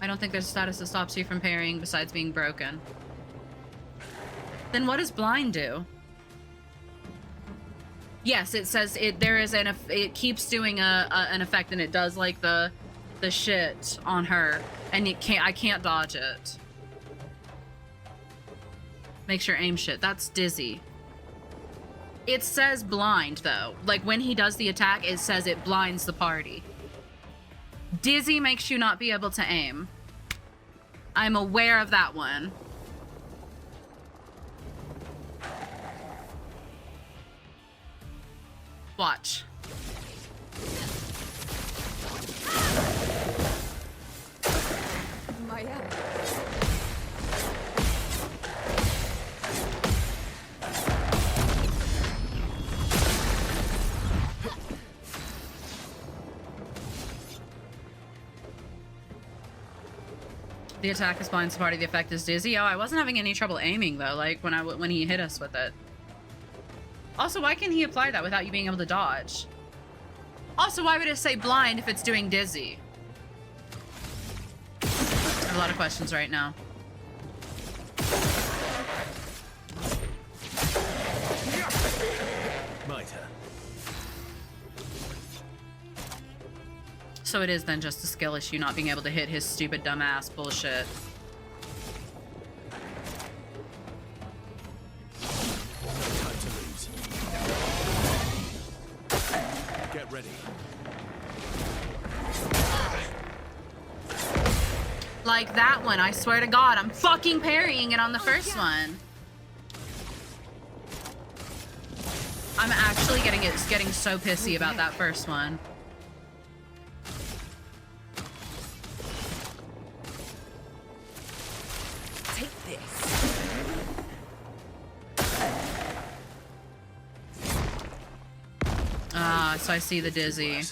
I don't think there's a status that stops you from parrying besides being broken. Then what does blind do? Yes, it says it keeps doing an effect, and it does like the shit on her, and I can't dodge it. Makes your aim shit. That's dizzy. It says blind, though. Like, when he does the attack, it says it blinds the party. Dizzy makes you not be able to aim. I'm aware of that one. Watch. Maya. The attack is blinds the party. The effect is dizzy. Oh, I wasn't having any trouble aiming though. Like when he hit us with it. Also, why can he apply that without you being able to dodge? Also, why would it say blind if it's doing dizzy? I have a lot of questions right now. So it is then just a skill issue, not being able to hit his stupid dumbass bullshit. Time to lose. Get ready. Like that one, I swear to God, I'm fucking parrying it on the first one. I'm actually getting so pissy about that first one. Take this. Ah, so I see the dizzy.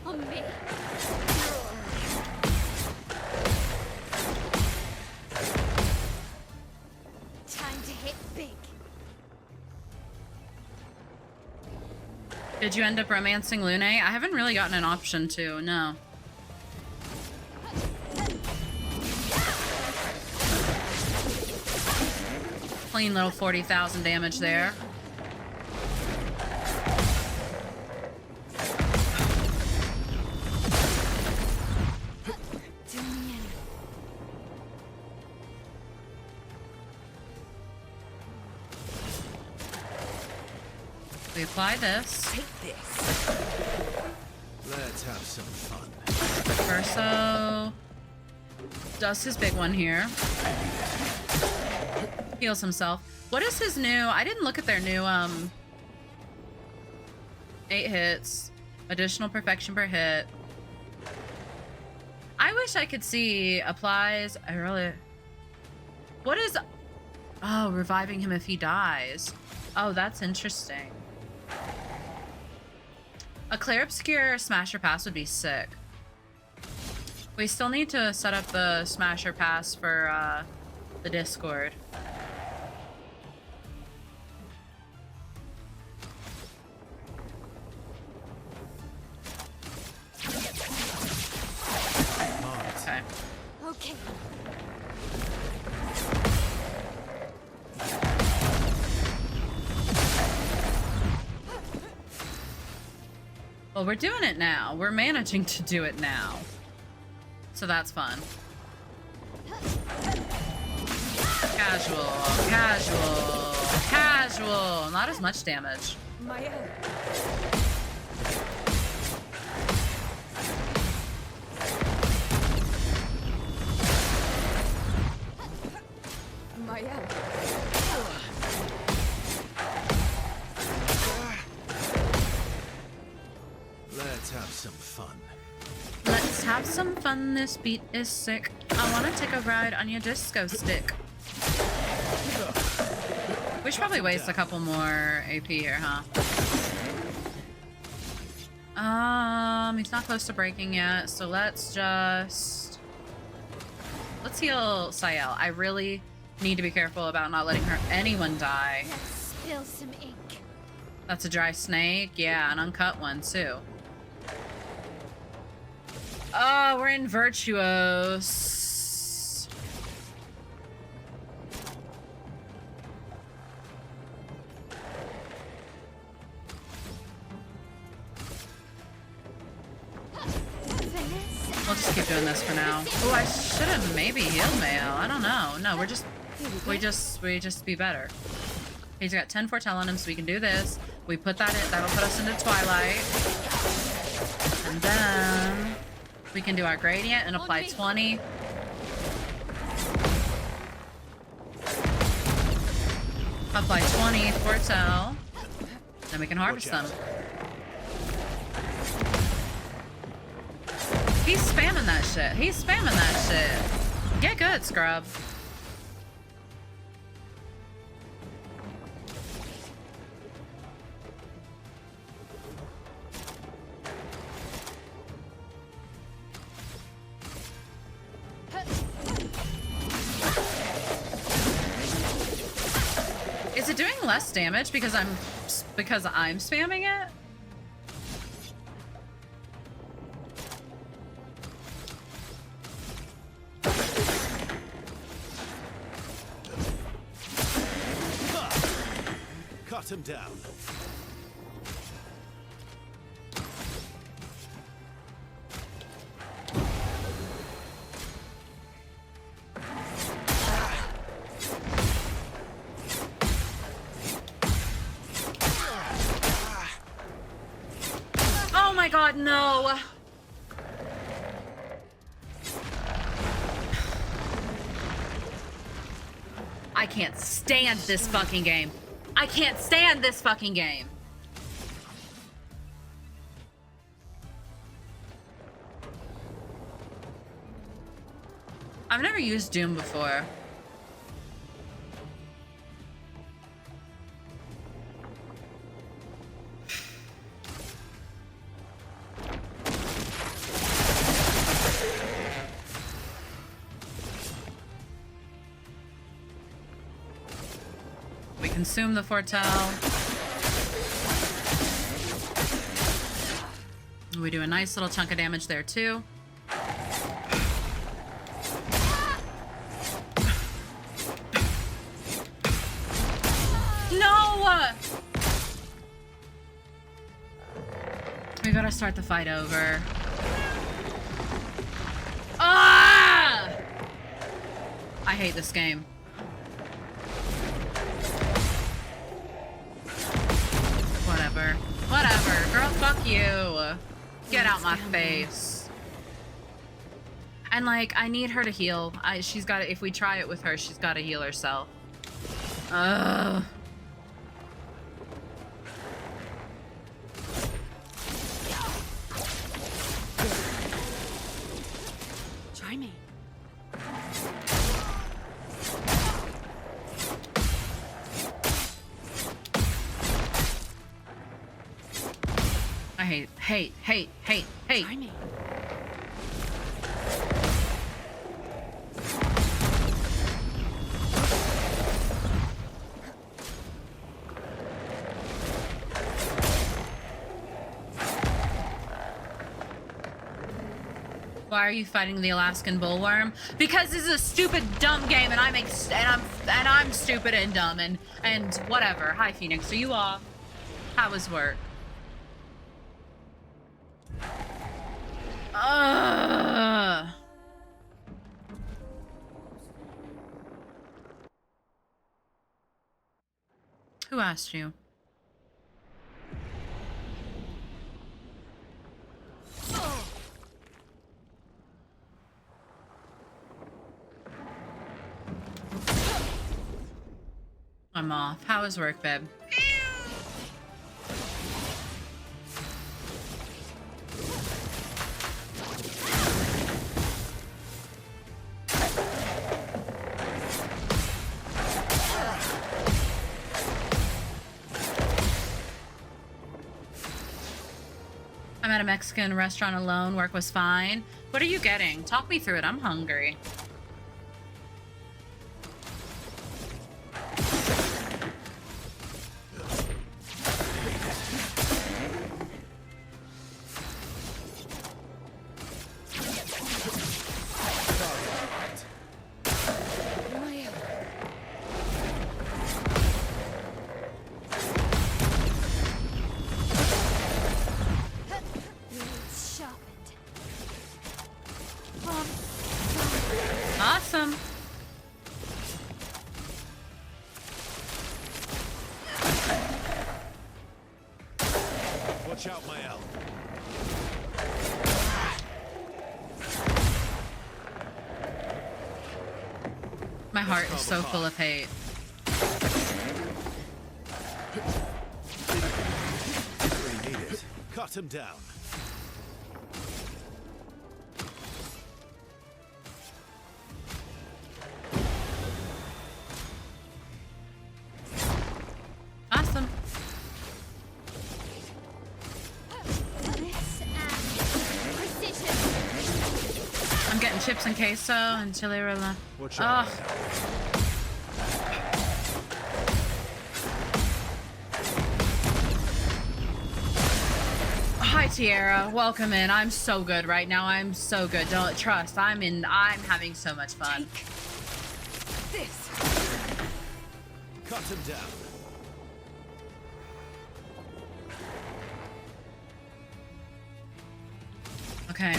On me. Time to hit big. Did you end up romancing Lune? I haven't really gotten an option to, no. Clean little 40,000 damage there. We apply this. Let's have some fun. Verso does his big one here. Heals himself. What is his new? I didn't look at their new 8 hits. Additional perfection per hit. I wish I could see applies. I really. What is? Oh, reviving him if he dies. Oh, that's interesting. A Clair Obscur Smasher Pass would be sick. We still need to set up the Smasher Pass for the Discord. Okay. Okay. Well, we're doing it now. We're managing to do it now. So that's fun. Casual, casual, casual. Not as much damage. Maya. Maya. Let's have some fun. Let's have some fun. This beat is sick. I want to take a ride on your disco stick. We should probably waste a couple more AP here, huh? He's not close to breaking yet, so let's heal Sayel. I really need to be careful about not letting anyone die. Let's spill some ink. That's a dry snake. Yeah, an uncut one too. Oh, we're in Virtuos. We'll just keep doing this for now. Oh, I should have maybe healed Mayo. I don't know. No, we just be better. He's got 10 foretell on him, so we can do this. We put that in. That'll put us into Twilight. And then we can do our gradient and apply 20. Apply 20 foretell. Then we can harvest them. He's spamming that shit. He's spamming that shit. Get good, scrub. Is it doing less damage because I'm spamming it? Cut him down. Oh my god, no! I can't stand this fucking game. I can't stand this fucking game. I've never used Doom before. We consume the foretell. We do a nice little chunk of damage there too. No! We gotta start the fight over. Ah! I hate this game. Whatever. Whatever. Girl, fuck you. Get out my face. And like, I need her to heal. She's got to, if we try it with her, she's got to heal herself. Ugh. Try me. I hate. Try me. Why are you fighting the Alaskan bullworm? Because this is a stupid, dumb game, and I'm stupid and dumb and whatever. Hi, Phoenix. Are you off? How was work? Who asked you? I'm off. How was work, babe? I'm at a Mexican restaurant alone. Work was fine. What are you getting? Talk me through it. I'm hungry. Awesome. Watch out, my elf. My heart is so full of hate. Really need it. Cut him down. Awesome. I'm getting chips and queso and chili rolla. Watch out. Hi Tiara, welcome in. I'm so good right now. I'm so good. Don't trust. I'm having so much fun. Take this. Cut him down. Okay.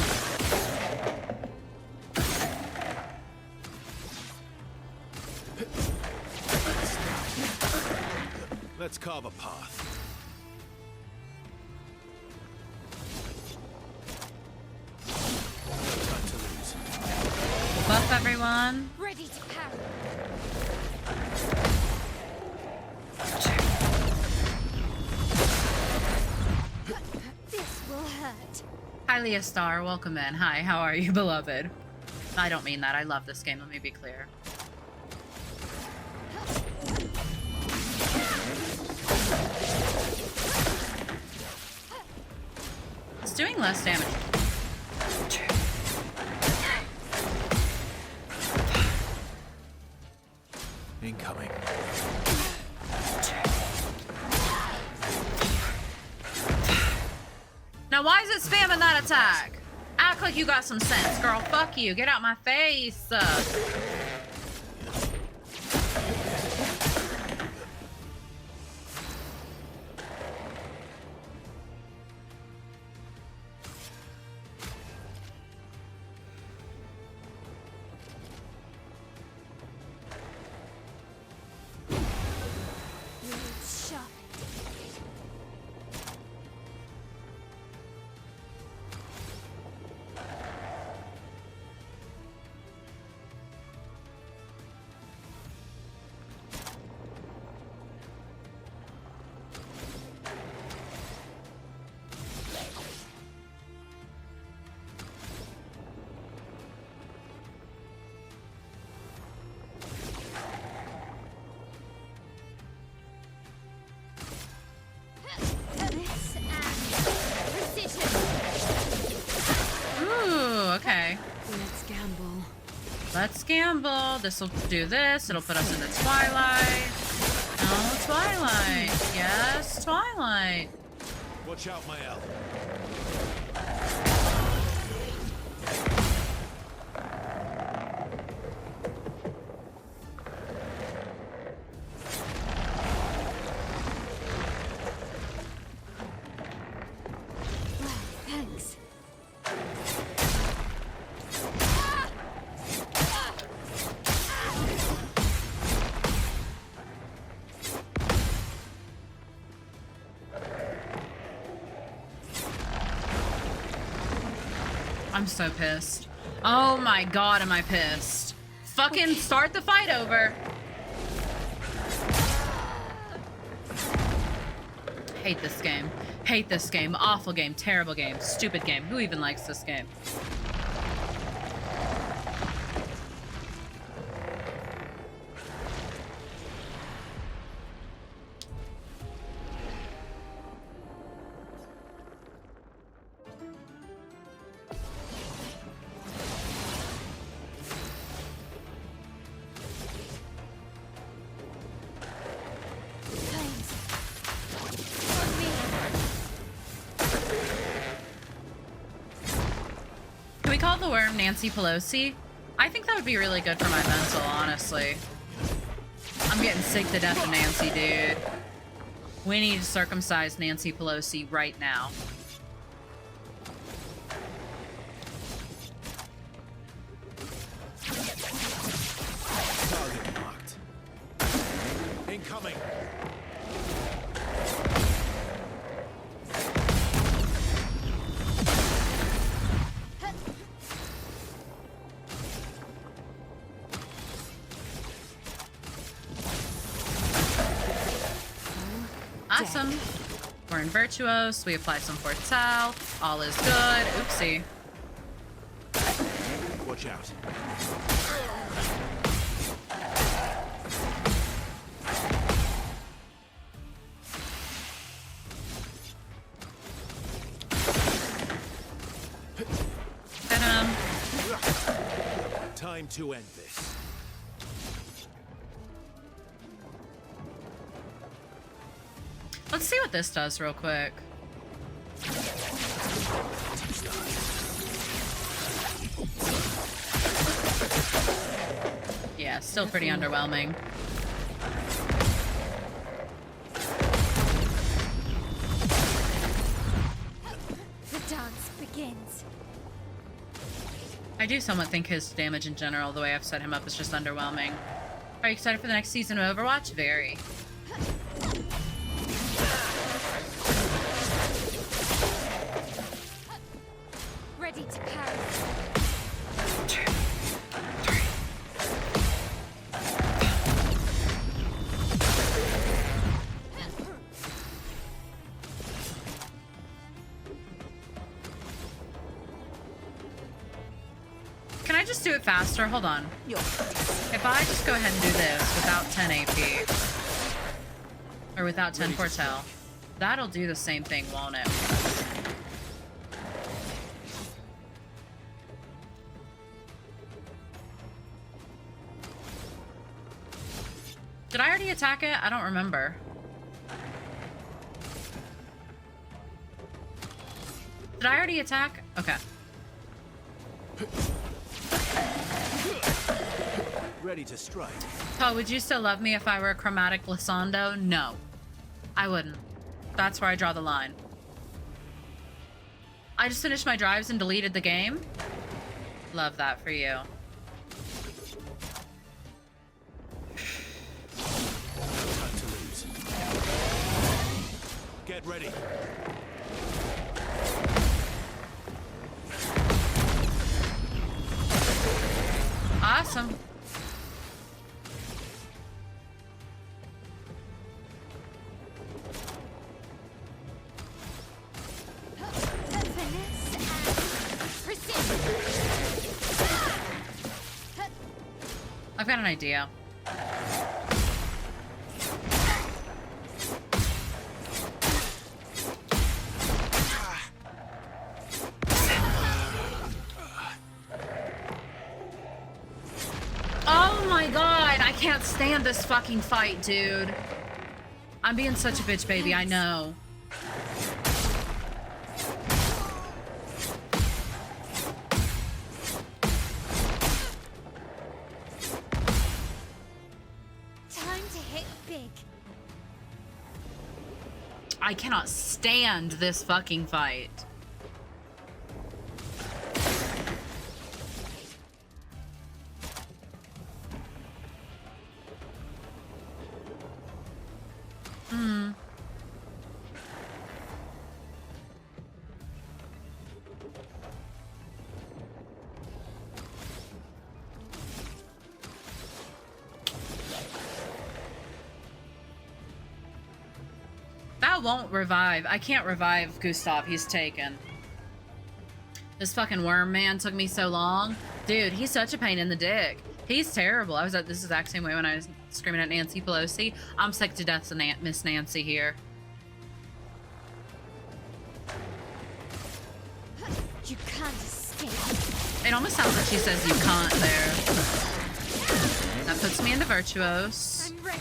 Let's carve a path. Buff everyone. Ready to parry. This will hurt. Hi Leah Star, welcome in. Hi, how are you, beloved? I don't mean that. I love this game. Let me be clear. It's doing less damage. Incoming. Now, why is it spamming that attack? Act like you got some sense, girl. Fuck you. Get out my face. Ooh, okay. Let's gamble. Let's gamble. This will do this. It'll put us into Twilight. No, Twilight. Yes, Twilight. Watch out, my elf. Thanks. I'm so pissed. Oh my god, am I pissed. Fucking start the fight over. Hate this game. Hate this game. Awful game. Terrible game. Stupid game. Who even likes this game? Can we call the worm Nancy Pelosi? I think that would be really good for my mental, honestly. I'm getting sick to death of Nancy, dude. We need to circumcise Nancy Pelosi right now. Target marked. Incoming. Awesome. We're in Virtuos. We apply some Fortel. All is good. Oopsie. Watch out. Hit him. Time to end this. Let's see what this does real quick. Yeah, still pretty underwhelming. The dance begins. I do somewhat think his damage in general, the way I've set him up, is just underwhelming. Are you excited for the next season of Overwatch? Very. Ready to carry. just do it faster? Hold on. If I just go ahead and do this without 10 AP, or without 10 foretell, that'll do the same thing, won't it? Did I already attack it? I don't remember. Did I already attack? Okay. Ready to strike. Oh, would you still love me if I were a chromatic glissando? No. I wouldn't. That's where I draw the line. I just finished my drives and deleted the game. Love that for you. Time to lose. Get ready. Awesome. I've got an idea. Oh my god, I can't stand this fucking fight, dude. I'm being such a bitch, baby, I know. Time to hit big. I cannot stand this fucking fight. Hmm. That won't revive. I can't revive Gustav. He's taken. This fucking worm man took me so long. Dude, he's such a pain in the dick. He's terrible. I was at this exact same way when I was screaming at Nancy Pelosi. I'm sick to death of Miss Nancy here. You can't escape. It almost sounds like she says you can't there. That puts me into Virtuos. I'm ready.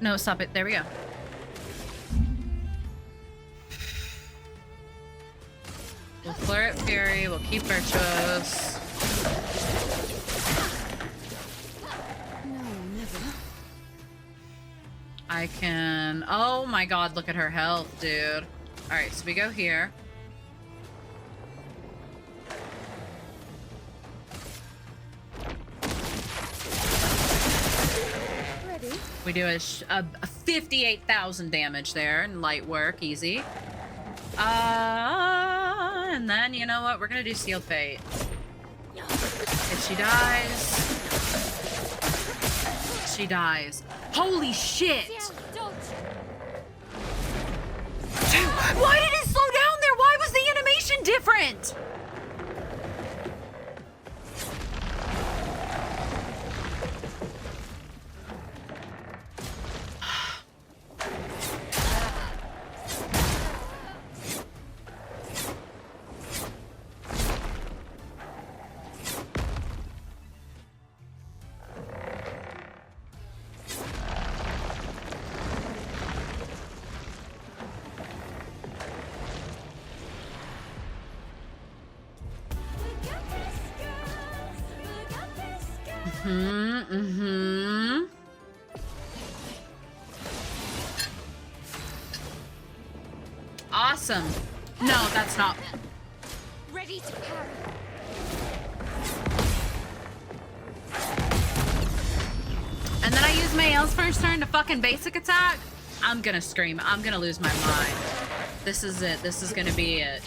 No, stop it. There we go. We'll Flare at Fury. We'll keep Virtuos. No, never. I can... Oh my god, look at her health, dude. Alright, so we go here. Ready? We do a 58,000 damage there in light work, easy. And then, you know what? We're gonna do Sealed Fate. If she dies... She dies. Holy shit! Dude, why did it slow down there? Why was the animation different? Awesome. No, that's not. Ready to parry. And then I use Mayel's first turn to fucking basic attack. I'm gonna scream. I'm gonna lose my mind. This is it. This is gonna be it.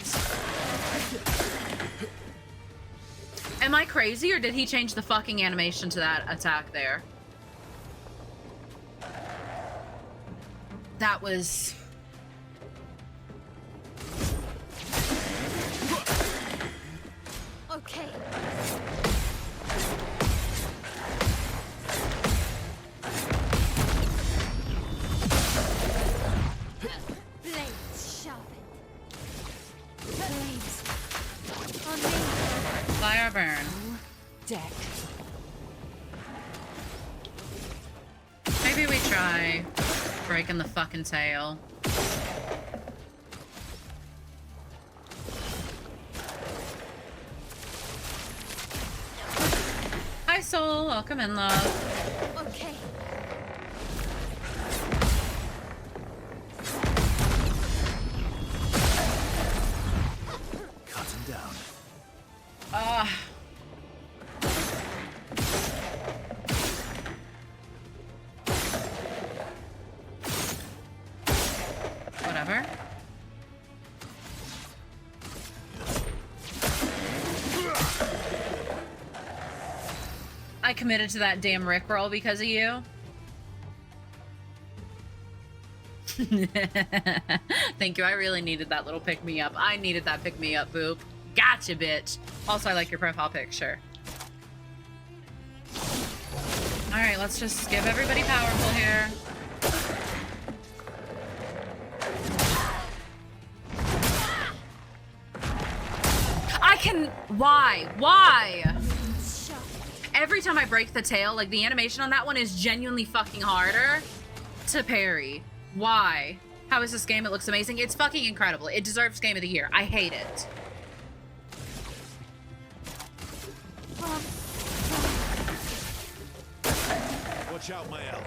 Am I crazy, or did he change the fucking animation to that attack there? That was... Okay. deck. Maybe we try breaking the fucking tail. Hi, Soul. Welcome in, love. Okay. Cut him down. Ah. Whatever. I committed to that damn Rickroll because of you. Thank you. I really needed that little pick-me-up. I needed that pick-me-up, Boop. Gotcha, bitch. Also, I like your profile picture. Alright, let's just give everybody powerful here. I can... Why? Why? Every time I break the tail, like, the animation on that one is genuinely fucking harder to parry. Why? How is this game? It looks amazing. It's fucking incredible. It deserves Game of the Year. I hate it. Watch out, Mael.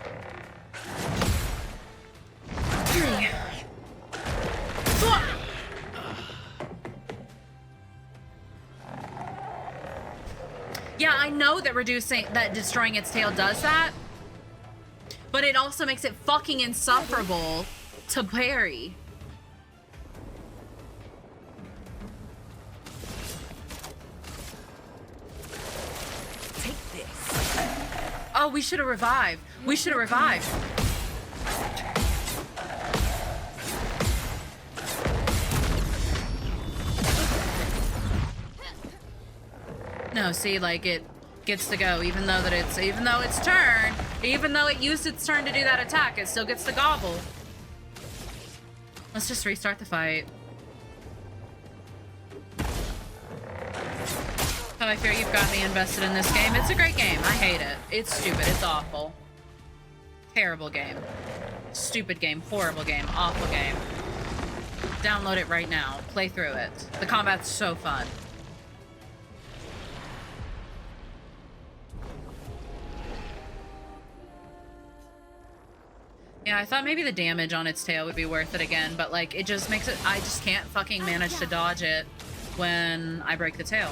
Yeah, I know that destroying its tail does that, but it also makes it fucking insufferable to parry. Take this. Oh, we should have revived. We should have revived. No, see, like, it gets to go, even though it used its turn to do that attack, it still gets to gobble. Let's just restart the fight. Oh, I fear you've got me invested in this game. It's a great game. I hate it. It's stupid. It's awful. Terrible game. Stupid game. Horrible game. Awful game. Download it right now. Play through it. The combat's so fun. Yeah, I thought maybe the damage on its tail would be worth it again, but like it just makes it, I just can't fucking manage to dodge it when I break the tail.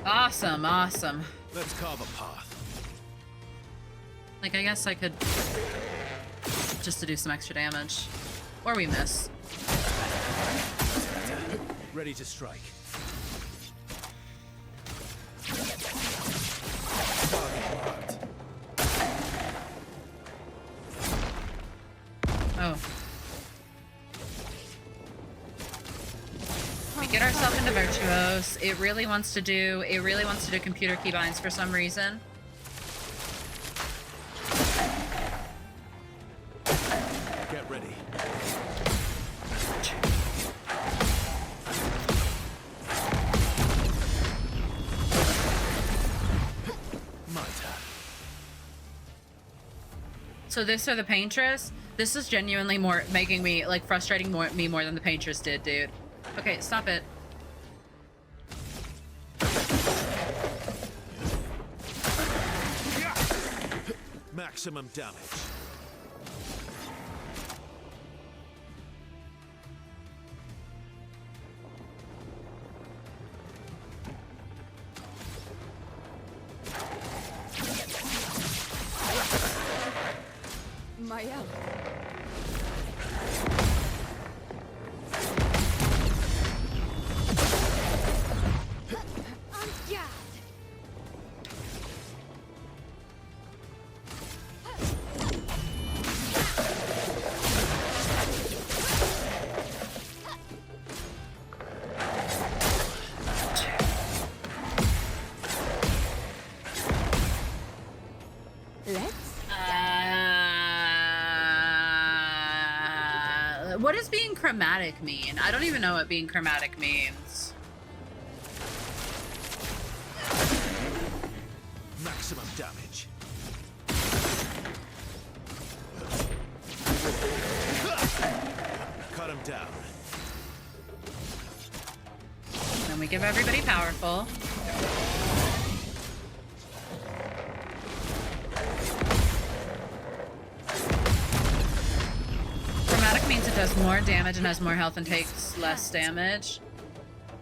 Awesome, awesome. Let's carve a path. Like, I guess I could just to do some extra damage. Or we miss. Ready to strike. Oh. We get ourselves into Virtuos. It really wants to do computer keybinds for some reason. Get ready. My turn. So this or the Paintress? This is genuinely making me, like, frustrating me more than the Paintress did, dude. Okay, stop it. Maximum damage. Mael. What does being chromatic mean? I don't even know what being chromatic means. Maximum damage. Cut him down. Then we give everybody powerful. Chromatic means it does more damage and has more health and takes less damage.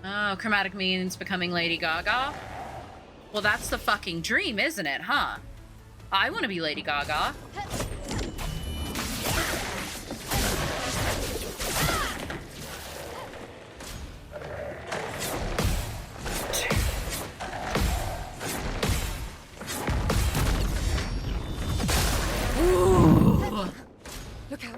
Oh, chromatic means becoming Lady Gaga? Well, that's the fucking dream, isn't it, huh? I want to be Lady Gaga. Ooh. Look out.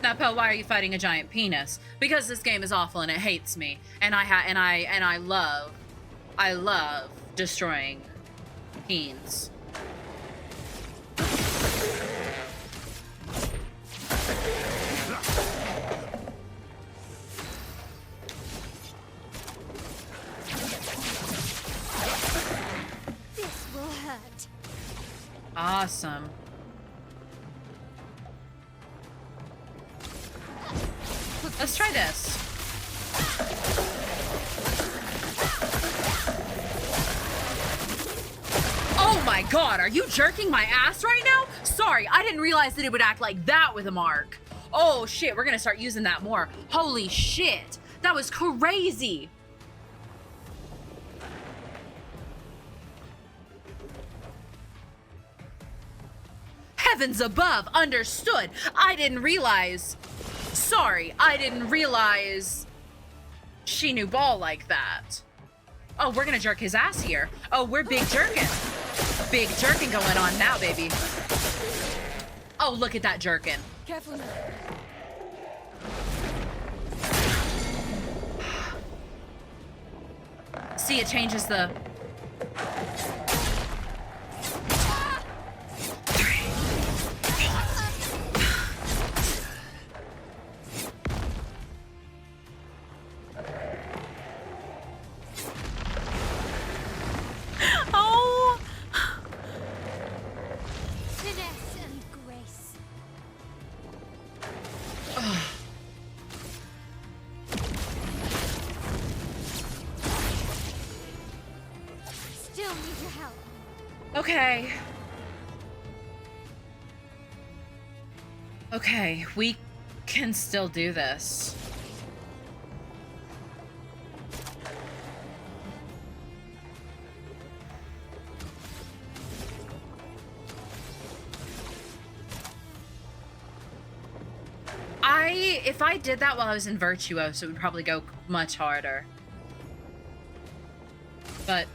Now, Poe, why are you fighting a giant penis? Because this game is awful and it hates me, and I love destroying peens. This will hurt. Awesome. Let's try this. Oh my god, are you jerking my ass right now? Sorry, I didn't realize that it would act like that with a mark. Oh shit, we're gonna start using that more. Holy shit, that was crazy. Heavens above, understood. I didn't realize. Sorry, I didn't realize she knew ball like that. Oh, we're gonna jerk his ass here. Oh, we're big jerking. Big jerking going on now, baby. Oh, look at that jerking. Careful now. See, it changes the... Oh! Finesse and grace. Still need your help. Okay. Okay, we can still do this. If I did that while I was in Virtuoso, it would probably go much harder. But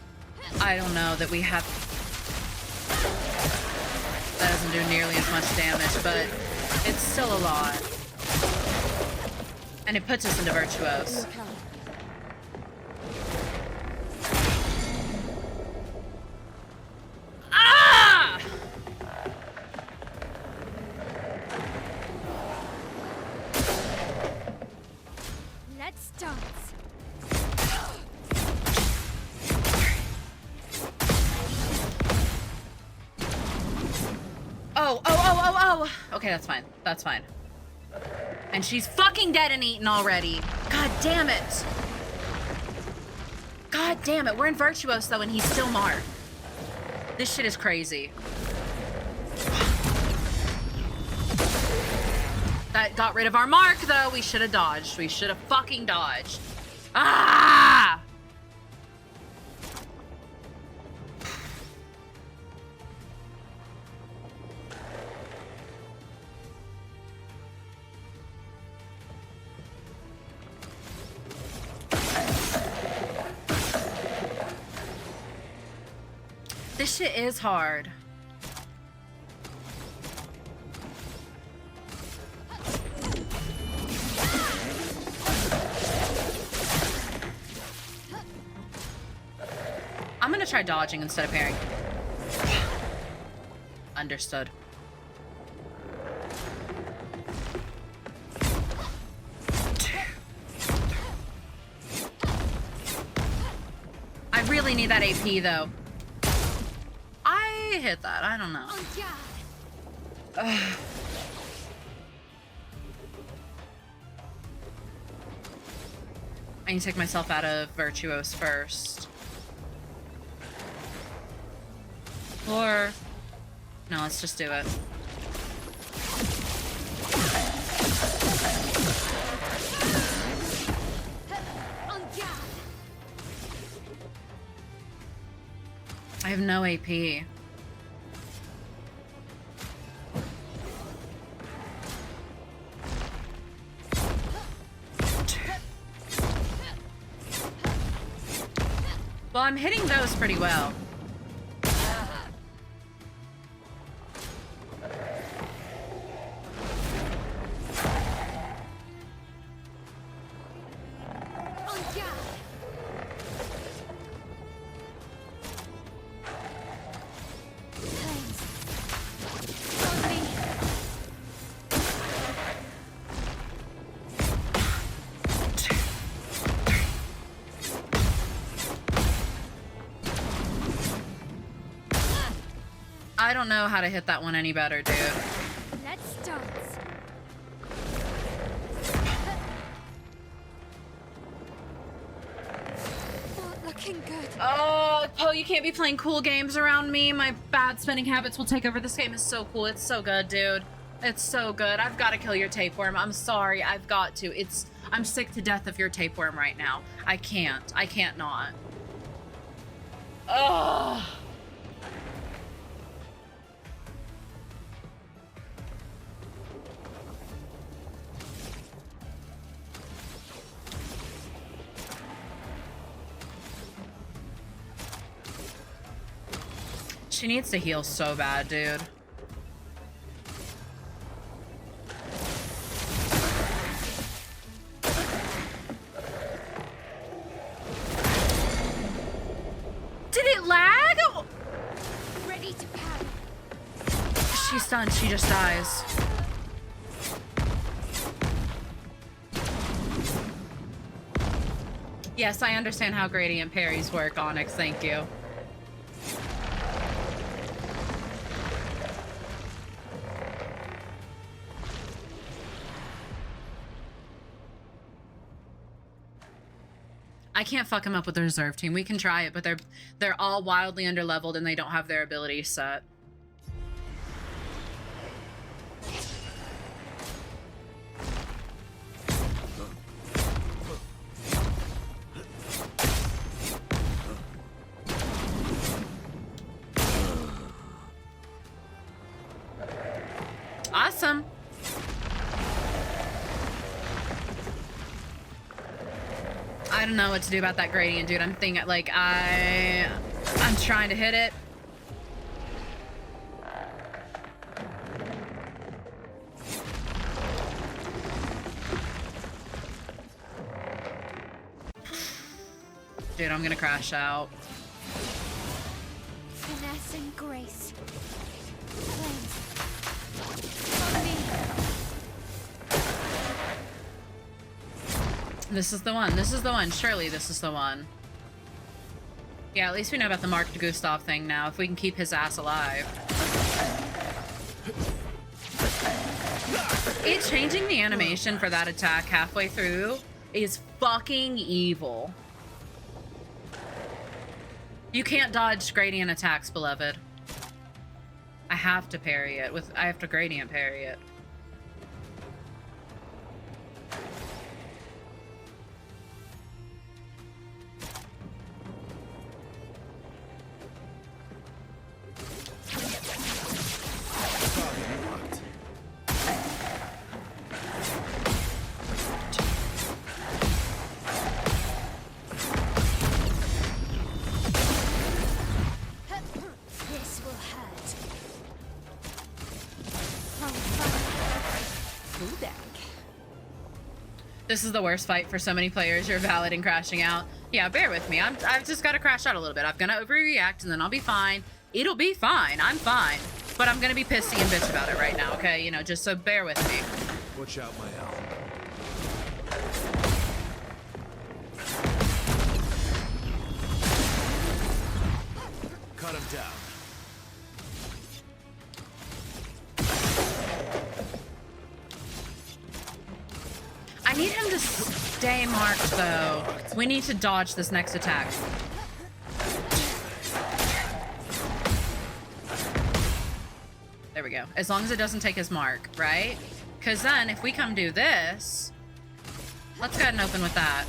I don't know that we have... That doesn't do nearly as much damage, but it's still a lot. And it puts us into Virtuoso. Ah! Let's dance. Oh. Okay, that's fine. That's fine. And she's fucking dead and eaten already. God damn it. God damn it. We're in Virtuoso, though, and he's still Mark. This shit is crazy. That got rid of our mark, though. We should have dodged. We should have fucking dodged. Ah! This shit is hard. I'm gonna gonna try dodging instead of parrying. Understood. I really need that AP though. I hit that. I don't know. Ugh. I need to take myself out of Virtuos first. Or... no, let's just do it. I have no AP. Well, I'm hitting those pretty well. I don't know how to hit that one any better, dude. Let's dance. Not looking good. Oh, Poe, you can't be playing cool games around me. My bad spending habits will take over. This game is so cool. It's so good, dude. It's so good. I've got to kill your tapeworm. I'm sorry. I've got to. I'm sick to death of your tapeworm right now. I can't. I can't not. Ugh. She needs to heal so bad, dude. Did it lag? Ready to parry. She's stunned. She just dies. Yes, I understand how gradient parries work, Onyx. Thank you. I can't fuck him up with the reserve team. We can try it, but they're all wildly underleveled and they don't have their abilities set. Awesome. I don't know what to do about that gradient, dude. I'm thinking, like, I'm trying to hit it. Dude, I'm gonna crash out. Finesse and grace. Follow me. This is the one. This is the one. Surely this is the one. Yeah, at least we know about the Mark Gustav thing now. If we can keep his ass alive. It changing the animation for that attack halfway through is fucking evil. You can't dodge gradient attacks, beloved. I have to parry it with. I have to gradient parry it. This will hurt. This is the worst fight for so many players. You're valid and crashing out. Yeah, bear with me. I've just got to crash out a little bit. I'm going to overreact, and then I'll be fine. It'll be fine. I'm fine. But I'm going to be pissy and bitch about it right now, okay? You know, just so bear with me. Watch out, my elf. Cut him down. I need him to stay marked, though. We need to dodge this next attack. There we go. As long as it doesn't take his mark, right? Because then, if we come do this... Let's go ahead and open with that.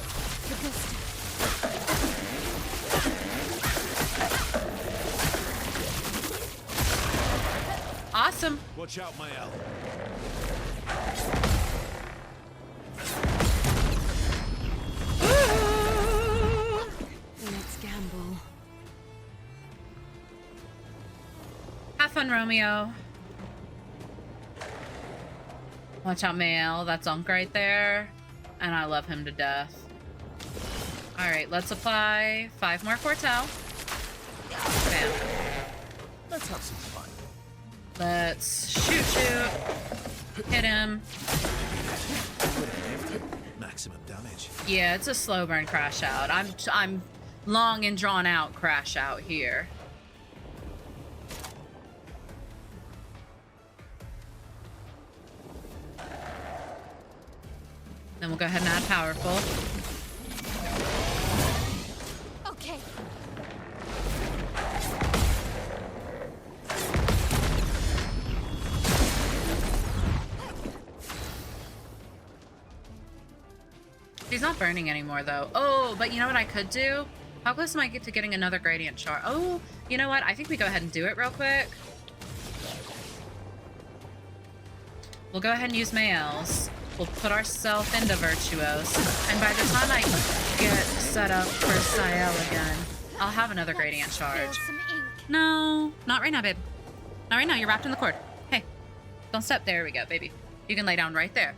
Awesome. Watch out, my elf. Let's gamble. Have fun, Romeo. Watch out, Mael. That's Unk right there. And I love him to death. Alright, let's apply 5 more Fortel. Bam. Let's have some fun. Let's shoot. Hit him. Maximum damage. Yeah, it's a slow burn crash out. I'm long and drawn out crash out here. Then we'll go ahead and add powerful. Okay. He's not burning anymore, though. Oh, but you know what I could do? How close am I to getting another gradient char? Oh, you know what? I think we go ahead and do it real quick. We'll go ahead and use Mael's. We'll put ourselves into Virtuos. And by the time I get set up for Sael again, I'll have another gradient charge. No, not right now, babe. Not right now. You're wrapped in the cord. Hey, don't step. There we go, baby. You can lay down right there.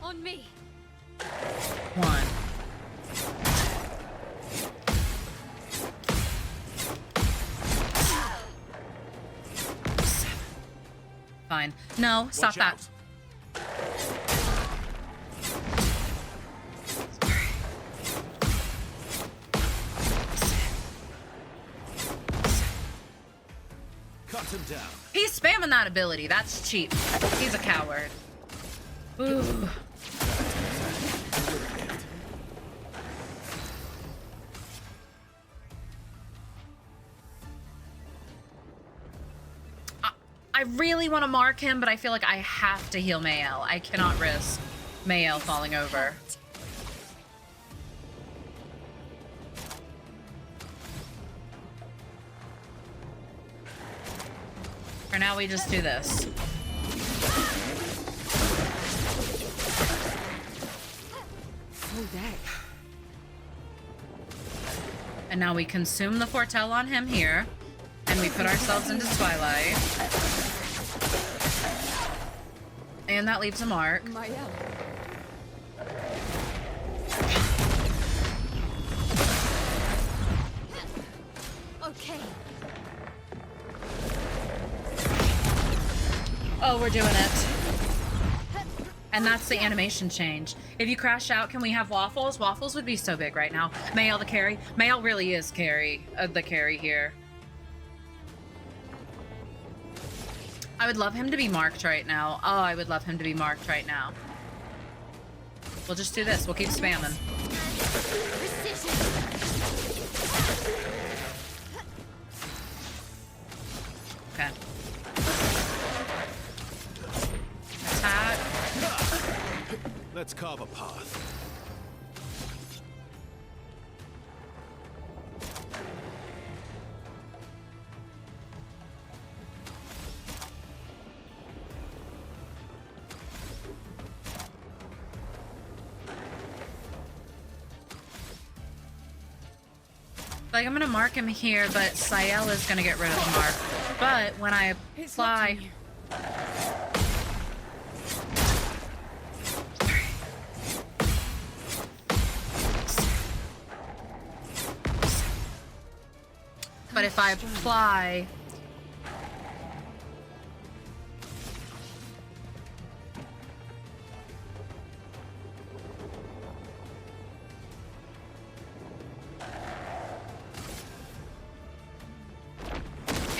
On me. 1. Fine. No, stop that. Cut him down. He's spamming that ability. That's cheap. He's a coward. Ooh. I really want to mark him, but I feel like I have to heal Mael. I cannot risk Mael falling over. For now, we just do this. Full deck. And now we consume the Fortel on him here. And we put ourselves into Twilight. And that leaves a mark. Okay. Oh, we're doing it. And that's the animation change. If you crash out, can we have waffles? Waffles would be so big right now. Mael the carry. Mael really is the carry here. I would love him to be marked right now. Oh, I would love him to be marked right now. We'll just do this. We'll keep spamming. Okay. Attack. Let's carve a path. Like, I'm gonna mark him here, but Sael is gonna get rid of the mark. But when I apply... But if I apply...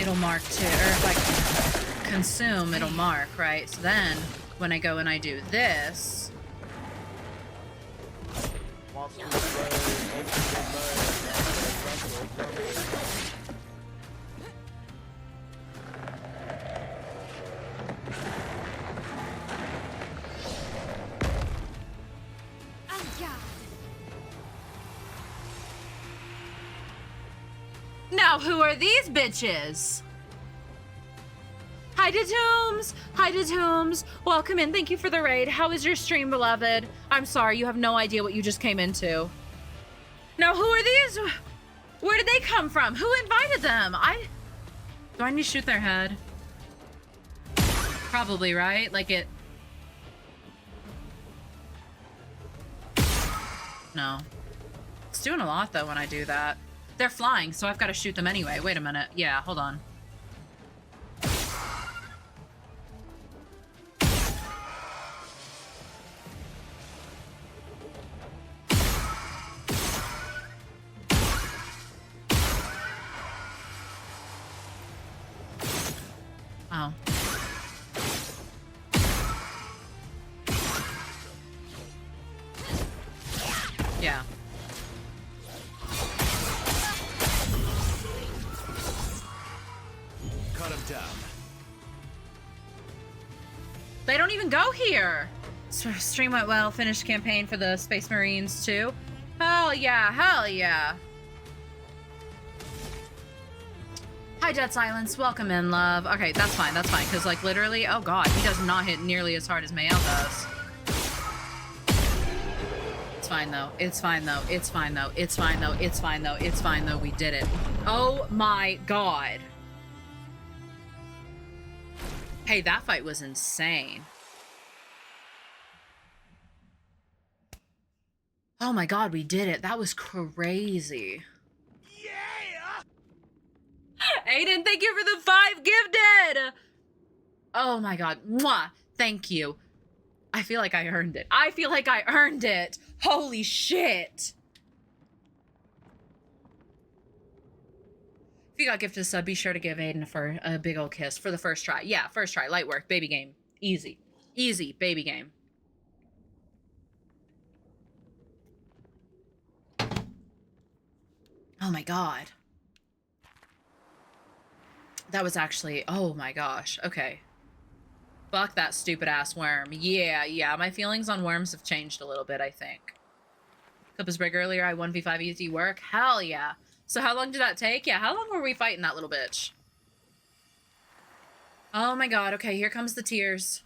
it'll mark too, or if I consume, it'll mark, right? So then, when I go and I do this... Now, who are these bitches? Hi to Tombs! Hi to Tombs! Welcome in, thank you for the raid. How is your stream, beloved? I'm sorry, you have no idea what you just came into. Now, who are these? Where did they come from? Who invited them? Do I need to shoot their head? Probably, right? Like it... No. It's doing a lot, though, when I do that. They're flying, so I've got to shoot them anyway. Wait a minute. Yeah, hold on. Oh. Yeah. Cut him down. They don't even go here. Stream went well. Finished campaign for the Space Marines too. Hell yeah, hell yeah. Hi, Jet Silence. Welcome in, love. Okay, that's fine, because, like, literally, oh god, he does not hit nearly as hard as Mael does. It's fine, though. It's fine, though. It's fine, though. It's fine, though. It's fine, though. It's fine, though. We did it. Oh my god. Hey, that fight was insane. Oh my god, we did it. That was crazy. Aiden, thank you for the 5 gifted! Oh my god. Mwah. Thank you. I feel like I earned it. I feel like I earned it. Holy shit. If you got gifted a sub, be sure to give Aiden for a big old kiss for the first try. Yeah, first try. Light work. Baby game. Easy. Easy. Baby game. Oh my god. That was actually, oh my gosh. Okay. Fuck that stupid ass worm. Yeah. My feelings on worms have changed a little bit, I think. Cup was big earlier. I 1v5 easy work. Hell yeah. So how long did that take? Yeah, how long were we fighting that little bitch? Oh my god. Okay, here comes the tears.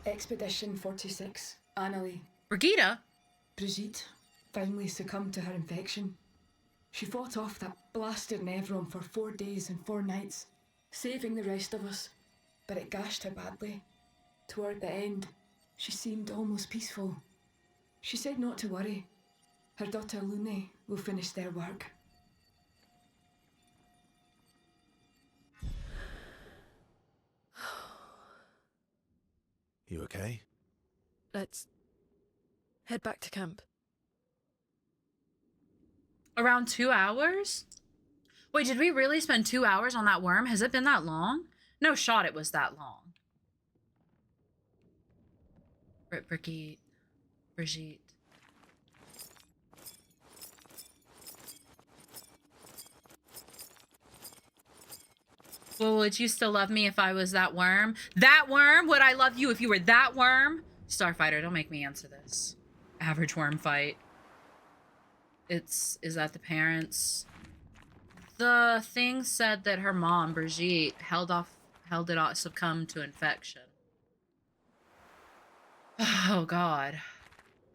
Expedition 46. Annalie. Brigitte? Brigitte finally succumbed to her infection. She fought off that blasted Nevron for 4 days and 4 nights, saving the rest of us, but it gashed her badly. Toward the end, she seemed almost peaceful. She said not to worry. Her daughter Lune will finish their work. You okay? Let's head back to camp. Around 2 hours? Wait, did we really spend 2 hours on that worm? Has it been that long? No shot it was that long. Brigitte. Well, would you still love me if I was that worm? That worm? Would I love you if you were that worm? Starfighter, don't make me answer this. Average worm fight. Is that the parents? The thing said that her mom, Brigitte, held it off, succumbed to infection. Oh, God.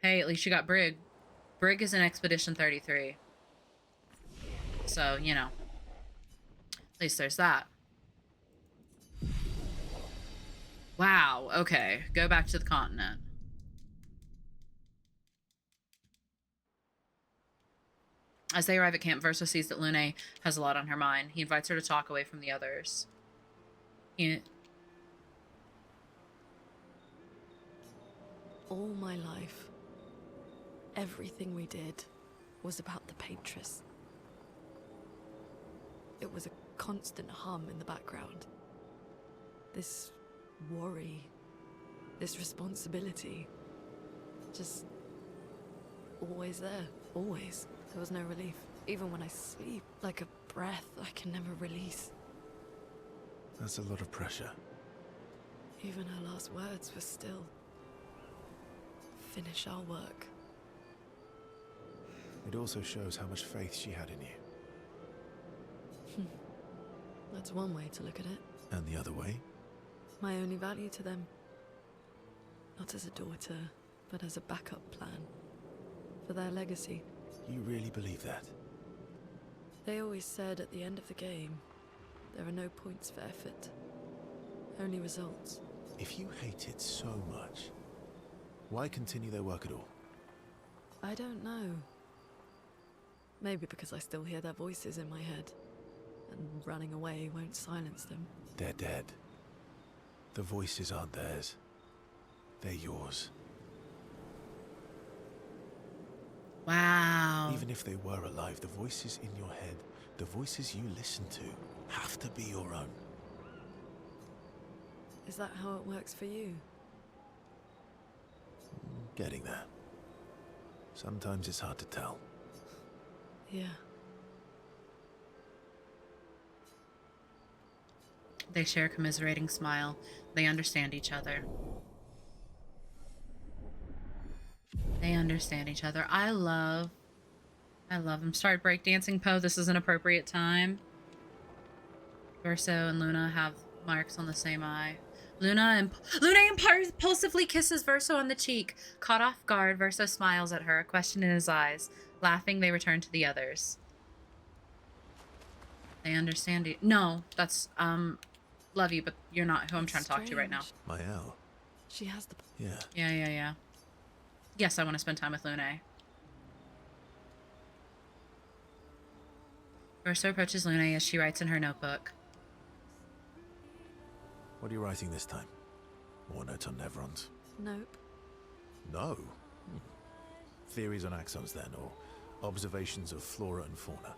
Hey, at least you got Brig. Brig is in Expedition 33. So, you know. At least there's that. Wow, okay. Go back to the continent. As they arrive at camp, Verso sees that Lune has a lot on her mind. He invites her to talk away from the others. All my life, everything we did was about the Paintress. It was a constant hum in the background. This worry, this responsibility, just always there, always. There was no relief. Even when I sleep, like a breath I can never release. That's a lot of pressure. Even her last words were still, finish our work. It also shows how much faith she had in you. That's one way to look at it. And the other way? My only value to them. Not as a daughter, but as a backup plan. For their legacy. You really believe that? They always said at the end of the game, there are no points for effort. Only results. If you hate it so much, why continue their work at all? I don't know. Maybe because I still hear their voices in my head, and running away won't silence them. They're dead. The voices aren't theirs. They're yours. Wow. Even if they were alive, the voices in your head, the voices you listen to, have to be your own. Is that how it works for you? Getting there. Sometimes it's hard to tell. Yeah. They share a commiserating smile. They understand each other. They understand each other. I love them. Start breakdancing, Poe. This is an appropriate time. Verso and Luna have marks on the same eye. Luna impulsively kisses Verso on the cheek. Caught off guard, Verso smiles at her, a question in his eyes. Laughing, they return to the others. They understand you. No, that's, love you, but you're not who I'm trying to talk to right now. Mael. She has the... Yeah. Yeah. Yes, I want to spend time with Lune. Verso approaches Lune as she writes in her notebook. What are you writing this time? More notes on Nevrons? Nope. No? Theories on axons then, or observations of flora and fauna?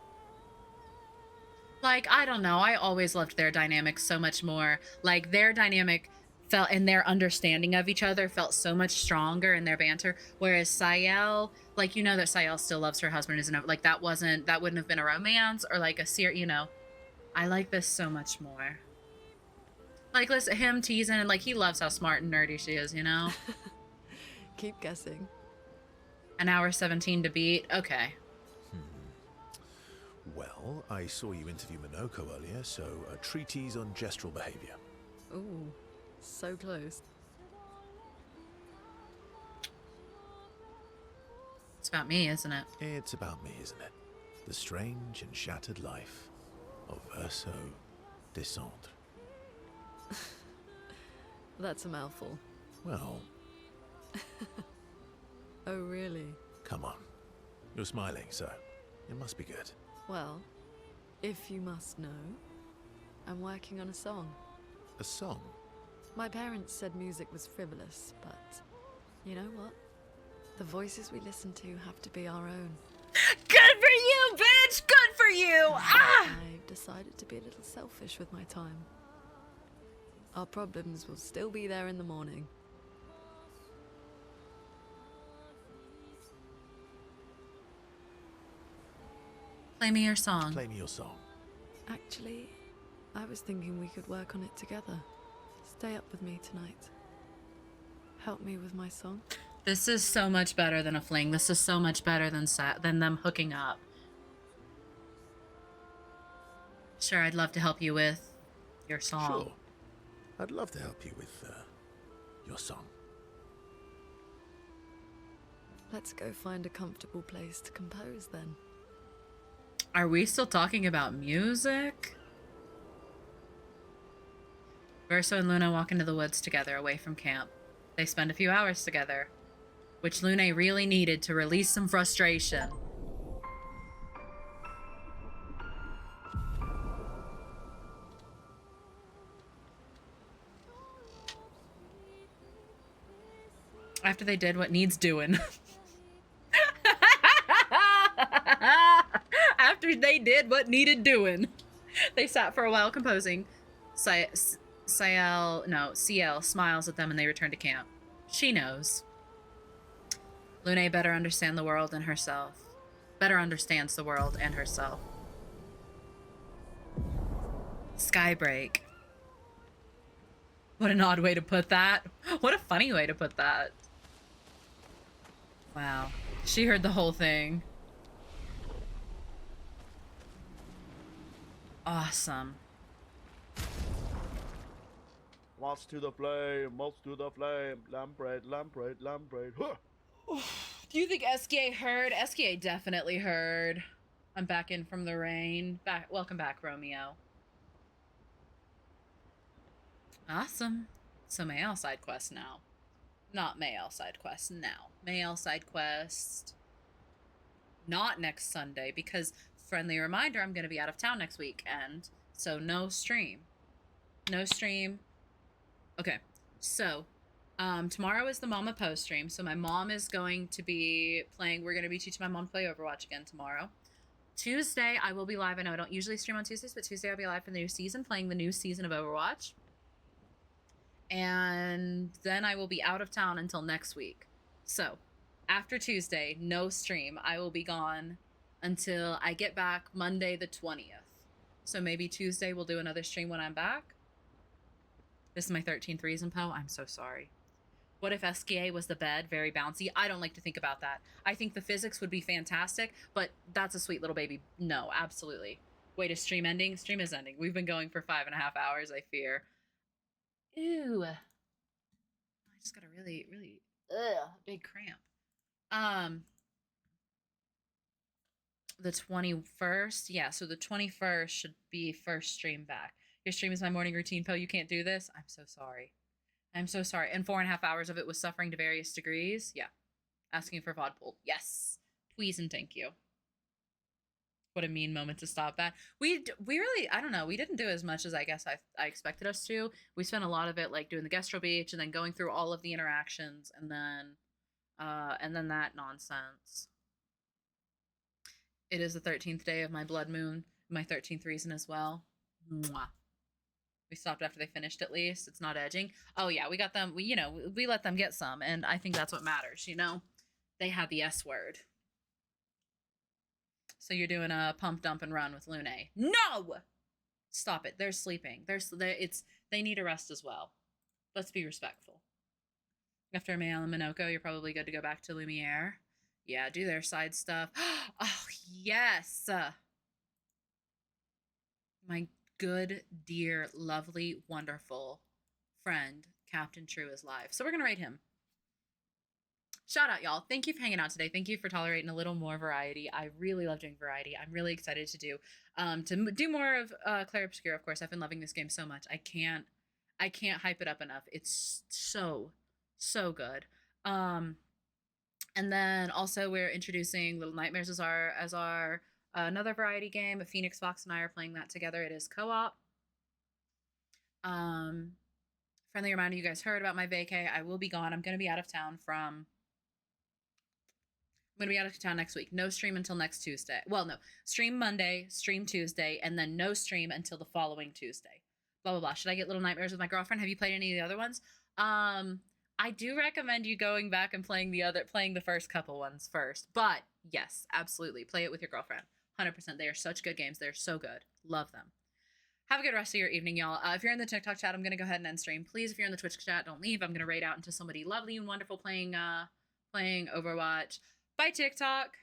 Like, I don't know. I always loved their dynamic so much more. Like, their dynamic felt, and their understanding of each other felt so much stronger in their banter. Whereas Sayel, like, you know that Sayel still loves her husband, isn't like, that wouldn't have been a romance or like a you know. I like this so much more. Like, listen, him teasing, and like, he loves how smart and nerdy she is, you know? Keep guessing. An hour 17 to beat. Okay. Well, I saw you interview Minoko earlier, so a treatise on gestural behavior. Ooh, so close. It's about me, isn't it? It's about me, isn't it? The strange and shattered life of Verso Descendre. That's a mouthful. Well... Oh, really? Come on. You're smiling, so it must be good. Well, if you must know, I'm working on a song. A song? My parents said music was frivolous, but you know what? The voices we listen to have to be our own. Good for you, bitch! Good for you! Ah! I've decided to be a little selfish with my time. Our problems will still be there in the morning. Play me your song. Play me your song. Actually, I was thinking we could work on it together. Stay up with me tonight. Help me with my song. This is so much better than a fling. This is so much better than them hooking up. Sure, I'd love to help you with your song. Sure. I'd love to help you with your song. Let's go find a comfortable place to compose then. Are we still talking about music? Verso and Luna walk into the woods together away from camp. They spend a few hours together, which Luna really needed to release some frustration. After they did what needs doing. After they did what needed doing. They sat for a while composing. CL smiles at them and they return to camp. She knows. Lune better understand the world and herself. Better understands the world and herself. Skybreak. What an odd way to put that. What a funny way to put that. Wow. She heard the whole thing. Awesome. Moths to the flame, moths to the flame, lamprey, lamprey, lamprey. Huh. Do you think SKA heard? SKA definitely heard. I'm back in from the rain. Welcome back, Romeo. Awesome. So Mayel side quest now. Not Mayel side quest now. Mayel side quest not next Sunday because friendly reminder, I'm going to be out of town next weekend. So no stream. No stream. Okay. So tomorrow is the Mama Poe stream. So my mom is going to be playing. We're going to be teaching my mom to play Overwatch again tomorrow. Tuesday, I will be live. I know I don't usually stream on Tuesdays, but Tuesday I'll be live for the new season, playing the new season of Overwatch. And then I will be out of town until next week. So after Tuesday, no stream. I will be gone until I get back Monday the 20th. So maybe Tuesday we'll do another stream when I'm back. This is my 13th reason, Poe. I'm so sorry. What if SKA was the bed? Very bouncy. I don't like to think about that. I think the physics would be fantastic, but that's a sweet little baby. No, absolutely. Wait, is stream ending? Stream is ending. We've been going for 5.5 hours, I fear. Ew. I just got a really, really big cramp. The 21st? Yeah, so the 21st should be first stream back. Your stream is my morning routine, Poe. You can't do this? I'm so sorry. I'm so sorry. And 4.5 hours of it was suffering to various degrees. Yeah. Asking for VOD pool. Yes. Please and thank you. What a mean moment to stop at. We really, I don't know, we didn't do as much as I guess I expected us to. We spent a lot of it like doing the Gastro Beach and then going through all of the interactions and then that nonsense. It is the 13th day of my blood moon, my 13th reason as well. Mwah. We stopped after they finished at least. It's not edging. Oh yeah, we got them, we let them get some and I think that's what matters, They had the S word. So you're doing a pump, dump, and run with Lune. No! Stop it. They're sleeping. They need a rest as well. Let's be respectful. After Mayel and Minoko, you're probably good to go back to Lumiere. Yeah, do their side stuff. Oh, yes! My good, dear, lovely, wonderful friend, Captain True, is live. So we're going to rate him. Shout out, y'all. Thank you for hanging out today. Thank you for tolerating a little more variety. I really love doing variety. I'm really excited to do more of Clair Obscur, of course. I've been loving this game so much. I can't hype it up enough. It's so good. And then also we're introducing Little Nightmares as our another variety game. Phoenix Fox and I are playing that together. It is co-op. Friendly reminder, you guys heard about my vacay. I will be gone. I'm going to be out of town next week. No stream until next Tuesday. Well, no. Stream Monday, stream Tuesday, and then no stream until the following Tuesday. Blah, blah, blah. Should I get Little Nightmares with my girlfriend? Have you played any of the other ones? I do recommend you going back and playing the first couple ones first. But yes, absolutely. Play it with your girlfriend. 100%. They are such good games. They're so good. Love them. Have a good rest of your evening, y'all. If you're in the TikTok chat, I'm going to go ahead and end stream. Please, if you're in the Twitch chat, don't leave. I'm going to raid out into somebody lovely and wonderful playing Overwatch. Bye, TikTok.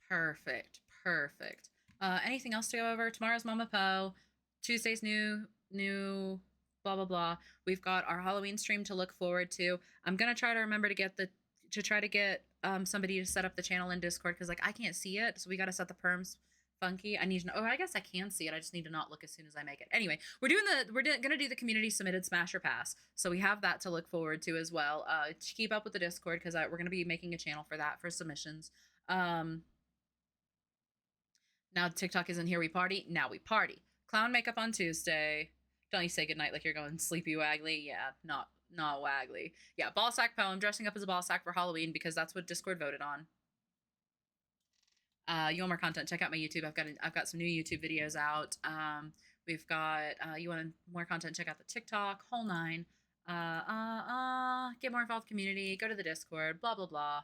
Perfect. Anything else to go over? Tomorrow's Mama Poe. Tuesday's new blah blah blah. We've got our Halloween stream to look forward to. I'm gonna try to remember to get somebody to set up the channel in Discord because I can't see it, so we gotta set the perms funky. I need to know. Oh, I guess I can see it. I just need to not look as soon as I make it. Anyway, we're gonna do the community submitted Smasher Pass, so we have that to look forward to as well. To keep up with the Discord, because we're gonna be making a channel for that for submissions. Now TikTok isn't here. We party. Now we party. Clown makeup on Tuesday. Don't you say goodnight like you're going sleepy waggly? Yeah, not waggly. Yeah, ball sack poem. Dressing up as a ball sack for Halloween because that's what Discord voted on. You want more content? Check out my YouTube. I've got some new YouTube videos out. We've got you want more content? Check out the TikTok, whole nine. Get more involved community. Go to the Discord. Blah blah blah.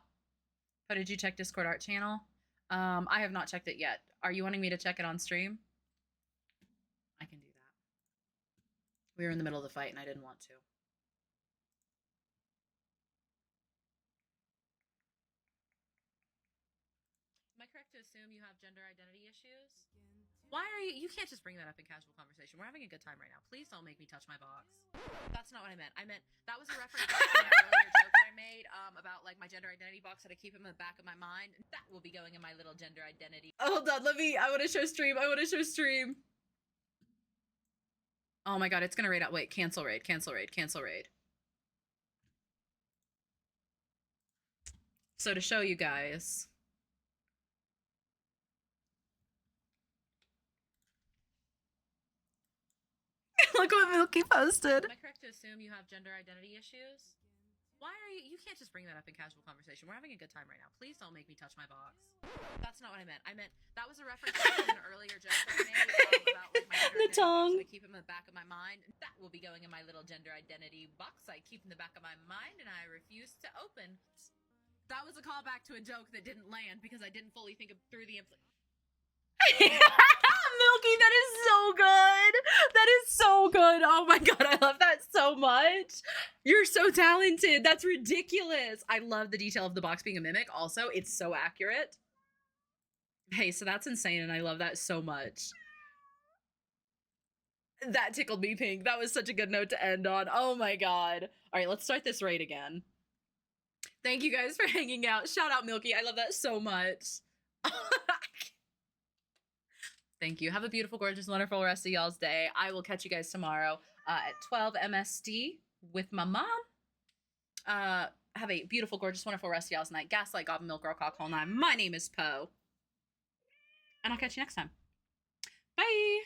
How did you check Discord art channel? I have not checked it yet. Are you wanting me to check it on stream? I can do that. We were in the middle of the fight and I didn't want to. Am I correct to assume you have gender identity issues? Why are you can't just bring that up in casual conversation. We're having a good time right now. Please don't make me touch my box. That's not what I meant. I meant that was a reference to an earlier joke that I made about like my gender identity box that I keep in the back of my mind. That will be going in my little gender identity. Oh, hold on, I want to show stream. Oh my god, it's gonna raid out. Wait, cancel raid. So to show you guys. Look what Milky posted. Am I correct to assume you have gender identity issues? Why are you can't just bring that up in casual conversation. We're having a good time right now. Please don't make me touch my box. That's not what I meant. I meant that was a reference to an earlier joke that I made about like my gender identity box that I keep in the back of my mind. That will be going in my little gender identity box I keep in the back of my mind and I refuse to open. That was a callback to a joke that didn't land because I didn't fully think through the Milky, that is so good. That is so good. Oh my god, I love that so much. You're so talented. That's ridiculous. I love the detail of the box being a mimic. Also, it's so accurate. Hey, so that's insane, and I love that so much. That tickled me pink. That was such a good note to end on. Oh my god. All right, let's start this raid again. Thank you guys for hanging out. Shout out Milky. I love that so much. Thank you. Have a beautiful, gorgeous, wonderful rest of y'all's day. I will catch you guys tomorrow at 12 MST with my mom. Have a beautiful, gorgeous, wonderful rest of y'all's night. Gaslight, Goblin Milk, Girl, Cock, Whole Nine. My name is Poe. And I'll catch you next time. Bye.